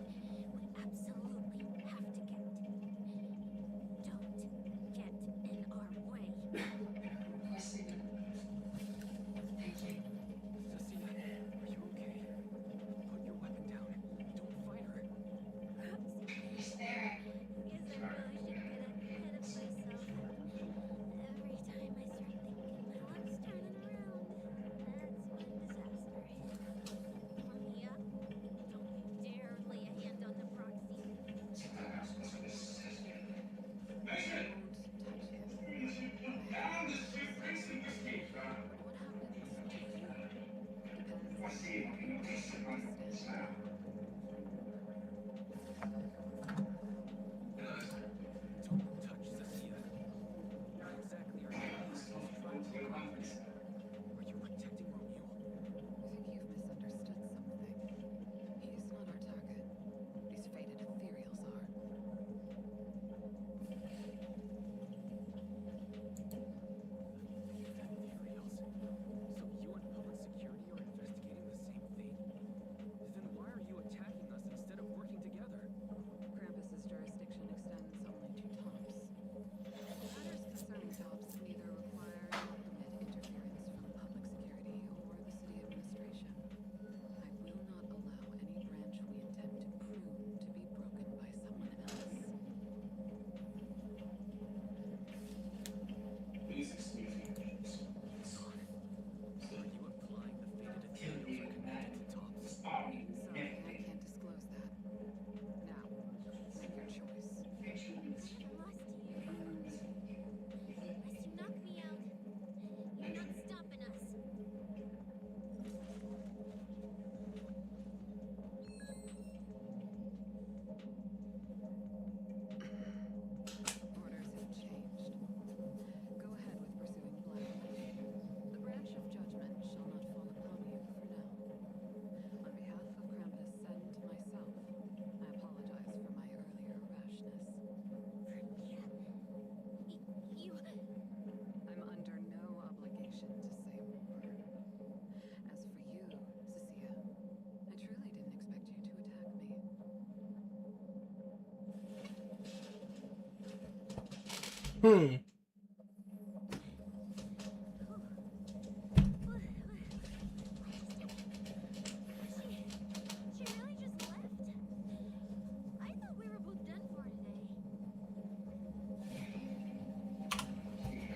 absolutely have to get. Don't get in our way. Cecilia, are you okay? Put your weapon down. Don't fight her. Guess I really should get ahead of myself. Every time I start thinking my luck's turning around, that's when disaster hits. Mia, don't you dare lay a hand on the proxy. I won't touch him. I have no choice. But what happens to you depends on how you're willing to stand down. Don't touch Cecilia. What exactly are you Lulu's trying to accomplish? Are you protecting Romeo? I think you've misunderstood something. He's not our target. These faded ethereals are. Ethereals? So you and public security are investigating the same thing? Then why are you attacking us instead of working together? Krampus's jurisdiction extends only to tops. Matters concerning tops neither require nor permit interference from public security or the city administration. I will not allow any branch we intend to prune to be broken by someone else. Are you implying the faded ethereals are connected to tops? Sorry, I can't disclose that. Now, make your choice. I haven't lost to you. Unless you knock me out, you're not stopping us. Orders have changed. Go ahead with pursuing Black. The branch of judgment shall not fall upon you for now. On behalf of Krampus and myself, I apologize for my earlier rashness. You... I'm under no obligation to say more. As for you, Cecilia, I truly didn't expect you to attack me. Hmm. She really just left? I thought we were both done for today.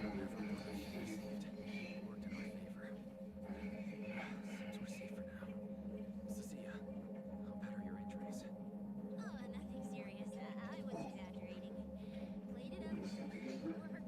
Whatever orders you received worked in our favor. Seems we're safe for now. Cecilia, how bad are your injuries? Oh, nothing serious. I was exaggerating. Played it up before her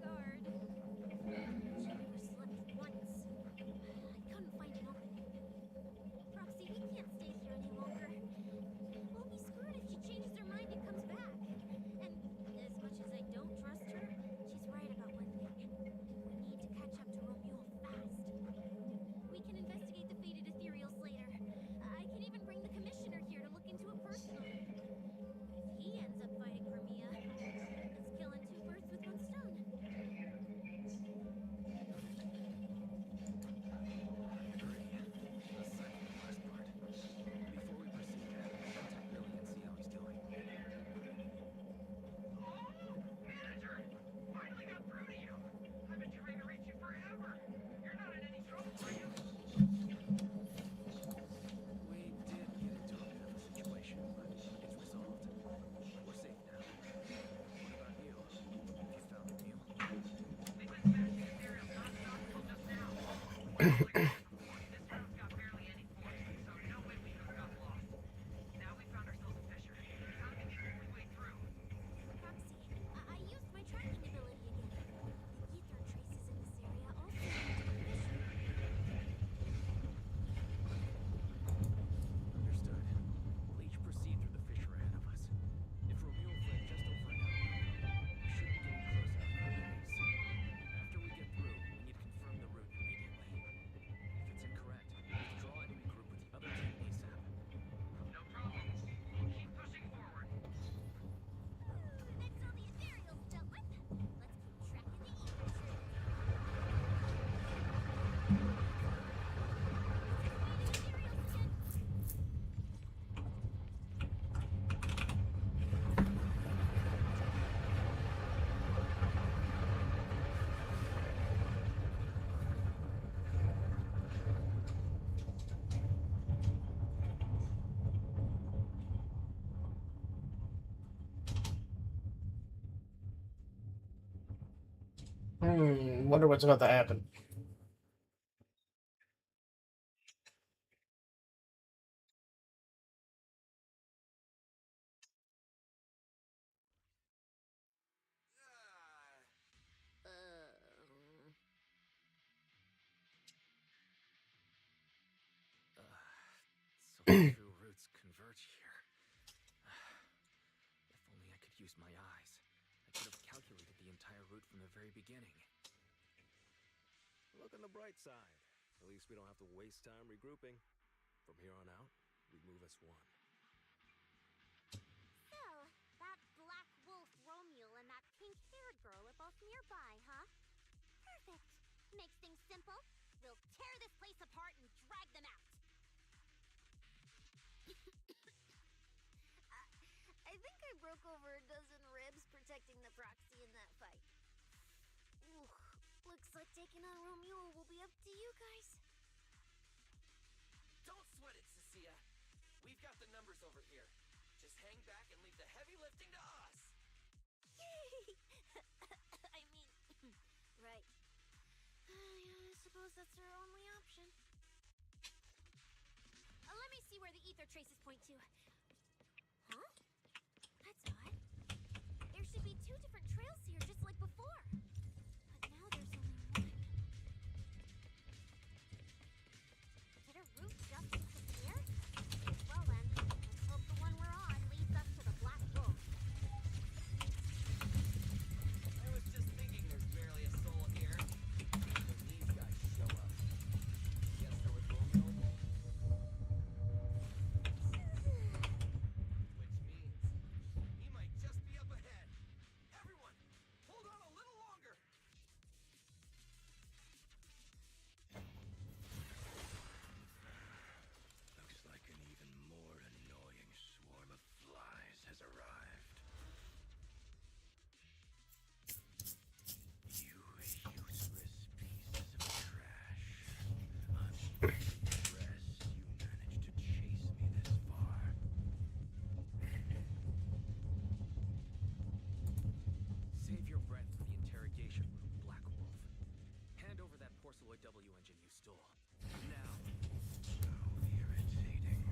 This route's got barely any forces, so no way we could have got lost. Now we found ourselves a fissure. How do we make our way through? Proxy, I used my tracking ability again. The ether traces in this area also lead to the fissure. Understood. We'll each proceed through the fissure ahead of us. If Romeo fled just over an hour ago, we should be getting close enough for a base. After we get through, we need to confirm the route immediately. If it's incorrect, withdraw and regroup with the other team ASAP. No problem. We'll keep pushing forward. That's all the ethereal's dealt with. Let's keep tracking the ether trail. Wonder what's about to happen. So the true routes converge here. If only I could use my eyes. I could have calculated the entire route from the very beginning. Look on the bright side. At least we don't have to waste time regrouping. From here on out, we move as one. So, that black wolf Romeo and that pink-haired girl are both nearby, huh? Perfect. Makes things simple. We'll tear this place apart and drag them out. I think I broke over a dozen ribs protecting the proxy in that fight. Ooh, looks like taking on Romeo will be up to you guys. Don't sweat it, Cecilia. We've got the numbers over here. Just hang back and leave the heavy lifting to us. I mean, right. Yeah, I suppose that's our only option. Let me see where the ether traces point to. Huh? That's odd. There should be two different trails here, just like before. But now there's only one. Did a route just disappear? Well then, let's hope the one we're on leads us to the Black Wolf. I was just thinking there's barely a soul here. When these guys show up. Guess they're with Romeo. Which means he might just be up ahead. Everyone, hold on a little longer. Looks like an even more annoying swarm of flies has arrived. You useless pieces of trash. I'm impressed you managed to chase me this far. Save your breath for the interrogation room, Black Wolf. Hand over that Porceloid W engine you stole. Now. So irritating.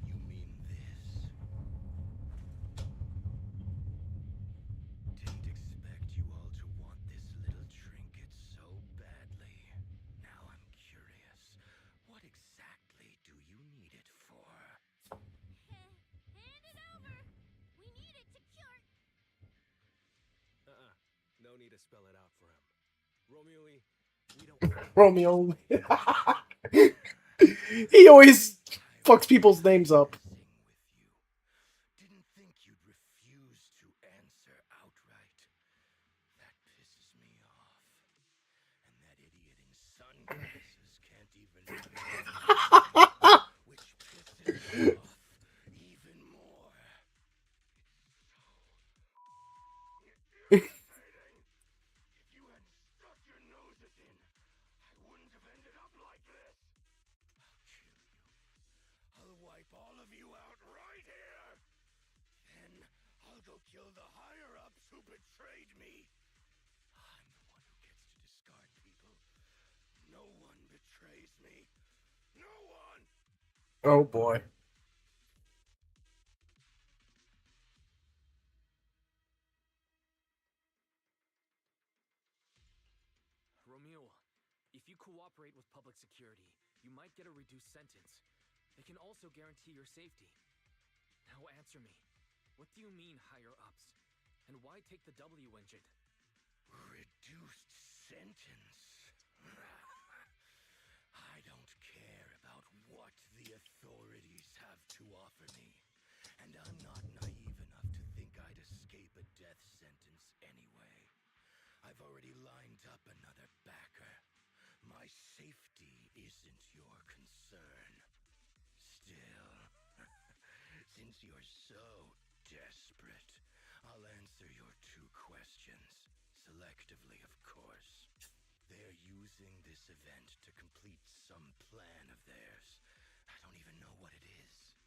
You mean this? Didn't expect you all to want this little trinket so badly. Now I'm curious. What exactly do you need it for? Hand it over! We need it to cure... No need to spell it out for him. Romeo, we don't... Romeo. He always fucks people's names up. Messing with you. Didn't think you'd refuse to answer outright. That pisses me off. And that idiot in sunglasses can't even which pisses me off even more. Irritating. If you hadn't stuck your noses in, I wouldn't have ended up like this. I'll kill you. I'll wipe all of you out right here. Then I'll go kill the higher-ups who betrayed me. I'm the one who gets to discard people. No one betrays betrays me? No one! Oh boy. Romule, if you cooperate with public security, you might get a reduced sentence. They can also guarantee your safety. Now answer me. What do you mean, higher ups? And why take the W engine? Reduced sentence? I don't care about what the authorities have to offer me. And I'm not naive enough to think I'd escape a death sentence anyway. I've already lined up another backer. My safety isn't your concern. Still, since you're so desperate, I'll answer your two questions. Selectively, of course. They're using this event to complete some plan of theirs. I don't even know what it is.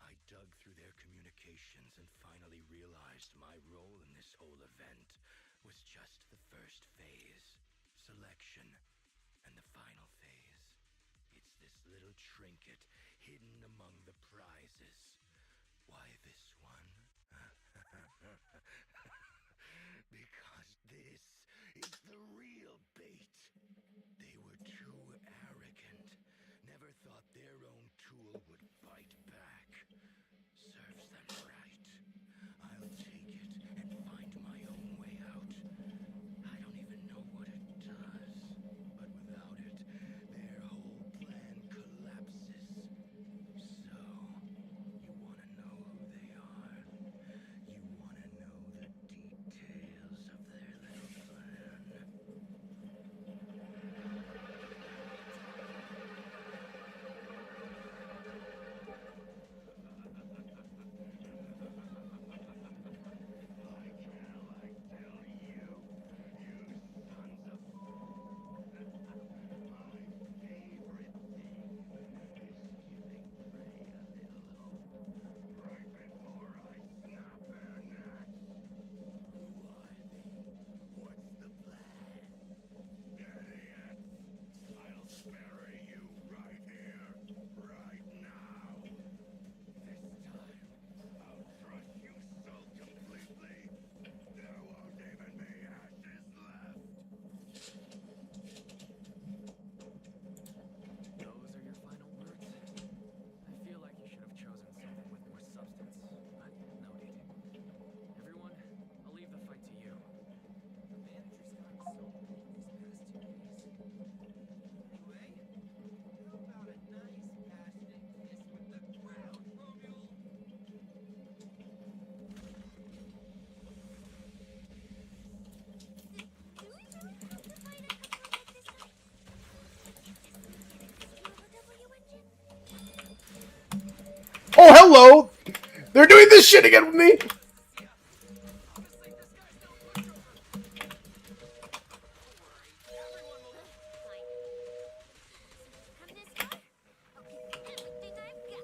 I dug through their communications and finally realized my role in this whole event was just the first phase, selection, and the final phase. It's this little trinket hidden among the prizes. Why this one? Because this is the real bait. They were too arrogant, never thought their own tool would fight back. Serves them right. I'll take it and find my own way out. I don't even know what it does, but without it, their whole plan collapses. So, you want to know who they are? You want to know the details of their little plan? Those are your final words? I feel like you should have chosen something with more substance, but noted. Everyone, I'll leave the fight to you. The manager's gotten so big these past 2 days. Anyway, how about a nice passionate kiss with the crowd, Romule? Do we really have to fight a couple like this night? If this weekend is a W engine? Oh, hello! They're doing this shit again with me! Honestly, this guy's no pushover. Fine. Come this far? I'll give you everything I've got.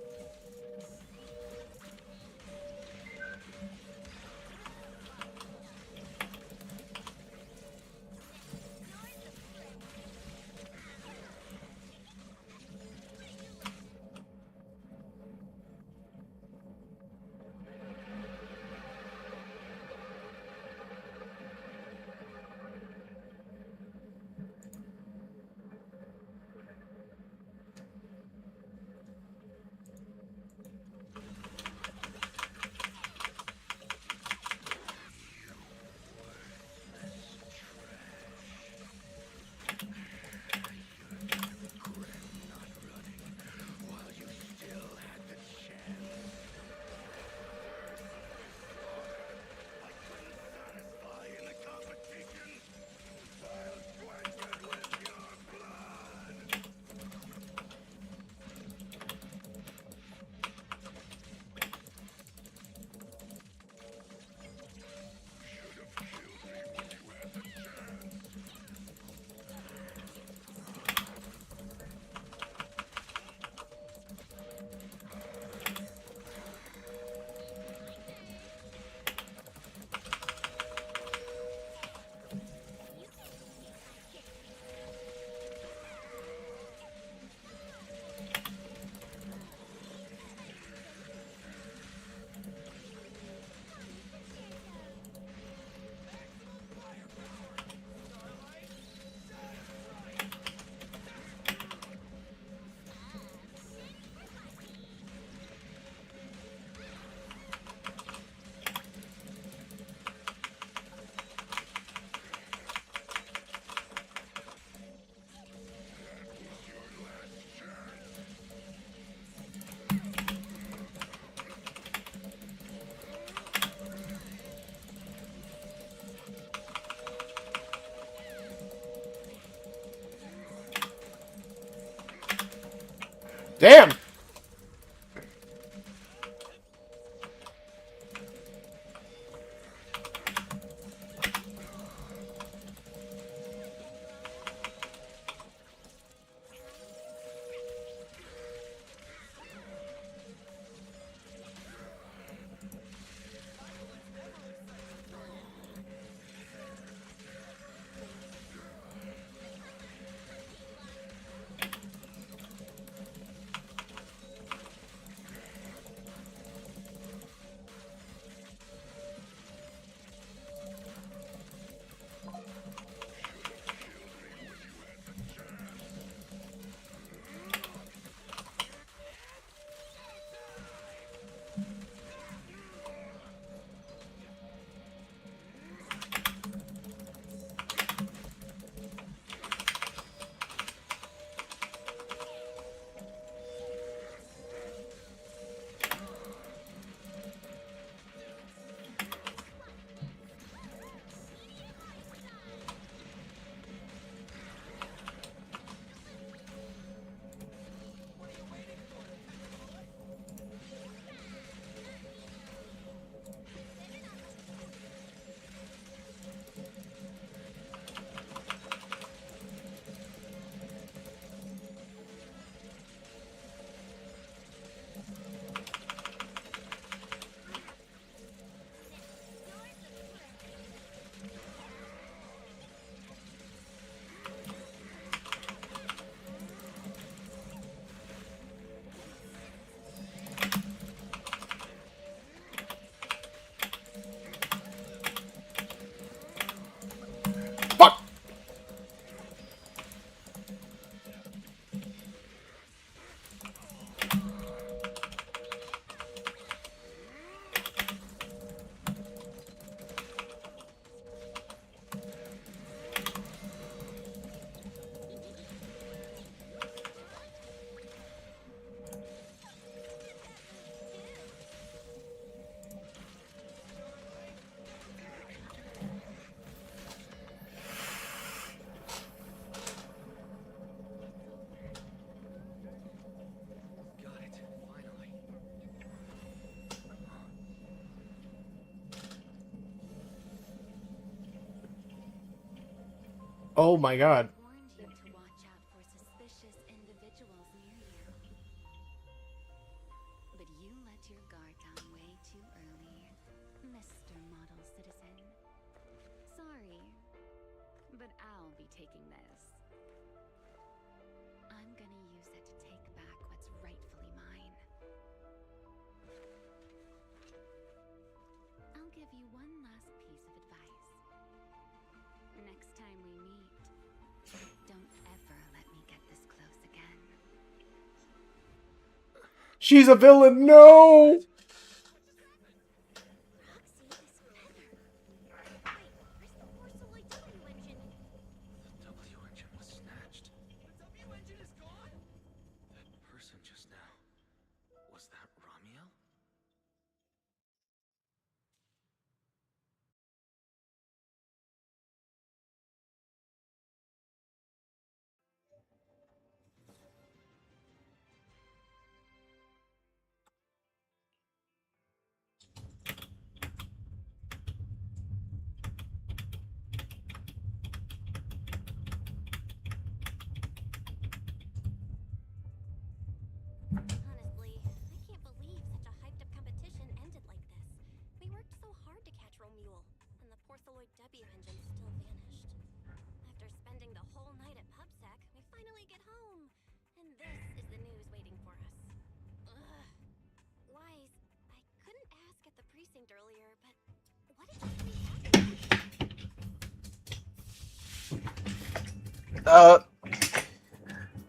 Damn! Fuck! Got it, finally. Oh my god. Warned you to watch out for suspicious individuals near you. But you let your guard down way too early, Mr. Model Citizen. Sorry, but I'll be taking this. I'm gonna use it to take back what's rightfully mine. I'll give you one last piece of advice. Next time we meet, don't ever let me get this close again. She's a villain, no! Roxy, this feather. Wait, where's the Porceloid W engine? The W engine was snatched. The W engine is gone? That person just now. Was that Ramiel? Honestly, I can't believe such a hyped-up competition ended like this. We worked so hard to catch Romule, and the Porceloid W engine still vanished. After spending the whole night at PubSec, we finally get home, and this is the news waiting for us. Ugh. Wise, I couldn't ask at the precinct earlier, but what exactly happened?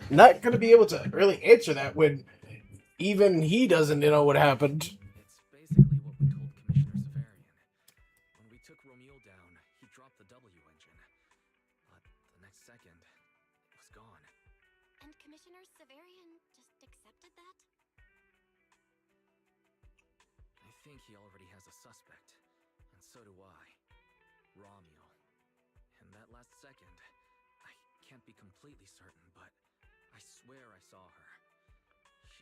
Not gonna be able to really answer that when even he doesn't know what happened. It's basically what we told Commissioner Severian. When we took Romule down, he dropped the W engine. But the next second, it was gone. And Commissioner Severian just accepted that? I think he already has a suspect. And so do I. Ramiel. And that last second, I can't be completely certain, but I swear I saw her.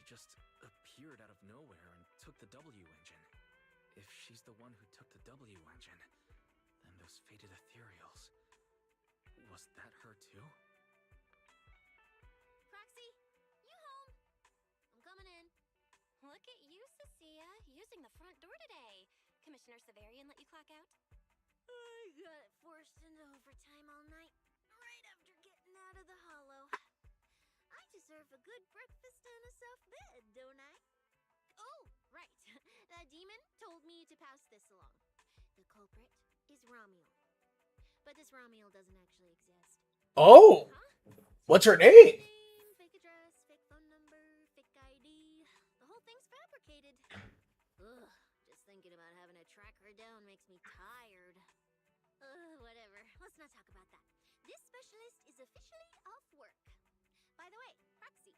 she just appeared out of nowhere and took the W engine. If she's the one who took the W engine, then those fated ethereals. Was that her too? Proxy, you home? I'm coming in. Look at you, Cecilia, using the front door today. Commissioner Severian let you clock out? I got it forced into overtime all night, right after getting out of the hollow. I deserve a good breakfast and a soft bed, don't I? Oh, right. The demon told me to pass this along. The culprit is Romuel. But this Romuel doesn't actually exist. Oh, what's her name? Name, fake address, fake phone number, fake ID. The whole thing's fabricated. Ugh, just thinking about having to track her down makes me tired. Whatever. Let's not talk about that. This specialist is officially off work. By the way, Proxy,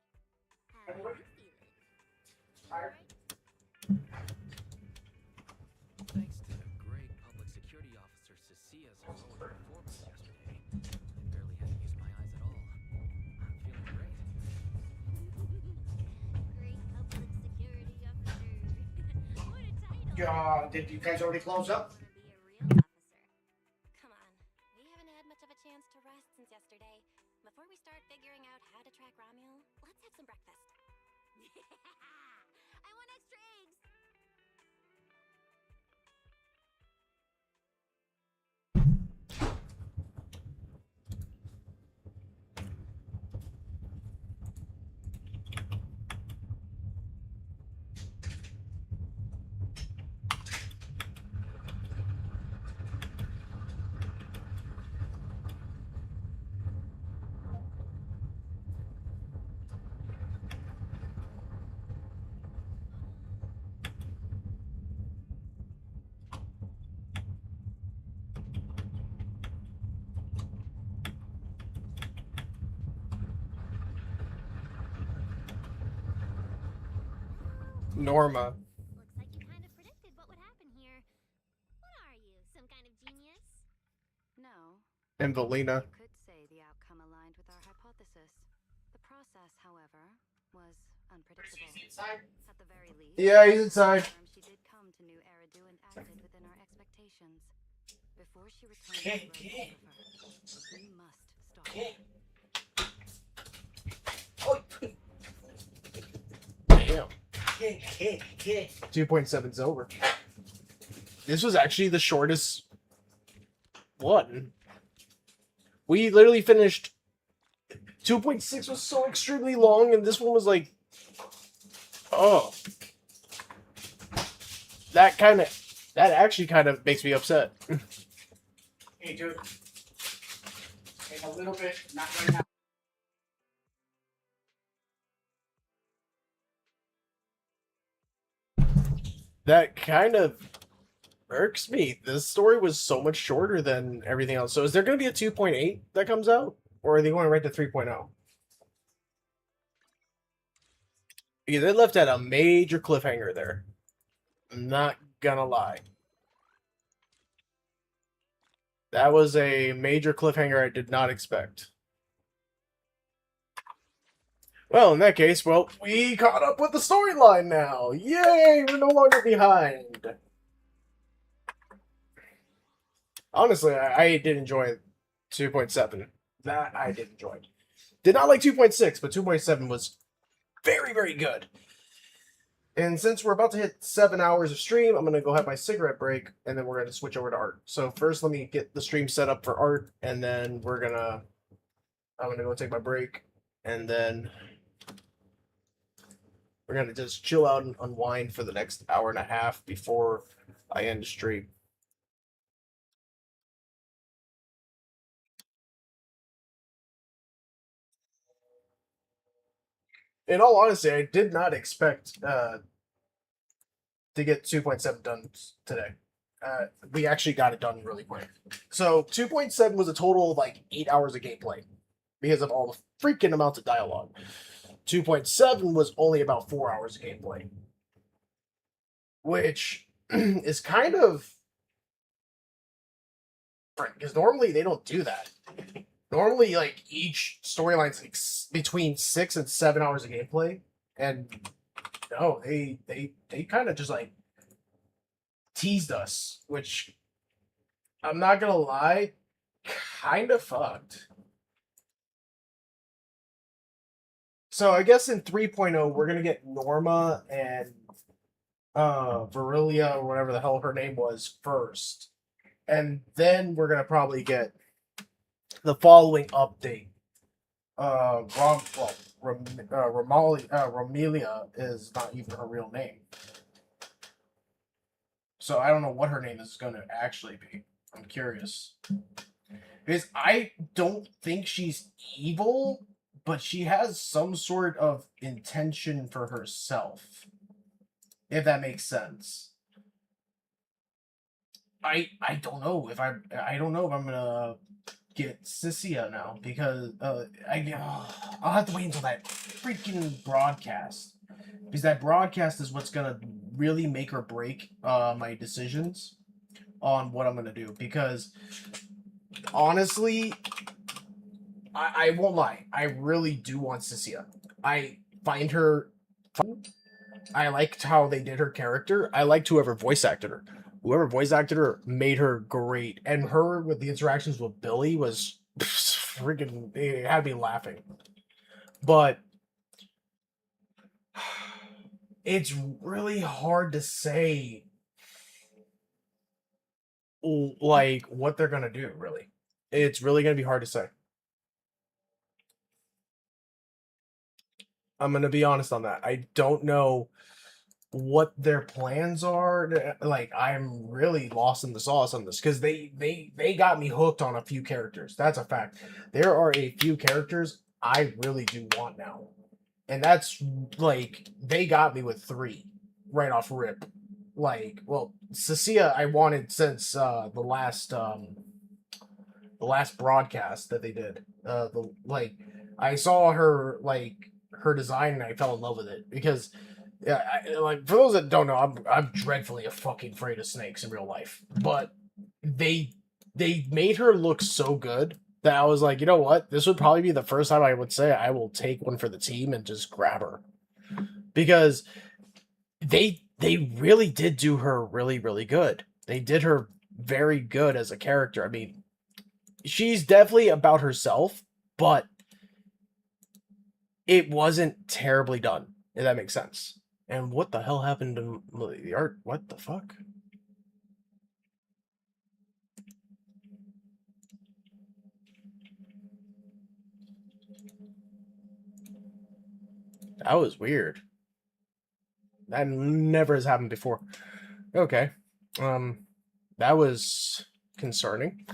how are you feeling? Alright? Thanks to the great public security officer Cecilia's heroic performance yesterday, I barely had to use my eyes at all. I'm feeling great. Great public security officer. What a title. Did you guys already close up? Wanna be a real officer. Come on, we haven't had much of a chance to rest since yesterday. Before we start figuring out how to track Romuel, let's have some breakfast. I want extra eggs. Norma. Looks like you kind of predicted what would happen here. What are you, some kind of genius? No. And Valina. You could say the outcome aligned with our hypothesis. The process, however, was unpredictable. At the very least, Yeah, he's inside. she did come to New Eridu and acted within our expectations. Before she returned to the road, we must stop her. Damn. 2.7's over. This was actually the shortest one. We literally finished. 2.6 was so extremely long, and this one was like, oh. That actually kind of makes me upset. Hey, dude. Take a little bit, not right now. That kind of irks me. This story was so much shorter than everything else. So is there going to be a 2.8 that comes out? Or are they going right to 3.0? Yeah, they left at a major cliffhanger there. I'm not gonna lie. That was a major cliffhanger I did not expect. Well, in that case, well, we caught up with the storyline now. Yay, we're no longer behind. Honestly, I did enjoy 2.7. That I did enjoy. Did not like 2.6, but 2.7 was very, very good. And since we're about to hit 7 hours of stream, I'm going to go have my cigarette break, and then we're going to switch over to art. So first, let me get the stream set up for art, and then I'm going to go take my break, and then we're going to just chill out and unwind for the next hour and a half before I end the stream. In all honesty, I did not expect to get 2.7 done today. We actually got it done really quick. So 2.7 was a total of like 8 hours of gameplay because of all the freaking amounts of dialogue. 2.7 was only about 4 hours of gameplay, which is kind of because normally they don't do that. Normally, like each storyline's like between 6 and 7 hours of gameplay, and no, they kind of just like teased us, which I'm not gonna lie, kind of fucked. So I guess in 3.0 we're gonna get Norma and Verilia or whatever the hell her name was first, and then we're gonna probably get the following update. Romelia is not even her real name, so I don't know what her name is gonna actually be. I'm curious because I don't think she's evil, but she has some sort of intention for herself, if that makes sense. I don't know if I don't know if I'm gonna get Cynthia now because I'll have to wait until that freaking broadcast, because that broadcast is what's gonna really make or break my decisions on what I'm gonna do. Because honestly, I won't lie, I really do want Cynthia. I find her fun. I liked how they did her character. I liked whoever voice acted her. Whoever voice acted her made her great, and her with the interactions with Billy was freaking. It had me laughing. But it's really hard to say, like, what they're gonna do. Really, it's really gonna be hard to say. I'm gonna be honest on that. I don't know what their plans are. Like, I'm really lost in the sauce on this because they got me hooked on a few characters. That's a fact. There are a few characters I really do want now, and that's like they got me with three right off rip. Like, well, Cecilia I wanted since the last broadcast that they did. The like I saw her like her design and I fell in love with it because yeah, like for those that don't know, I'm dreadfully fucking afraid of snakes in real life, but they they made her look so good that I was like, you know what, this would probably be the first time I would say I will take one for the team and just grab her because they really did do her really good. They did her very good as a character. I mean, she's definitely about herself, but it wasn't terribly done, if that makes sense. And what the hell happened to the art? What the fuck? That was weird. That never has happened before. Okay. That was concerning.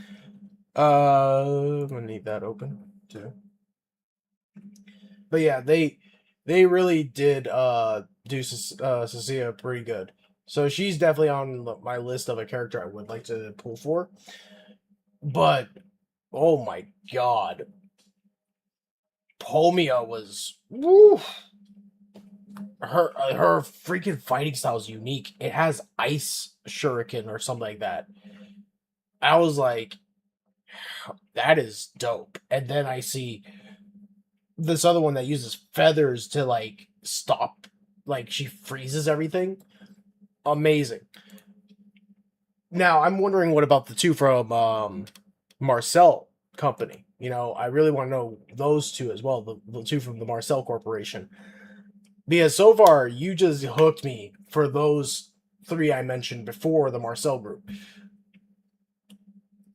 I'm gonna need that open too. But yeah, they really did do Cecilia pretty good. So she's definitely on my list of a character I would like to pull for. But oh my god, Pomia was woo, her freaking fighting style is unique. It has ice shuriken or something like that. I was like, that is dope. And then I see this other one that uses feathers to like stop, like she freezes everything. Amazing. Now I'm wondering what about the two from Marcel Company. You know, I really want to know those two as well, the two from the Marcel Corporation. Because so far you just hooked me for those three I mentioned before the Marcel group.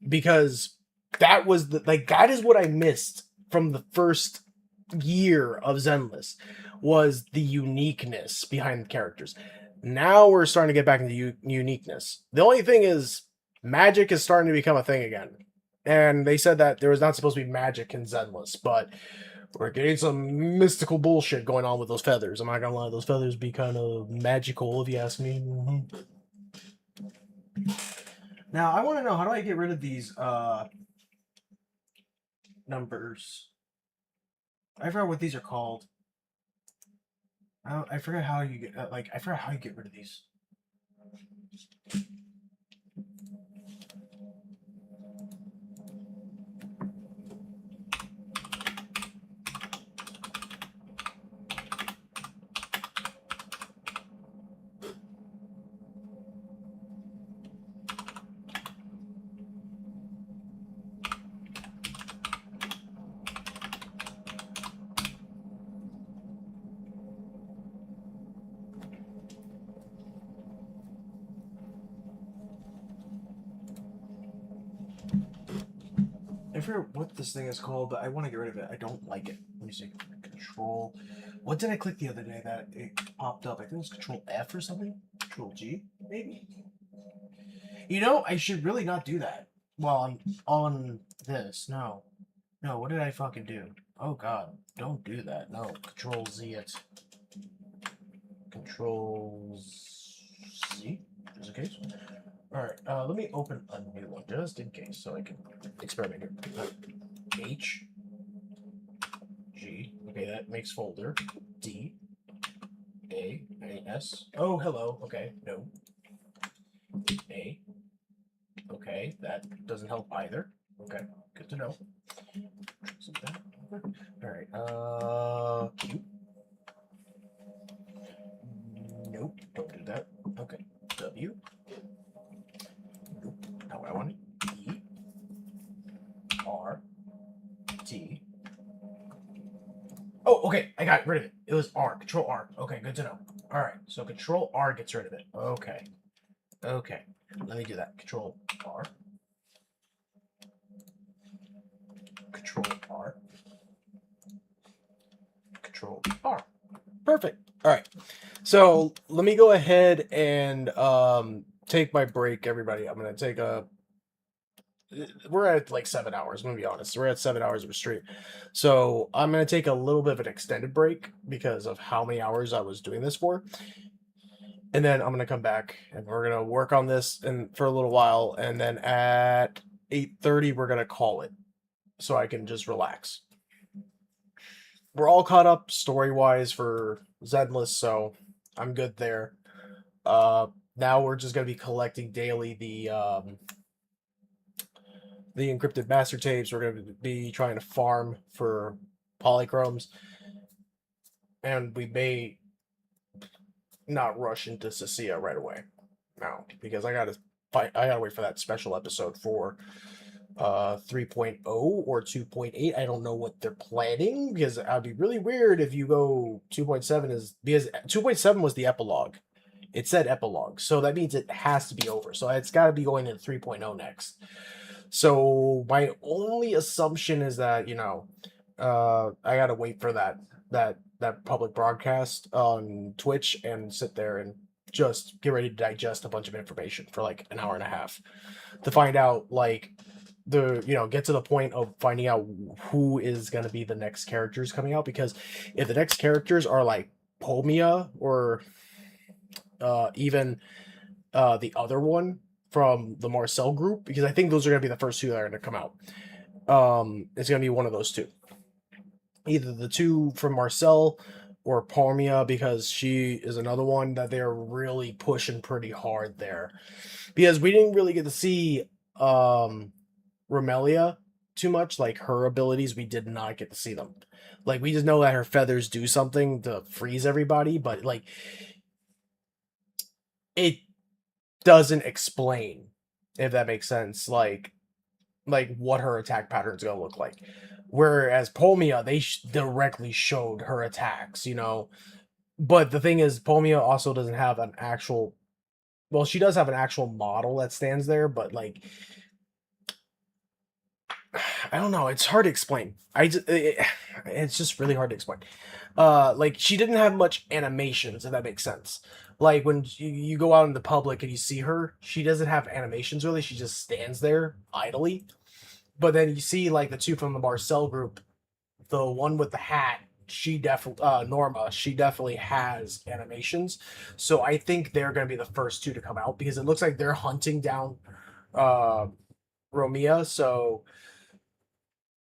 Because that was that is what I missed from the first year of Zenless, was the uniqueness behind the characters. Now we're starting to get back into uniqueness. The only thing is magic is starting to become a thing again. And they said that there was not supposed to be magic in Zenless, but we're getting some mystical bullshit going on with those feathers. I'm not gonna lie, those feathers be kind of magical if you ask me. Mm-hmm. Now I want to know, how do I get rid of these numbers? I forgot what these are called. I forgot how you get I forgot how you get rid of these. I forget what this thing is called, but I want to get rid of it. I don't like it. Let me see. Control. What did I click the other day that it popped up? I think it was Control F or something. Control G, maybe. You know, I should really not do that while I'm on this. No. No, what did I fucking do? Oh god, don't do that. No, Control Z it. Control Z, just in case. Alright, let me open a new one just in case so I can experiment here. H, G, okay, that makes folder. D, A, S. Oh, hello, okay, no. A, okay, that doesn't help either. Okay, good to know. Alright, Q. Nope, don't do that. Okay, W. Nope, not what I wanted. E. R. T. Oh, okay, I got rid of it. It was R. Control R. Okay, good to know. Alright, so Control R gets rid of it. Okay. Okay, let me do that. Control R. Control R. Control R. Perfect. Alright, so let me go ahead and take my break, everybody. I'm going to take a... We're at like 7 hours, I'm going to be honest. We're at 7 hours of a stream. So I'm going to take a little bit of an extended break because of how many hours I was doing this for. And then I'm going to come back and we're going to work on this for a little while. And then at 8:30, we're going to call it so I can just relax. We're all caught up story-wise for Zenless, so I'm good there. Now we're just going to be collecting daily the encrypted master tapes. We're going to be trying to farm for polychromes. And we may not rush into Cecilia right away. No, because I gotta wait for that special episode for 3.0 or 2.8. I don't know what they're planning because it'd be really weird if you go 2.7 because 2.7 was the epilogue. It said epilogue, so that means it has to be over. So it's got to be going into 3.0 next. So my only assumption is that I gotta wait for that public broadcast on Twitch and sit there and just get ready to digest a bunch of information for like an hour and a half to find out like get to the point of finding out who is going to be the next characters coming out, because if the next characters are like Pomia or even the other one from the Marcel group, because I think those are going to be the first two that are going to come out. It's going to be one of those two. Either the two from Marcel or Pomia, because she is another one that they're really pushing pretty hard there. Because we didn't really get to see Romelia too much, like her abilities, we did not get to see them. Like, we just know that her feathers do something to freeze everybody, but like it doesn't explain, if that makes sense, like what her attack pattern is gonna look like. Whereas Pomia, they directly showed her attacks, But the thing is, Pomia also doesn't have an actual... Well, she does have an actual model that stands there, but like... I don't know. It's hard to explain. It's just really hard to explain. Like, she didn't have much animations, if that makes sense. Like, when you go out in the public and you see her, she doesn't have animations, really. She just stands there idly. But then you see, like, the two from the Marcel group, the one with the hat, she definitely, Norma, she definitely has animations. So I think they're going to be the first two to come out, because it looks like they're hunting down Romia. So,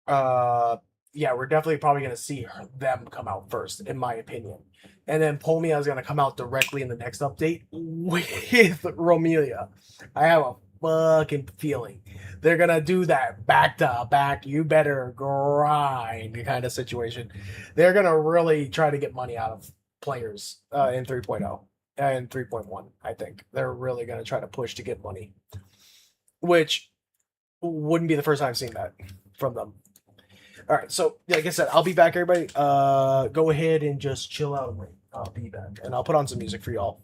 yeah, we're definitely probably going to see them come out first, in my opinion. And then Pomia is going to come out directly in the next update with Romelia. I have a fucking feeling they're gonna do that back to back, you better grind kind of situation. They're gonna really try to get money out of players in 3.0 and 3.1. I think they're really gonna try to push to get money, which wouldn't be the first time I've seen that from them. All right, so like I said, I'll be back, everybody. Go ahead and just chill out and wait. I'll be back, and I'll put on some music for y'all.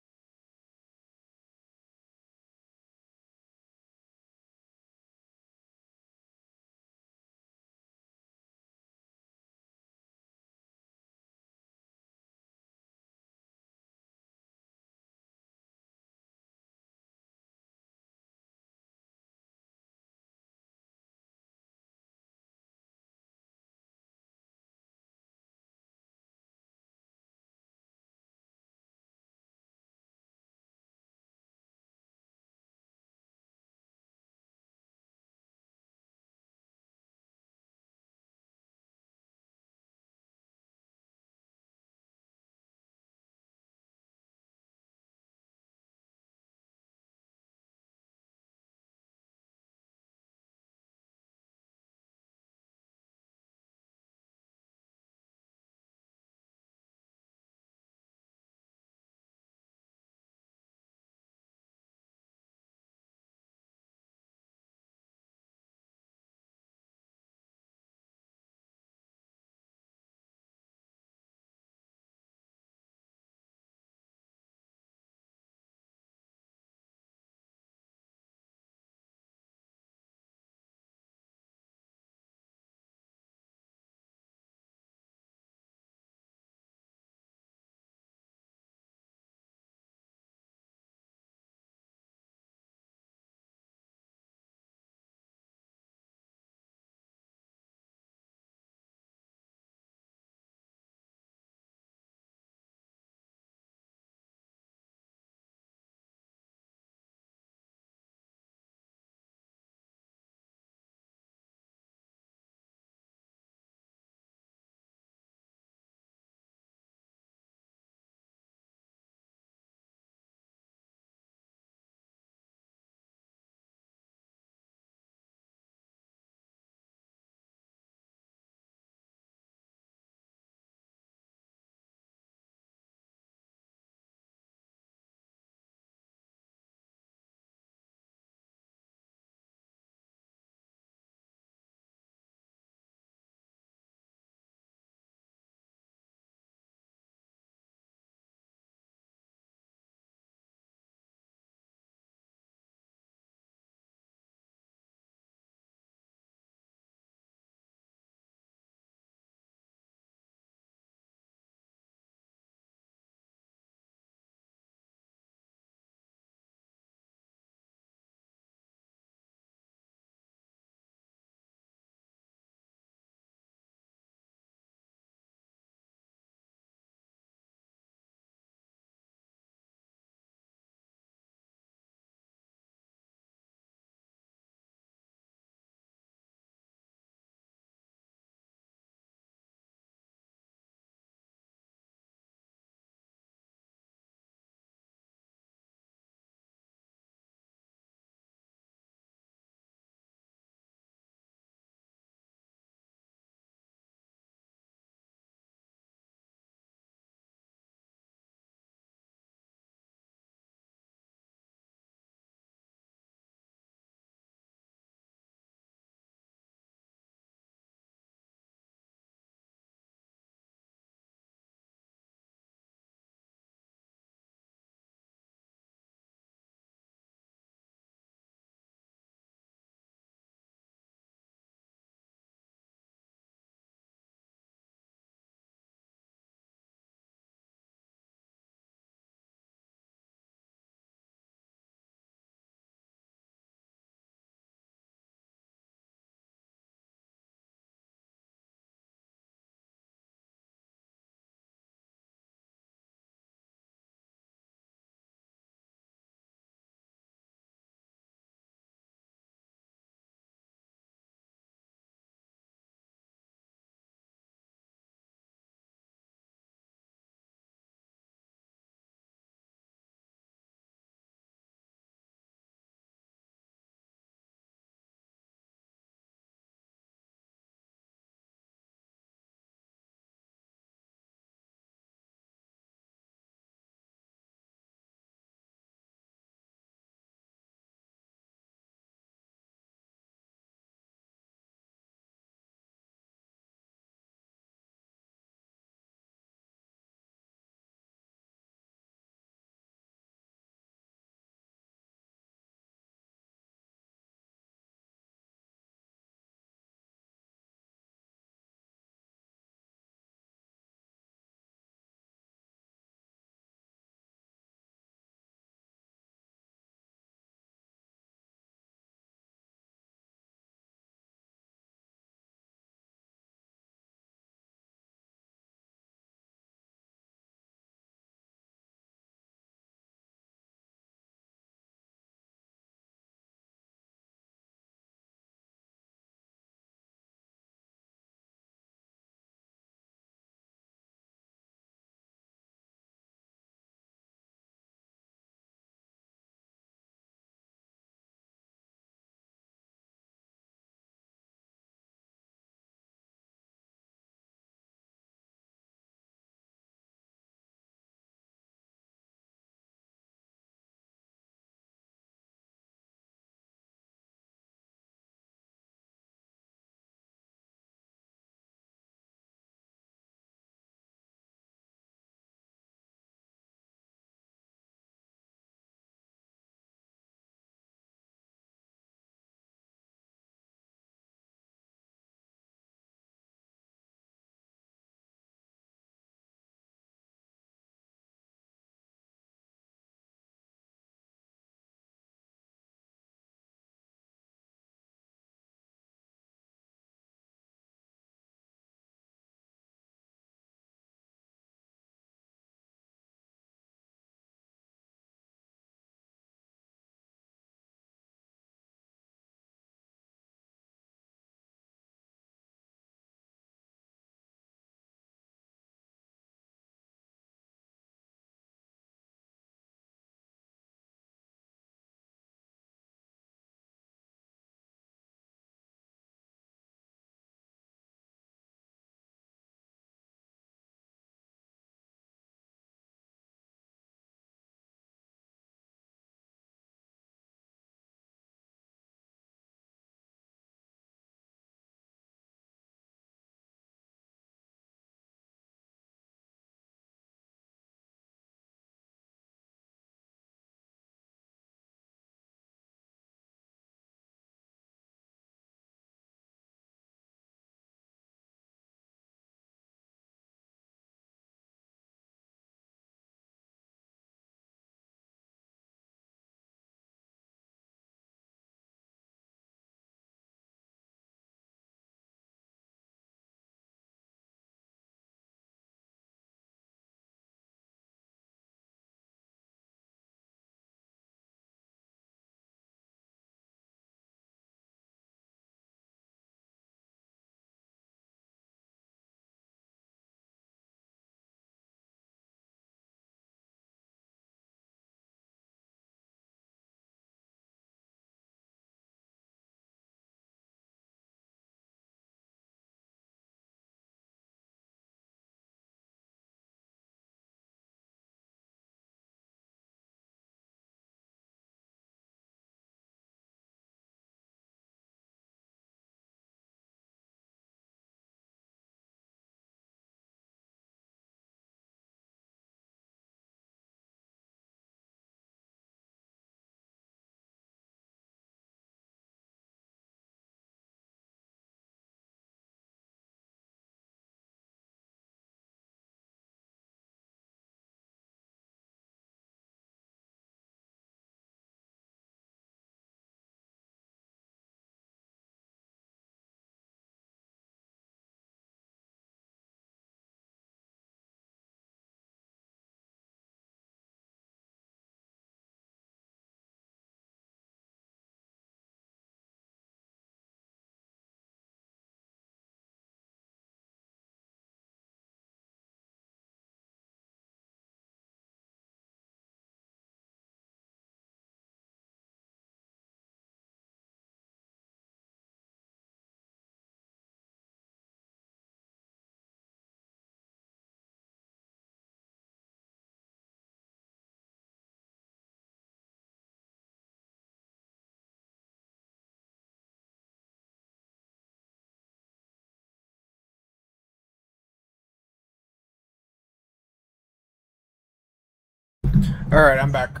All right, I'm back.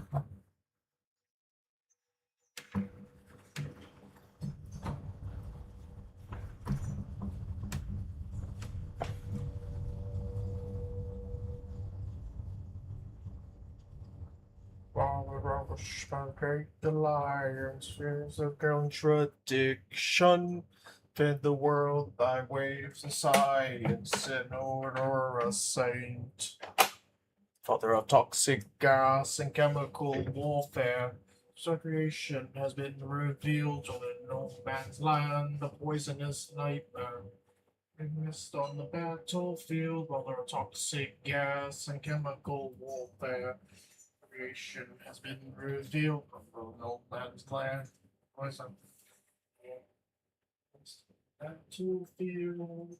The liars, fears of contradiction. Fed the world by waves of science in order a saint. Father of toxic gas and chemical warfare. Segregation has been revealed on a no man's land, a poisonous nightmare. Missed on the battlefield, while there are toxic gas and chemical warfare. Creation has been revealed from no man's land. Poison. Battlefield.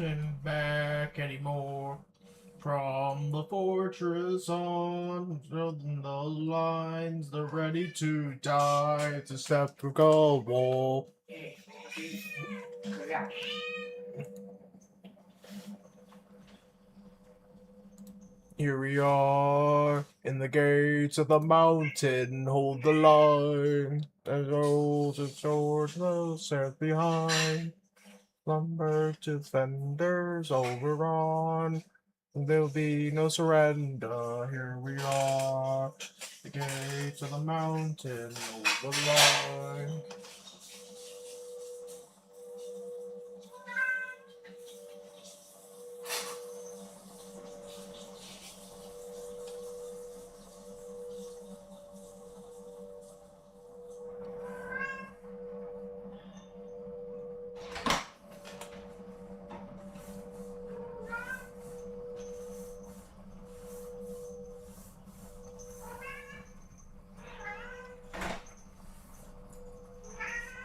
turn back anymore. From the fortress on the lines, they're ready to die. It's a skeptical wolf. Here we are in the gates of the mountain. Hold the line. There's rolls of swords, the set behind. Lumber defenders overrun. There'll be no surrender. Here we are. The gates of the mountain. Hold the line.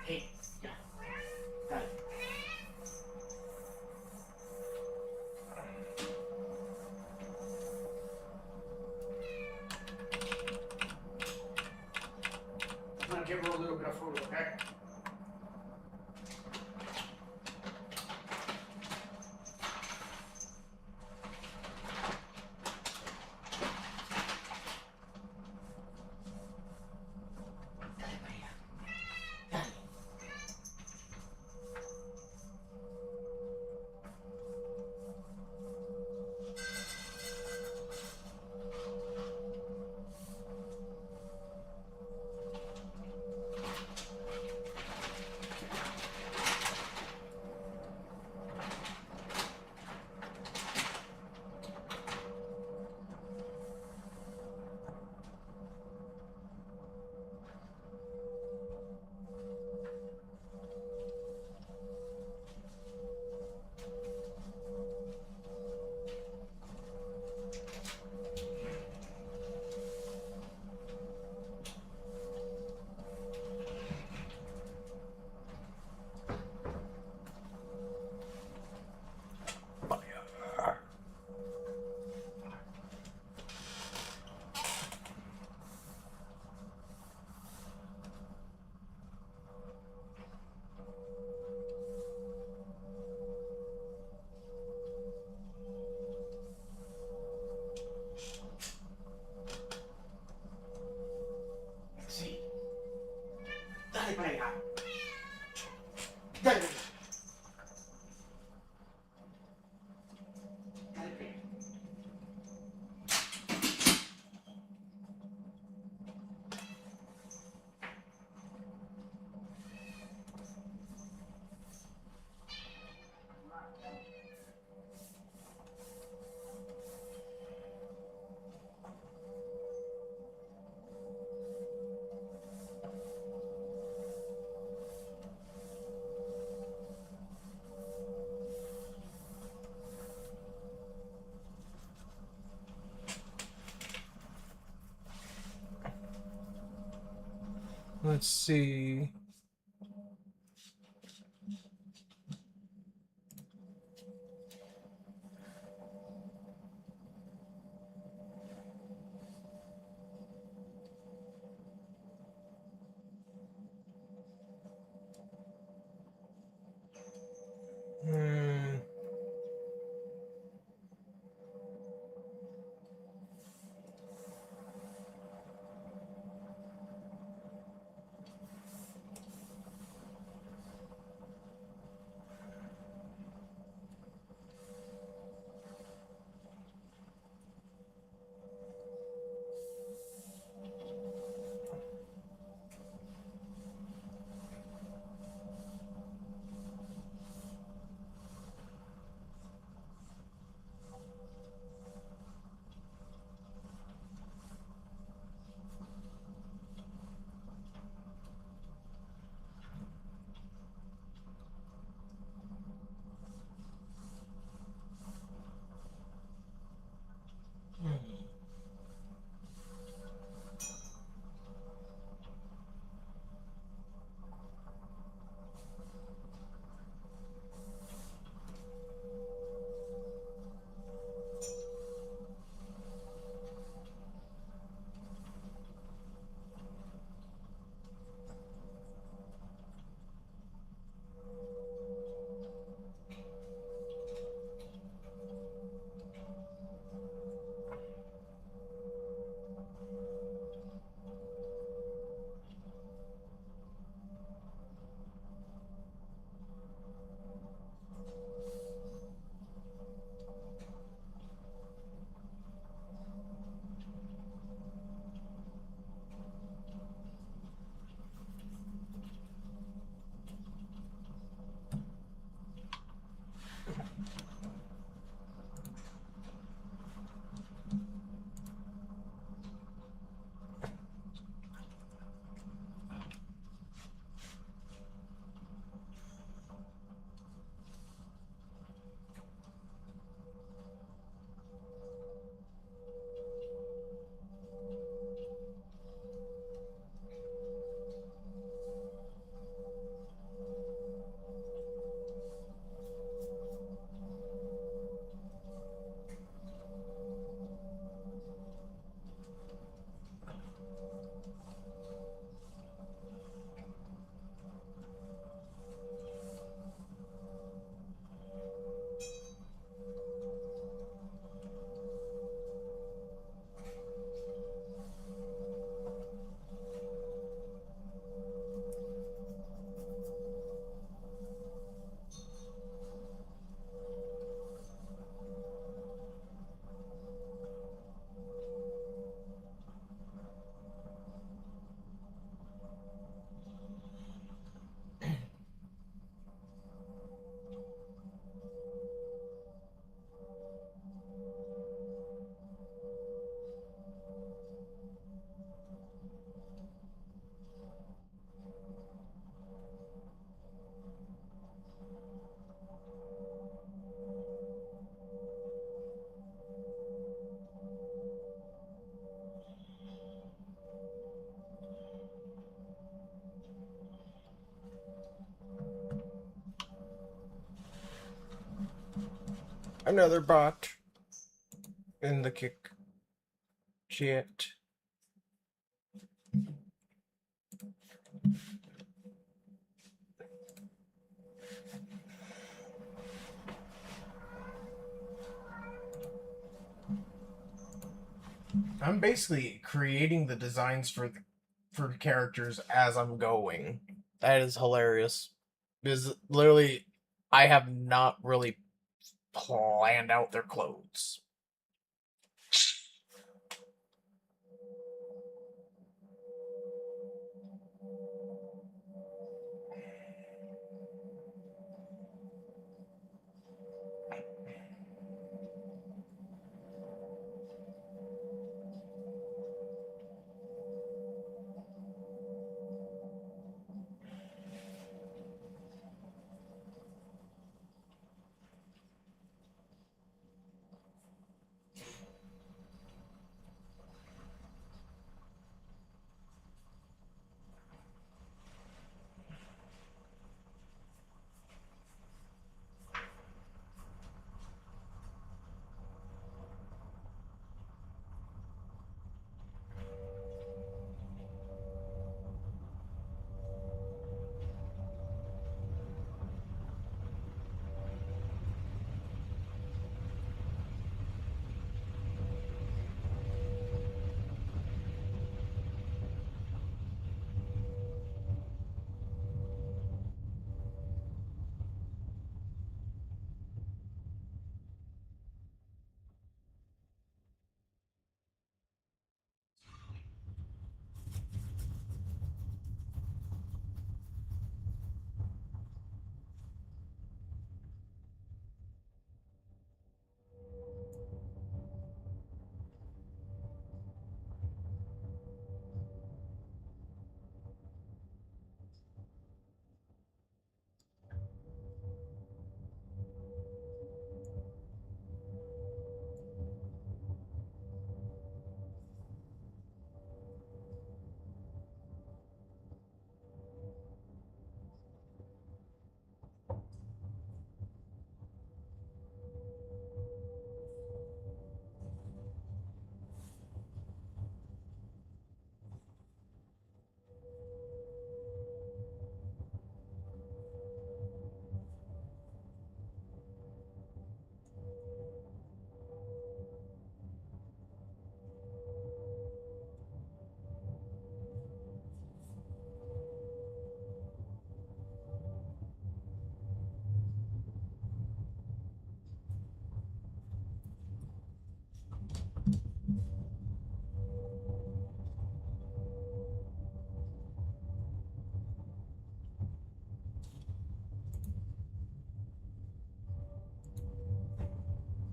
Hey, ya. Dale. I'm gonna give her a little bit of food, okay? Dale para allá. Dale. Sí. Dale para allá. Dale. Dale para allá. Let's see. Hmm. Another bot in the kick chat. I'm basically creating the designs for characters as I'm going. That is hilarious. Because literally, I have not really planned out their clothes.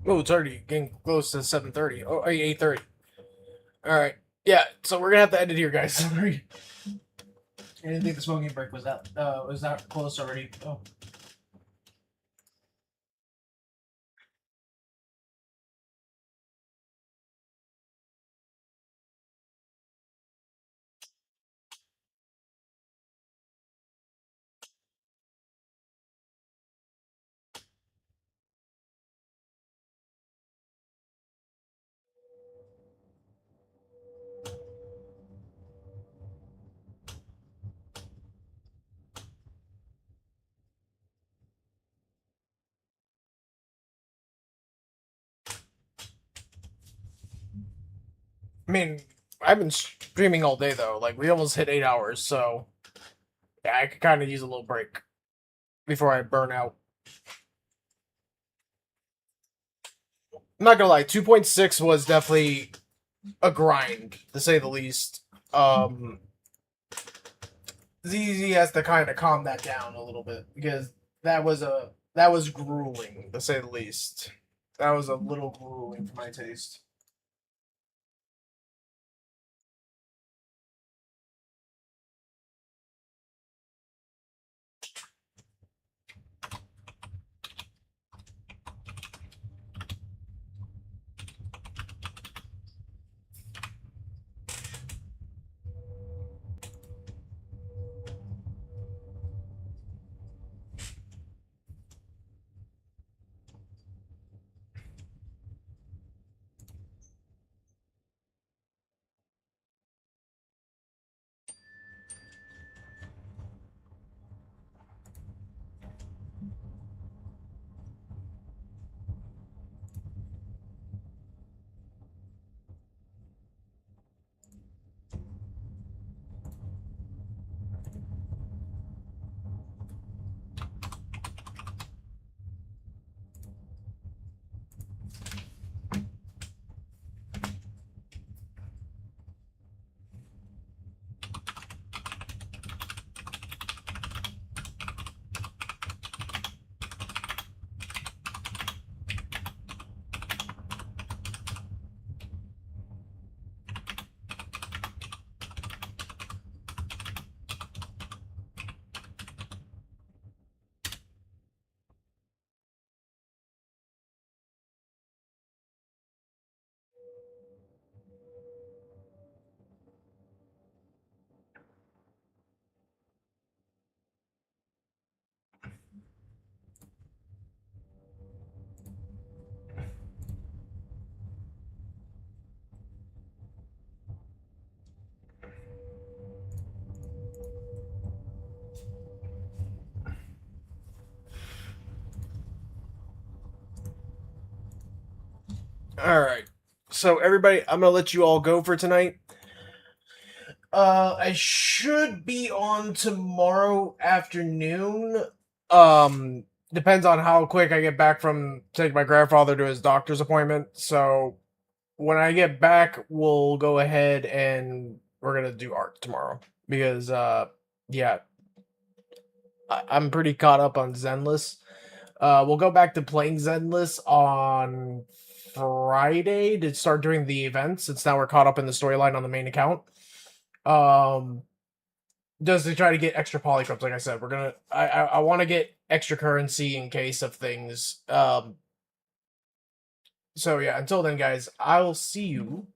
Oh, it's already getting close to 7:30. Oh, 8:30. All right. Yeah, so we're gonna have to end it here, guys. Sorry. I didn't think the smoking break was that close already. Oh. I mean, I've been streaming all day though. Like we almost hit 8 hours, so yeah, I could kind of use a little break before I burn out. I'm not gonna lie, 2.6 was definitely a grind, to say the least. ZZ has to kind of calm that down a little bit because that was grueling, to say the least. That was a little grueling for my taste. All right. So everybody, I'm gonna let you all go for tonight. I should be on tomorrow afternoon. Depends on how quick I get back from taking my grandfather to his doctor's appointment. So when I get back, we'll go ahead and we're gonna do art tomorrow because yeah, I'm pretty caught up on Zenless. We'll go back to playing Zenless on Friday to start doing the events since now we're caught up in the storyline on the main account. Um, just to try to get extra polycubs. Like I said, we're gonna. I want to get extra currency in case of things. So yeah. Until then, guys, I will see you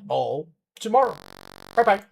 all tomorrow. Bye bye.